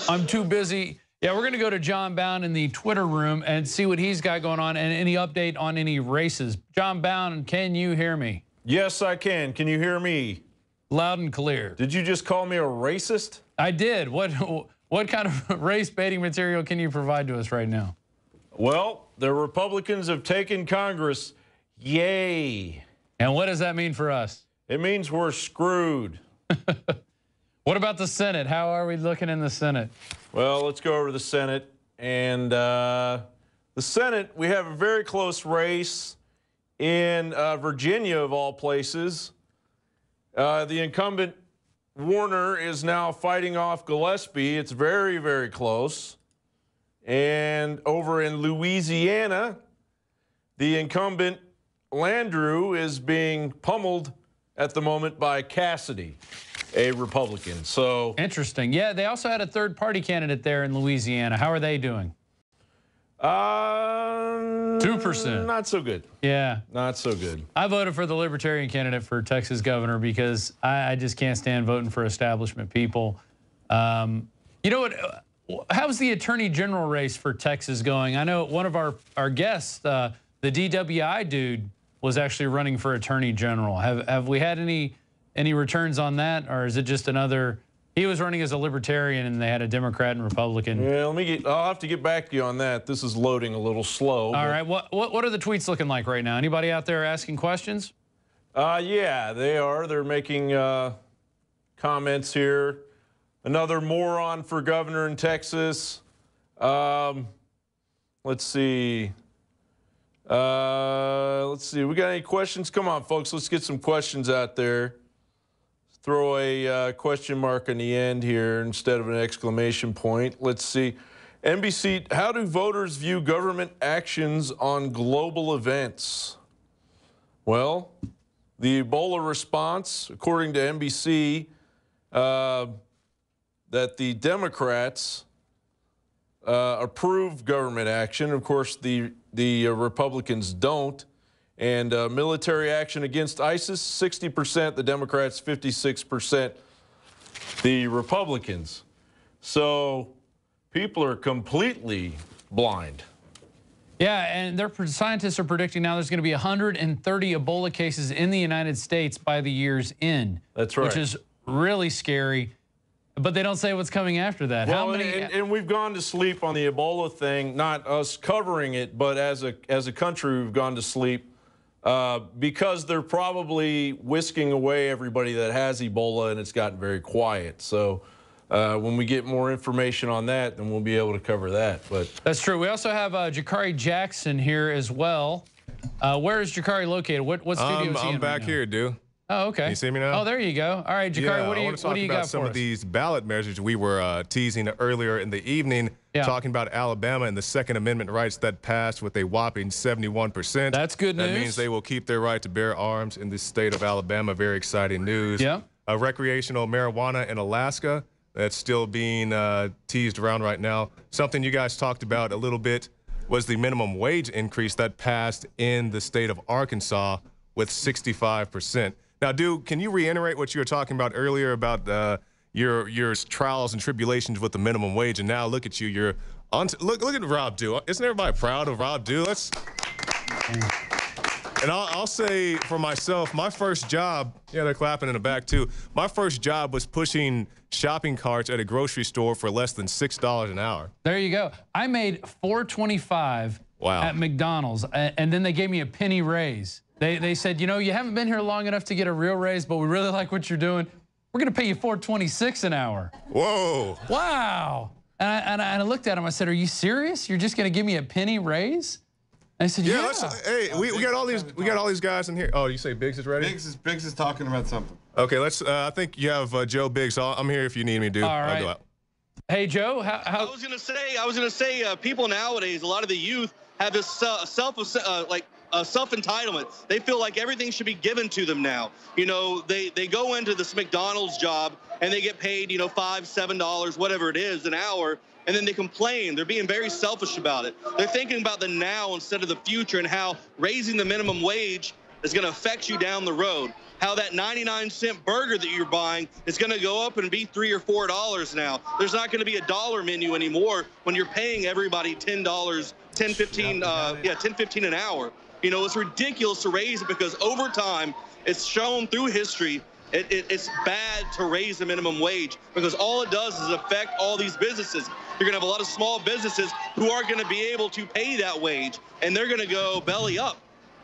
I'm too busy. Yeah, we're going to go to John Bowne in the Twitter room and see what he's got going on and any update on any races. John Bowne, can you hear me? Yes, I can. Can you hear me? Loud and clear. Did you just call me a racist? I did. What kind of race baiting material can you provide to us right now? Well, the Republicans have taken Congress. Yay. And what does that mean for us? It means we're screwed. What about the Senate? How are we looking in the Senate? Well, let's go over to the Senate. And the Senate, we have a very close race in Virginia, of all places. The incumbent Warner is now fighting off Gillespie. It's very, very close. And over in Louisiana, the incumbent Landrieu is being pummeled at the moment by Cassidy, a Republican. So interesting. Yeah, they also had a third-party candidate there in Louisiana. How are they doing? 2%. Not so good. Yeah. Not so good. I voted for the Libertarian candidate for Texas governor because I just can't stand voting for establishment people. You know what? How's the Attorney General race for Texas going? I know one of our guests, the DWI dude, was actually running for Attorney General. Have we had any returns on that, or is it just another? He was running as a Libertarian, and they had a Democrat and Republican. Yeah, I'll have to get back to you on that. This is loading a little slow. All right. What are the tweets looking like right now? Anybody out there asking questions? Yeah, they are. They're making comments here. Another moron for governor in Texas. Let's see. We got any questions? Come on, folks. Let's get some questions out there. Throw a question mark on the end here instead of an exclamation point. Let's see. NBC, how do voters view government actions on global events? Well, the Ebola response, according to NBC, that the Democrats approve government action. Of course, the Republicans don't. And military action against ISIS, 60%, the Democrats, 56%, the Republicans. So people are completely blind. Yeah, and scientists are predicting now there's going to be 130 Ebola cases in the United States by the year's end. That's right. Which is really scary. But they don't say what's coming after that. Well, How many? And we've gone to sleep on the Ebola thing, not us covering it, but as a country, we've gone to sleep because they're probably whisking away everybody that has Ebola, and it's gotten very quiet. So when we get more information on that, then we'll be able to cover that. But that's true. We also have Jakari Jackson here as well. Where is Jakari located? What studio is he in? I'm back right here, dude. Oh, okay. Can you see me now? Oh, there you go. All right, Jakari, what do you got for us? I want to talk about some of these ballot measures we were teasing earlier in the evening, talking about Alabama and the Second Amendment rights that passed with a whopping 71%. That's good news. That means they will keep their right to bear arms in the state of Alabama. Very exciting news. Yeah. Recreational marijuana in Alaska, that's still being teased around right now. Something you guys talked about a little bit was the minimum wage increase that passed in the state of Arkansas with 65%. Now, Dew, can you reiterate what you were talking about earlier about your trials and tribulations with the minimum wage? And now look at you, look at Rob Dew. Isn't everybody proud of Rob Dew? And I'll say for myself, my first job, yeah, they're clapping in the back too. My first job was pushing shopping carts at a grocery store for less than $6 an hour. There you go. I made $4.25 at McDonald's, and then they gave me a penny raise. They said, you know, you haven't been here long enough to get a real raise, but we really like what you're doing. We're going to pay you $4.26 an hour. Whoa. Wow. And I looked at him. I said, are you serious? You're just going to give me a penny raise? And I said, yeah. Hey, we got all these guys in here. Oh, you say Biggs is ready? Biggs is talking about something. Okay, let's. I think you have Joe Biggs. I'm here if you need me, dude. All right. I'll go out. Hey, Joe. I was gonna say, people nowadays, a lot of the youth have this self-entitlement. They feel like everything should be given to them now. You know, they go into this McDonald's job and they get paid, you know, $5, $7, whatever it is, an hour, and then they complain. They're being very selfish about it. They're thinking about the now instead of the future and how raising the minimum wage is going to affect you down the road. How that 99-cent burger that you're buying is going to go up and be $3 or $4 now. There's not going to be a dollar menu anymore when you're paying everybody $10, $10.15 an hour. You know, it's ridiculous to raise it because over time, it's shown through history, it's bad to raise the minimum wage because all it does is affect all these businesses. You're going to have a lot of small businesses who aren't going to be able to pay that wage, and they're going to go belly up.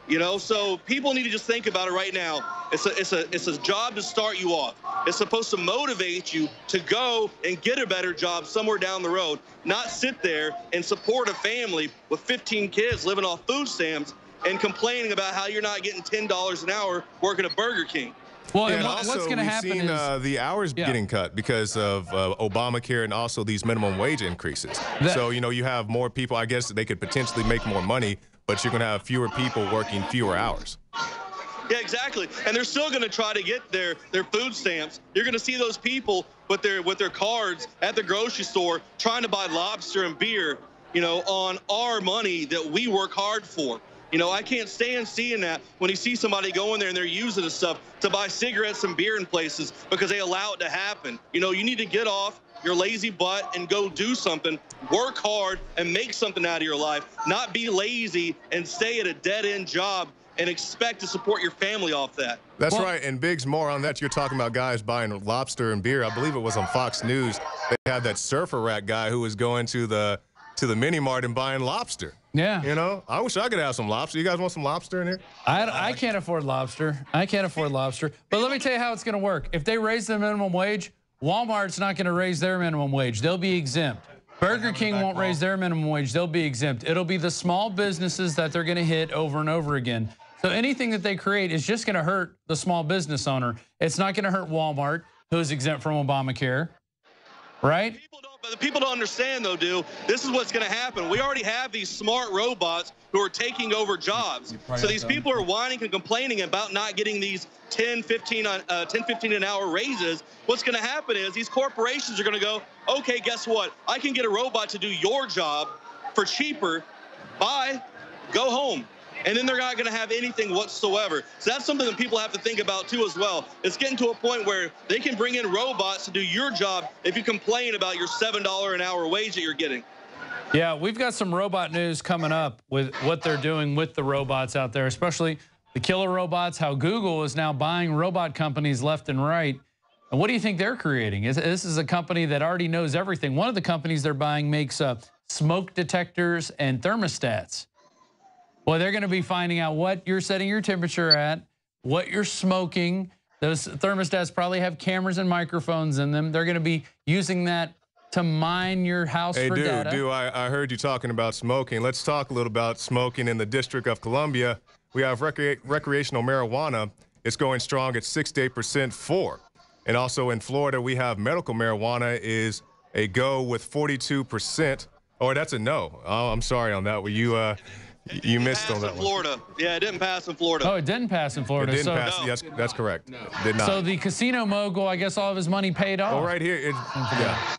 You know, so people need to just think about it right now. It's a job to start you off. It's supposed to motivate you to go and get a better job somewhere down the road, not sit there and support a family with 15 kids living off food stamps and complaining about how you're not getting $10 an hour working at Burger King. Well, yeah, and also, what's going to happen seen, is the hours getting cut because of Obamacare and also these minimum wage increases. So, you know, you have more people. I guess they could potentially make more money, but you're going to have fewer people working fewer hours. Yeah, exactly. And they're still going to try to get their food stamps. You're going to see those people with their cards at the grocery store trying to buy lobster and beer, you know, on our money that we work hard for. You know, I can't stand seeing that when you see somebody go in there and they're using this stuff to buy cigarettes and beer in places because they allow it to happen. You know, you need to get off your lazy butt and go do something, work hard and make something out of your life, not be lazy and stay at a dead-end job and expect to support your family off that. That's right. And Biggs, more on that. You're talking about guys buying lobster and beer. I believe it was on Fox News. They had that surfer rat guy who was going to the to the mini mart and buying lobster. Yeah. You know, I wish I could have some lobster. You guys want some lobster in here? I can't afford lobster. I can't afford lobster. But let me tell you how it's going to work. If they raise the minimum wage, Walmart's not going to raise their minimum wage. They'll be exempt. Burger King won't raise their minimum wage. They'll be exempt. It'll be the small businesses that they're going to hit over and over again. So anything that they create is just going to hurt the small business owner. It's not going to hurt Walmart, who's exempt from Obamacare, right? But the people don't understand, though, Dew, this is what's going to happen. We already have these smart robots who are taking over jobs. So these people are whining and complaining about not getting these 10, 15 an hour raises. What's going to happen is these corporations are going to go, okay, guess what? I can get a robot to do your job for cheaper. Bye. Go home. And then they're not going to have anything whatsoever. So that's something that people have to think about, too, as well. It's getting to a point where they can bring in robots to do your job if you complain about your $7 an hour wage that you're getting. Yeah, we've got some robot news coming up with what they're doing with the robots out there, especially the killer robots, how Google is now buying robot companies left and right. And what do you think they're creating? This is a company that already knows everything. One of the companies they're buying makes smoke detectors and thermostats. Well, they're going to be finding out what you're setting your temperature at, what you're smoking. Those thermostats probably have cameras and microphones in them. They're going to be using that to mine your house for data. Hey, I heard you talking about smoking. Let's talk a little about smoking in the District of Columbia. We have recreational marijuana. It's going strong at 6 to 8% for. And also in Florida, we have medical marijuana is a go with 42%. Or that's a no. Oh, I'm sorry on that. You missed on that one. Florida. Yeah, it didn't pass in Florida. Oh, it didn't pass in Florida. It didn't pass. No. Yes, that's correct. No. Did not. So the casino mogul, I guess all of his money paid off. Oh, right here. Yeah.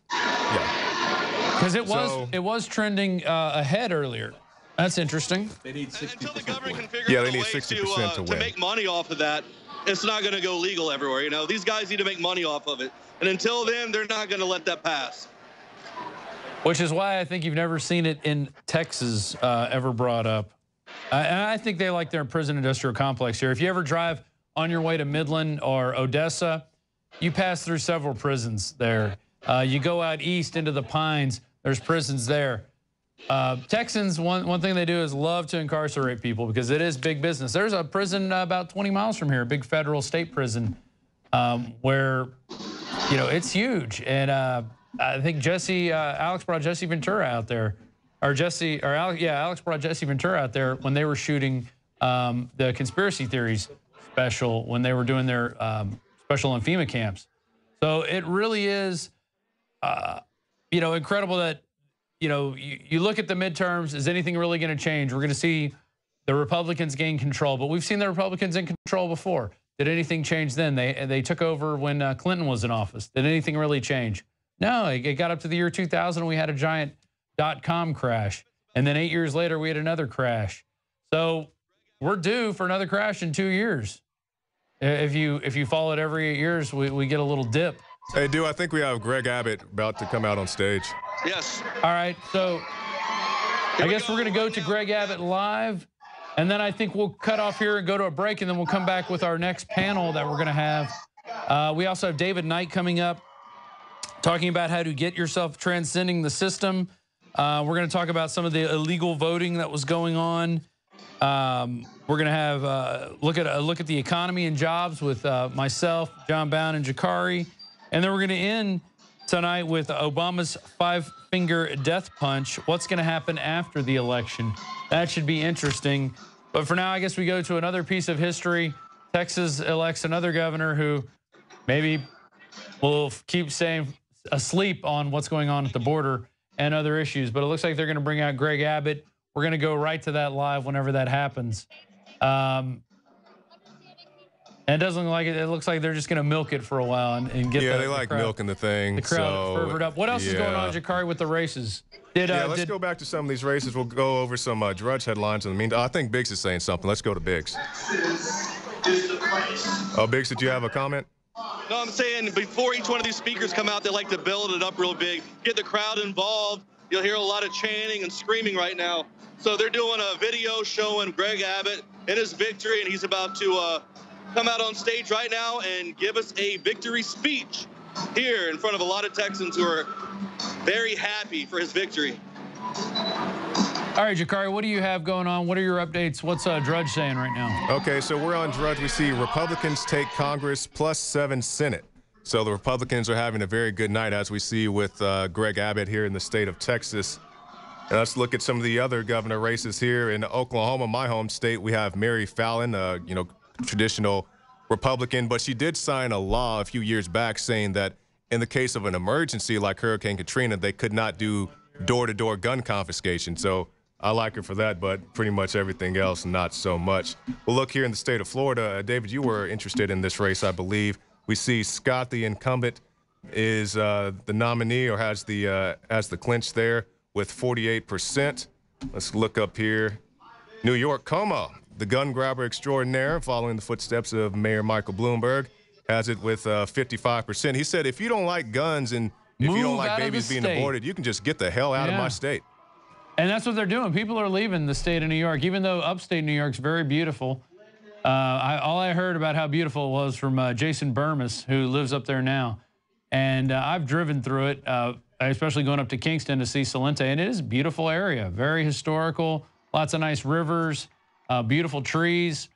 Because it was trending ahead earlier. That's interesting. They need 60%. Yeah, they need 60% to win. To make money off of that, it's not going to go legal everywhere. You know, these guys need to make money off of it. And until then, they're not going to let that pass. Which is why I think you've never seen it in Texas ever brought up. And I think they like their prison industrial complex here. If you ever drive on your way to Midland or Odessa, you pass through several prisons there. You go out east into the Pines, there's prisons there. Texans, one thing they do is love to incarcerate people because it is big business. There's a prison about 20 miles from here, a big federal state prison, where, you know, it's huge. And I think Alex brought Jesse Ventura out there, Alex brought Jesse Ventura out there when they were shooting the conspiracy theories special when they were doing their special on FEMA camps. So it really is, you know, incredible that, you know, you look at the midterms. Is anything really going to change? We're going to see the Republicans gain control, but we've seen the Republicans in control before. Did anything change then? They took over when Clinton was in office. Did anything really change? No, it got up to the year 2000 and we had a giant .com crash. And then 8 years later, we had another crash. So we're due for another crash in 2 years. If you follow it every 8 years, we get a little dip. Hey, Dew, I think we have Greg Abbott about to come out on stage. Yes. All right, so I guess we're going to go to Greg Abbott live. And then I think we'll cut off here and go to a break, and then we'll come back with our next panel that we're going to have. We also have David Knight coming up, talking about how to get yourself transcending the system. We're going to talk about some of the illegal voting that was going on. We're going to have look at the economy and jobs with myself, John Bowne, and Jakari. And then we're going to end tonight with Obama's five-finger death punch. What's going to happen after the election? That should be interesting. But for now, I guess we go to another piece of history. Texas elects another governor who maybe will keep staying asleep on what's going on at the border and other issues. But it looks like they're going to bring out Greg Abbott. We're going to go right to that live whenever that happens. And it doesn't look like it. It looks like they're just going to milk it for a while and get. Yeah, they like milking the thing. The crowd fervored up. What else is going on, Jakari, with the races? Let's go back to some of these races. We'll go over some Drudge headlines in the meantime. I think Biggs is saying something. Let's go to Biggs. Oh, Biggs, did you have a comment? No, I'm saying before each one of these speakers come out, they like to build it up real big, get the crowd involved. You'll hear a lot of chanting and screaming right now. So they're doing a video showing Greg Abbott in his victory, and he's about to come out on stage right now and give us a victory speech here in front of a lot of Texans who are very happy for his victory. All right, Jakari, what do you have going on? What are your updates? What's Drudge saying right now? Okay, so we're on Drudge. We see Republicans take Congress plus 7 Senate. So the Republicans are having a very good night, as we see with Greg Abbott here in the state of Texas. And let's look at some of the other governor races here in Oklahoma, my home state. We have Mary Fallin, traditional Republican, but she did sign a law a few years back saying that in the case of an emergency like Hurricane Katrina, they could not do door-to-door gun confiscation. So I like her for that, but pretty much everything else, not so much. Well, look here in the state of Florida. David, you were interested in this race, I believe. We see Scott, the incumbent, is the nominee or has the clinch there with 48%. Let's look up here. New York, Como, the gun grabber extraordinaire, following the footsteps of Mayor Michael Bloomberg, has it with 55%. He said, if you don't like guns and if you don't like babies being aborted, you can just get the hell out of my state. And that's what they're doing. People are leaving the state of New York, even though upstate New York's very beautiful. All I heard about how beautiful it was from Jason Burmis, who lives up there now. And I've driven through it, especially going up to Kingston to see Celente. And it is a beautiful area, very historical, lots of nice rivers, beautiful trees.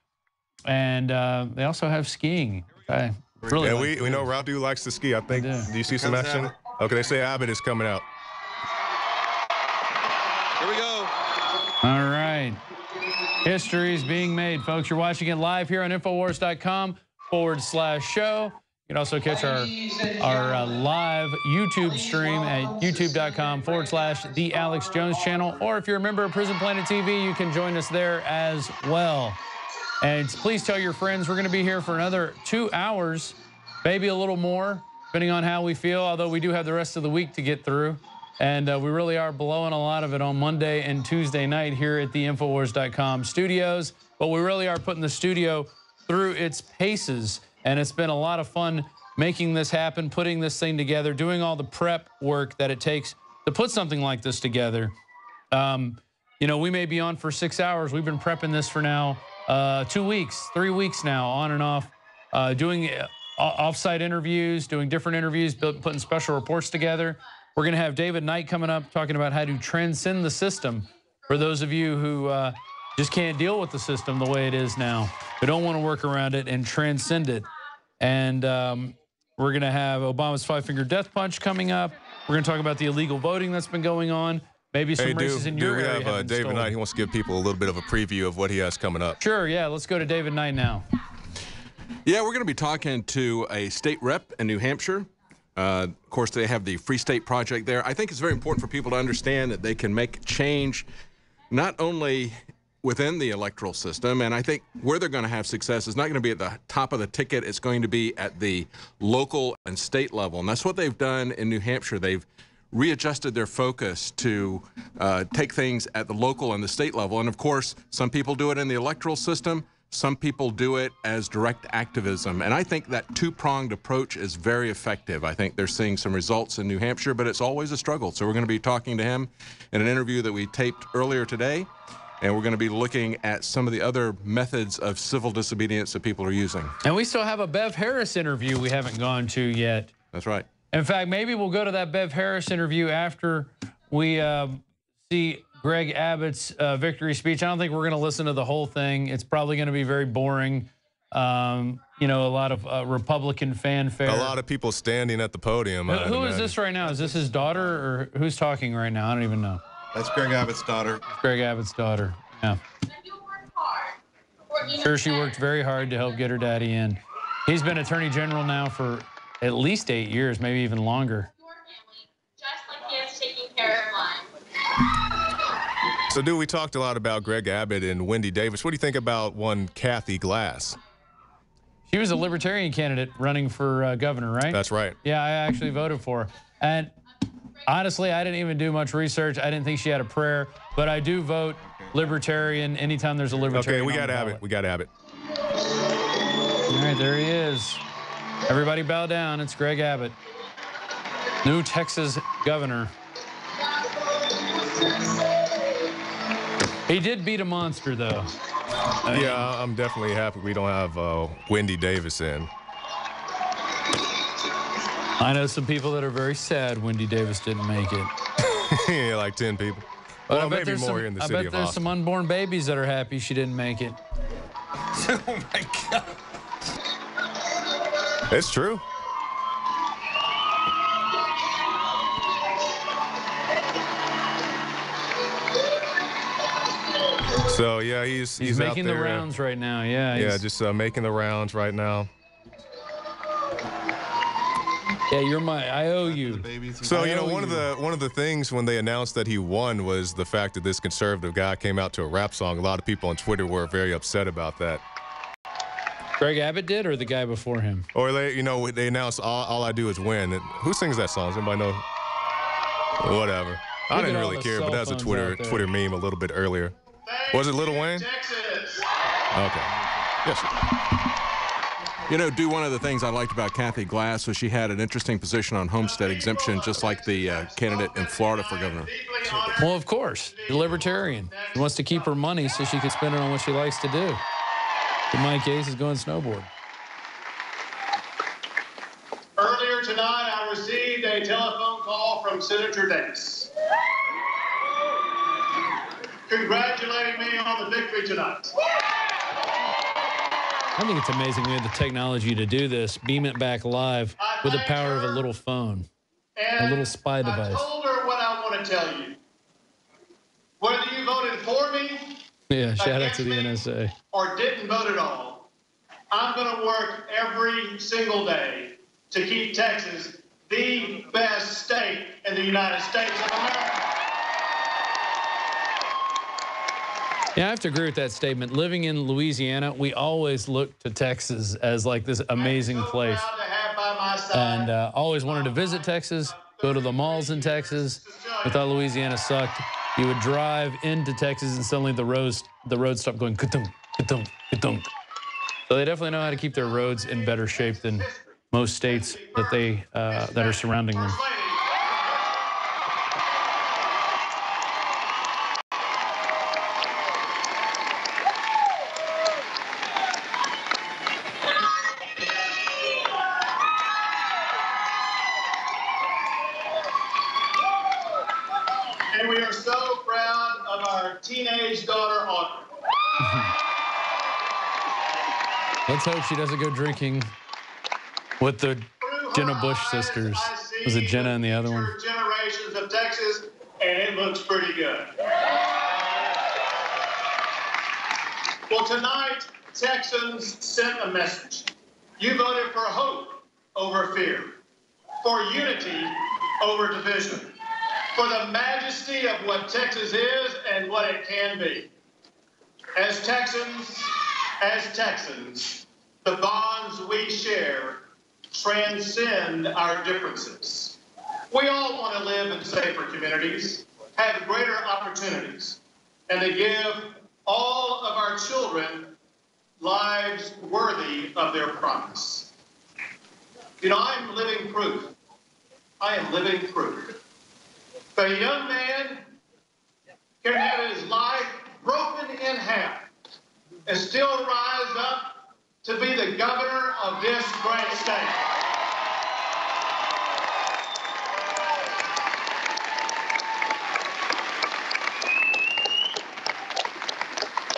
And they also have skiing. Really we know Rob Dew likes to ski, I think. Do you see some action? Okay, they say Abbott is coming out. Here we go. All right. History is being made, folks. You're watching it live here on Infowars.com/show. You can also catch our live YouTube stream at youtube.com/The Alex Jones Channel. Or if you're a member of Prison Planet TV, you can join us there as well. And please tell your friends we're going to be here for another 2 hours, maybe a little more, depending on how we feel, although we do have the rest of the week to get through. And we really are blowing a lot of it on Monday and Tuesday night here at the Infowars.com studios. But we really are putting the studio through its paces. And it's been a lot of fun making this happen, putting this thing together, doing all the prep work that it takes to put something like this together. We may be on for 6 hours. We've been prepping this for now 2 weeks, 3 weeks now, on and off, doing off-site interviews, doing different interviews, putting special reports together. We're going to have David Knight coming up talking about how to transcend the system for those of you who just can't deal with the system the way it is now, who don't want to work around it and transcend it. And we're going to have Obama's five-finger death punch coming up. We're going to talk about the illegal voting that's been going on. Maybe some races in your area. We have David Knight. He wants to give people a little bit of a preview of what he has coming up. Sure, yeah. Let's go to David Knight now. Yeah, we're going to be talking to a state rep in New Hampshire. Of course, they have the Free State Project there. I think it's very important for people to understand that they can make change not only within the electoral system, and I think where they're going to have success is not going to be at the top of the ticket. It's going to be at the local and state level, and that's what they've done in New Hampshire. They've readjusted their focus to take things at the local and the state level. And of course, some people do it in the electoral system. Some people do it as direct activism. And I think that two-pronged approach is very effective. I think they're seeing some results in New Hampshire, but it's always a struggle. So we're going to be talking to him in an interview that we taped earlier today. And we're going to be looking at some of the other methods of civil disobedience that people are using. And we still have a Bev Harris interview we haven't gone to yet. That's right. In fact, maybe we'll go to that Bev Harris interview after we see Greg Abbott's victory speech. I don't think we're going to listen to the whole thing. It's probably going to be very boring. A lot of Republican fanfare. A lot of people standing at the podium. Who is this right now? Is this his daughter, or who's talking right now? I don't even know. That's Greg Abbott's daughter. Greg Abbott's daughter, yeah. Sure, she worked very hard to help get her daddy in. He's been Attorney General now for at least 8 years, maybe even longer. Just like he has taken care of mine. So, we talked a lot about Greg Abbott and Wendy Davis. What do you think about one Kathy Glass? She was a Libertarian candidate running for governor, right? That's right. Yeah, I actually voted for her. And honestly, I didn't even do much research. I didn't think she had a prayer, but I do vote Libertarian anytime there's a Libertarian. Okay, we got Abbott. We got Abbott. All right, there he is. Everybody bow down. It's Greg Abbott, new Texas governor. He did beat a monster, though. Yeah, I'm definitely happy we don't have Wendy Davis in. I know some people that are very sad Wendy Davis didn't make it. Yeah, like 10 people. But well, maybe more in the city of I bet there's some unborn babies that are happy she didn't make it. Oh, my God. It's true. So yeah, he's making out there, the rounds right now. Yeah. Yeah, just making the rounds right now. Yeah, I owe you. So you know, one of the things when they announced that he won was the fact that this conservative guy came out to a rap song. A lot of people on Twitter were very upset about that. Greg Abbott did, or the guy before him? Or they announced all I do is win. And who sings that song? Does anybody know? Whatever. I didn't really care, but that was a Twitter meme a little bit earlier. Was it Lil Wayne? Okay. Yes, sir. You know, one of the things I liked about Kathy Glass was she had an interesting position on homestead exemption, just like the candidate in Florida for governor. Well, of course. The libertarian. She wants to keep her money so she can spend it on what she likes to do. In my case, is going snowboard. Earlier tonight, I received a telephone call from Senator Davis, congratulating me on the victory tonight. I think it's amazing we have the technology to do this, beam it back live with the power of a little phone, a little spy device. I told her what I want to tell you. Whether you voted for me, yeah, shout out to the NSA, or didn't vote at all, I'm going to work every single day to keep Texas the best state in the United States of America. Yeah, I have to agree with that statement. Living in Louisiana, we always look to Texas as like this amazing place. And always wanted to visit Texas, go to the malls in Texas. We thought Louisiana sucked. You would drive into Texas and suddenly the roads stopped going ka-tunk, ka-tunk, ka-tunk. So they definitely know how to keep their roads in better shape than most states that are surrounding them. And we are so proud of our teenage daughter, Audrey. Let's hope she doesn't go drinking with the Jenna Bush sisters. Was it Jenna and the other one? Generations of Texas, and it looks pretty good. Well, tonight, Texans sent a message. You voted for hope over fear, for unity over division, for the majesty of what Texas is and what it can be. As Texans, the bonds we share transcend our differences. We all want to live in safer communities, have greater opportunities, and to give all of our children lives worthy of their promise. You know, I'm living proof. I am living proof that a young man can have his life broken in half and still rise up to be the governor of this great state.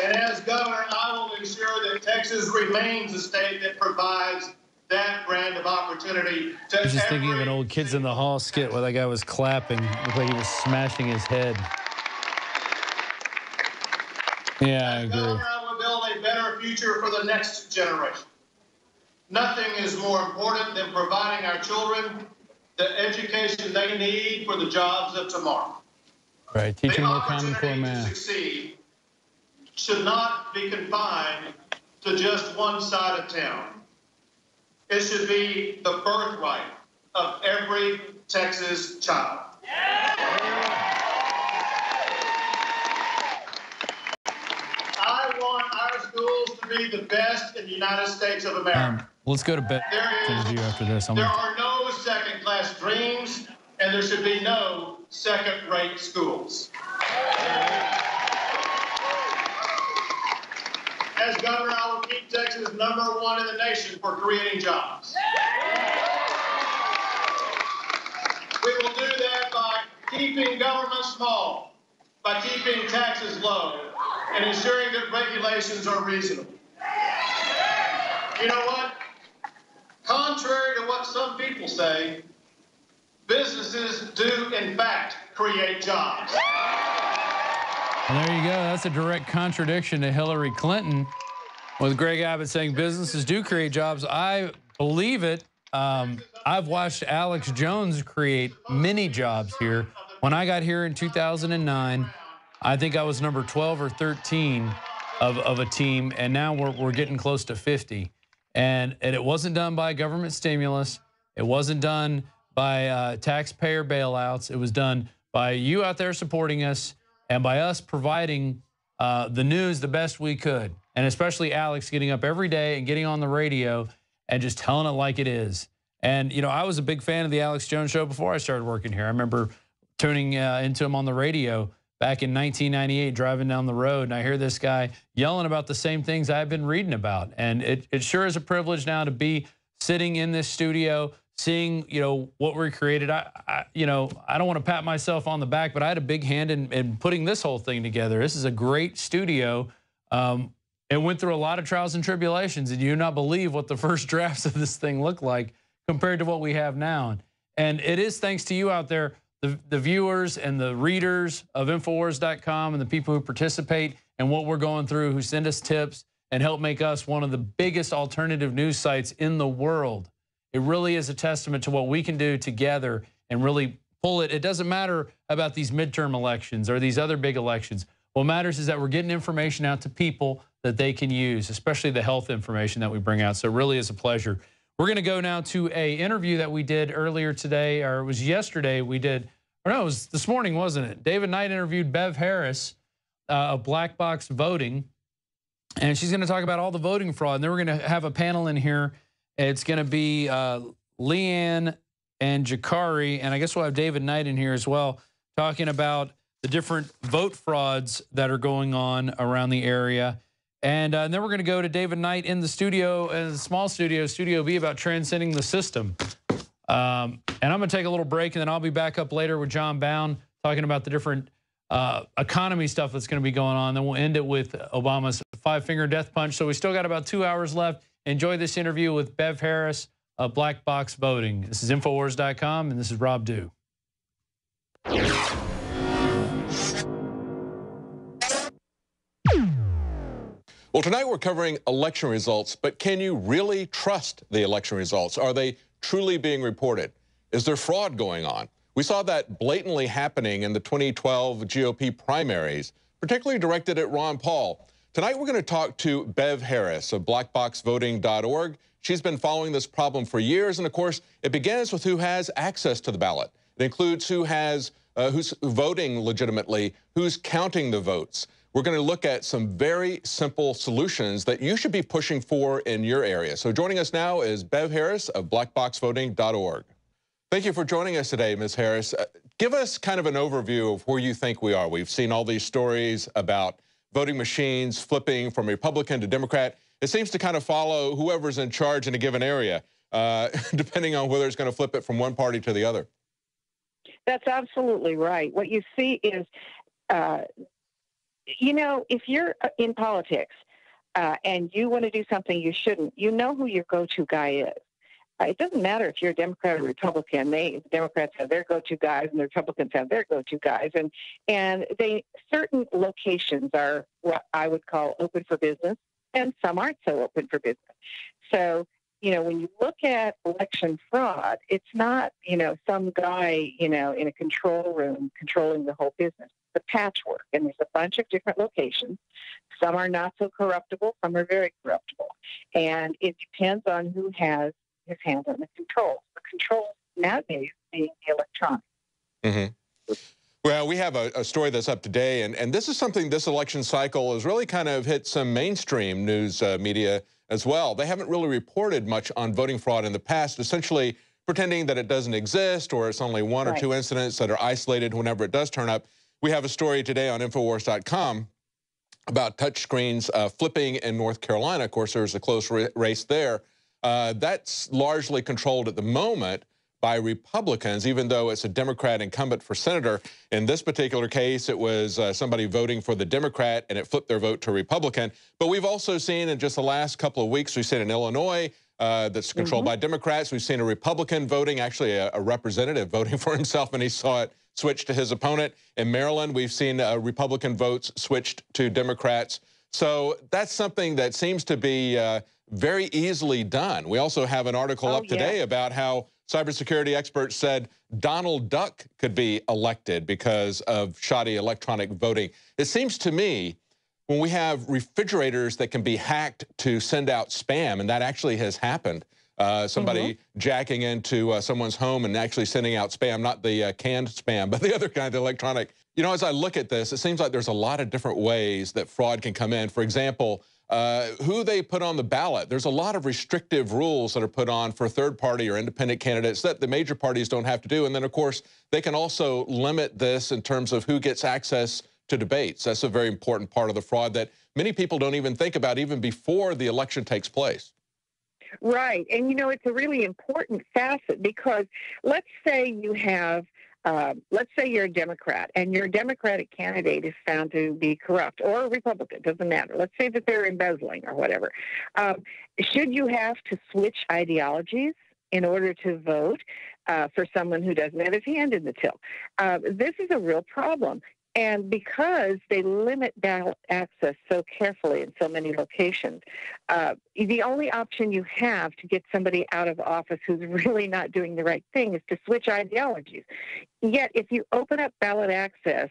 And as governor, I will ensure that Texas remains a state that provides that brand of opportunity to I was just thinking of an old Kids in the Hall skit where that guy was clapping. It looked like he was smashing his head. Yeah, I agree. Governor, I will build a better future for the next generation. Nothing is more important than providing our children the education they need for the jobs of tomorrow. Right, teaching the more Common Core math. To succeed should not be confined to just one side of town. It should be the birthright of every Texas child. I want our schools to be the best in the United States of America. Let's go to bed interview after this. There are no second-class dreams, and there should be no second-rate schools. As governor, I will keep Texas #1 in the nation for creating jobs. We will do that by keeping government small, by keeping taxes low and ensuring that regulations are reasonable. You know what? Contrary to what some people say, businesses do, in fact, create jobs. Well, there you go. That's a direct contradiction to Hillary Clinton, with Greg Abbott saying businesses do create jobs. I believe it. I've watched Alex Jones create many jobs here. When I got here in 2009, I think I was number 12 or 13 of a team, and now we're getting close to 50. And it wasn't done by government stimulus. It wasn't done by taxpayer bailouts. It was done by you out there supporting us and by us providing the news the best we could. And especially Alex getting up every day and getting on the radio and just telling it like it is. And, you know, I was a big fan of the Alex Jones Show before I started working here. I remember tuning into him on the radio back in 1998, driving down the road, and I hear this guy yelling about the same things I've been reading about. And it sure is a privilege now to be sitting in this studio, seeing, you know, what we created. You know, I don't want to pat myself on the back, but I had a big hand in putting this whole thing together. This is a great studio. It went through a lot of trials and tribulations, and you do not believe what the first drafts of this thing looked like compared to what we have now. And it is thanks to you out there, the viewers and the readers of Infowars.com and the people who participate in what we're going through, who send us tips and help make us one of the biggest alternative news sites in the world. It really is a testament to what we can do together and really pull it. It doesn't matter about these midterm elections or these other big elections. What matters is that we're getting information out to people that they can use, especially the health information that we bring out. So it really is a pleasure. We're going to go now to an interview that we did earlier today, or it was yesterday we did, or no, it was this morning, wasn't it? David Knight interviewed Bev Harris of Black Box Voting, and she's going to talk about all the voting fraud. And then we're going to have a panel in here. It's going to be Leanne and Jakari, and I guess we'll have David Knight in here as well, talking about the different vote frauds that are going on around the area. And then we're going to go to David Knight in the studio, in the small studio, Studio B, about transcending the system. And I'm going to take a little break, and then I'll be back up later with John Bowne talking about the different economy stuff that's going to be going on. Then we'll end it with Obama's five-finger death punch. So we still got about 2 hours left. Enjoy this interview with Bev Harris of Black Box Voting. This is Infowars.com, and this is Rob Dew. Well, tonight we're covering election results, but can you really trust the election results? Are they truly being reported? Is there fraud going on? We saw that blatantly happening in the 2012 GOP primaries, particularly directed at Ron Paul. Tonight we're going to talk to Bev Harris of blackboxvoting.org. She's been following this problem for years, and of course, it begins with who has access to the ballot. It includes who's voting legitimately, who's counting the votes. We're going to look at some very simple solutions that you should be pushing for in your area. So joining us now is Bev Harris of blackboxvoting.org. Thank you for joining us today, Ms. Harris. Give us kind of an overview of where you think we are. We've seen all these stories about voting machines flipping from Republican to Democrat. It seems to kind of follow whoever's in charge in a given area, depending on whether it's going to flip it from one party to the other. That's absolutely right. What you see is, you know, if you're in politics and you want to do something you shouldn't, you know who your go-to guy is. It doesn't matter if you're a Democrat or Republican. The Democrats have their go-to guys, and the Republicans have their go-to guys. And certain locations are what I would call open for business, and some aren't so open for business. So, you know, when you look at election fraud, it's not, you know, some guy, you know, in a control room controlling the whole business. The patchwork, and there's a bunch of different locations. Some are not so corruptible, some are very corruptible. And it depends on who has his hand on the controls. The controls nowadays being the electronic. Mm-hmm. Well, we have a story that's up today, and this is something this election cycle has really kind of hit some mainstream news media as well. They haven't really reported much on voting fraud in the past, essentially pretending that it doesn't exist or it's only one or two incidents that are isolated whenever it does turn up. We have a story today on Infowars.com about touchscreens flipping in North Carolina. Of course, there's a close race there. That's largely controlled at the moment, by Republicans, even though it's a Democrat incumbent for senator. In this particular case, it was somebody voting for the Democrat, and it flipped their vote to Republican. But we've also seen in just the last couple of weeks, we've seen in Illinois that's controlled by Democrats. We've seen a Republican voting, actually a representative voting for himself, and he saw it switch to his opponent. In Maryland, we've seen Republican votes switched to Democrats. So that's something that seems to be very easily done. We also have an article up today about how cybersecurity experts said Donald Duck could be elected because of shoddy electronic voting. It seems to me when we have refrigerators that can be hacked to send out spam, and that actually has happened, somebody jacking into someone's home and actually sending out spam, not the canned spam, but the other kind of electronic. You know, as I look at this, it seems like there's a lot of different ways that fraud can come in. For example, who they put on the ballot. There's a lot of restrictive rules that are put on for third-party or independent candidates that the major parties don't have to do. And then, of course, they can also limit this in terms of who gets access to debates. That's a very important part of the fraud that many people don't even think about even before the election takes place. Right. And, you know, it's a really important facet because let's say you have let's say you're a Democrat and your Democratic candidate is found to be corrupt, or a Republican, doesn't matter. Let's say that they're embezzling or whatever. Should you have to switch ideologies in order to vote for someone who doesn't have his hand in the till? This is a real problem. And because they limit ballot access so carefully in so many locations, the only option you have to get somebody out of office who's really not doing the right thing is to switch ideologies. Yet, if you open up ballot access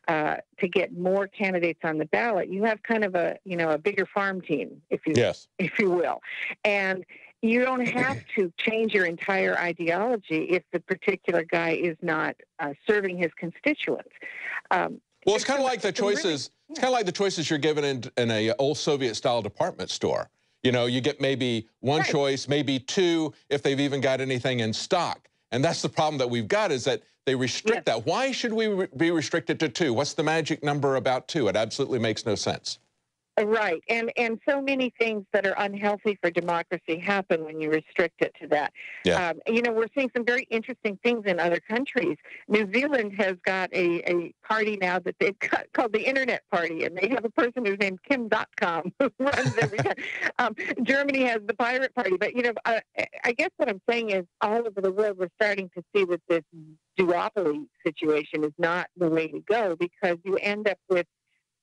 to get more candidates on the ballot, you have kind of a bigger farm team, if you will, and you don't have to change your entire ideology if the particular guy is not serving his constituents. Well, it's kind of like the choices. It's kind of like the choices you're given in a old Soviet-style department store. You know, you get maybe one choice, maybe two, if they've even got anything in stock. And that's the problem that we've got, is that they restrict that. Why should we be restricted to two? What's the magic number about two? It absolutely makes no sense. Right. And so many things that are unhealthy for democracy happen when you restrict it to that. Yeah. You know, we're seeing some very interesting things in other countries. New Zealand has got a party now that they've got called the Internet Party, and they have a person who's named Kim.com who runs every time. Germany has the Pirate Party. But, you know, I guess what I'm saying is all over the world we're starting to see that this duopoly situation is not the way to go, because you end up with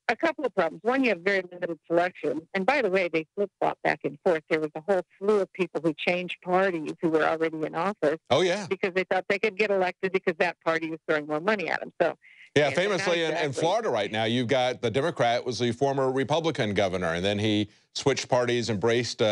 a couple of problems. One, you have very limited selection. And by the way, they flip-flop back and forth. There was a whole slew of people who changed parties who were already in office. Oh, yeah. Because they thought they could get elected because that party was throwing more money at them. So, yeah, famously in Florida right now, you've got the Democrat was the former Republican governor, and then he switched parties, embraced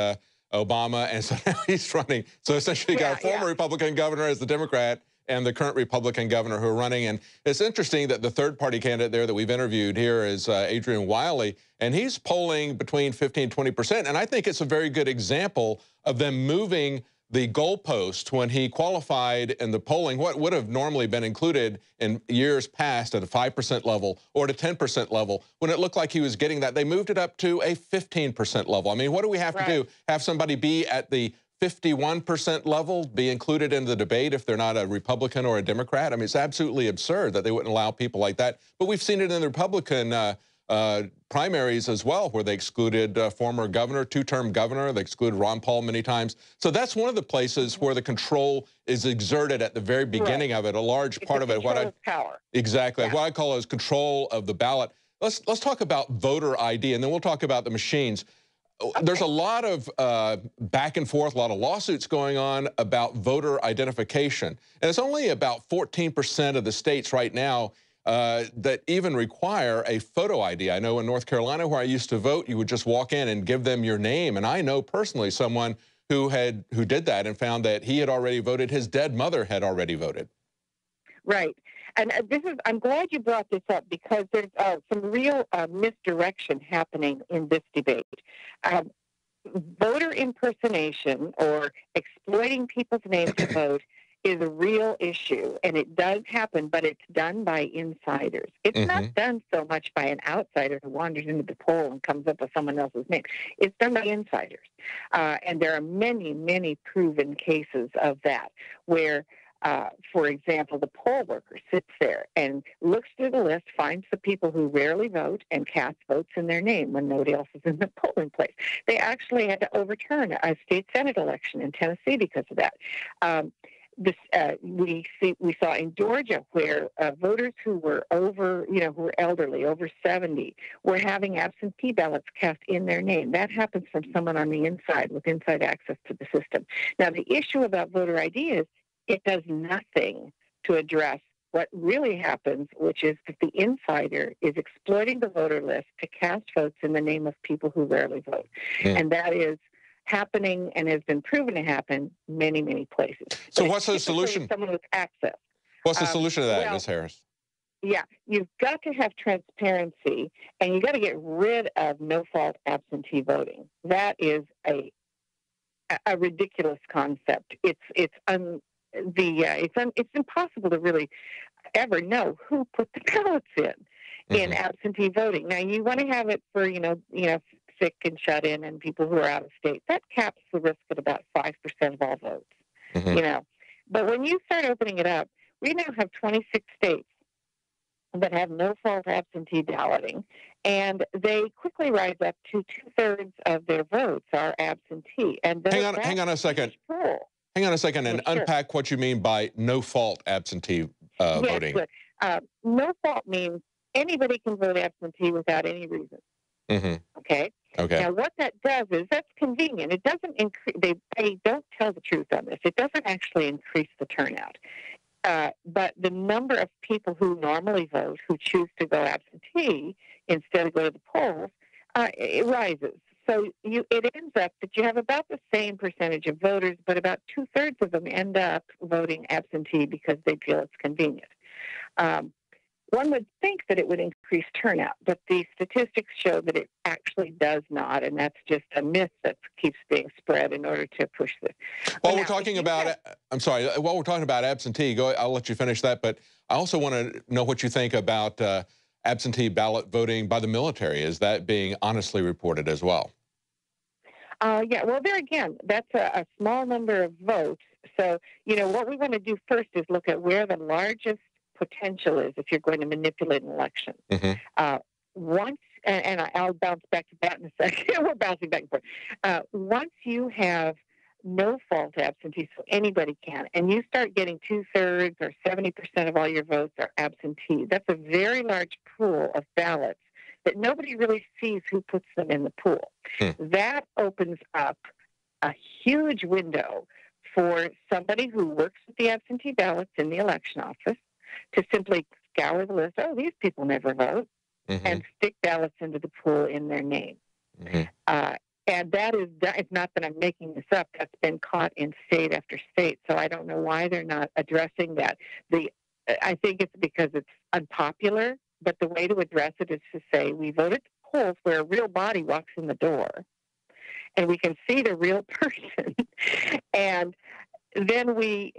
Obama, and so now he's running. So essentially you got a former Republican governor as the Democrat, and the current Republican governor who are running. And it's interesting that the third-party candidate there that we've interviewed here is Adrian Wiley, and he's polling between 15 and 20%. And I think it's a very good example of them moving the goalpost. When he qualified in the polling, what would have normally been included in years past at a 5% level or at a 10% level, when it looked like he was getting that, they moved it up to a 15% level. I mean, what do we have to do? Have somebody be at the 51% level, be included in the debate if they're not a Republican or a Democrat? I mean, it's absolutely absurd that they wouldn't allow people like that. But we've seen it in the Republican primaries as well, where they excluded former governor, two-term governor. They excluded Ron Paul many times. So that's one of the places where the control is exerted at the very beginning of it. A large part of it, power. Exactly. What I call is control of the ballot. Let's talk about voter ID, and then we'll talk about the machines. There's a lot of back and forth, a lot of lawsuits going on about voter identification. And it's only about 14% of the states right now that even require a photo ID. I know in North Carolina, where I used to vote, you would just walk in and give them your name. And I know personally someone who did that and found that he had already voted, his dead mother had already voted. Right. And I'm glad you brought this up, because there's some real misdirection happening in this debate. Voter impersonation, or exploiting people's names to vote, is a real issue, and it does happen, but it's done by insiders. It's not done so much by an outsider who wanders into the poll and comes up with someone else's name. It's done by insiders. And there are many, many proven cases of that, where For example, the poll worker sits there and looks through the list, finds the people who rarely vote, and casts votes in their name when nobody else is in the polling place. They actually had to overturn a state Senate election in Tennessee because of that. We saw in Georgia where voters who were over, who were elderly, over 70, were having absentee ballots cast in their name. That happens from someone on the inside with inside access to the system. Now, the issue about voter ID is it does nothing to address what really happens, which is that the insider is exploiting the voter list to cast votes in the name of people who rarely vote. And that is happening and has been proven to happen many, many places. So what's the solution? Someone with access. What's the solution to that, Ms. Harris? Yeah, you've got to have transparency, and you've got to get rid of no-fault absentee voting. That is a ridiculous concept. It's impossible to really ever know who put the ballots in absentee voting. Now, you want to have it for sick and shut in and people who are out of state. That caps the risk at about 5% of all votes. But when you start opening it up, we now have 26 states that have no-fault absentee balloting, and they quickly rise up to 2/3 of their votes are absentee. And hang on a second. Hang on a second and unpack what you mean by no-fault absentee voting. No-fault means anybody can vote absentee without any reason. Okay? Now, what that does is that's convenient. It doesn't increase. They don't tell the truth on this. It doesn't actually increase the turnout. But the number of people who normally vote who choose to go absentee instead of go to the polls, it rises. So it ends up that you have about the same percentage of voters, but about 2/3 of them end up voting absentee because they feel it's convenient. One would think that it would increase turnout, but the statistics show that it actually does not, and that's just a myth that keeps being spread in order to push this. While we're talking about, while we're talking about absentee, I'll let you finish that, but I also want to know what you think about absentee ballot voting by the military. Is that being honestly reported as well? Yeah, well, there again, that's a small number of votes. So, what we want to do first is look at where the largest potential is if you're going to manipulate an election. Once, and I'll bounce back to that in a second. We're bouncing back and forth. Once you have no fault absentee, so anybody can, and you start getting 2/3 or 70% of all your votes are absentee, that's a very large pool of ballots that nobody really sees who puts them in the pool. That opens up a huge window for somebody who works with the absentee ballots in the election office to simply scour the list. Oh, these people never vote, and stick ballots into the pool in their name. And it's not that I'm making this up. That's been caught in state after state. So I don't know why they're not addressing that. I think it's because it's unpopular, but the way to address it is to say we vote at the polls where a real body walks in the door, and we can see the real person. And then we,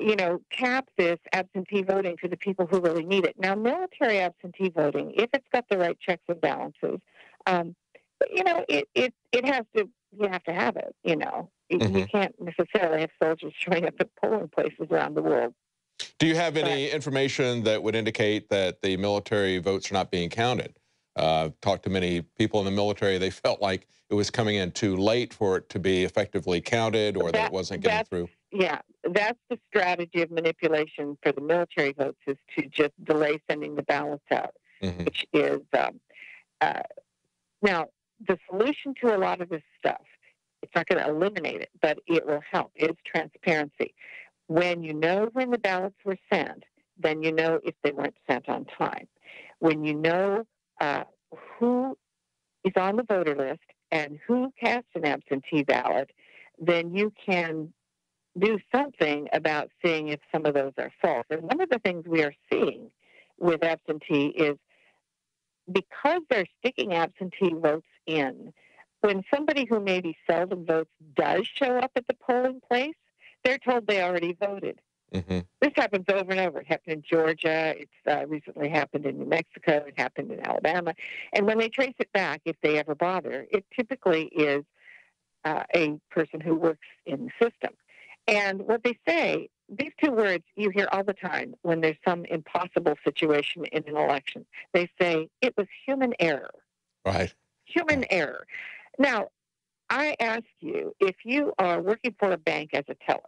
cap this absentee voting to the people who really need it. Now, military absentee voting, if it's got the right checks and balances, it has to. You have to have it. You can't necessarily have soldiers showing up at polling places around the world. Do you have any information that would indicate that the military votes are not being counted? Talked to many people in the military. They felt like it was coming in too late for it to be effectively counted, or that it wasn't getting through. Yeah, that's the strategy of manipulation for the military votes, is to just delay sending the ballots out, which is now the solution to a lot of this stuff. It's not going to eliminate it, but it will help. It's transparency. When you know when the ballots were sent, then you know if they weren't sent on time. When you know who is on the voter list and who cast an absentee ballot, then you can do something about seeing if some of those are false. And one of the things we are seeing with absentee is because they're sticking absentee votes in, when somebody who maybe seldom votes does show up at the polling place, they're told they already voted. This happens over and over. It happened in Georgia. It's recently happened in New Mexico. It happened in Alabama. And when they trace it back, if they ever bother, it typically is a person who works in the system. And what they say, these two words you hear all the time when there's some impossible situation in an election. They say it was human error. Right. Human error. Now, I ask you, if you are working for a bank as a teller,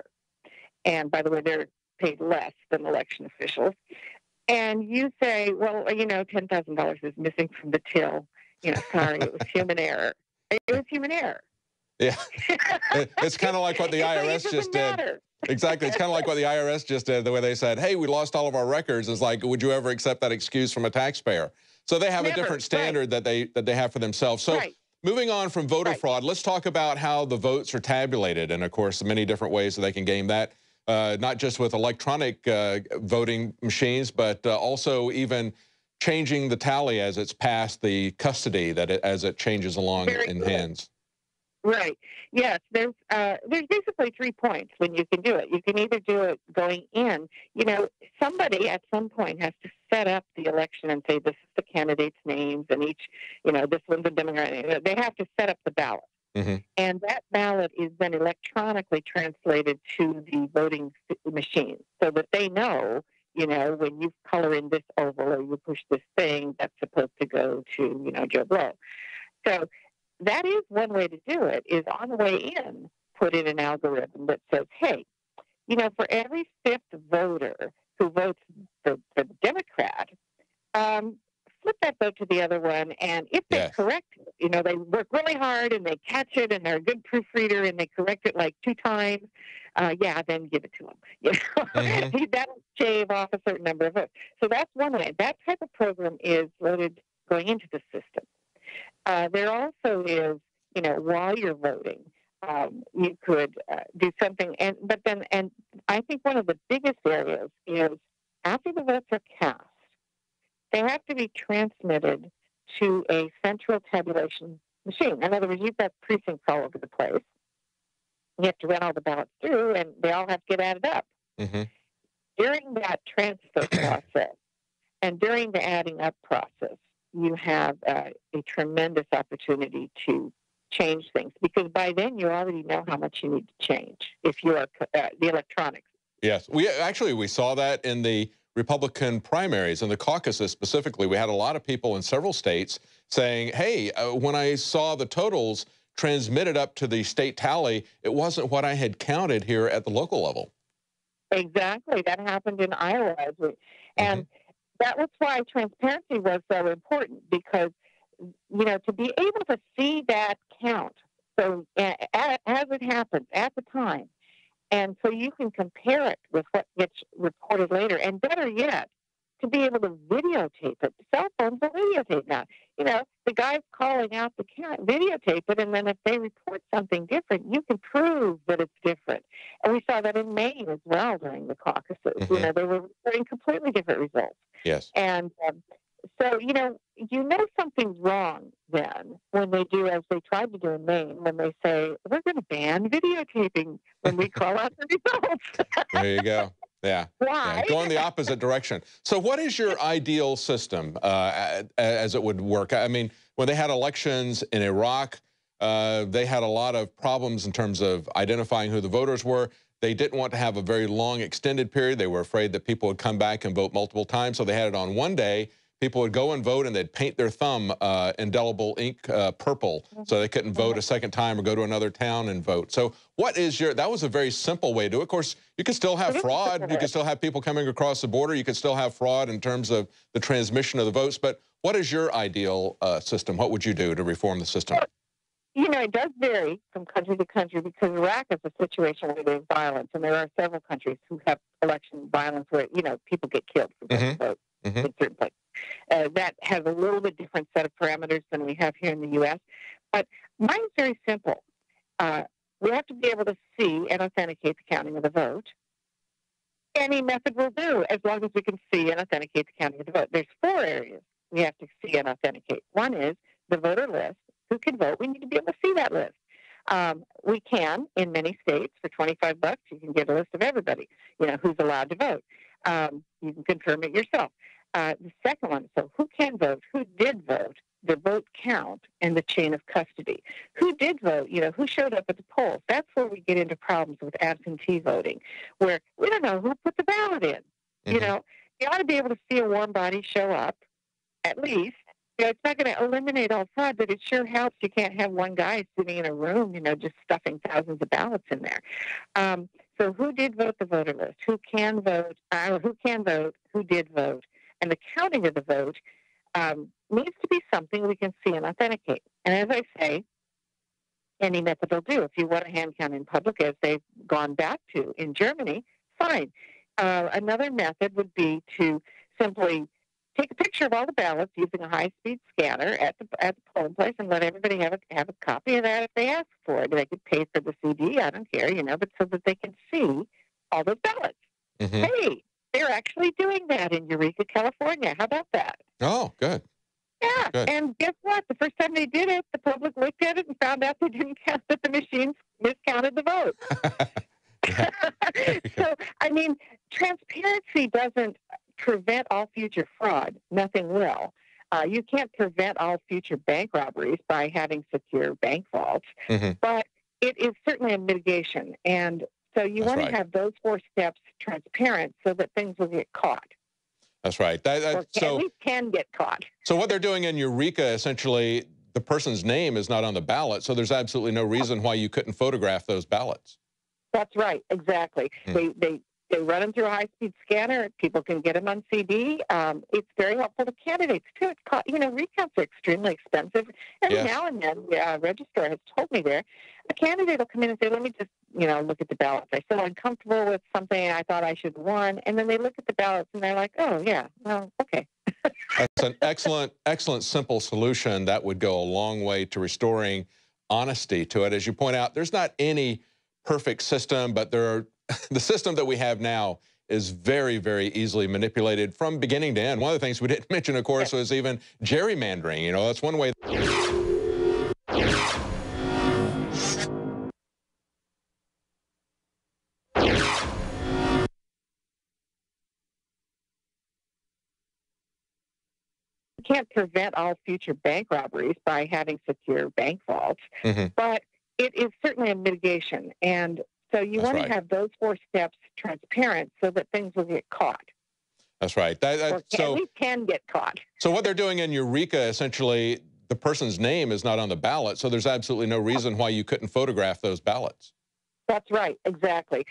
and by the way, they're paid less than election officials, and you say, well, $10,000 is missing from the till. Sorry, it was human error. It was human error. Yeah. It's kind of like what the IRS just did. Exactly. It's kind of like what the IRS just did, the way they said, hey, we lost all of our records. It's like, would you ever accept that excuse from a taxpayer? So they have a different standard that they have for themselves. So moving on from voter fraud, let's talk about how the votes are tabulated. And, of course, many different ways that they can game that, not just with electronic voting machines, but also even changing the tally as it's passed the custody, as it changes along in hands. Right. Yes. There's basically 3 points when you can do it. You can either do it going in. Somebody at some point has to set up the election and say, this is the candidates' names, and each, this one's a Democrat. They have to set up the ballot. Mm-hmm. And that ballot is then electronically translated to the voting machine so that they know, when you color in this oval or you push this thing, that's supposed to go to, Joe Blow. So that is one way to do it, is on the way in, put in an algorithm that says, hey, for every fifth voter who votes for the Democrat, flip that vote to the other one, and if they correct it, they work really hard and they catch it and they're a good proofreader and they correct it like 2 times, then give it to them. That'll shave off a certain number of votes. So that's one way. That type of program is loaded going into the system. There also is, while you're voting, you could do something, and I think one of the biggest areas is after the votes are cast, they have to be transmitted to a central tabulation machine. In other words, you've got precincts all over the place. You have to run all the ballots through, and they all have to get added up. Mm-hmm. During that transfer process and during the adding up process, you have a tremendous opportunity to change things, because by then you already know how much you need to change if you are the electronics. Yes, we saw that in the Republican primaries and the caucuses specifically. We had a lot of people in several states saying, hey, when I saw the totals transmitted up to the state tally, it wasn't what I had counted here at the local level. Exactly. That happened in Iowa. And that was why transparency was so important, because, to be able to see that count, so as it happens at the time, and so you can compare it with what gets reported later, and better yet, to be able to videotape it. Cell phones will videotape now. The guy's calling out the count, videotape it, and then if they report something different, you can prove that it's different. And we saw that in Maine as well during the caucuses. They were reporting completely different results. Yes. And so, something's wrong then when they do, as they tried to do in Maine, when they say, we're going to ban videotaping when we call out the results. There you go. Yeah. Why? Yeah. Going the opposite direction. So what is your ideal system as it would work? I mean, when they had elections in Iraq, they had a lot of problems in terms of identifying who the voters were. They didn't want to have a very long extended period. They were afraid that people would come back and vote multiple times. So they had it on one day. People would go and vote, and they'd paint their thumb indelible ink purple so they couldn't vote a second time or go to another town and vote. So that was a very simple way to do it. Of course, you could still have fraud. You could still have people coming across the border. You could still have fraud in terms of the transmission of the votes. But what is your ideal system? What would you do to reform the system? It does vary from country to country, because Iraq is a situation where there's violence, and there are several countries who have election violence where, people get killed for going to vote in certain places. That has a little bit different set of parameters than we have here in the U.S. But mine's very simple. We have to be able to see and authenticate the counting of the vote. Any method will do, as long as we can see and authenticate the counting of the vote. There's 4 areas we have to see and authenticate. One is the voter list. Who can vote? We need to be able to see that list. We can, in many states, for $25, you can get a list of everybody, who's allowed to vote. You can confirm it yourself. The second one, so who can vote? Who did vote? the vote count and the chain of custody. Who did vote? Who showed up at the polls? That's where we get into problems with absentee voting, where we don't know who put the ballot in. Mm-hmm. You ought to be able to see a warm body show up, at least. It's not going to eliminate all fraud, but it sure helps. You can't have one guy sitting in a room, just stuffing thousands of ballots in there. So who did vote the voter list? Who can vote? Who did vote? And the counting of the vote needs to be something we can see and authenticate. And as I say, any method will do. If you want a hand count in public, as they've gone back to in Germany, fine. Another method would be to simply take a picture of all the ballots using a high-speed scanner at the polling place and let everybody have a copy of that if they ask for it. They could pay for the CD, I don't care, but so that they can see all those ballots. Mm-hmm. Hey, they're actually doing that in Eureka, California. How about that? Oh, good. Yeah, good. And guess what? The first time they did it, the public looked at it and found out they didn't count, that the machines miscounted the vote. So, transparency doesn't prevent all future fraud. Nothing will. You can't prevent all future bank robberies by having secure bank vaults, mm-hmm. but it is certainly a mitigation. And so you want to have those 4 steps transparent so that things will get caught. That's right. At least can get caught. So what they're doing in Eureka, essentially, the person's name is not on the ballot, so there's absolutely no reason why you couldn't photograph those ballots. That's right, exactly. They run them through a high-speed scanner. People can get them on CD. It's very helpful to candidates, too. Recounts are extremely expensive. Every now and then, the registrar has told me there, a candidate will come in and say, let me just, look at the ballots. I feel uncomfortable with something I thought I should have won. And then they look at the ballots and they're like, oh, yeah, well, okay. That's an excellent, simple solution that would go a long way to restoring honesty to it. As you point out, there's not any perfect system, but the system that we have now is very, very easily manipulated from beginning to end. One of the things we didn't mention, of course, was even gerrymandering. That's one way. Can't prevent all future bank robberies by having secure bank vaults, mm-hmm. but it is certainly a mitigation. And so you want to have those 4 steps transparent so that things will get caught. That's right. At least can get caught. So what they're doing in Eureka, essentially, the person's name is not on the ballot, so there's absolutely no reason why you couldn't photograph those ballots. That's right, exactly.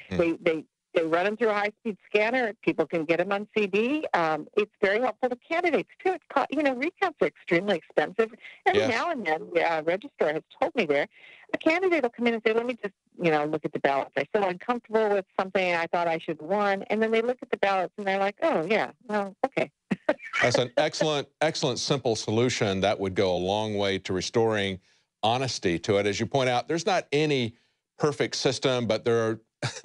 They run them through a high-speed scanner. People can get them on CD. It's very helpful to candidates, too. Recounts are extremely expensive. Every now and then, the registrar has told me there, a candidate will come in and say, let me just, look at the ballots. I feel uncomfortable with something I thought I should have won. And then they look at the ballots and they're like, oh, yeah, well, okay. That's an excellent, simple solution that would go a long way to restoring honesty to it. As you point out, there's not any perfect system, but the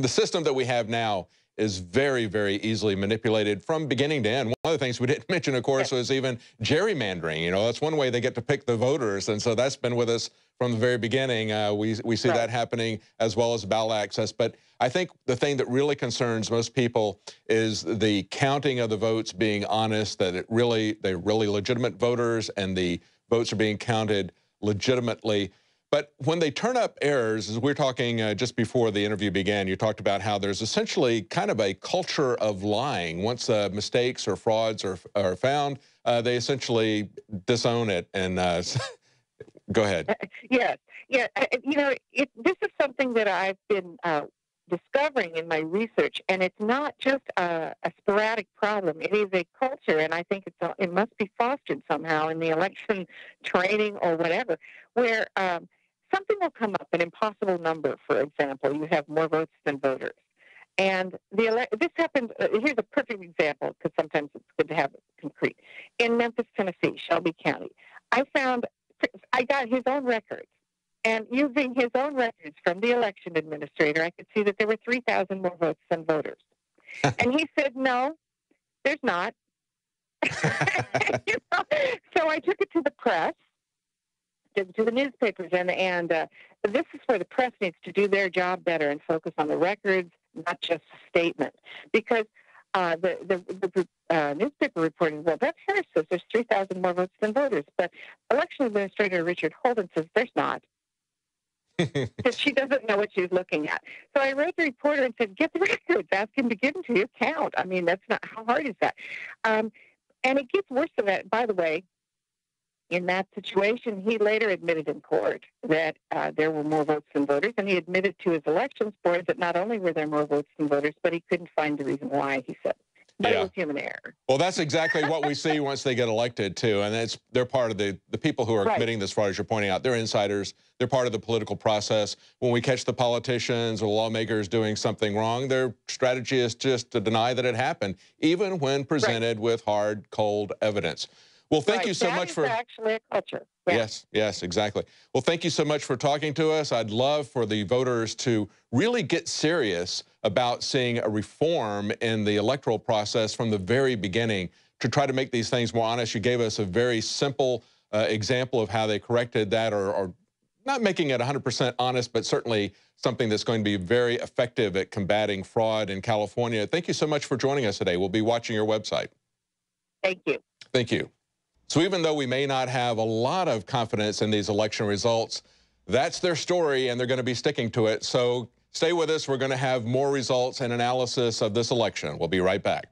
system that we have now is very, very easily manipulated from beginning to end. One of the things we didn't mention, of course, was even gerrymandering. That's one way they get to pick the voters, and so that's been with us from the very beginning. We see that happening, as well as ballot access. But I think the thing that really concerns most people is the counting of the votes being honest, that they're really legitimate voters, and the votes are being counted legitimately. But when they turn up errors, as we were talking just before the interview began, you talked about how there's essentially kind of a culture of lying. Once mistakes or frauds are found, they essentially disown it. And go ahead. Yes. Yeah. This is something that I've been discovering in my research, and it's not just a sporadic problem. It is a culture, and I think it must be fostered somehow in the election training or whatever, where something will come up, an impossible number, for example. You have more votes than voters. And this happened, here's a perfect example, because sometimes it's good to have it concrete. In Memphis, Tennessee, Shelby County, I got his own records. And using his own records from the election administrator, I could see that there were 3,000 more votes than voters. And he said, no, there's not. So I took it to the press, to the newspapers, and this is where the press needs to do their job better and focus on the records, not just a statement. Because The newspaper reported, well, Beth Harris says there's 3,000 more votes than voters, but Election Administrator Richard Holden says there's not. That she doesn't know what she's looking at. So I wrote the reporter and said, get the records, ask him to give them to you, count. I mean, that's not, how hard is that? And it gets worse than that. By the way, in that situation, he later admitted in court that there were more votes than voters, and he admitted to his elections board that not only were there more votes than voters, but he couldn't find the reason why, he said. But it was human error. Well, that's exactly what we see once they get elected, too. And they're part of the people who are committing this fraud, as you're pointing out. They're insiders. They're part of the political process. When we catch the politicians or lawmakers doing something wrong, their strategy is just to deny that it happened, even when presented with hard, cold evidence. Well, thank you so much for... That is actually a culture. Yeah. Yes, exactly. Well, thank you so much for talking to us. I'd love for the voters to really get serious about seeing a reform in the electoral process from the very beginning to try to make these things more honest. You gave us a very simple example of how they corrected that, or not making it 100% honest, but certainly something that's going to be very effective at combating fraud in California. Thank you so much for joining us today. We'll be watching your website. Thank you. Thank you. So even though we may not have a lot of confidence in these election results, that's their story, and they're going to be sticking to it. So stay with us. We're going to have more results and analysis of this election. We'll be right back.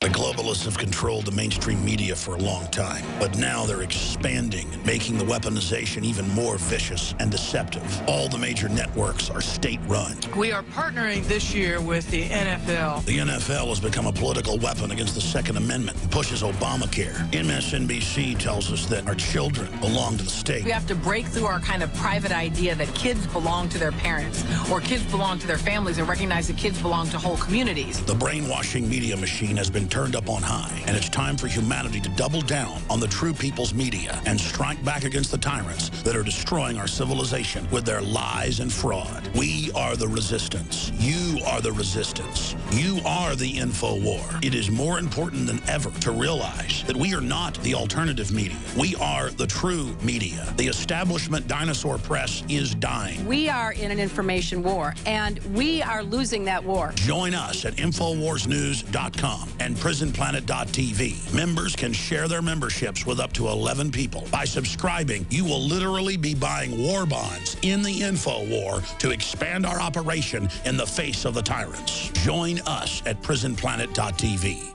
The globalists have controlled the mainstream media for a long time, but now they're expanding and making the weaponization even more vicious and deceptive. All the major networks are state-run. We are partnering this year with the NFL. The NFL has become a political weapon against the Second Amendment and pushes Obamacare. MSNBC tells us that our children belong to the state. We have to break through our kind of private idea that kids belong to their parents or kids belong to their families and recognize that kids belong to whole communities. The brainwashing media machine has been turned up on high, and it's time for humanity to double down on the true people's media and strike back against the tyrants that are destroying our civilization with their lies and fraud. We are the resistance. You are the resistance. You are the info war. It is more important than ever to realize that we are not the alternative media. We are the true media. The establishment dinosaur press is dying. We are in an information war, and we are losing that war. Join us at InfoWarsNews.com and PrisonPlanet.tv. Members can share their memberships with up to 11 people. By subscribing, you will literally be buying war bonds in the info war to expand our operation in the face of the tyrants. Join us at PrisonPlanet.tv.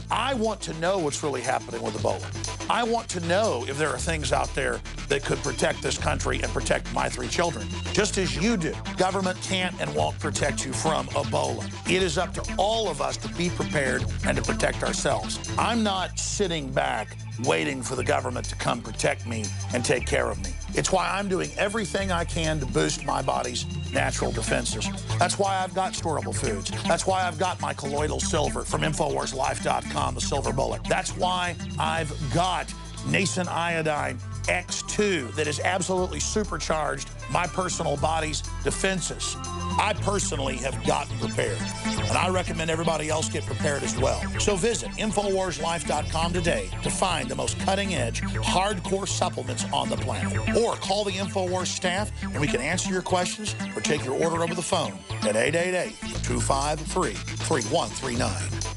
I want to know what's really happening with Ebola. I want to know if there are things out there that could protect this country and protect my 3 children, just as you do. Government can't and won't protect you from Ebola. It is up to all of us to be prepared and to protect ourselves. I'm not sitting back waiting for the government to come protect me and take care of me. It's why I'm doing everything I can to boost my body's natural defenses. That's why I've got storable foods. That's why I've got my colloidal silver from InfoWarsLife.com, the silver bullet. That's why I've got nascent iodine X2 that has absolutely supercharged my personal body's defenses. I personally have gotten prepared, and I recommend everybody else get prepared as well. So visit InfoWarsLife.com today to find the most cutting-edge, hardcore supplements on the planet. Or call the InfoWars staff, and we can answer your questions or take your order over the phone at 888-253-3139.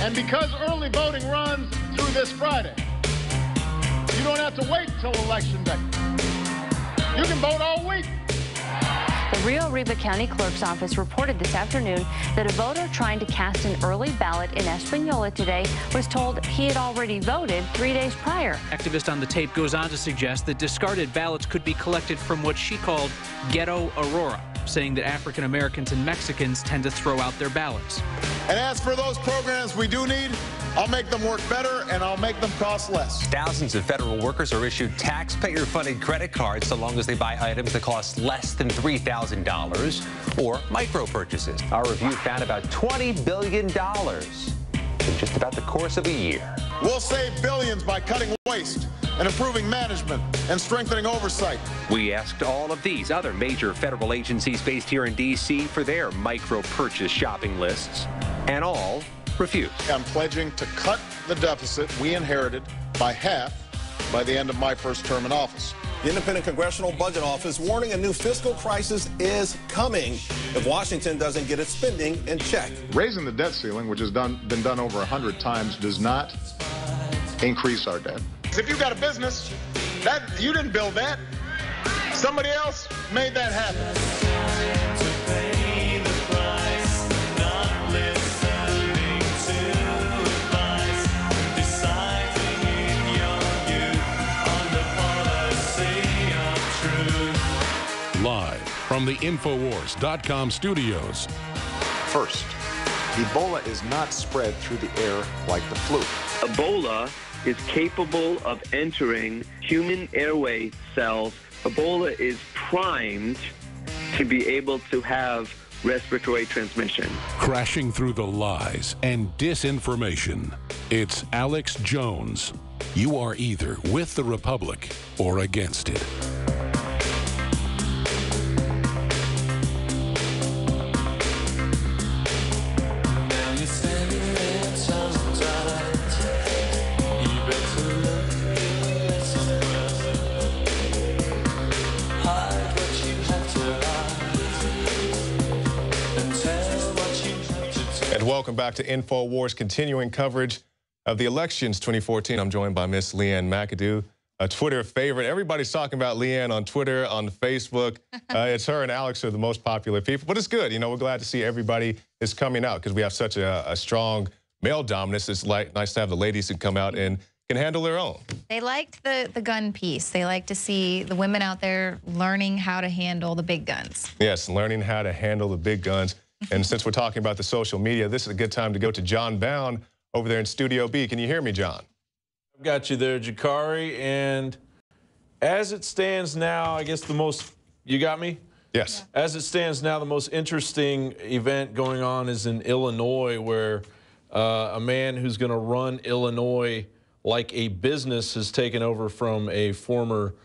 And because early voting runs through this Friday, you don't have to wait till Election Day. You can vote all week. The Rio Arriba County Clerk's Office reported this afternoon that a voter trying to cast an early ballot in Española today was told he had already voted 3 days prior. Activist on the tape goes on to suggest that discarded ballots could be collected from what she called Ghetto Aurora, saying that African Americans and Mexicans tend to throw out their ballots. And as for those programs we do need, I'll make them work better and I'll make them cost less. Thousands of federal workers are issued taxpayer-funded credit cards so long as they buy items that cost less than $3,000 or micro purchases. Our review found about $20 billion in just about the course of a year. We'll save billions by cutting waste and improving management and strengthening oversight. We asked all of these other major federal agencies based here in D.C. for their micro purchase shopping lists, and all refused. I'm pledging to cut the deficit we inherited by half by the end of my first term in office. The Independent Congressional Budget Office warning a new fiscal crisis is coming if Washington doesn't get its spending in check. Raising the debt ceiling, which has been done over 100 times, does not increase our debt. If you've got a business, you didn't build that. Somebody else made that happen. Live from the Infowars.com studios. First, Ebola is not spread through the air like the flu. Ebola is capable of entering human airway cells. Ebola is primed to be able to have respiratory transmission. Crashing through the lies and disinformation. It's Alex Jones. You are either with the Republic or against it. Welcome back to Infowars, continuing coverage of the elections 2014. I'm joined by Miss Leanne McAdoo, a Twitter favorite. Everybody's talking about Leanne on Twitter, on Facebook. It's her and Alex are the most popular people, but it's good. You know, we're glad to see everybody is coming out because we have such a strong male dominance. It's nice to have the ladies who come out and can handle their own. They liked the gun piece. They like to see the women out there learning how to handle the big guns. Yes, learning how to handle the big guns. And since we're talking about the social media, this is a good time to go to John Bowne over there in Studio B. Can you hear me, John? I've got you there, Jakari. And as it stands now, I guess you got me? Yes. As it stands now, the most interesting event going on is in Illinois, where a man who's going to run Illinois like a business has taken over from a former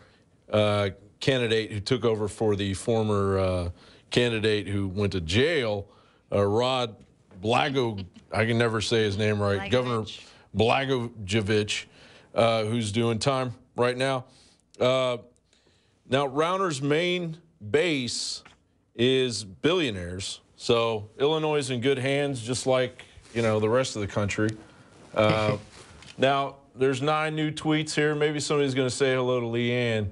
candidate who took over for the former candidate who went to jail, Rod Blago, I can never say his name right, Governor Blagojevich, who's doing time right now. Now, Rauner's main base is billionaires, so Illinois is in good hands, just like, you know, the rest of the country. Now, there's 9 new tweets here. Maybe somebody's going to say hello to Leanne.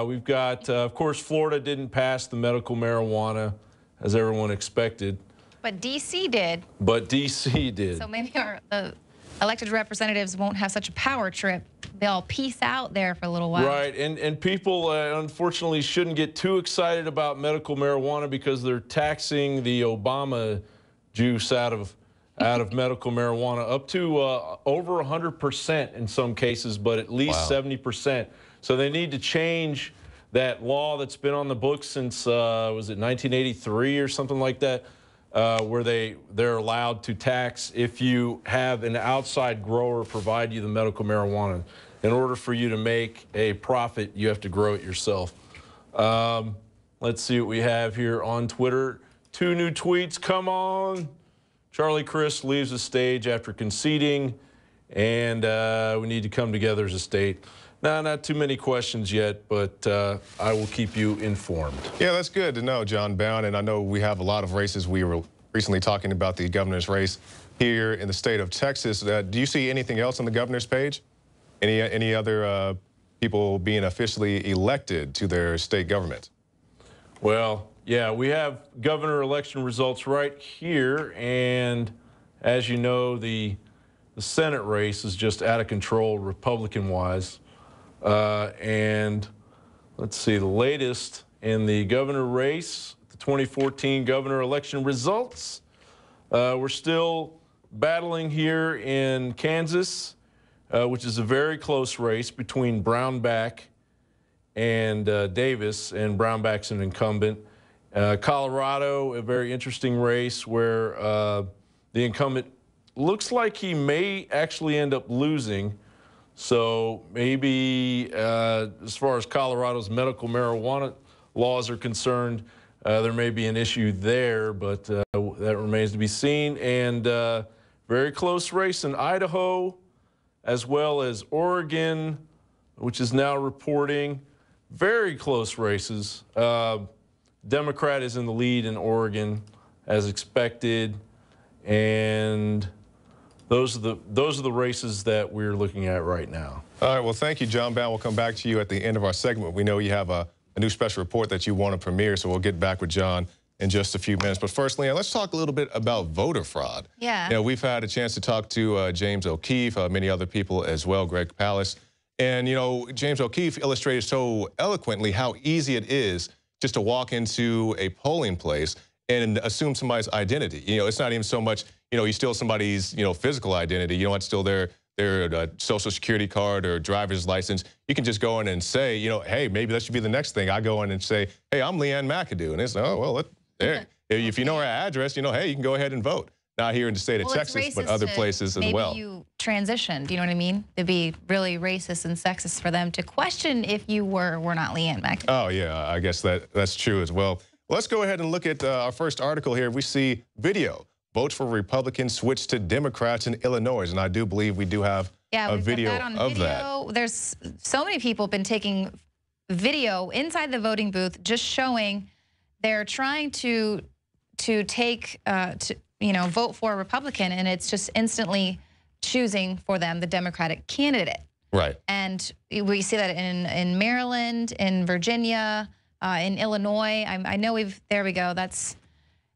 We've got, of course, Florida didn't pass the medical marijuana, as everyone expected. But D.C. did. But D.C. did. So maybe the elected representatives won't have such a power trip. They'll peace out there for a little while. Right, and people, unfortunately, shouldn't get too excited about medical marijuana because they're taxing the Obama juice out of medical marijuana up to over 100% in some cases, but at least 70%. So they need to change that law that's been on the books since, was it 1983 or something like that, where they're allowed to tax if you have an outside grower provide you the medical marijuana. In order for you to make a profit, you have to grow it yourself. Let's see what we have here on Twitter. 2 new tweets, come on. Charlie Crist leaves the stage after conceding, and we need to come together as a state. No, not too many questions yet, but I will keep you informed. Yeah, that's good to know, John Bowne. And I know we have a lot of races. We were recently talking about the governor's race here in the state of Texas. Do you see anything else on the governor's page? Any other people being officially elected to their state government? Well, yeah, we have governor election results right here, and as you know, the Senate race is just out of control Republican-wise. And let's see, the latest in the governor race, the 2014 governor election results. We're still battling here in Kansas, which is a very close race between Brownback and Davis, and Brownback's an incumbent. Colorado, a very interesting race where the incumbent looks like he may actually end up losing. So maybe as far as Colorado's medical marijuana laws are concerned, there may be an issue there, but that remains to be seen. And very close race in Idaho, as well as Oregon, which is now reporting very close races. Democrat is in the lead in Oregon, as expected, and those are the races that we're looking at right now. All right, well, thank you, John Bowne. We'll come back to you at the end of our segment. We know you have a new special report that you want to premiere, so we'll get back with John in just a few minutes. But first, Leanne, let's talk a little bit about voter fraud. Yeah. You know, we've had a chance to talk to James O'Keefe, many other people as well, Greg Palast. And, you know, James O'Keefe illustrated so eloquently how easy it is just to walk into a polling place and assume somebody's identity. You know, it's not even so much, you know, you steal somebody's, you know, physical identity. You don't have to steal their social security card or driver's license. You can just go in and say, you know, hey, maybe that should be the next thing. I go in and say, hey, I'm Leanne McAdoo. And it's, oh, well, there. If you know her address, you know, hey, you can go ahead and vote. Not here in the state of Texas, but other places as well. Maybe you transitioned, you know what I mean? It'd be really racist and sexist for them to question if you were not Leanne McAdoo. Oh, yeah, I guess that's true as well. Let's go ahead and look at our first article here. We see video. Votes for Republicans switch to Democrats in Illinois. And I do believe we do have a video of that. There's so many people been taking video inside the voting booth just showing they're trying to take, vote for a Republican, and it's just instantly choosing for them the Democratic candidate. Right. And we see that in Maryland, in Virginia, in Illinois. I know there we go. That's,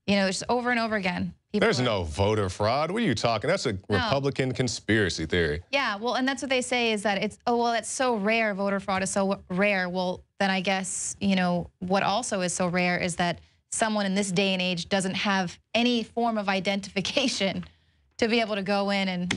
just over and over again. There's no voter fraud. What are you talking? That's a Republican conspiracy theory. Yeah, well, and that's what they say is that it's, oh, well, that's so rare. Voter fraud is so rare. Well, then I guess, what also is so rare is that someone in this day and age doesn't have any form of identification to be able to go in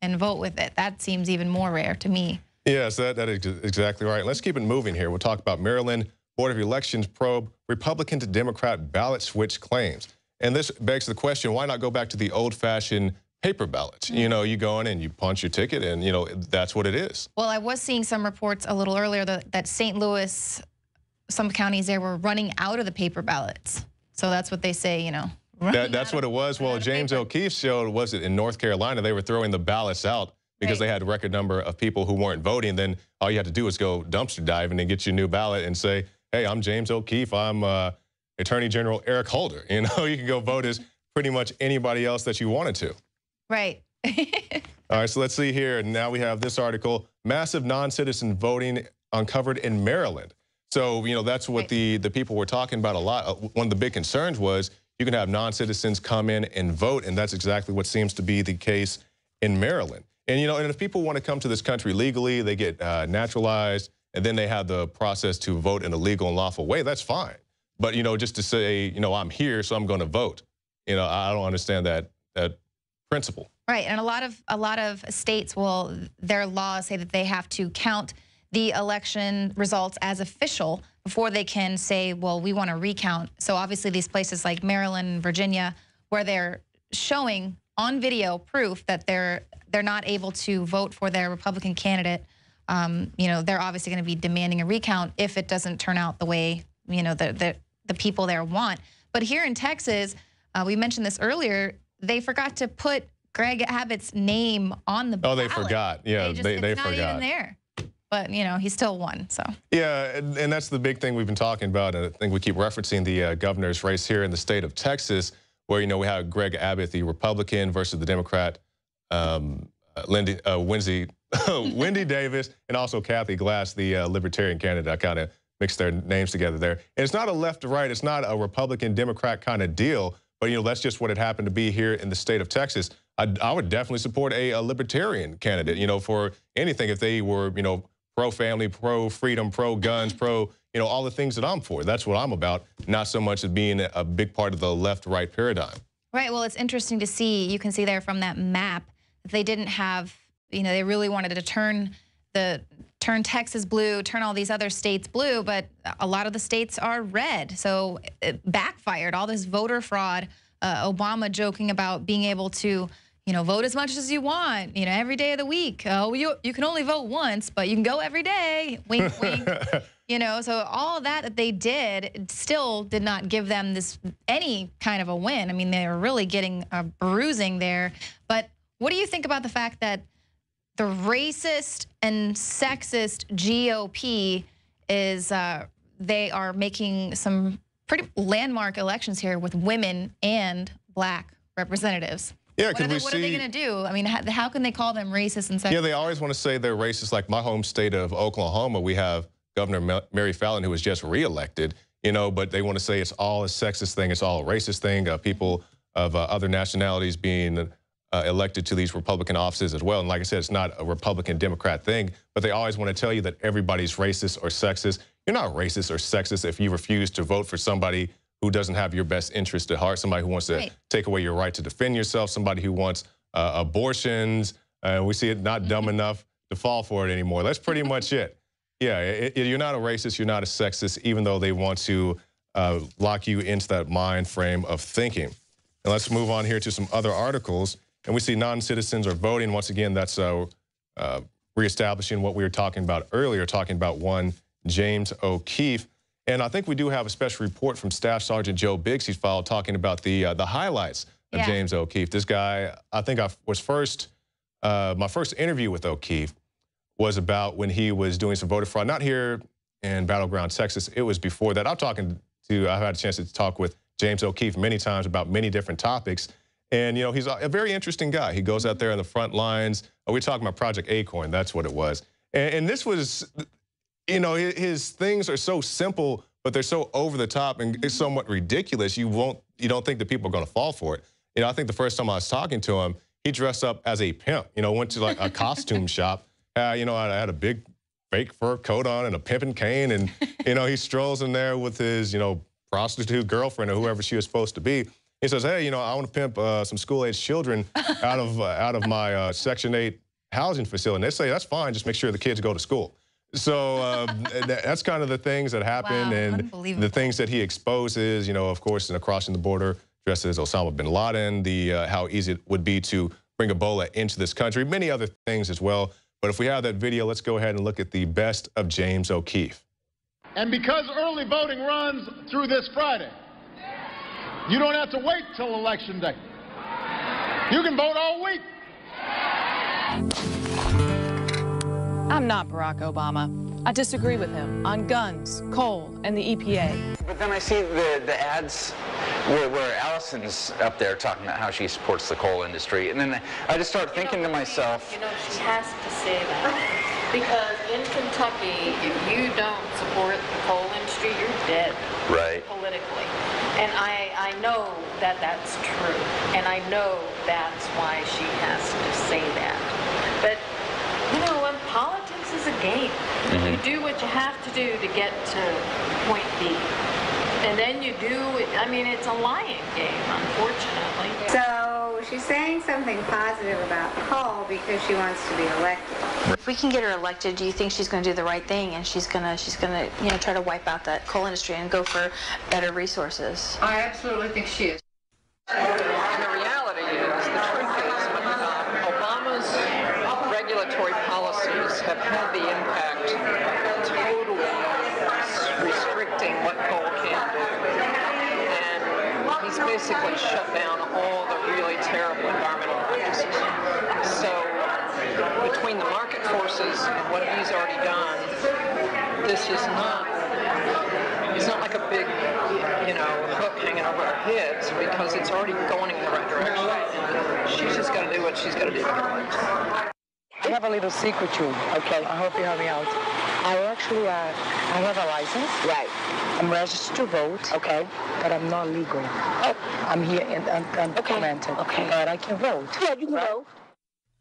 and vote with it. That seems even more rare to me. Yes, that is exactly right. Let's keep it moving here. We'll talk about Maryland Board of Elections probe Republican to Democrat ballot switch claims. And this begs the question, why not go back to the old-fashioned paper ballots? Mm-hmm. You go in and you punch your ticket and, that's what it is. Well, I was seeing some reports a little earlier that St. Louis, some counties there were running out of the paper ballots. So that's what they say, That's what it was. Well, James O'Keefe showed, was it in North Carolina, they were throwing the ballots out because they had a record number of people who weren't voting. Then all you had to do was go dumpster diving and get your new ballot and say, hey, I'm James O'Keefe. I'm Attorney General Eric Holder. You can go vote as pretty much anybody else that you wanted to. Right. All right, so let's see here. Now we have this article, massive non-citizen voting uncovered in Maryland. So, that's what the people were talking about a lot. One of the big concerns was you can have non-citizens come in and vote, and that's exactly what seems to be the case in Maryland. And, and if people want to come to this country legally, they get naturalized, and then they have the process to vote in a legal and lawful way, that's fine. But, just to say, I'm here, so I'm going to vote. I don't understand that principle. Right, and a lot of states their laws say that they have to count the election results as official before they can say, well, we want to recount. So obviously these places like Maryland and Virginia, where they're showing on video proof that they're not able to vote for their Republican candidate, they're obviously going to be demanding a recount if it doesn't turn out the way, the people there want. But here in Texas, we mentioned this earlier, they forgot to put Greg Abbott's name on the ballot. Oh, they forgot. Yeah, they forgot. It's not even there. But, he still won, so. Yeah, and that's the big thing we've been talking about. And I think we keep referencing the governor's race here in the state of Texas, where, we have Greg Abbott, the Republican, versus the Democrat, Wendy Davis, and also Kathy Glass, the Libertarian candidate. I kind of mix their names together there. And it's not a left to right. It's not a Republican Democrat kind of deal. But, you know, that's just what it happened to be here in the state of Texas. I would definitely support a libertarian candidate, you know, for anything if they were, you know, pro-family, pro-freedom, pro-guns, you know, all the things that I'm for. That's what I'm about, not so much as being a big part of the left-right paradigm. Right. Well, it's interesting to see. You can see there from that map that they didn't have, you know, they really wanted to turn Texas blue, turn all these other states blue, but a lot of the states are red. So it backfired. All this voter fraud, Obama joking about being able to, you know, vote as much as you want, you know, every day of the week. Oh, you can only vote once, but you can go every day. Wink, wink. You know, so all of that they did still did not give them any kind of a win. I mean, they were really getting a bruising there. But what do you think about the fact that the racist and sexist GOP is they are making some pretty landmark elections here with women and black representatives? Yeah, what are they going to do? I mean, how can they call them racist and sexist? Yeah, they always want to say they're racist. Like my home state of Oklahoma, we have Governor Mary Fallin, who was just reelected, you know, but they want to say it's all a sexist thing, it's all a racist thing. People of other nationalities being elected to these Republican offices as well. And like I said, it's not a Republican Democrat thing, but they always want to tell you that everybody's racist or sexist. You're not racist or sexist if you refuse to vote for somebody who doesn't have your best interest at heart, somebody who wants to take away your right to defend yourself, somebody who wants abortions. We see it not dumb enough to fall for it anymore. That's pretty much it. Yeah, you're not a racist, you're not a sexist, even though they want to lock you into that mind frame of thinking. And let's move on here to some other articles. And we see non-citizens are voting. Once again, that's reestablishing what we were talking about earlier, talking about one James O'Keefe. And I think we do have a special report from Staff Sergeant Joe Biggs he's filed talking about the highlights of James O'Keefe. This guy, I think my first interview with O'Keefe was about when he was doing some voter fraud, not here in Battleground, Texas. It was before that. I've had a chance to talk with James O'Keefe many times about many different topics. And, you know, he's a very interesting guy. He goes out there on the front lines. We're talking about Project Acorn. That's what it was. And this was, you know, his things are so simple, but they're so over the top and it's somewhat ridiculous. You don't think that people are going to fall for it. You know, I think the first time I was talking to him, he dressed up as a pimp, you know, went to like a costume shop. You know, I had a big fake fur coat on and a pimping cane. And, you know, he strolls in there with his, you know, prostitute girlfriend or whoever she was supposed to be. He says, hey, you know, I want to pimp some school-age children out of my Section 8 housing facility. And they say, that's fine, just make sure the kids go to school. So that's kind of the things that happen and the things that he exposes, you know, of course, in crossing the border, dressed as Osama bin Laden, how easy it would be to bring Ebola into this country, many other things as well. But if we have that video, let's go ahead and look at the best of James O'Keefe. And because early voting runs through this Friday, you don't have to wait till Election Day. You can vote all week. I'm not Barack Obama. I disagree with him on guns, coal, and the EPA. But then I see the ads where Allison's up there talking about how she supports the coal industry, and then I just start thinking to myself, you know, she has to say that because in Kentucky, if you don't support the coal industry, you're dead. Right. Politically. And I know that that's true, and I know that's why she has to say that. But, you know, when politics is a game, you do what you have to do to get to point B. And then you do, I mean, it's a lying game, unfortunately. So she's saying something positive about coal because she wants to be elected. If we can get her elected, do you think she's going to do the right thing and she's going to, you know, try to wipe out that coal industry and go for better resources? I absolutely think she is. And the reality is, the truth is, Obama's regulatory policies have had the impact totally restricting what coal can do. And he's basically shut down all the really terrible environmental practices. So between the market forces and what he's already done, this is not, it's not like a big, you know, hook hanging over our heads because it's already going in the right direction. And she's just got to do what she's got to do to get elected. I have a little secret, too. Okay. I hope you help me out. I have a license. Right. I'm registered to vote. Okay. But I'm not legal. Oh. I'm here undocumented. Okay. But I can vote. Yeah, you can vote.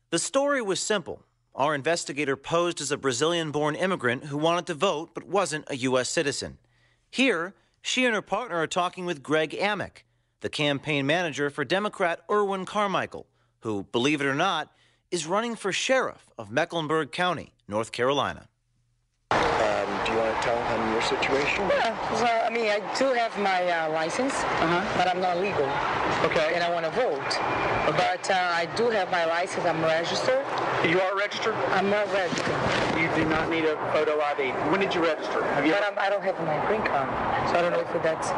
The story was simple. Our investigator posed as a Brazilian-born immigrant who wanted to vote but wasn't a U.S. citizen. Here, she and her partner are talking with Greg Amick, the campaign manager for Democrat Erwin Carmichael, who, believe it or not, is running for sheriff of Mecklenburg County, North Carolina. Do you want to tell him your situation? Yeah, so, I mean, I do have my license, but I'm not legal. Okay. And I want to vote. Okay. But I do have my license. I'm registered. You are registered? I'm not registered. You do not need a photo ID. When did you register? Have you? But I don't have my green card, so I don't know if that's.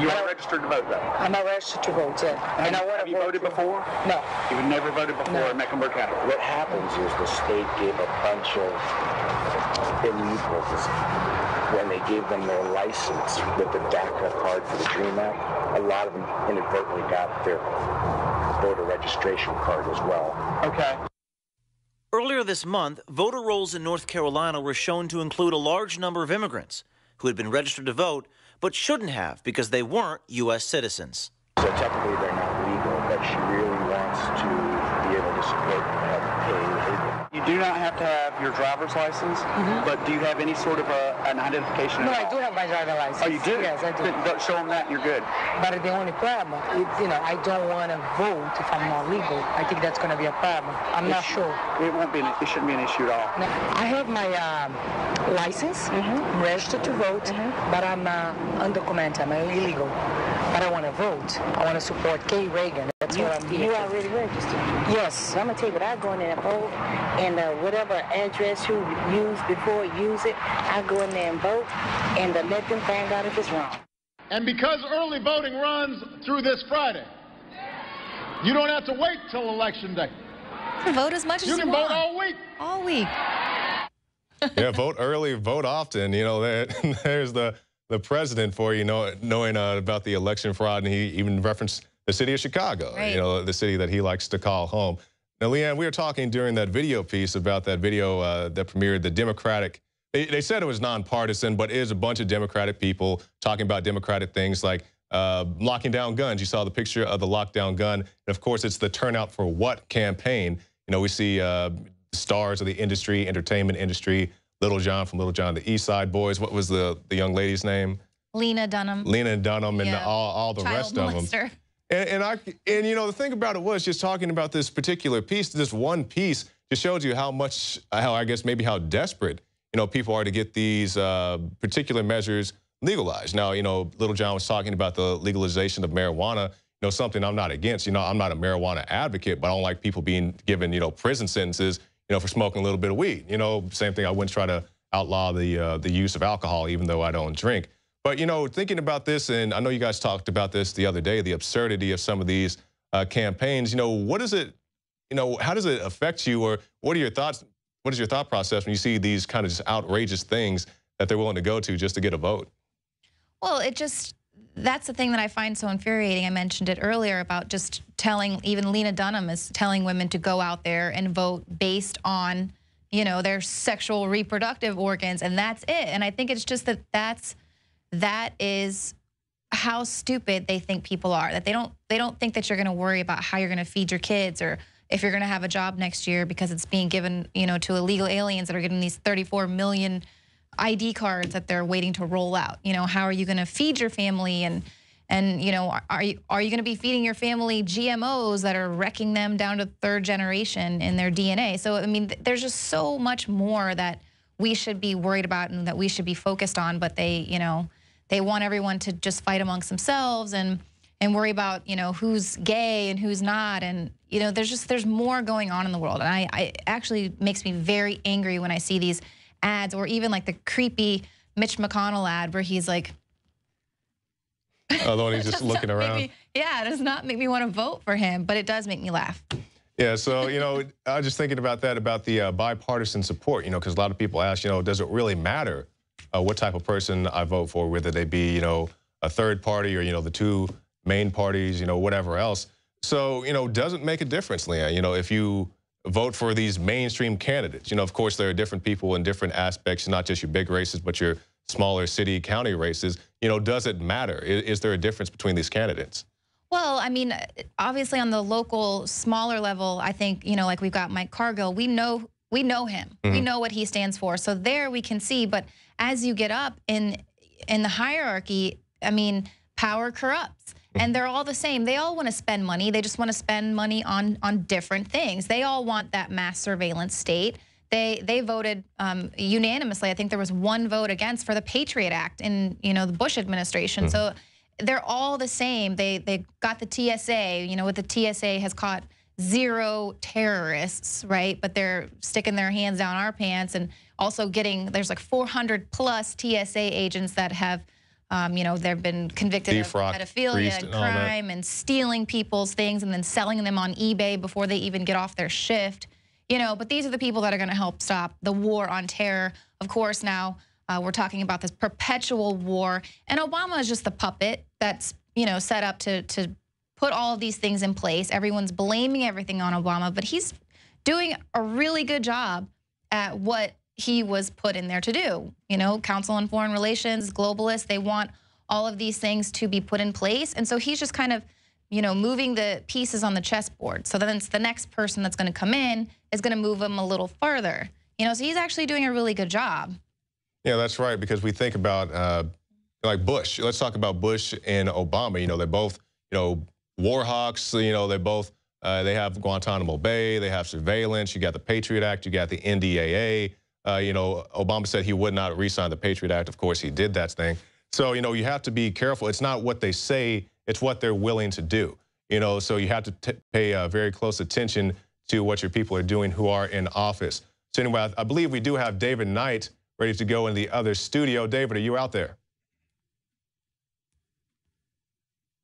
You are registered to vote, though? I'm not registered to vote, yeah. Have you voted before? No. You've never voted before in Mecklenburg County? What happens is the state gave a bunch of illegals when they gave them their license with the DACA card for the DREAM Act. A lot of them inadvertently got their voter registration card as well. Okay. Earlier this month, voter rolls in North Carolina were shown to include a large number of immigrants who had been registered to vote but shouldn't have because they weren't U.S. citizens. So technically they're not legal, but she really wants to be able to support paying. You do not have to have your driver's license, but do you have any sort of an identification? No, I do have my driver's license. Oh, you do? Yes, I do. Then show them that and you're good. But the only problem, I don't want to vote if I'm not legal. I think that's going to be a problem. I'm not sure. It won't be. It shouldn't be an issue at all. No, I have my license, I'm registered to vote, but I'm undocumented. I'm illegal. But I want to vote. I want to support Kay Reagan. That's what I'm here. You are already registered? Yes. So I'm going to tell you what, I go in there and vote, and whatever address you use before use it, I go in there and vote, and let them find out if it's wrong. And because early voting runs through this Friday, you don't have to wait till Election Day. You can vote as much as you want. You can vote all week. All week. Yeah, vote early, vote often. There's the president for knowing about the election fraud, and he even referenced the city of Chicago, right. The city that he likes to call home. Now, Leanne, we were talking during that video piece about that video that premiered the Democratic. They said it was nonpartisan, but it is a bunch of Democratic people talking about Democratic things like locking down guns. You saw the picture of the lockdown gun. And of course, it's the Turnout for What campaign. We see stars of the industry, entertainment industry, Little John from Little John, the East Side Boys. What was the young lady's name? Lena Dunham. Lena Dunham and all the rest of them. And the thing about it was just talking about this particular piece, this one piece just shows you how desperate, people are to get these particular measures legalized. Now, Little John was talking about the legalization of marijuana, something I'm not against. I'm not a marijuana advocate, but I don't like people being given, prison sentences, for smoking a little bit of weed. Same thing, I wouldn't try to outlaw the use of alcohol, even though I don't drink. But, thinking about this, and I know you guys talked about this the other day, the absurdity of some of these campaigns, what is it, how does it affect you, or what are your thoughts? What is your thought process when you see these kind of just outrageous things that they're willing to go to just to get a vote? Well, that's the thing that I find so infuriating. I mentioned it earlier about just telling, even Lena Dunham is telling women to go out there and vote based on, their sexual reproductive organs, and that's it. And I think it's just that is how stupid they think people are, that they don't think that you're going to worry about how you're going to feed your kids or if you're going to have a job next year because it's being given, to illegal aliens that are getting these 34 million ID cards that they're waiting to roll out. How are you going to feed your family and are you going to be feeding your family GMOs that are wrecking them down to third generation in their DNA? So, I mean, there's just so much more that we should be worried about and that we should be focused on, but they want everyone to just fight amongst themselves and worry about, who's gay and who's not. And, there's more going on in the world. And I actually makes me very angry when I see these ads, or even like the creepy Mitch McConnell ad where he's like, oh, the one he's just looking around. It does not make me want to vote for him, but it does make me laugh. Yeah, so, I was just thinking about that, about the bipartisan support, because a lot of people ask, does it really matter what type of person I vote for, whether they be, a third party or, the two main parties, whatever else. So, does it make a difference, Leanne? If you vote for these mainstream candidates. You know, of course, there are different people in different aspects, not just your big races, but your smaller city, county races. You know, does it matter? Is there a difference between these candidates? Well, I mean, obviously on the local, smaller level, I think, you know, like we've got Mike Cargill, we know him. Mm-hmm. We know what he stands for. So there we can see. But as you get up in the hierarchy, I mean, power corrupts. And they're all the same. They all want to spend money. They just want to spend money on different things. They all want that mass surveillance state. They voted unanimously. I think there was one vote against for the Patriot Act in, you know, the Bush administration. So they're all the same. They got the TSA. You know, what the TSA has caught 0 terrorists, right? But they're sticking their hands down our pants and also getting, there's like 400 plus TSA agents that have, you know, they've been convicted of pedophilia and crime and stealing people's things and then selling them on eBay before they even get off their shift. You know, but these are the people that are going to help stop the war on terror. Of course, now we're talking about this perpetual war. And Obama is just the puppet that's, you know, set up to put all of these things in place. Everyone's blaming everything on Obama, but he's doing a really good job at what he was put in there to do. You know, Council on Foreign Relations, globalists, they want all of these things to be put in place. And so he's just kind of, you know, moving the pieces on the chessboard. So then it's the next person that's going to come in is going to move him a little further. You know, so he's actually doing a really good job. Yeah, that's right, because we think about like Bush. Let's talk about Bush and Obama. You know, they're both, you know, war hawks. You know, they both, they have Guantanamo Bay, they have surveillance. You got the Patriot Act, you got the NDAA. You know, Obama said he would not re-sign the Patriot Act. Of course, he did that thing. So, you know, you have to be careful. It's not what they say, it's what they're willing to do. You know, so you have to pay very close attention to what your people are doing who are in office. So anyway, I believe we do have David Knight ready to go in the other studio. David, are you out there?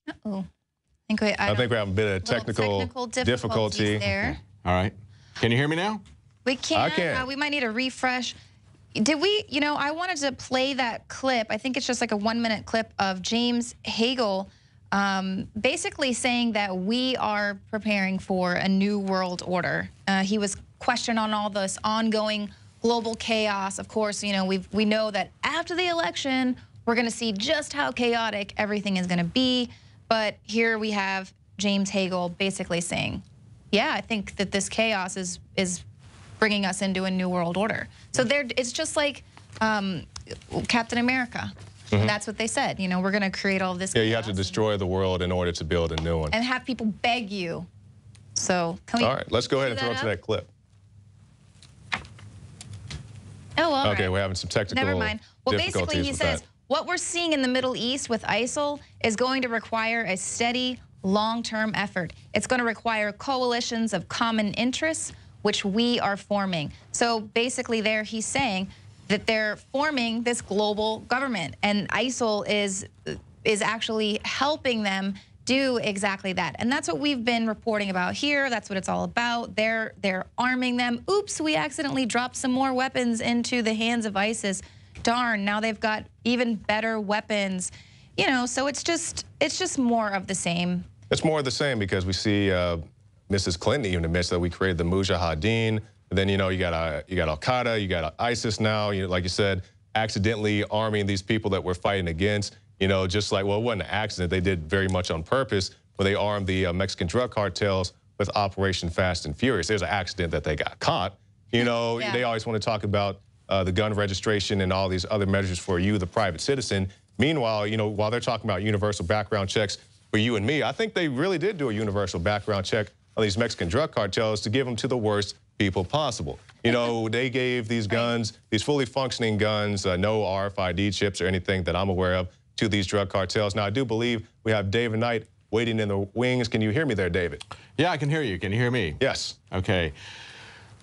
Uh-oh. I think we have a bit of technical difficulty there. All right. Can you hear me now? We can't. I can. We might need a refresh. Did we, you know, I wanted to play that clip. I think it's just like a 1-minute clip of James Hagel basically saying that we are preparing for a new world order. He was questioned on all this ongoing global chaos. Of course, you know, we know that after the election, we're going to see just how chaotic everything is going to be. But here we have James Hagel basically saying, yeah, I think that this chaos is bringing us into a new world order. So it's just like Captain America. Mm-hmm. That's what they said. You know, we're going to create all this chaos. Yeah, you have to destroy the world in order to build a new one. And have people beg you. So can we? All right, let's go ahead and throw it to that clip. Oh, all okay, right. We're having some technical Never mind. Well, basically, he says, that. What we're seeing in the Middle East with ISIL is going to require a steady, long-term effort. It's going to require coalitions of common interests, which we are forming. So basically there he's saying that they're forming this global government, and ISIL is actually helping them do exactly that. And that's what we've been reporting about here. That's what it's all about. They're arming them. Oops, we accidentally dropped some more weapons into the hands of ISIS. Darn, now they've got even better weapons. You know, so it's just more of the same. It's more of the same because we see Mrs. Clinton even admits that we created the Mujahideen. And then, you know, you got Al-Qaeda, you got ISIS now, you know, like you said, accidentally arming these people that we're fighting against. You know, just like, well, it wasn't an accident. They did very much on purpose, where they armed the Mexican drug cartels with Operation Fast and Furious. There's an accident that they got caught. You know, yeah. They always want to talk about the gun registration and all these other measures for you, the private citizen. Meanwhile, you know, while they're talking about universal background checks for you and me, I think they really did do a universal background check on these Mexican drug cartels to give them to the worst people possible. You know, they gave these guns, these fully functioning guns, no RFID chips or anything that I'm aware of, to these drug cartels. Now, I do believe we have David Knight waiting in the wings. Can you hear me there, David? Yeah, I can hear you. Can you hear me? Yes. Okay.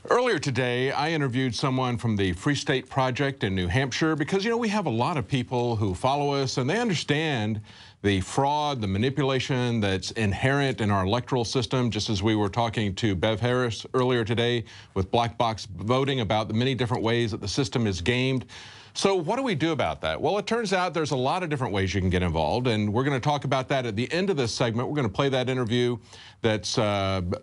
Earlier today, I interviewed someone from the Free State Project in New Hampshire because, you know, we have a lot of people who follow us and they understand the fraud, the manipulation that's inherent in our electoral system, just as we were talking to Bev Harris earlier today with black box voting about the many different ways that the system is gamed. So what do we do about that? Well, it turns out there's a lot of different ways you can get involved, and we're going to talk about that at the end of this segment. We're going to play that interview that's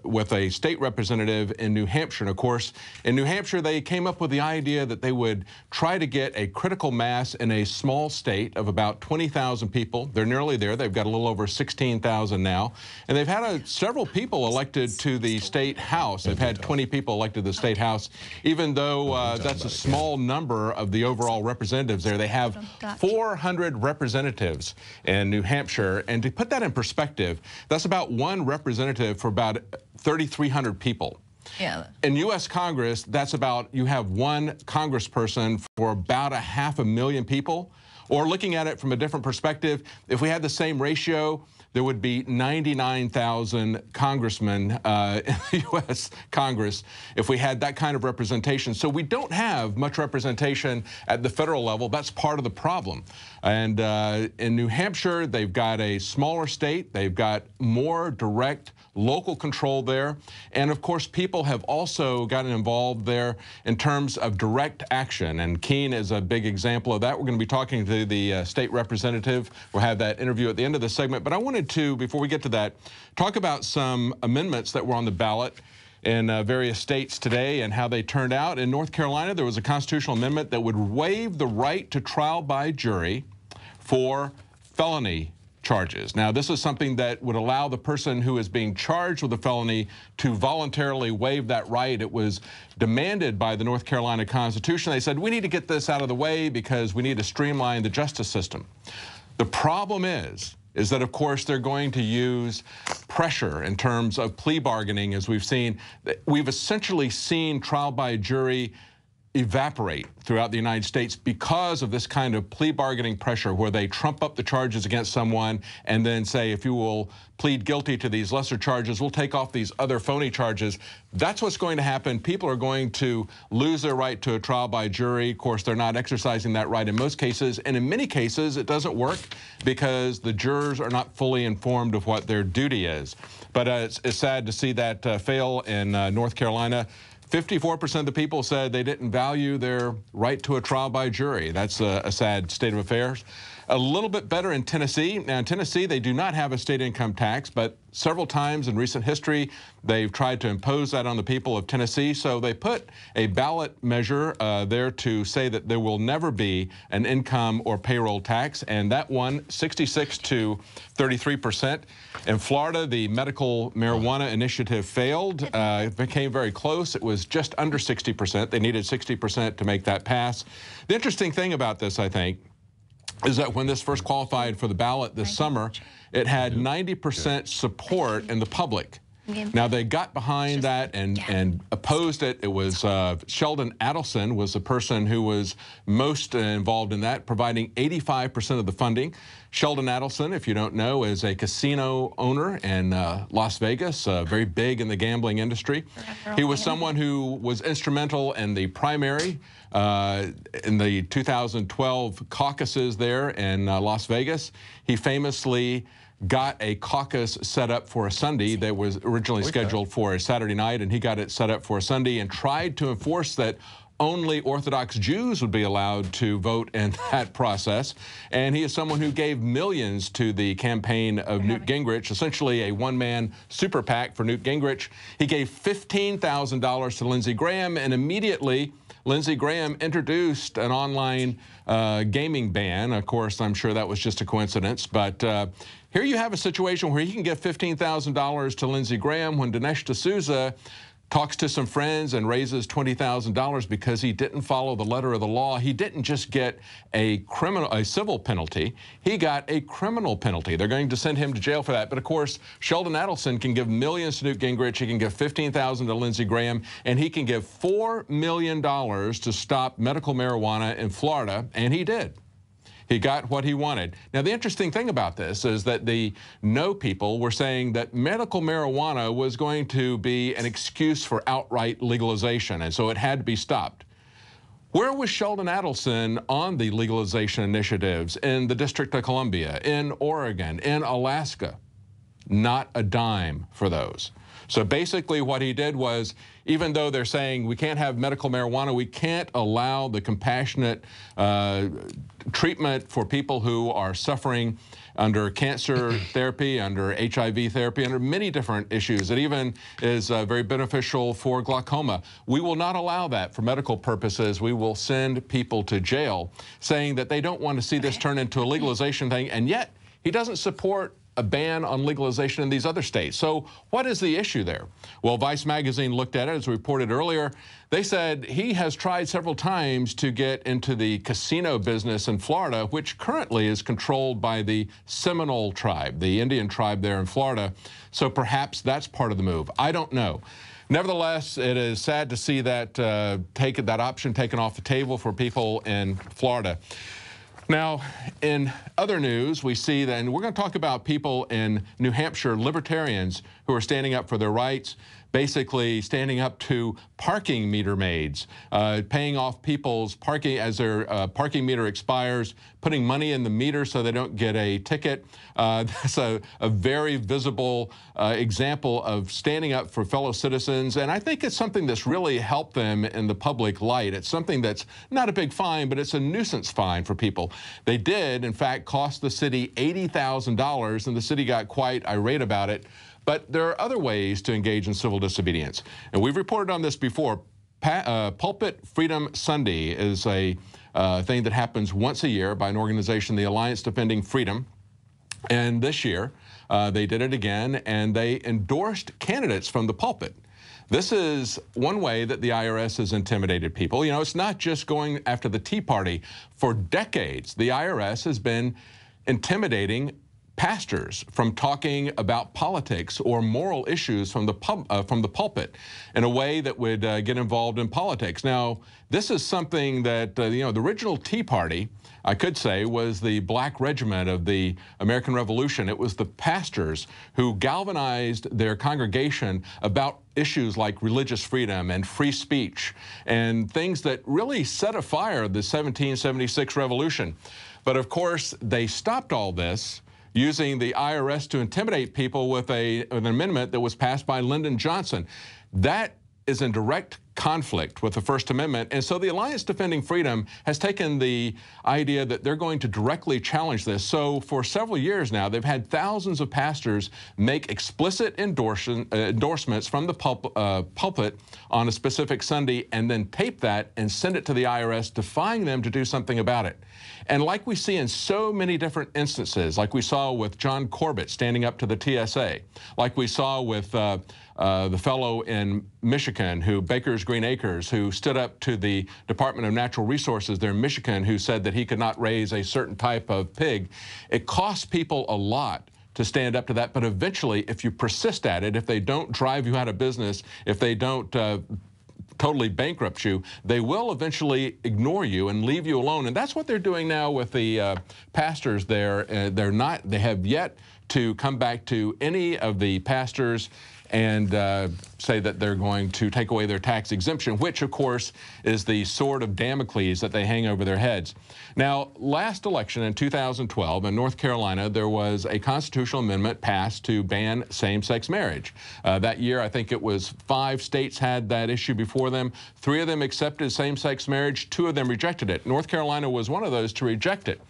with a state representative in New Hampshire. And of course, in New Hampshire, they came up with the idea that they would try to get a critical mass in a small state of about 20,000 people. They're nearly there. They've got a little over 16,000 now. And they've had several people elected to the state house. They've had 20 people elected to the state house, even though that's a small number of the overall representatives there. They have 400 representatives in New Hampshire. And to put that in perspective, that's about one representative for about 3,300 people. Yeah. In U.S. Congress, that's about, you have one congressperson for about 500,000 people. Or looking at it from a different perspective, if we had the same ratio, there would be 99,000 congressmen in the U.S. Congress if we had that kind of representation. So we don't have much representation at the federal level. That's part of the problem. And in New Hampshire, they've got a smaller state. They've got more direct local control there. And of course, people have also gotten involved there in terms of direct action. And Keene is a big example of that. We're going to be talking to the state representative. We'll have that interview at the end of the segment. But I wanted to, before we get to that, talk about some amendments that were on the ballot in various states today and how they turned out. In North Carolina, there was a constitutional amendment that would waive the right to trial by jury for felony charges. Now, this is something that would allow the person who is being charged with a felony to voluntarily waive that right. It was demanded by the North Carolina Constitution. They said, we need to get this out of the way because we need to streamline the justice system. The problem is that, of course, they're going to use pressure in terms of plea bargaining, as we've seen. We've essentially seen trial by jury evaporate throughout the United States because of this kind of plea bargaining pressure where they trump up the charges against someone and then say, if you will plead guilty to these lesser charges, we'll take off these other phony charges. That's what's going to happen. People are going to lose their right to a trial by jury. Of course, they're not exercising that right in most cases. And in many cases, it doesn't work because the jurors are not fully informed of what their duty is. But it's sad to see that fail in North Carolina. 54% of the people said they didn't value their right to a trial by jury. That's a sad state of affairs. A little bit better in Tennessee. Now, in Tennessee, they do not have a state income tax, but several times in recent history, they've tried to impose that on the people of Tennessee. So they put a ballot measure there to say that there will never be an income or payroll tax, and that won 66 to 33%. In Florida, the medical marijuana initiative failed. It became very close. It was just under 60%. They needed 60% to make that pass. The interesting thing about this, I think, is that when this first qualified for the ballot this summer, it had 90% support in the public. Now, they got behind that and opposed it. It was Sheldon Adelson was the person who was most involved in that, providing 85% of the funding. Sheldon Adelson, if you don't know, is a casino owner in Las Vegas, very big in the gambling industry. He was someone who was instrumental in the primary in the 2012 caucuses there in Las Vegas. He famously got a caucus set up for a Sunday that was originally scheduled for a Saturday night, and he got it set up for a Sunday and tried to enforce that only Orthodox Jews would be allowed to vote in that process. And he is someone who gave millions to the campaign of Newt Gingrich, essentially a one-man super PAC for Newt Gingrich. He gave $15,000 to Lindsey Graham, and immediately Lindsey Graham introduced an online gaming ban. Of course, I'm sure that was just a coincidence, but here you have a situation where he can give $15,000 to Lindsey Graham when Dinesh D'Souza talks to some friends and raises $20,000 because he didn't follow the letter of the law. He didn't just get a civil penalty. He got a criminal penalty. They're going to send him to jail for that. But of course, Sheldon Adelson can give millions to Newt Gingrich. He can give $15,000 to Lindsey Graham, and he can give $4 million to stop medical marijuana in Florida, and he did. He got what he wanted. Now, the interesting thing about this is that the no people were saying that medical marijuana was going to be an excuse for outright legalization, and so it had to be stopped. Where was Sheldon Adelson on the legalization initiatives in the District of Columbia, in Oregon, in Alaska? Not a dime for those. So basically what he did was, even though they're saying we can't have medical marijuana, we can't allow the compassionate treatment for people who are suffering under cancer therapy, under HIV therapy, under many different issues. It even is very beneficial for glaucoma. We will not allow that for medical purposes. We will send people to jail, saying that they don't want to see this turn into a legalization thing, and yet he doesn't support a ban on legalization in these other states. So what is the issue there? Well, Vice magazine looked at it, as reported earlier. They said he has tried several times to get into the casino business in Florida, which currently is controlled by the Seminole tribe, the Indian tribe there in Florida. So perhaps that's part of the move. I don't know. Nevertheless, it is sad to see that that option taken off the table for people in Florida. Now, in other news, we see that, and we're going to talk about people in New Hampshire, libertarians who are standing up for their rights, basically standing up to parking meter maids, paying off people's parking as their parking meter expires, putting money in the meter so they don't get a ticket. That's a very visible example of standing up for fellow citizens, and I think it's something that's really helped them in the public light. It's something that's not a big fine, but it's a nuisance fine for people. They did, in fact, cost the city $80,000, and the city got quite irate about it. But there are other ways to engage in civil disobedience. And we've reported on this before. Pulpit Freedom Sunday is a thing that happens once a year by an organization, the Alliance Defending Freedom. And this year, they did it again, and they endorsed candidates from the pulpit. This is one way that the IRS has intimidated people. You know, it's not just going after the Tea Party. For decades, the IRS has been intimidating pastors from talking about politics or moral issues from the pulpit in a way that would get involved in politics. Now, this is something that, you know, the original Tea Party, I could say, was the Black Regiment of the American Revolution. It was the pastors who galvanized their congregation about issues like religious freedom and free speech and things that really set afire the 1776 revolution. But of course, they stopped all this using the IRS to intimidate people with an amendment that was passed by Lyndon Johnson. That is in direct conflict with the First Amendment. And so the Alliance Defending Freedom has taken the idea that they're going to directly challenge this. So for several years now, they've had thousands of pastors make explicit endorsements from the pulpit on a specific Sunday and then tape that and send it to the IRS, defying them to do something about it. And like we see in so many different instances, like we saw with John Corbett standing up to the TSA, like we saw with the fellow in Michigan, Baker's Green Acres, who stood up to the Department of Natural Resources there in Michigan, who said that he could not raise a certain type of pig. It costs people a lot to stand up to that, but eventually, if you persist at it, if they don't drive you out of business, if they don't totally bankrupt you, they will eventually ignore you and leave you alone. And that's what they're doing now with the pastors there. They have yet to come back to any of the pastors and say that they're going to take away their tax exemption, which, of course, is the sword of Damocles that they hang over their heads. Now, last election in 2012 in North Carolina, there was a constitutional amendment passed to ban same-sex marriage. That year, I think it was 5 states had that issue before them. 3 of them accepted same-sex marriage. 2 of them rejected it. North Carolina was one of those to reject it.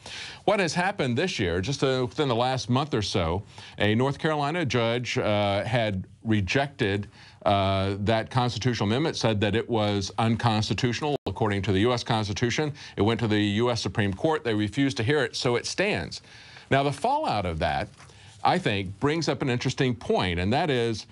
What has happened this year, just within the last month or so, a North Carolina judge had rejected that constitutional amendment, said that it was unconstitutional according to the U.S. Constitution. It went to the U.S. Supreme Court. They refused to hear it, so it stands. Now, the fallout of that, I think, brings up an interesting point, and that is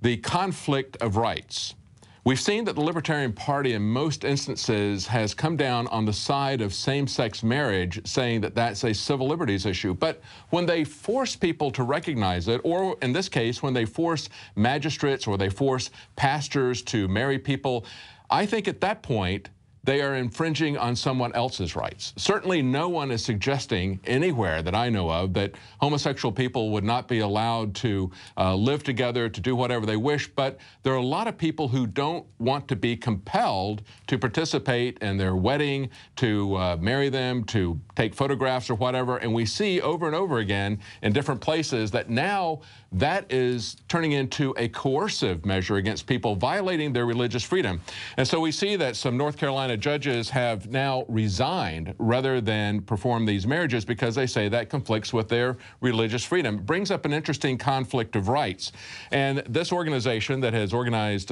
the conflict of rights. We've seen that the Libertarian Party in most instances has come down on the side of same-sex marriage, saying that that's a civil liberties issue. But when they force people to recognize it, or in this case, when they force magistrates or they force pastors to marry people, I think at that point, they are infringing on someone else's rights. Certainly no one is suggesting anywhere that I know of that homosexual people would not be allowed to live together, to do whatever they wish, but there are a lot of people who don't want to be compelled to participate in their wedding, to marry them, to take photographs or whatever, and we see over and over again in different places that now that is turning into a coercive measure against people violating their religious freedom. And so we see that some North Carolina judges have now resigned rather than perform these marriages because they say that conflicts with their religious freedom. It brings up an interesting conflict of rights. And this organization that has organized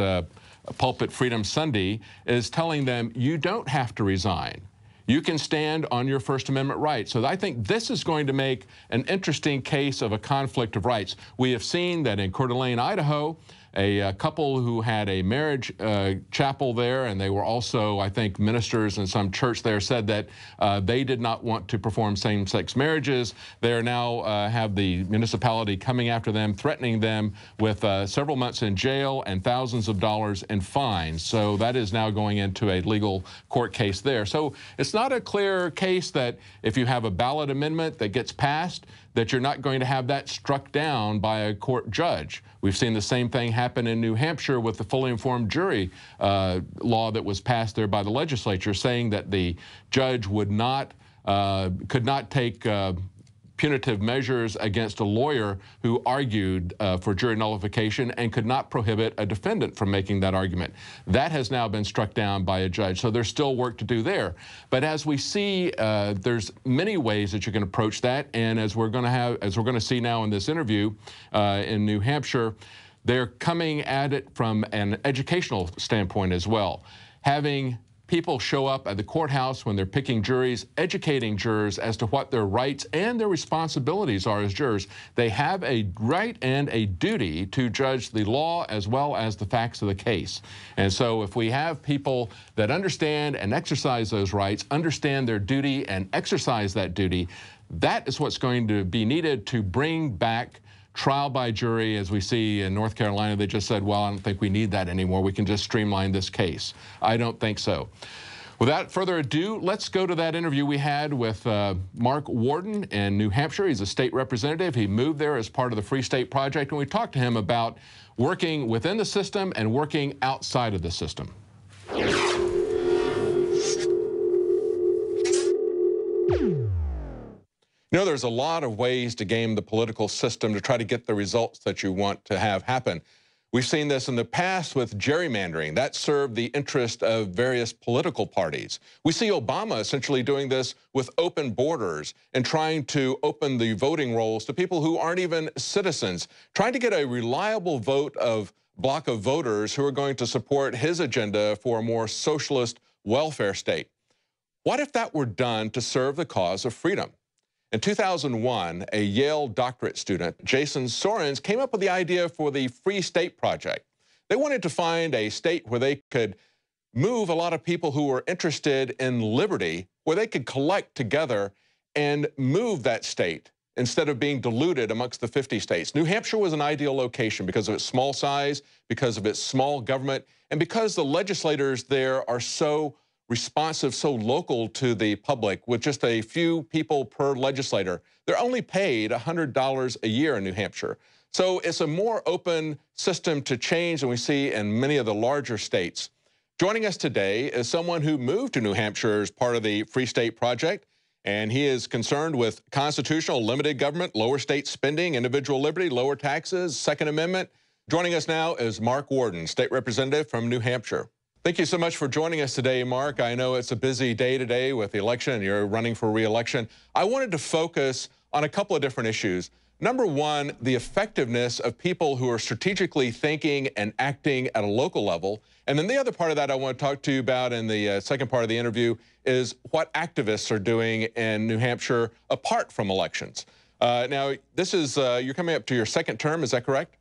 Pulpit Freedom Sunday is telling them you don't have to resign. You can stand on your First Amendment rights. So I think this is going to make an interesting case of a conflict of rights. We have seen that in Coeur d'Alene, Idaho, a couple who had a marriage chapel there, and they were also, I think, ministers in some church there, said that they did not want to perform same-sex marriages. They are now have the municipality coming after them, threatening them with several months in jail and thousands of dollars in fines. So that is now going into a legal court case there. So it's not a clear case that if you have a ballot amendment that gets passed, that you're not going to have that struck down by a court judge. We've seen the same thing happen in New Hampshire with the fully informed jury law that was passed there by the legislature, saying that the judge would not, could not take punitive measures against a lawyer who argued for jury nullification and could not prohibit a defendant from making that argument. That has now been struck down by a judge, so there's still work to do there. But as we see, there's many ways that you can approach that, and as we're going to see now in this interview in New Hampshire, they're coming at it from an educational standpoint as well. Having people show up at the courthouse when they're picking juries, educating jurors as to what their rights and their responsibilities are as jurors. They have a right and a duty to judge the law as well as the facts of the case. And so if we have people that understand and exercise those rights, understand their duty and exercise that duty, that is what's going to be needed to bring back trial by jury. As we see in North Carolina, they just said, well, I don't think we need that anymore. We can just streamline this case. I don't think so. Without further ado, let's go to that interview we had with Mark Warden in New Hampshire. He's a state representative. He moved there as part of the Free State Project, and we talked to him about working within the system and working outside of the system. You know, there's a lot of ways to game the political system to try to get the results that you want to have happen. We've seen this in the past with gerrymandering. That served the interest of various political parties. We see Obama essentially doing this with open borders and trying to open the voting rolls to people who aren't even citizens, trying to get a reliable block of voters who are going to support his agenda for a more socialist welfare state. What if that were done to serve the cause of freedom? In 2001, a Yale doctorate student, Jason Sorens, came up with the idea for the Free State Project. They wanted to find a state where they could move a lot of people who were interested in liberty, where they could collect together and move that state instead of being diluted amongst the 50 states. New Hampshire was an ideal location because of its small size, because of its small government, and because the legislators there are so responsive, so local to the public, with just a few people per legislator. They're only paid $100 a year in New Hampshire. So it's a more open system to change than we see in many of the larger states. Joining us today is someone who moved to New Hampshire as part of the Free State Project, and he is concerned with constitutional limited government, lower state spending, individual liberty, lower taxes, Second Amendment. Joining us now is Mark Warden, state representative from New Hampshire. Thank you so much for joining us today, Mark. I know it's a busy day today with the election, and you're running for re-election. I wanted to focus on a couple of different issues. Number one, the effectiveness of people who are strategically thinking and acting at a local level. And then the other part of that I want to talk to you about in the second part of the interview is what activists are doing in New Hampshire apart from elections. Now, this is, you're coming up to your second term, is that correct?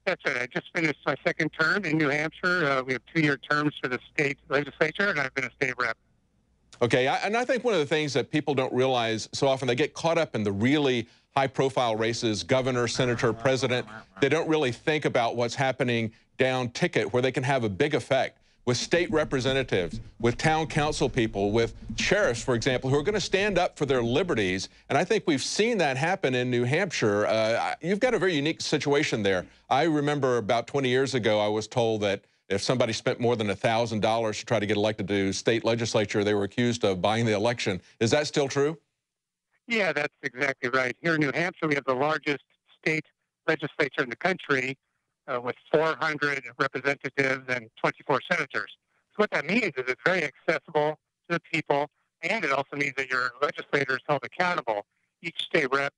That's right. I just finished my second term in New Hampshire. We have 2-year terms for the state legislature, and I've been a state rep. Okay, and I think one of the things that people don't realize so often, they get caught up in the really high-profile races, governor, senator, president. They don't really think about what's happening down ticket, where they can have a big effect with state representatives, with town council people, with sheriffs, for example, who are going to stand up for their liberties. And I think we've seen that happen in New Hampshire. You've got a very unique situation there. I remember about 20 years ago, I was told that if somebody spent more than $1,000 to try to get elected to state legislature, they were accused of buying the election. Is that still true? Yeah, that's exactly right. Here in New Hampshire, we have the largest state legislature in the country with 400 representatives and 24 senators. So what that means is it's very accessible to the people, and it also means that your legislator is held accountable. Each state rep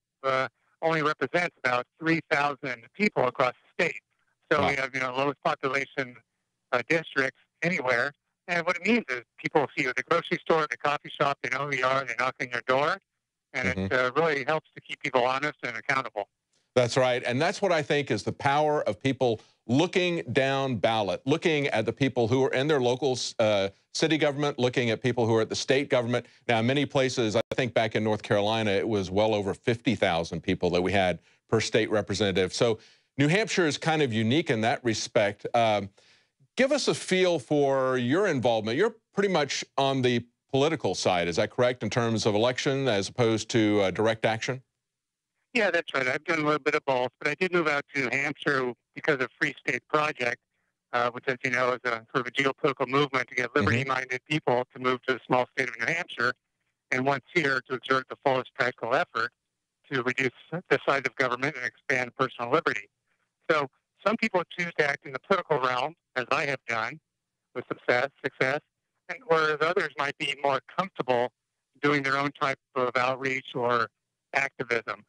only represents about 3,000 people across the state. So we have, lowest population districts anywhere. And what it means is people see you at the grocery store, at the coffee shop, they know who you are, they knock on your door, and it really helps to keep people honest and accountable. That's right. And that's what I think is the power of people looking down ballot, looking at the people who are in their local city government, looking at people who are at the state government. Now, in many places, I think back in North Carolina, it was well over 50,000 people that we had per state representative. So New Hampshire is kind of unique in that respect. Give us a feel for your involvement. You're pretty much on the political side, is that correct, in terms of election as opposed to direct action? Yeah, that's right. I've done a little bit of both, but I did move out to New Hampshire because of Free State Project, which, as you know, is a sort of a geopolitical movement to get liberty-minded people to move to the small state of New Hampshire, and once here to exert the fullest practical effort to reduce the size of government and expand personal liberty. So some people choose to act in the political realm, as I have done, with success, and whereas others might be more comfortable doing their own type of outreach or activism,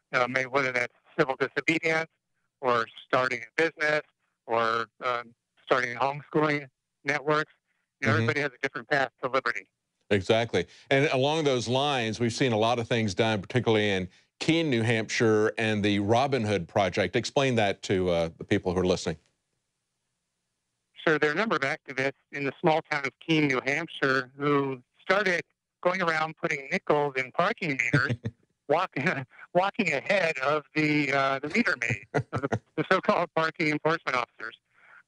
whether that's civil disobedience or starting a business or starting homeschooling networks. Everybody has a different path to liberty. Exactly. And along those lines, we've seen a lot of things done, particularly in Keene, New Hampshire, and the Robin Hood Project. Explain that to the people who are listening. Sure. There are a number of activists in the small town of Keene, New Hampshire, who started going around putting nickels in parking meters, walking ahead of the meter maid, of the so-called parking enforcement officers,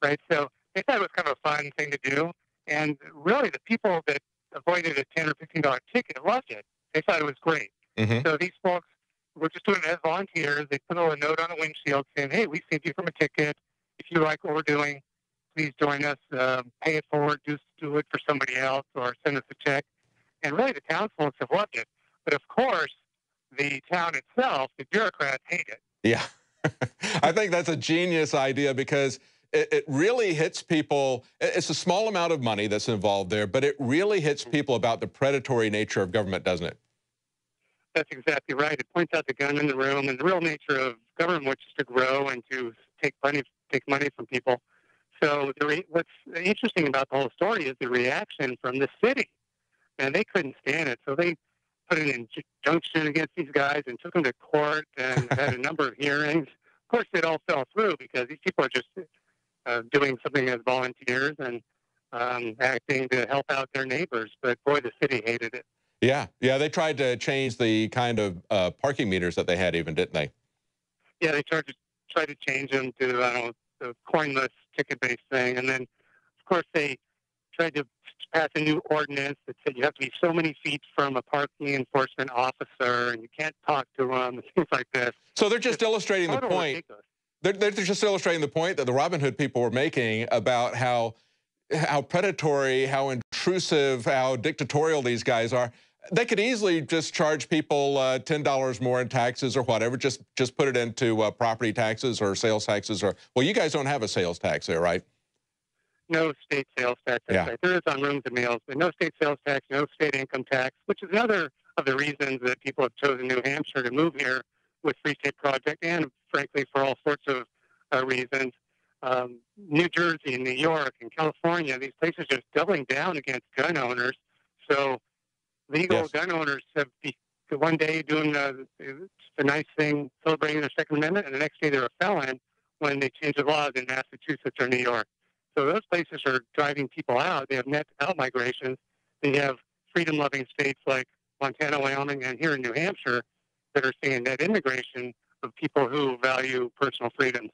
right? So they thought it was kind of a fun thing to do, and really the people that avoided a $10 or $15 ticket loved it. They thought it was great. So these folks were just doing it as volunteers. They put a little note on the windshield saying, "Hey, we saved you from a ticket. If you like what we're doing, please join us. Pay it forward. Do it for somebody else, or send us a check." And really, the town folks have loved it. But of course, the town itself, the bureaucrats, hate it. Yeah. I think that's a genius idea because it really hits people. It's a small amount of money that's involved there, but it really hits people about the predatory nature of government, doesn't it? That's exactly right. It points out the gun in the room and the real nature of government, which is to grow and to take money from people. So what's interesting about the whole story is the reaction from the city. And they couldn't stand it. So they put an injunction against these guys and took them to court and had a number of hearings. Of course, it all fell through because these people are just doing something as volunteers and acting to help out their neighbors. But boy, the city hated it. Yeah, they tried to change the kind of parking meters that they had even, didn't they? Yeah, they tried to change them to, the coinless ticket-based thing. And then, of course, they tried to pass a new ordinance that said you have to be so many feet from a parking enforcement officer and you can't talk to them and things like this. So they're just illustrating the point. They're just illustrating the point that the Robin Hood people were making about how predatory, how intrusive, how dictatorial these guys are. They could easily just charge people $10 more in taxes or whatever, just put it into property taxes or sales taxes. Or, well, you guys don't have a sales tax there, right? No state sales tax. Yeah. Right. There is on rooms and meals, but no state sales tax, no state income tax, which is another of the reasons that people have chosen New Hampshire to move here with Free State Project, and frankly for all sorts of reasons. New Jersey, New York, and California, these places are just doubling down against gun owners. So legal gun owners have one day doing the nice thing, celebrating their Second Amendment, and the next day they're a felon when they change the laws in Massachusetts or New York. So those places are driving people out. They have net out migrations. They have freedom-loving states like Montana, Wyoming, and here in New Hampshire that are seeing net immigration of people who value personal freedoms.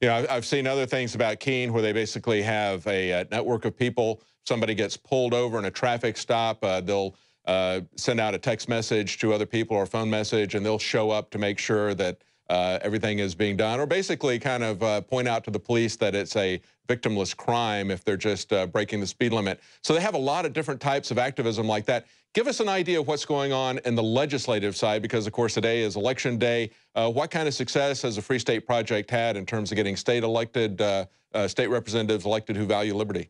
Yeah, I've seen other things about Keene where they basically have a network of people. Somebody gets pulled over in a traffic stop. They'll send out a text message to other people or a phone message, and they'll show up to make sure that everything is being done, or basically kind of point out to the police that it's a victimless crime if they're just breaking the speed limit. So they have a lot of different types of activism like that. Give us an idea of what's going on in the legislative side, because, of course, today is Election Day. What kind of success has the Free State Project had in terms of getting state representatives elected who value liberty?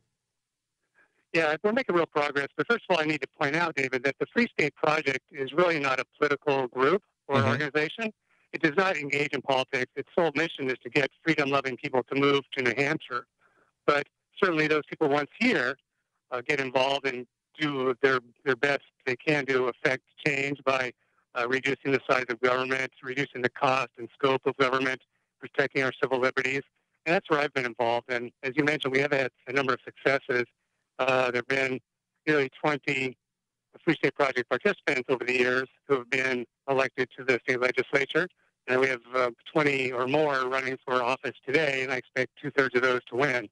Yeah, we're making real progress. But first of all, I need to point out, David, that the Free State Project is really not a political group or organization. It does not engage in politics. Its sole mission is to get freedom-loving people to move to New Hampshire. But certainly those people once here get involved and do their best they can to affect change by reducing the size of government, reducing the cost and scope of government, protecting our civil liberties. And that's where I've been involved. And as you mentioned, we have had a number of successes. There have been nearly 20 Free State Project participants over the years who have been elected to the state legislature. And we have 20 or more running for office today, and I expect 2/3 of those to win.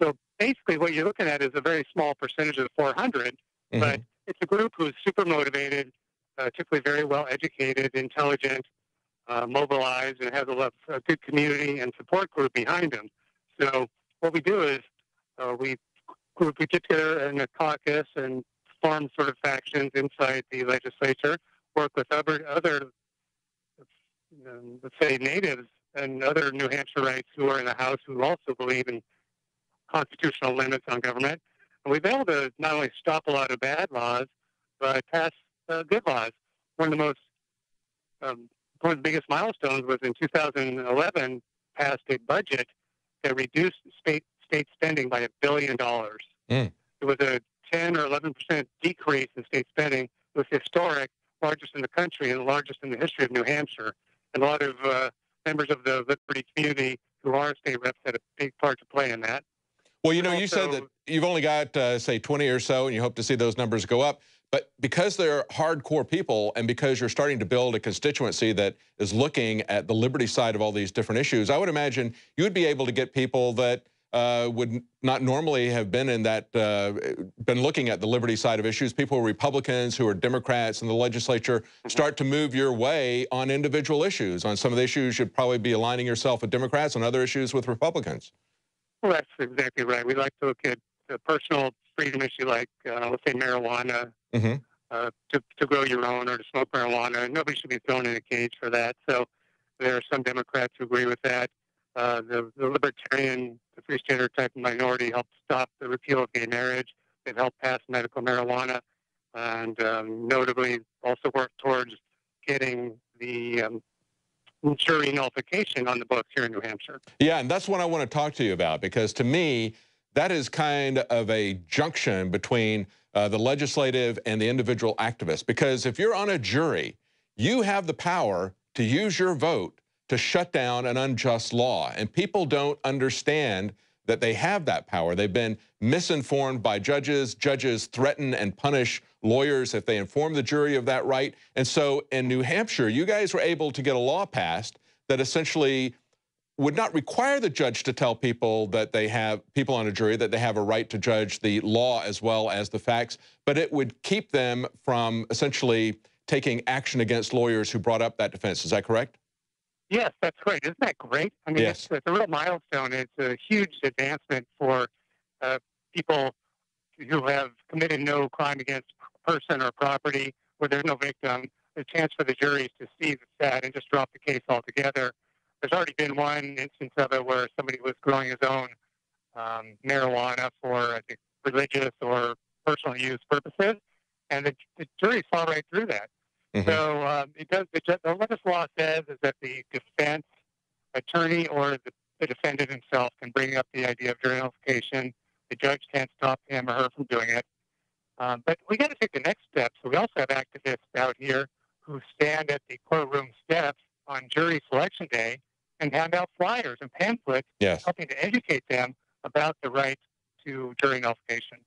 So basically what you're looking at is a very small percentage of the 400, but it's a group who's super motivated, typically very well educated, intelligent, mobilized, and has a good community and support group behind them. So what we do is we get together in a caucus and form sort of factions inside the legislature, work with other let's say natives and other New Hampshireites who are in the House who also believe in constitutional limits on government. And we've been able to not only stop a lot of bad laws, but pass good laws. One of the biggest milestones was in 2011, passed a budget that reduced state spending by $1 billion. It was a 10 or 11% decrease in state spending. It was historic, largest in the country and the largest in the history of New Hampshire. And a lot of members of the Liberty community who are state reps had a big part to play in that. Well, you know, you said that you've only got, say, 20 or so, and you hope to see those numbers go up. But because they're hardcore people and because you're starting to build a constituency that is looking at the liberty side of all these different issues, I would imagine you would be able to get people that would not normally have been in that, been looking at the liberty side of issues, people who are Republicans, who are Democrats in the legislature, start to move your way on individual issues. On some of the issues, you'd probably be aligning yourself with Democrats, on other issues with Republicans. Well, that's exactly right. We like to look at a personal freedom issue like, let's say, marijuana, to grow your own or to smoke marijuana. Nobody should be thrown in a cage for that. So there are some Democrats who agree with that. The libertarian, the free stater type of minority helped stop the repeal of gay marriage. They've helped pass medical marijuana and notably also worked towards getting the jury nullification on the books here in New Hampshire. Yeah, and that's what I want to talk to you about, because to me, that is kind of a junction between the legislative and the individual activists. Because if you're on a jury, you have the power to use your vote to shut down an unjust law. And people don't understand that they have that power. They've been misinformed by judges. Judges threaten and punish lawyers if they inform the jury of that right. And so in New Hampshire, you guys were able to get a law passed that essentially would not require the judge to tell people that they have, people on a jury, that they have a right to judge the law as well as the facts, but it would keep them from essentially taking action against lawyers who brought up that defense. Is that correct? Yes, that's great. Isn't that great? I mean, it's a real milestone. It's a huge advancement for people who have committed no crime against person or property, where there's no victim. A chance for the juries to see that and just drop the case altogether. There's already been one instance of it where somebody was growing his own marijuana for, I think, religious or personal use purposes, and the jury saw right through that. So what this law says is that the defense attorney or the defendant himself can bring up the idea of jury nullification. The judge can't stop him or her from doing it. But we got to take the next step. So we also have activists out here who stand at the courtroom steps on jury selection day and hand out flyers and pamphlets, helping to educate them about the right to jury nullification.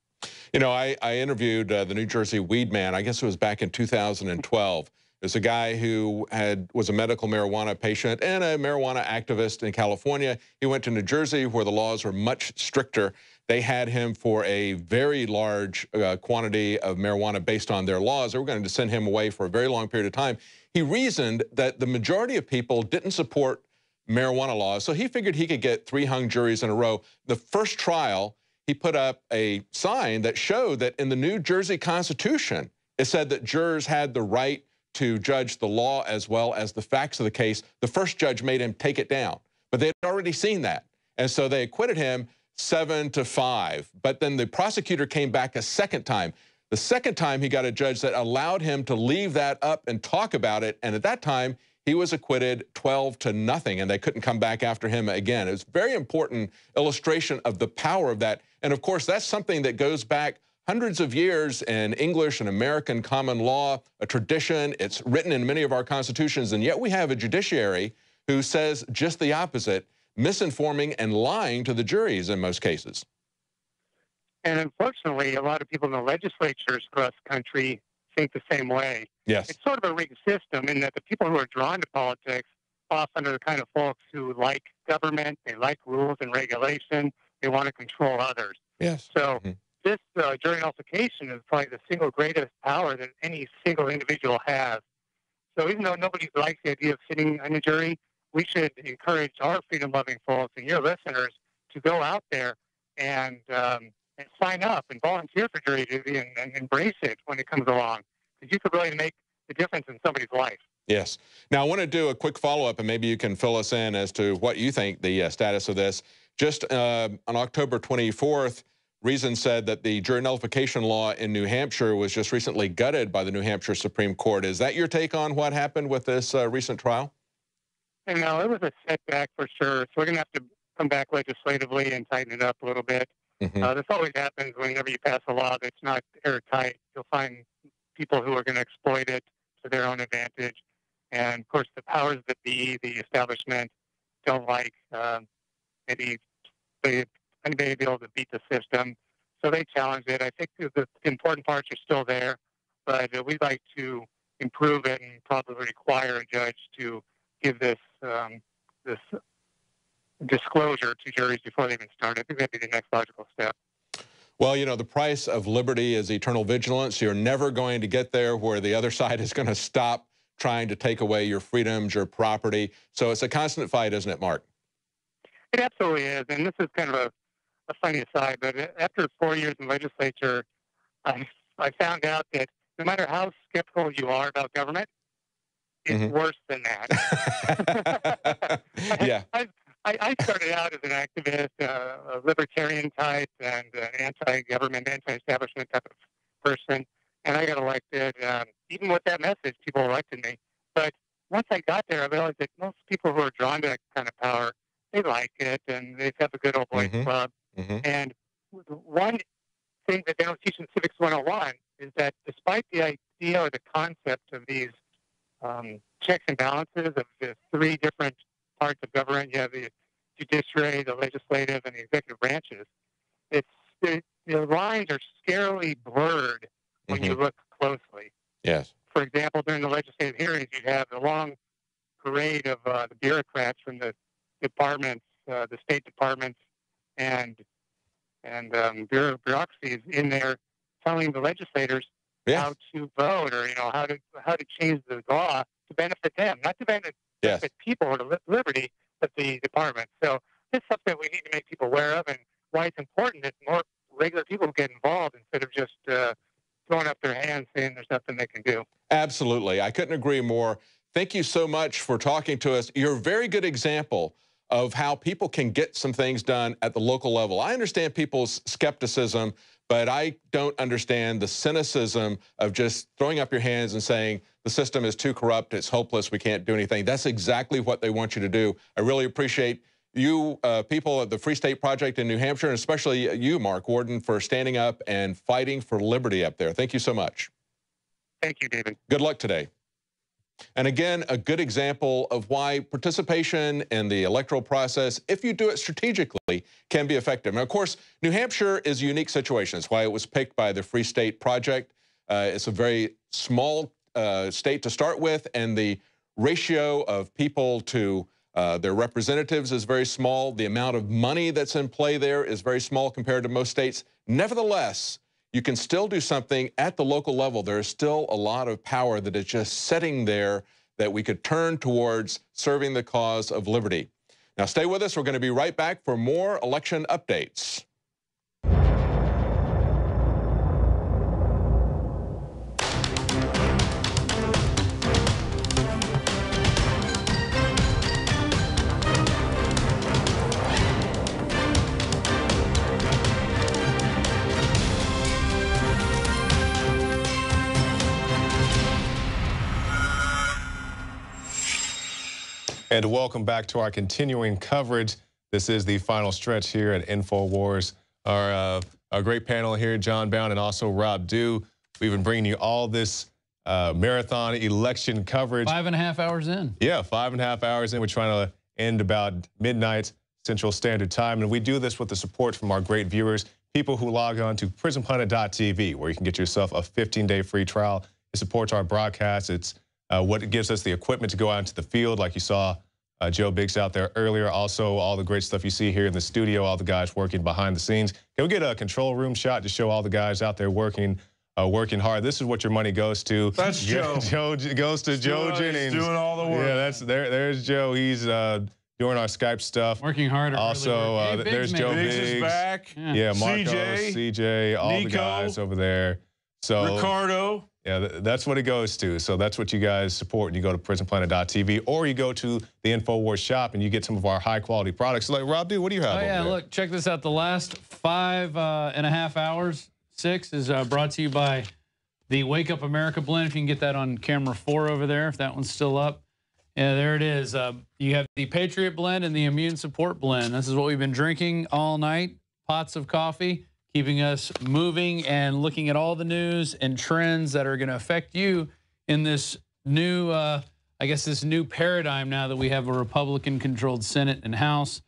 You know, I interviewed the New Jersey weed man, I guess it was back in 2012. There's a guy who was a medical marijuana patient and a marijuana activist in California. He went to New Jersey where the laws were much stricter. They had him for a very large quantity of marijuana based on their laws. They were going to send him away for a very long period of time. He reasoned that the majority of people didn't support marijuana laws, so he figured he could get 3 hung juries in a row. The first trial, he put up a sign that showed that in the New Jersey Constitution, it said that jurors had the right to judge the law as well as the facts of the case. The first judge made him take it down, but they had already seen that. And so they acquitted him 7-5. But then the prosecutor came back a second time. The second time he got a judge that allowed him to leave that up and talk about it. And at that time, he was acquitted 12-0, and they couldn't come back after him again. It was a very important illustration of the power of that. And of course, that's something that goes back hundreds of years in English and American common law, a tradition. It's written in many of our constitutions, and yet we have a judiciary who says just the opposite, misinforming and lying to the juries in most cases. And unfortunately, a lot of people in the legislatures across the country think the same way. Yes. It's sort of a rigged system in that the people who are drawn to politics often are the kind of folks who like government, they like rules and regulation, they want to control others. Yes. So this jury nullification is probably the single greatest power that any single individual has. So even though nobody likes the idea of sitting on a jury, we should encourage our freedom-loving folks and your listeners to go out there and sign up and volunteer for jury duty and embrace it when it comes along, because you could really make the difference in somebody's life. Yes. Now, I want to do a quick follow-up, and maybe you can fill us in as to what you think the status of this. Just on October 24th, Reason said that the jury nullification law in New Hampshire was just recently gutted by the New Hampshire Supreme Court. Is that your take on what happened with this recent trial? And no, it was a setback for sure. So we're going to have to come back legislatively and tighten it up a little bit. This always happens whenever you pass a law that's not airtight. You'll find people who are going to exploit it to their own advantage. And, of course, the powers that be, the establishment, don't like anybody be able to beat the system. So they challenge it. I think the important parts are still there, but we'd like to improve it and probably require a judge to give this this disclosure to juries before they even start. I think that'd be the next logical step. Well, you know, the price of liberty is eternal vigilance. You're never going to get there where the other side is going to stop trying to take away your freedoms, your property. So it's a constant fight, isn't it, Mark? It absolutely is. And this is kind of a funny aside, but after 4 years in legislature, I found out that no matter how skeptical you are about government, it's worse than that. Yeah. I started out as an activist, a libertarian type, and an anti-government, anti-establishment type of person. And I got elected. Even with that message, people elected me. But once I got there, I realized that most people who are drawn to that kind of power, they like it, and they have a good old boys club. And one thing that they don't teach in Civics 101 is that despite the idea or the concept of these checks and balances of the 3 different parts of government, you have the judiciary, the legislative, and the executive branches, the lines are scarily blurred when you look closely. Yes. For example, during the legislative hearings, you'd have a long parade of the bureaucrats from the departments, the state departments, and bureaucracies in there telling the legislators how to vote, or how to change the law to benefit them, not to benefit people or to liberty, but the department. So this is something we need to make people aware of, and why it's important that more regular people get involved instead of just throwing up their hands saying there's nothing they can do. Absolutely. I couldn't agree more. Thank you so much for talking to us. You're a very good example of how people can get some things done at the local level. I understand people's skepticism, but I don't understand the cynicism of just throwing up your hands and saying the system is too corrupt, it's hopeless, we can't do anything. That's exactly what they want you to do. I really appreciate you people at the Free State Project in New Hampshire, and especially you, Mark Warden, for standing up and fighting for liberty up there. Thank you so much. Thank you, David. Good luck today. And again, a good example of why participation in the electoral process, if you do it strategically, can be effective. And of course, New Hampshire is a unique situation. That's why it was picked by the Free State Project. It's a very small state to start with, and the ratio of people to Their representatives is very small. The amount of money that's in play there is very small compared to most states. Nevertheless, you can still do something at the local level. There is still a lot of power that is just sitting there that we could turn towards serving the cause of liberty. Now, stay with us. We're going to be right back for more election updates. And welcome back to our continuing coverage. This is the final stretch here at Infowars. Our great panel here, John Bowne and also Rob Dew. We've been bringing you all this marathon election coverage. 5.5 hours in. Yeah, 5.5 hours in. We're trying to end about midnight Central Standard Time. And we do this with the support from our great viewers, people who log on to prisonplanet.tv, where you can get yourself a 15-day free trial. It supports our broadcast. It's what gives us the equipment to go out into the field, like you saw Joe Biggs out there earlier. Also, all the great stuff you see here in the studio, all the guys working behind the scenes. Can we get a control room shot to show all the guys out there working hard? This is what your money goes to. That's Joe. Joe goes to Joe Jennings. He's doing all the work. Yeah, there's Joe. He's doing our Skype stuff. Working harder. Also, really hey, there's Joe Biggs. Is back. Yeah, Marco, CJ, all Nico, the guys over there. So Ricardo. Yeah, that's what it goes to. So that's what you guys support. And you go to prisonplanet.tv, or you go to the Infowars shop and you get some of our high-quality products. So like, Rob Dew, what do you have over there? Look, check this out. The last 5.5 hours, 6, is brought to you by the Wake Up America blend. If you can get that on camera 4 over there, if that one's still up. Yeah, there it is. You have the Patriot blend and the Immune Support blend. This is what we've been drinking all night. Pots of coffee, keeping us moving and looking at all the news and trends that are going to affect you in this new, I guess, this new paradigm now that we have a Republican-controlled Senate and House.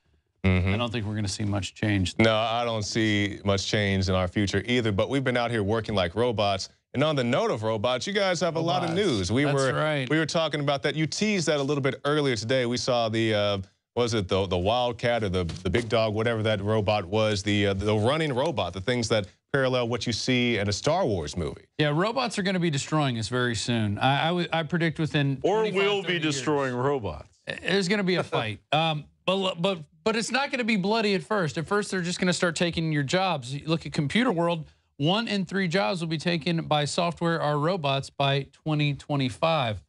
I don't think we're going to see much change. No, I don't see much change in our future either, but we've been out here working like robots. And on the note of robots, you guys have a lot of news. We were talking about that. You teased that a little bit earlier today. We saw the was it the Wildcat or the big dog, whatever that robot was, the running robot, the things that parallel what you see in a Star Wars movie. Yeah, robots are going to be destroying us very soon. I predict within or will be destroying robots. There's going to be a fight. But it's not going to be bloody at first. At first, they're just going to start taking your jobs. You look at computer world. 1 in 3 jobs will be taken by software or robots by 2025.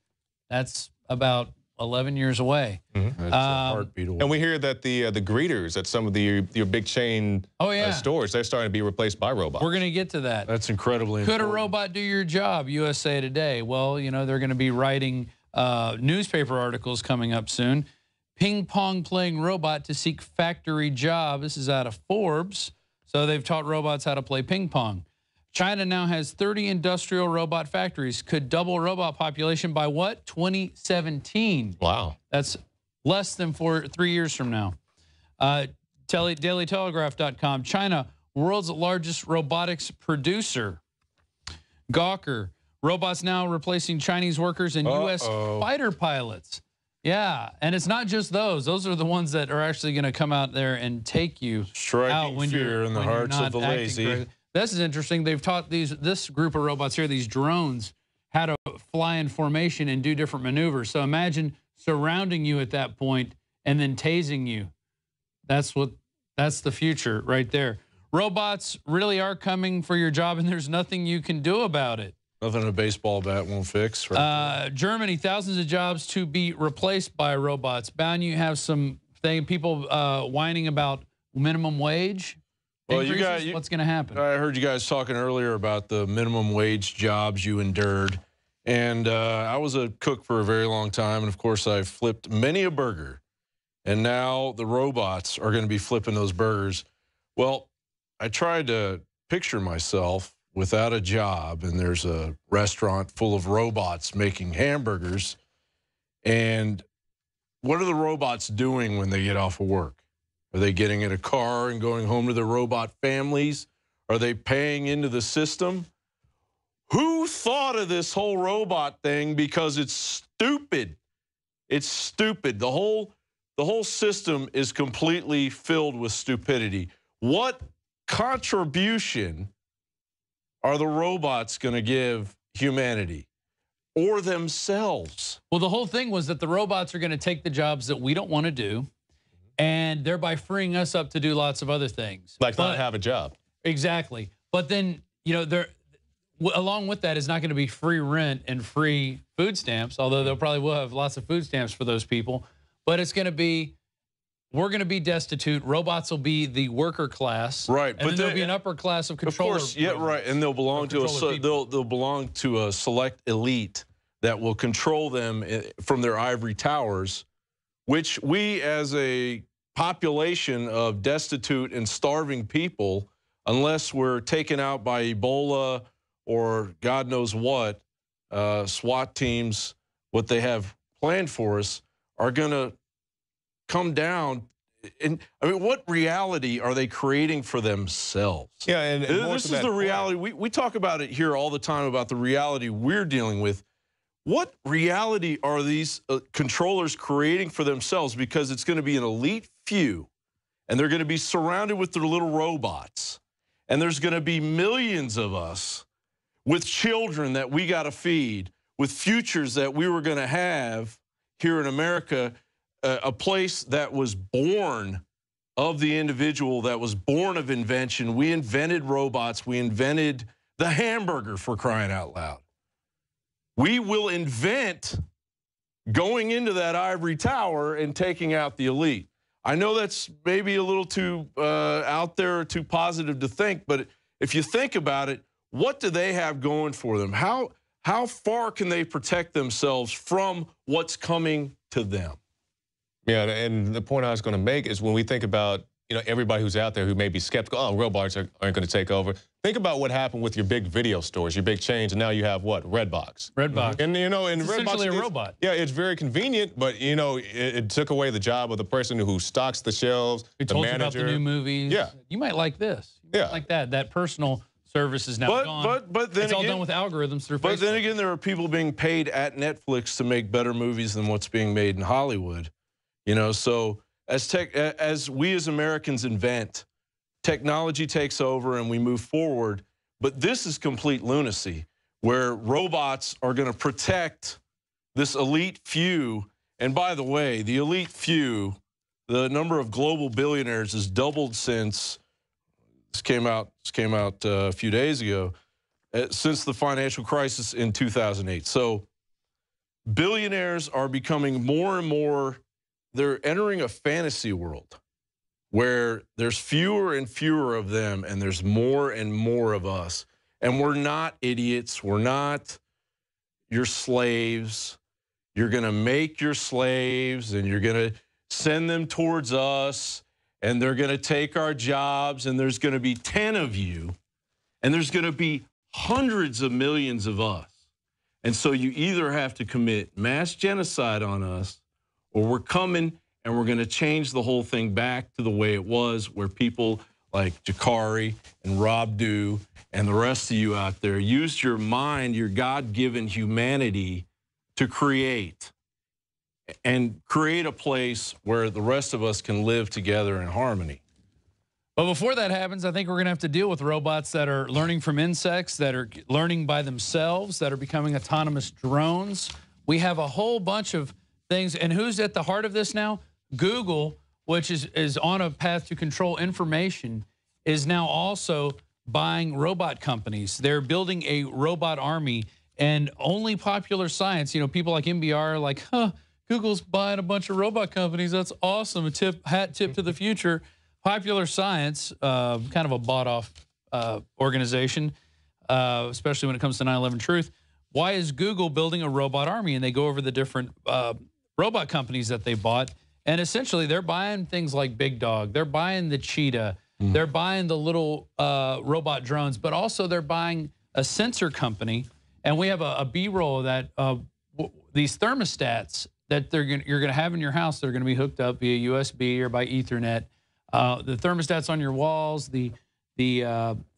That's about 11 years away. That's a heartbeat away. And we hear that the greeters at some of your big chain stores, they're starting to be replaced by robots. We're going to get to that. That's incredibly important. Could a robot do your job? USA Today. Well, you know, they're going to be writing newspaper articles coming up soon. Ping pong playing robot to seek factory job. This is out of Forbes. So they've taught robots how to play ping pong. China now has 30 industrial robot factories. Could double robot population by what? 2017. Wow. That's less than 3 years from now. DailyTelegraph.com. China, world's largest robotics producer. Gawker. Robots now replacing Chinese workers and U.S. fighter pilots. Yeah, and it's not just those. Those are the ones that are actually going to come out there and take you out when fear in the hearts of the lazy. Correctly. This is interesting. They've taught this group of robots here, these drones, how to fly in formation and do different maneuvers. So imagine surrounding you at that point and then tasing you. That's the future right there. Robots really are coming for your job, and there's nothing you can do about it. Nothing a baseball bat won't fix. Right? Germany, thousands of jobs to be replaced by robots. Bound, you have some people whining about minimum wage. Well, what's going to happen? I heard you guys talking earlier about the minimum wage jobs you endured. And I was a cook for a very long time. And, of course, I flipped many a burger. And now the robots are going to be flipping those burgers. Well, I tried to picture myself without a job, and there's a restaurant full of robots making hamburgers. And what are the robots doing when they get off of work? Are they getting in a car and going home to their robot families? Are they paying into the system? Who thought of this whole robot thing? Because it's stupid. It's stupid. The whole the whole system is completely filled with stupidity. What contribution are the robots going to give humanity or themselves? Well, the whole thing was that the robots are going to take the jobs that we don't want to do, and thereby freeing us up to do lots of other things. Like not have a job. Exactly. But then, you know, along with that is not going to be free rent and free food stamps, although they'll probably will have lots of food stamps for those people. But it's going to be, we're going to be destitute. Robots will be the worker class, right? And then there'll be an upper class of controllers. Of course, yeah, right. And they'll belong to they'll belong to a select elite that will control them from their ivory towers, which we, as a population of destitute and starving people, unless we're taken out by Ebola or God knows what, SWAT teams, what they have planned for us, are going to come down. And I mean, what reality are they creating for themselves? Yeah, and this is the reality. We talk about it here all the time about the reality we're dealing with. What reality are these controllers creating for themselves? Because it's going to be an elite few, and they're going to be surrounded with their little robots. And there's going to be millions of us with children that we got to feed, with futures that we were going to have here in America, a place that was born of the individual, that was born of invention. We invented robots. We invented the hamburger, for crying out loud. We will invent going into that ivory tower and taking out the elite. I know that's maybe a little too out there or too positive to think, but if you think about it, what do they have going for them? How far can they protect themselves from what's coming to them? Yeah, and the point I was going to make is when we think about, you know, everybody who's out there who may be skeptical, oh, robots aren't going to take over. Think about what happened with your big video stores, your big chains, and now you have what? Redbox. Redbox. And, you know, and it's Redbox essentially a robot. Yeah, it's very convenient, but, you know, it took away the job of the person who stocks the shelves, Who the told manager. you about the new movies. Yeah. You might like this. You might like that. That personal service is now gone. But then it's all again, done with algorithms through Facebook. But then again, there are people being paid at Netflix to make better movies than what's being made in Hollywood. You know, so as we as Americans invent, technology takes over and we move forward. But this is complete lunacy, where robots are going to protect this elite few. And by the way, the elite few, the number of global billionaires has doubled since this came out a few days ago, since the financial crisis in 2008. So billionaires are becoming more and more, they're entering a fantasy world where there's fewer and fewer of them and there's more and more of us. And we're not idiots. We're not your slaves. You're going to make your slaves and you're going to send them towards us and they're going to take our jobs and there's going to be 10 of you and there's going to be hundreds of millions of us. And so you either have to commit mass genocide on us or we're coming and we're going to change the whole thing back to the way it was, where people like Jakari and Rob Dew and the rest of you out there used your mind, your God-given humanity to create a place where the rest of us can live together in harmony. But before that happens, I think we're going to have to deal with robots that are learning from insects, that are learning by themselves, that are becoming autonomous drones. We have a whole bunch of things. And who's at the heart of this now? Google, which is on a path to control information, is now also buying robot companies. They're building a robot army, and only Popular Science, you know, people like MBR are like, huh, Google's buying a bunch of robot companies. That's awesome. A hat tip to the future. Popular Science, kind of a bought-off organization, especially when it comes to 9/11 Truth. Why is Google building a robot army? And they go over the different robot companies that they bought. And essentially, they're buying things like Big Dog. They're buying the cheetah. They're buying the little robot drones. But also, they're buying a sensor company. And we have a B-roll that these thermostats that you're going to have in your house that are going to be hooked up via USB or by Ethernet. The thermostats on your walls, the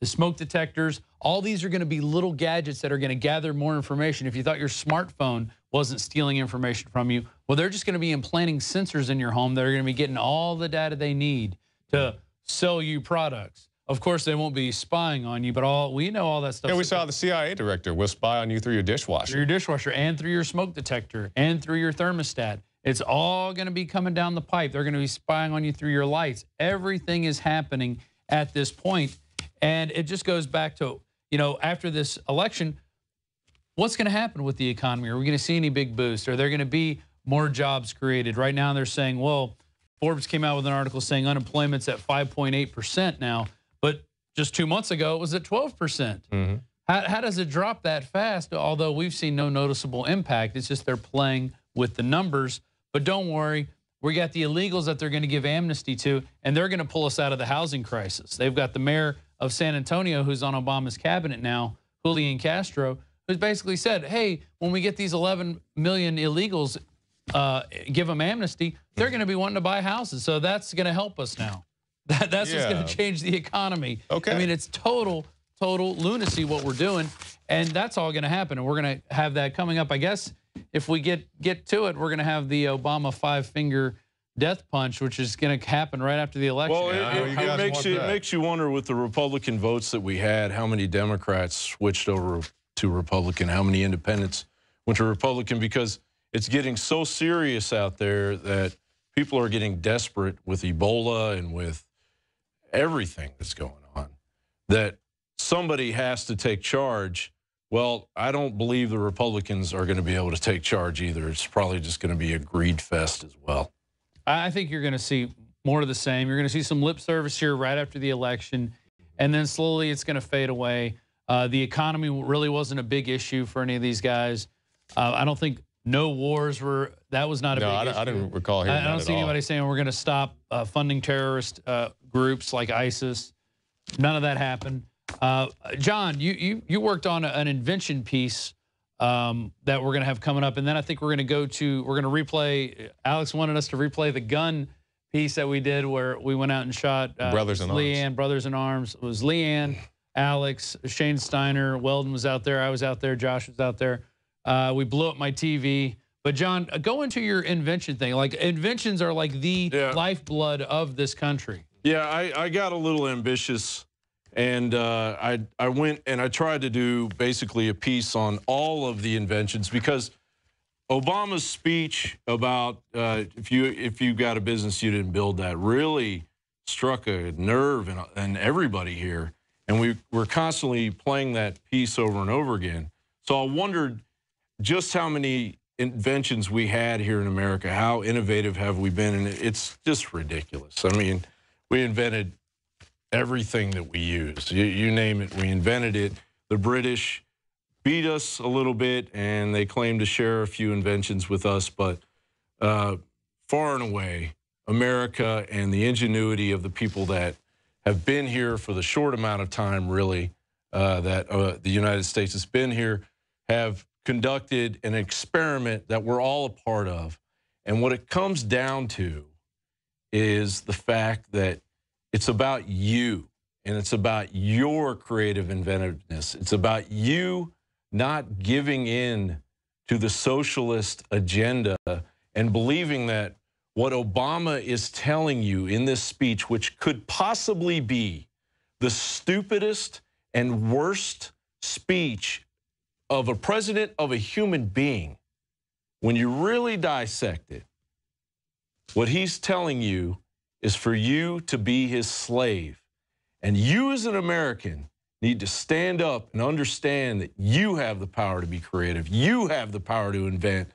smoke detectors, all these are going to be little gadgets that are going to gather more information. If you thought your smartphone wasn't stealing information from you, Well, they're just going to be implanting sensors in your home that are going to be getting all the data they need to sell you products. Of course, they won't be spying on you, but we know all that stuff. Yeah, we saw the CIA director will spy on you through your dishwasher. Through your dishwasher and through your smoke detector and through your thermostat. It's all going to be coming down the pipe. They're going to be spying on you through your lights. Everything is happening at this point. And it just goes back to, you know, after this election, what's going to happen with the economy? Are we going to see any big boost? Are there going to be more jobs created? Right now they're saying, well, Forbes came out with an article saying unemployment's at 5.8% now. But just 2 months ago, it was at 12%. Mm-hmm. How does it drop that fast? Although we've seen no noticeable impact. It's just they're playing with the numbers. But don't worry, we got the illegals that they're going to give amnesty to, and they're going to pull us out of the housing crisis. They've got the mayor of San Antonio, who's on Obama's cabinet now, Julian Castro, who's basically said, hey, when we get these 11 million illegals, give them amnesty, they're going to be wanting to buy houses. So that's going to help us now. That's what's going to change the economy. Okay. I mean, it's total lunacy what we're doing, and that's all going to happen. And we're going to have that coming up. I guess if we get to it, we're going to have the Obama 5-finger death punch, which is going to happen right after the election. Well, it makes you wonder with the Republican votes that we had, how many Democrats switched over to Republican, how many independents went to Republican, because it's getting so serious out there that people are getting desperate with Ebola and with everything that's going on, that somebody has to take charge. Well, I don't believe the Republicans are going to be able to take charge either. It's probably just going to be a greed fest as well. I think you're going to see more of the same. You're going to see some lip service here right after the election, and then slowly it's going to fade away. The economy really wasn't a big issue for any of these guys. I don't think no wars were, that was not a big issue. I didn't recall hearing that at all. I don't see anybody saying we're going to stop funding terrorist groups like ISIS. None of that happened. John, you worked on an invention piece that we're going to have coming up, and then I think we're going to replay, Alex wanted us to replay the gun piece that we did where we went out and shot Brothers in Arms. It was Leanne, Alex, Shane Steiner, Weldon was out there, I was out there, Josh was out there. We blew up my TV. But John, go into your invention thing. Like, inventions are like the lifeblood of this country. Yeah, I got a little ambitious, and I went and I tried to do basically a piece on all of the inventions, because Obama's speech about if you got a business, you didn't build that, really struck a nerve in everybody here. And we're constantly playing that piece over and over again. So I wondered just how many inventions we had here in America. How innovative have we been? And it's just ridiculous. I mean, we invented everything that we use. You name it, we invented it. The British beat us a little bit, and they claim to share a few inventions with us, but far and away, America and the ingenuity of the people that have been here for the short amount of time, really, that the United States has been here, have conducted an experiment that we're all a part of. And what it comes down to is the fact that it's about you, and it's about your creative inventiveness. It's about you not giving in to the socialist agenda and believing that what Obama is telling you in this speech, which could possibly be the stupidest and worst speech of a president of a human being, when you really dissect it, what he's telling you is for you to be his slave. And you as an American need to stand up and understand that you have the power to be creative. You have the power to invent.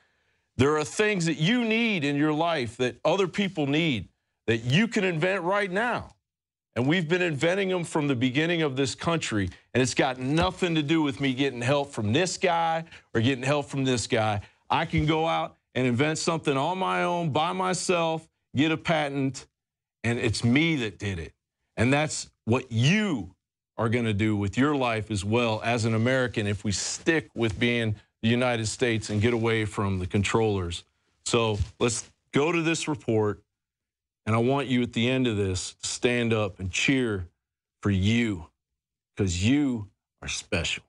There are things that you need in your life that other people need that you can invent right now. And we've been inventing them from the beginning of this country, and it's got nothing to do with me getting help from this guy or getting help from this guy. I can go out and invent something on my own, by myself, get a patent, and it's me that did it. And that's what you are going to do with your life as well as an American if we stick with being the United States and get away from the controllers. So let's go to this report. And I want you at the end of this to stand up and cheer for you, because you are special.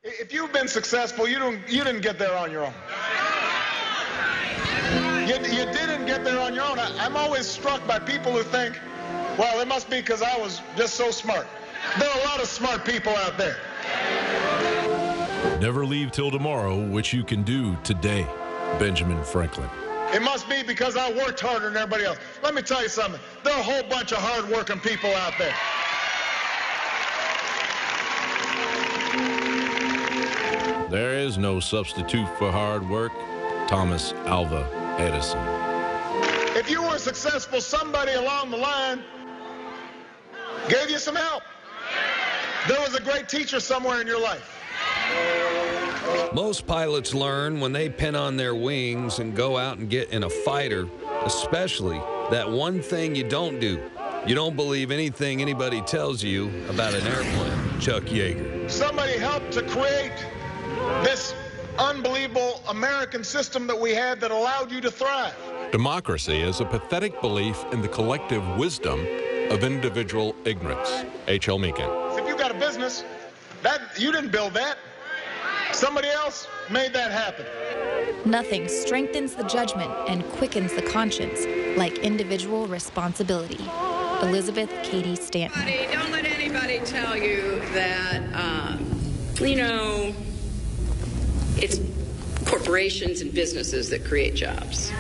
If you've been successful, you didn't get there on your own. You didn't get there on your own. I'm always struck by people who think, well, it must be because I was just so smart. There are a lot of smart people out there. Never leave till tomorrow, which you can do today. Benjamin Franklin. It must be because I worked harder than everybody else. Let me tell you something. There are a whole bunch of hard-working people out there. There is no substitute for hard work. Thomas Alva Edison. If you were successful, somebody along the line gave you some help. There was a great teacher somewhere in your life. Most pilots learn when they pin on their wings and go out and get in a fighter, especially that one thing you don't do. You don't believe anything anybody tells you about an airplane. Chuck Yeager. Somebody helped to create this unbelievable American system that we had that allowed you to thrive. Democracy is a pathetic belief in the collective wisdom of individual ignorance. H.L. Meekin. If you got a business, you didn't build that. Somebody else made that happen. Nothing strengthens the judgment and quickens the conscience like individual responsibility. Elizabeth Cady Stanton. Don't let anybody tell you that, it's corporations and businesses that create jobs.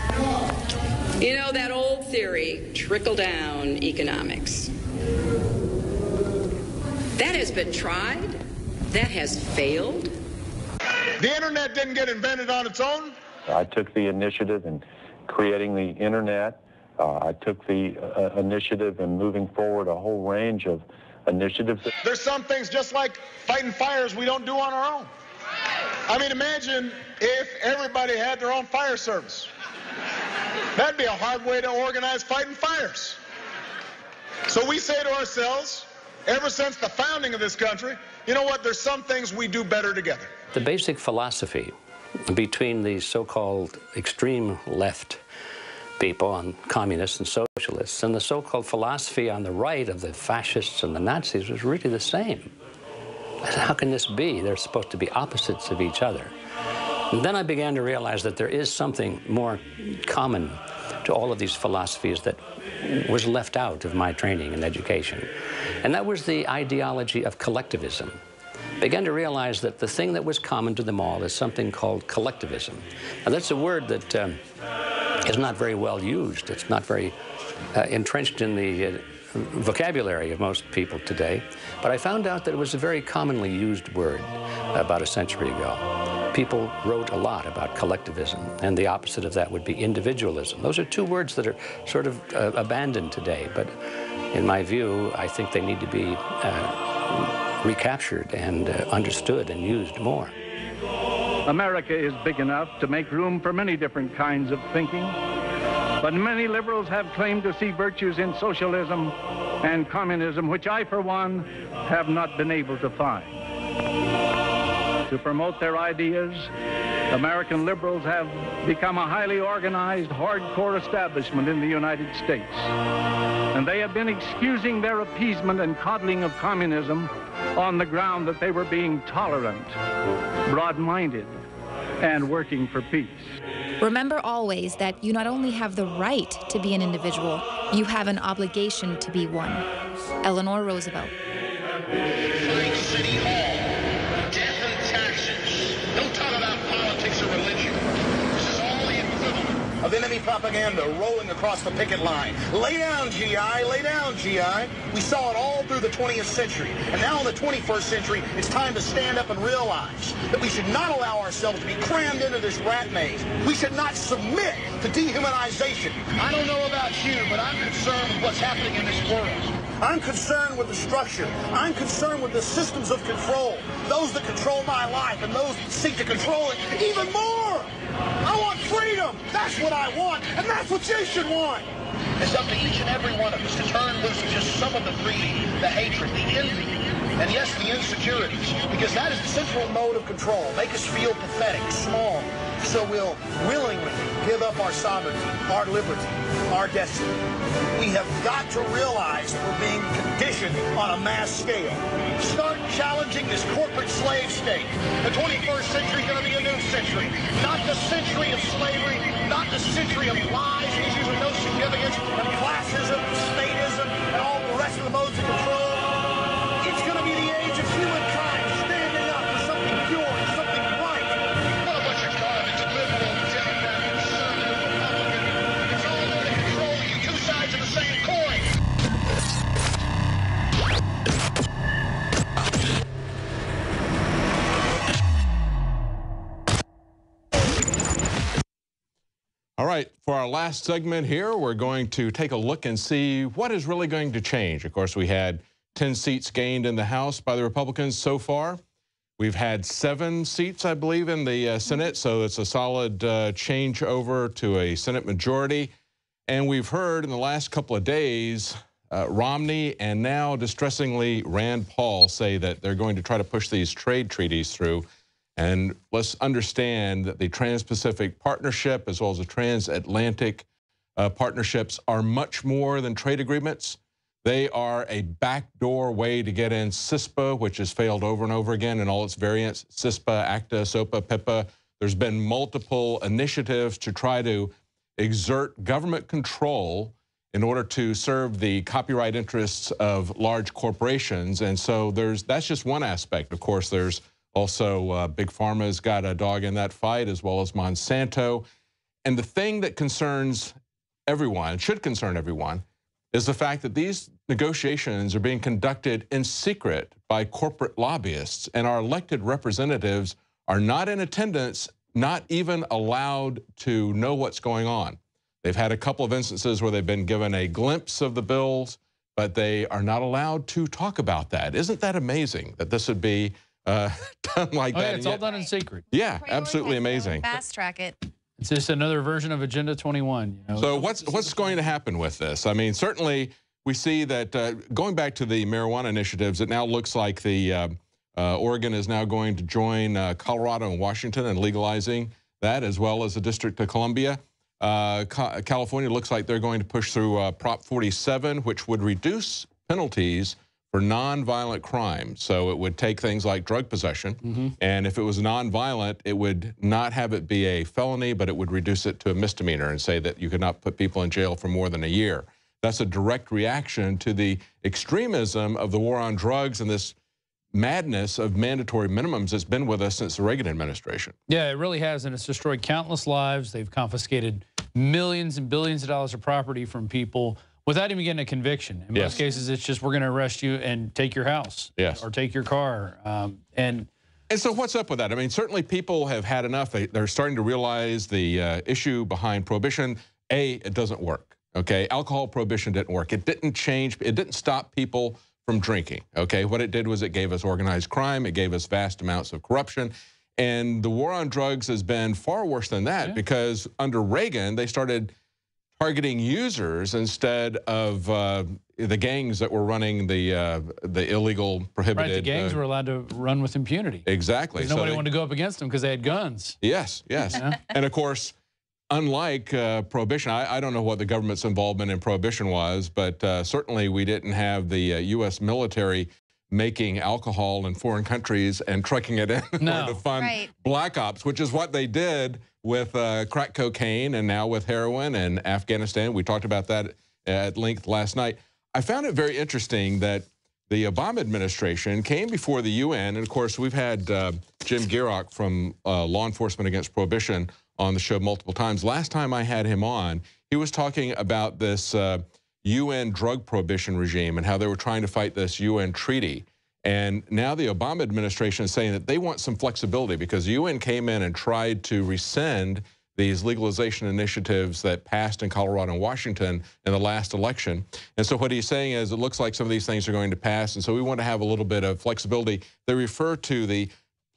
You know, that old theory, trickle-down economics. That has been tried. That has failed. The internet didn't get invented on its own. I took the initiative in creating the internet. I took the initiative in moving forward a whole range of initiatives. There's some things, just like fighting fires, we don't do on our own. I mean, imagine if everybody had their own fire service. That'd be a hard way to organize fighting fires. So we say to ourselves, ever since the founding of this country, you know what, there's some things we do better together. The basic philosophy between the so-called extreme left people, on communists and socialists, and the so-called philosophy on the right of the fascists and the Nazis was really the same. I said, how can this be? They're supposed to be opposites of each other. And then I began to realize that there is something more common to all of these philosophies that was left out of my training and education. And that was the ideology of collectivism. I began to realize that the thing that was common to them all is something called collectivism. Now, that's a word that is not very well used. It's not very entrenched in the vocabulary of most people today. But I found out that it was a very commonly used word about a century ago. People wrote a lot about collectivism, and the opposite of that would be individualism. Those are two words that are sort of abandoned today, but in my view, I think they need to be recaptured and understood and used more. America is big enough to make room for many different kinds of thinking, but many liberals have claimed to see virtues in socialism and communism, which I, for one, have not been able to find. To promote their ideas, American liberals have become a highly organized, hardcore establishment in the United States. And they have been excusing their appeasement and coddling of communism on the ground that they were being tolerant, broad-minded, and working for peace. Remember always that you not only have the right to be an individual, you have an obligation to be one. Eleanor Roosevelt. City Hall, death and taxes. Don't talk about politics or religion. This is all the equivalent of enemy propaganda rolling across the picket line. Lay down, GI, lay down, GI. We saw it all through the 20th century. And now in the 21st century, it's time to stand up and realize that we should not allow ourselves to be crammed into this rat maze. We should not submit to dehumanization. I don't know about you, but I'm concerned with what's happening in this world. I'm concerned with the structure. I'm concerned with the systems of control. Those that control my life and those that seek to control it even more. I want freedom. That's what I want, and that's what you should want. It's up to each and every one of us to turn loose just some of the greed, the hatred, the envy, and yes, the insecurities, because that is the central mode of control. Make us feel pathetic, small, so we'll willingly give up our sovereignty, our liberty, our destiny. We have got to realize that we're being conditioned on a mass scale. Start challenging this corporate slave state. The 21st century is going to be a new century. Not the century of slavery, not the century of lies, issues of no significance, and classism, statism, and all the rest of the modes of control. It's going to be the age of humankind standing up for something pure and something right. What a bunch of garbage, liberal, Democrat, conservative, Republican. It's all there to control you, two sides of the same coin. All right, for our last segment here, we're going to take a look and see what is really going to change. Of course, we had 10 seats gained in the House by the Republicans so far. We've had 7 seats, I believe, in the Senate, so it's a solid change over to a Senate majority. And we've heard in the last couple of days, Romney and now, distressingly, Rand Paul say that they're going to try to push these trade treaties through. And let's understand that the Trans-Pacific Partnership, as well as the Transatlantic partnerships, are much more than trade agreements. They are a backdoor way to get in CISPA, which has failed over and over again in all its variants. CISPA, ACTA, SOPA, PIPA. There's been multiple initiatives to try to exert government control in order to serve the copyright interests of large corporations. And so that's just one aspect. Of course, there's also Big Pharma's got a dog in that fight, as well as Monsanto. And the thing that concerns everyone, should concern everyone, is the fact that these negotiations are being conducted in secret by corporate lobbyists, and our elected representatives are not in attendance, not even allowed to know what's going on. They've had a couple of instances where they've been given a glimpse of the bills, but they are not allowed to talk about that. Isn't that amazing that this would be done like that? Yeah, it's all done in secret. Yeah, absolutely amazing. Fast track it. It's just another version of Agenda 21. You know? So what's going to happen with this? I mean, certainly we see that going back to the marijuana initiatives, it now looks like the Oregon is now going to join Colorado and Washington in legalizing that, as well as the District of Columbia. California looks like they're going to push through Prop 47, which would reduce penalties for nonviolent crimes. So it would take things like drug possession, and if it was nonviolent, it would not have it be a felony, but it would reduce it to a misdemeanor and say that you could not put people in jail for more than a year. That's a direct reaction to the extremism of the war on drugs and this madness of mandatory minimums that's been with us since the Reagan administration. Yeah, it really has, and it's destroyed countless lives. They've confiscated millions and billions of dollars of property from people without even getting a conviction. In most cases, it's just, we're going to arrest you and take your house or take your car. And so what's up with that? I mean, certainly people have had enough. They're starting to realize the issue behind prohibition. It doesn't work, okay? Alcohol prohibition didn't work. It didn't change. It didn't stop people from drinking, okay? What it did was it gave us organized crime. It gave us vast amounts of corruption. And the war on drugs has been far worse than that because under Reagan, they started targeting users instead of the gangs that were running the illegal prohibited. Right, the gangs were allowed to run with impunity. Exactly. So nobody wanted to go up against them because they had guns. Yes, yes. And of course, unlike prohibition, I don't know what the government's involvement in prohibition was, but certainly we didn't have the U.S. military making alcohol in foreign countries and trucking it in to fund black ops, which is what they did with crack cocaine and now with heroin in Afghanistan. We talked about that at length last night. I found it very interesting that the Obama administration came before the UN, and of course we've had Jim Gierach from Law Enforcement Against Prohibition on the show multiple times. Last time I had him on, he was talking about this UN drug prohibition regime and how they were trying to fight this UN treaty. And now the Obama administration is saying that they want some flexibility because the UN came in and tried to rescind these legalization initiatives that passed in Colorado and Washington in the last election. And so what he's saying is it looks like some of these things are going to pass, and so we want to have a little bit of flexibility. They refer to the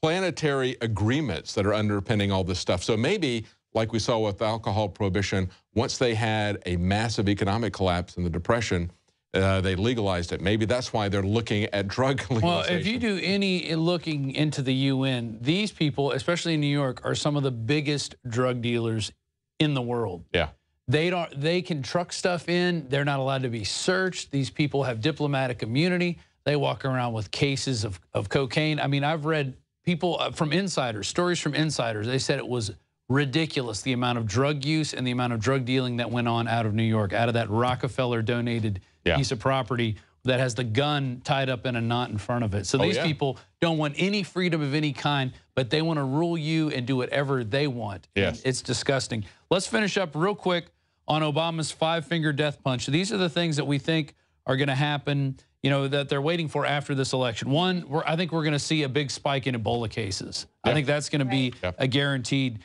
planetary agreements that are underpinning all this stuff. So maybe, like we saw with alcohol prohibition, once they had a massive economic collapse in the Depression, they legalized it. Maybe that's why they're looking at drug legalization. Well, if you do any looking into the UN, these people, especially in New York, are some of the biggest drug dealers in the world. Yeah. They can truck stuff in. They're not allowed to be searched. These people have diplomatic immunity. They walk around with cases of cocaine. I mean, I've read people from insiders, stories from insiders. They said it was ridiculous, the amount of drug use and the amount of drug dealing that went on out of New York, out of that Rockefeller-donated piece of property that has the gun tied up in a knot in front of it. So these people don't want any freedom of any kind, but they want to rule you and do whatever they want. Yes. It's disgusting. Let's finish up real quick on Obama's five-finger death punch. These are the things that we think are going to happen, you know, that they're waiting for after this election. One, I think we're going to see a big spike in Ebola cases. I think that's going to be a guaranteed.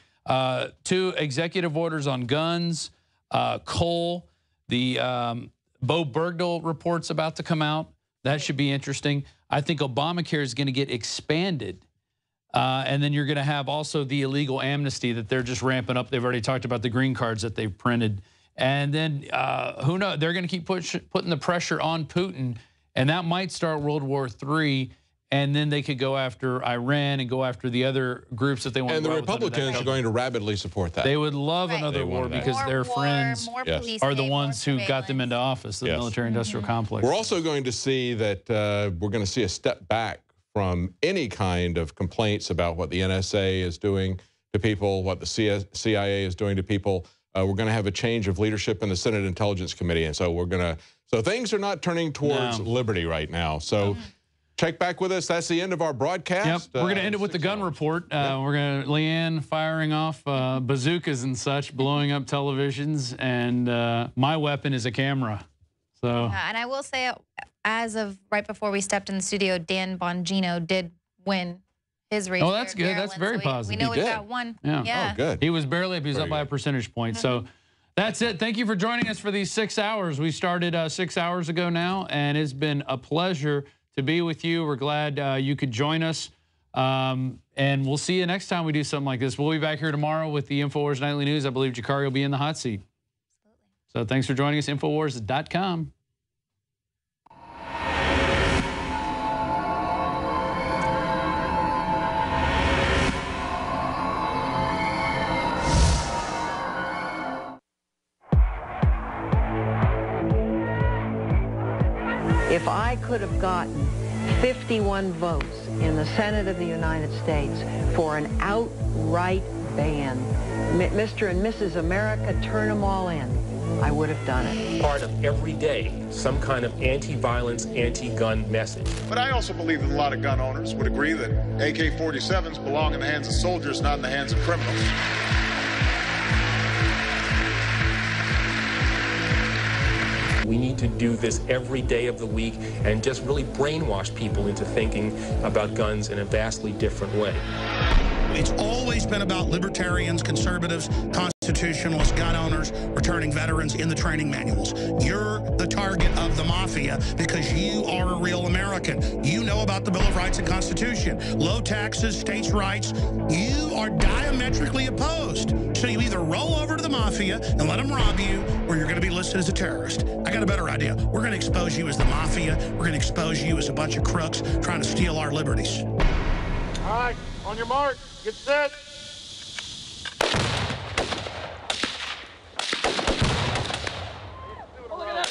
Two, executive orders on guns, coal, the Bo Bergdahl report's about to come out. That should be interesting. I think Obamacare is going to get expanded. And then you're going to have also the illegal amnesty that they're just ramping up. They've already talked about the green cards that they've printed. And then who knows? They're going to keep putting the pressure on Putin, and that might start World War III. And then they could go after Iran and go after the other groups that they want. And the Republicans are going to rapidly support that. They would love another war because their friends are the ones who got them into office, the military-industrial complex. We're also going to see that we're going to see a step back from any kind of complaints about what the NSA is doing to people, what the CIA is doing to people. We're going to have a change of leadership in the Senate Intelligence Committee, and so so things are not turning towards liberty right now. So check back with us. That's the end of our broadcast. Yep. We're going to end it with the gun report. We're going to Leanne firing off bazookas and such, blowing up televisions, and my weapon is a camera. So. And I will say, as of right before we stepped in the studio, Dan Bongino did win his race. Oh, that's good. That's very positive. We know we've got one. Yeah. Oh, good. He was barely up. He was up by a percentage point. So that's it. Thank you for joining us for these 6 hours. We started 6 hours ago now, and it's been a pleasure to be with you. We're glad you could join us. And we'll see you next time we do something like this. We'll be back here tomorrow with the Infowars Nightly News. I believe Jakari will be in the hot seat. So thanks for joining us. Infowars.com. If I could have gotten 51 votes in the Senate of the United States for an outright ban, Mr. and Mrs. America, turn them all in, I would have done it. Part of every day, some kind of anti-violence, anti-gun message. But I also believe that a lot of gun owners would agree that AK-47s belong in the hands of soldiers, not in the hands of criminals. We need to do this every day of the week and just really brainwash people into thinking about guns in a vastly different way. It's always been about libertarians, conservatives, constitutionalists, gun owners, returning veterans in the training manuals. You're the target of the mafia because you are a real American. You know about the Bill of Rights and Constitution. Low taxes, states' rights. You are diametrically opposed. So you either roll over to the mafia and let them rob you, or you're going to be listed as a terrorist. I got a better idea. We're going to expose you as the mafia. We're going to expose you as a bunch of crooks trying to steal our liberties. All right, on your mark, get set. Look at that.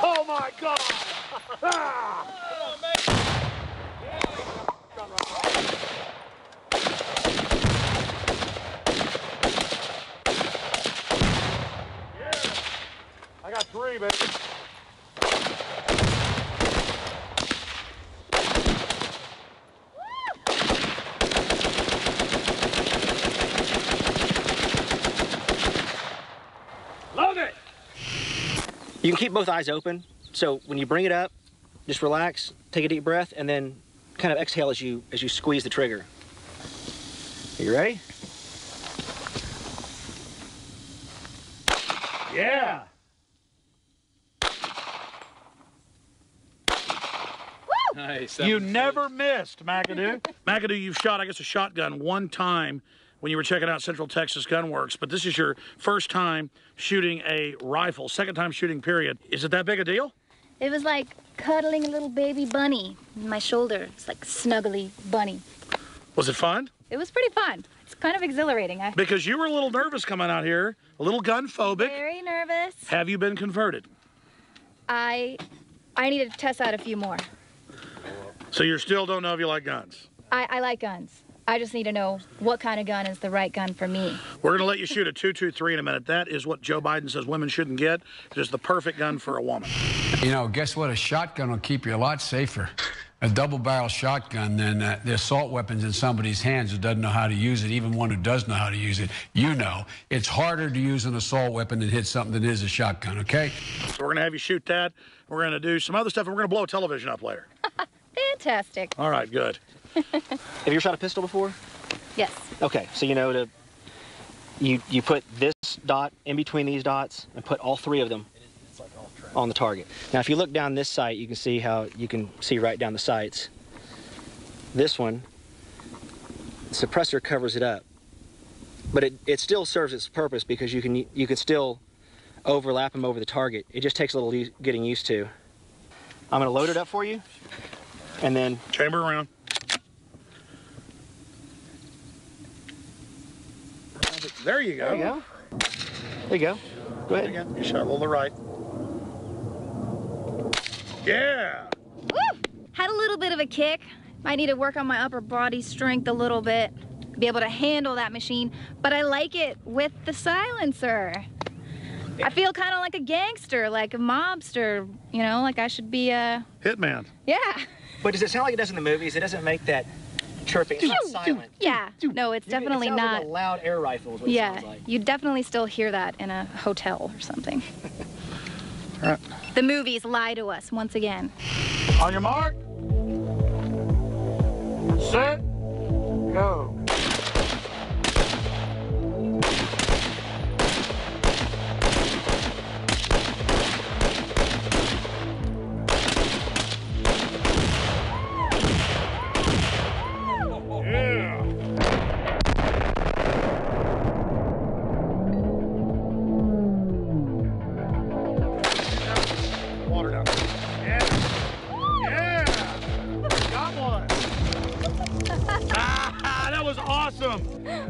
Oh my God! Ah! I got three, baby. Love it! You can keep both eyes open. So when you bring it up, just relax, take a deep breath, and then kind of exhale as you squeeze the trigger. Are you ready? Yeah! Nice. You never missed, McAdoo. McAdoo, you've shot, I guess, a shotgun one time when you were checking out Central Texas Gun Works, but this is your first time shooting a rifle, second time shooting, period. Is it that big a deal? It was like cuddling a little baby bunny on my shoulder. It's like snuggly bunny. Was it fun? It was pretty fun. It's kind of exhilarating. Because you were a little nervous coming out here, a little gun phobic. Very nervous. Have you been converted? I needed to test out a few more. So you still don't know if you like guns? I like guns. I just need to know what kind of gun is the right gun for me. We're going to let you shoot a .223 in a minute. That is what Joe Biden says women shouldn't get. It's the perfect gun for a woman. You know, guess what? A shotgun will keep you a lot safer. A double-barrel shotgun than the assault weapons in somebody's hands who doesn't know how to use it, even one who does know how to use it. You know, it's harder to use an assault weapon and hit something than it is a shotgun, okay? So we're going to have you shoot that. We're going to do some other stuff, and we're going to blow a television up later. Fantastic. All right, good. Have you ever shot a pistol before? Yes. Okay, so you know you put this dot in between these dots and put all three of them on the target. Now, if you look down this sight, you can see how you can see right down the sights. This one, the suppressor covers it up, but it still serves its purpose because you can still overlap them over the target. It just takes a little getting used to. I'm going to load it up for you, and then chamber around. There you go. There you go. There you go. Go ahead. Again. You shot a little to the right. Yeah. Woo! Had a little bit of a kick. Might need to work on my upper body strength a little bit. Be able to handle that machine. But I like it with the silencer. I feel kind of like a gangster, like a mobster. You know, like I should be a hitman. Yeah. But does it sound like it does in the movies? It doesn't make that chirping. It's not silent. Yeah. No, it's definitely it sounds not. like a loud air rifle is what it sounds like. You definitely still hear that in a hotel or something. All right. The movies lie to us once again. On your mark. Set. Go.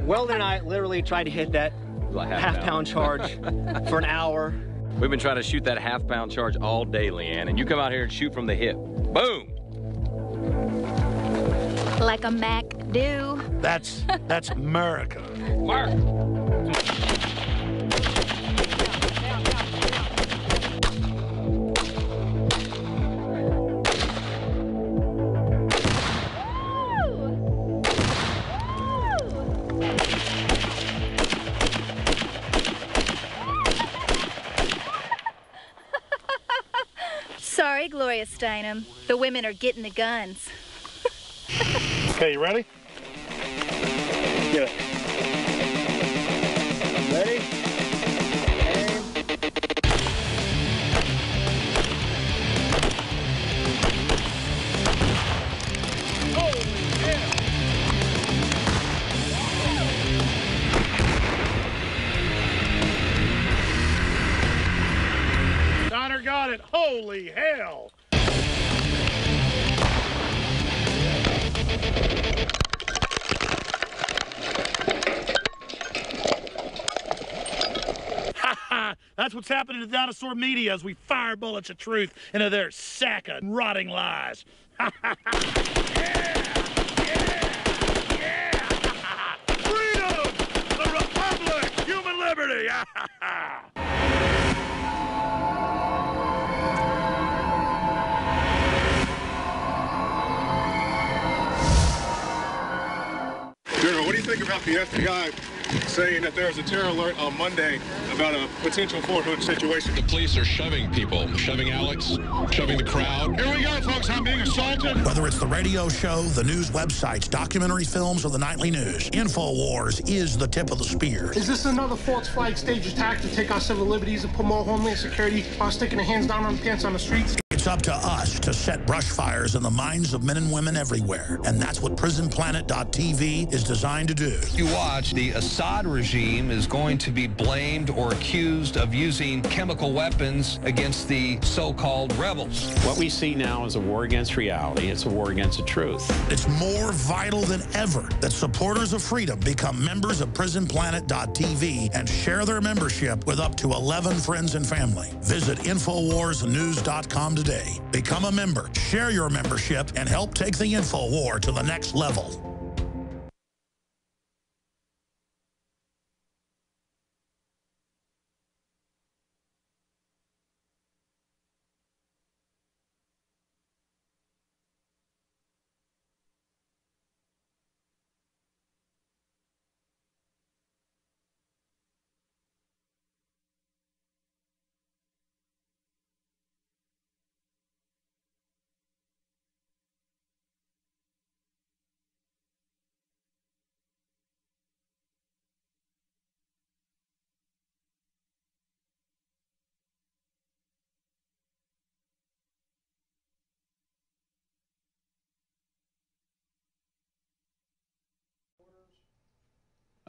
Weldon and I literally tried to hit that half-pound charge for an hour. We've been trying to shoot that half-pound charge all day, Leanne, and you come out here and shoot from the hip. Boom! Like a Mac do. That's America. Mark. Sorry, Gloria Steinem. The women are getting the guns. Okay, you ready? Do it. Ready? Aim. Holy hell! Donner got it. Holy hell! That's what's happening to dinosaur media as we fire bullets of truth into their sack of rotting lies. Freedom! The Republic! Human liberty! General, what do you think about the FBI saying that there's a terror alert on Monday about a potential Fort Hood situation? The police are shoving people, shoving Alex, shoving the crowd. Here we go, folks. I'm being assaulted. Whether it's the radio show, the news websites, documentary films, or the nightly news, Infowars is the tip of the spear. Is this another false flag stage attack to take our civil liberties and put more homeland security while sticking their hands down on the pants on the streets? It's up to us to set brush fires in the minds of men and women everywhere. And that's what PrisonPlanet.tv is designed to do. You watch, the Assad regime is going to be blamed or accused of using chemical weapons against the so-called rebels. What we see now is a war against reality. It's a war against the truth. It's more vital than ever that supporters of freedom become members of PrisonPlanet.tv and share their membership with up to 11 friends and family. Visit InfoWarsNews.com today. Become a member, share your membership, and help take the InfoWar to the next level.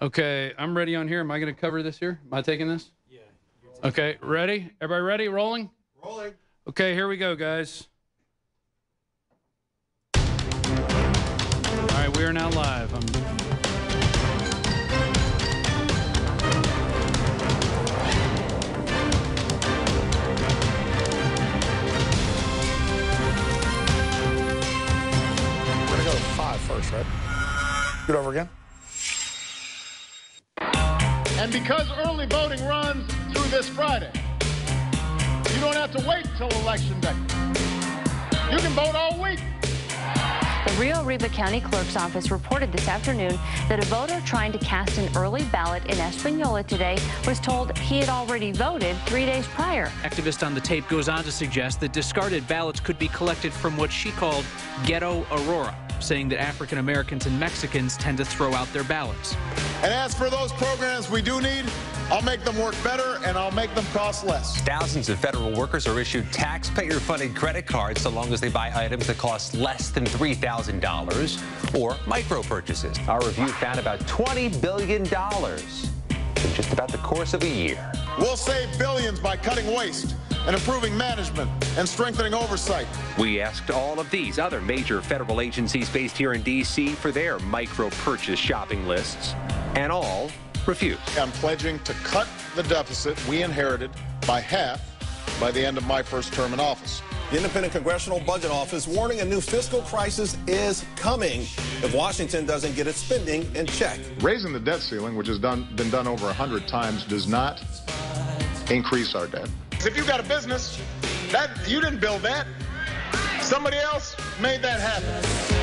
Okay, I'm ready on here. Am I going to cover this here? Am I taking this? Yeah. Okay, ready? Everybody ready? Rolling? Rolling. Okay, here we go, guys. All right, we are now live. We're going to go to 5 first, right? Do it over again. And because early voting runs through this Friday, you don't have to wait till Election Day. You can vote all week. The Rio Arriba County Clerk's Office reported this afternoon that a voter trying to cast an early ballot in Española today was told he had already voted 3 days prior. Activist on the tape goes on to suggest that discarded ballots could be collected from what she called Ghetto Aurora, saying that African Americans and Mexicans tend to throw out their ballots. And as for those programs we do need, I'll make them work better and I'll make them cost less. Thousands of federal workers are issued taxpayer-funded credit cards so long as they buy items that cost less than $3,000 or micro purchases. Our review found about $20 billion in just about the course of a year. We'll save billions by cutting waste and improving management and strengthening oversight. We asked all of these other major federal agencies based here in D.C. for their micro purchase shopping lists, and all refused. I'm pledging to cut the deficit we inherited by half by the end of my first term in office. The Independent Congressional Budget Office warning a new fiscal crisis is coming if Washington doesn't get its spending in check. Raising the debt ceiling, which has been done over 100 times, does not increase our debt. If you've got a business, you didn't build that. Somebody else made that happen.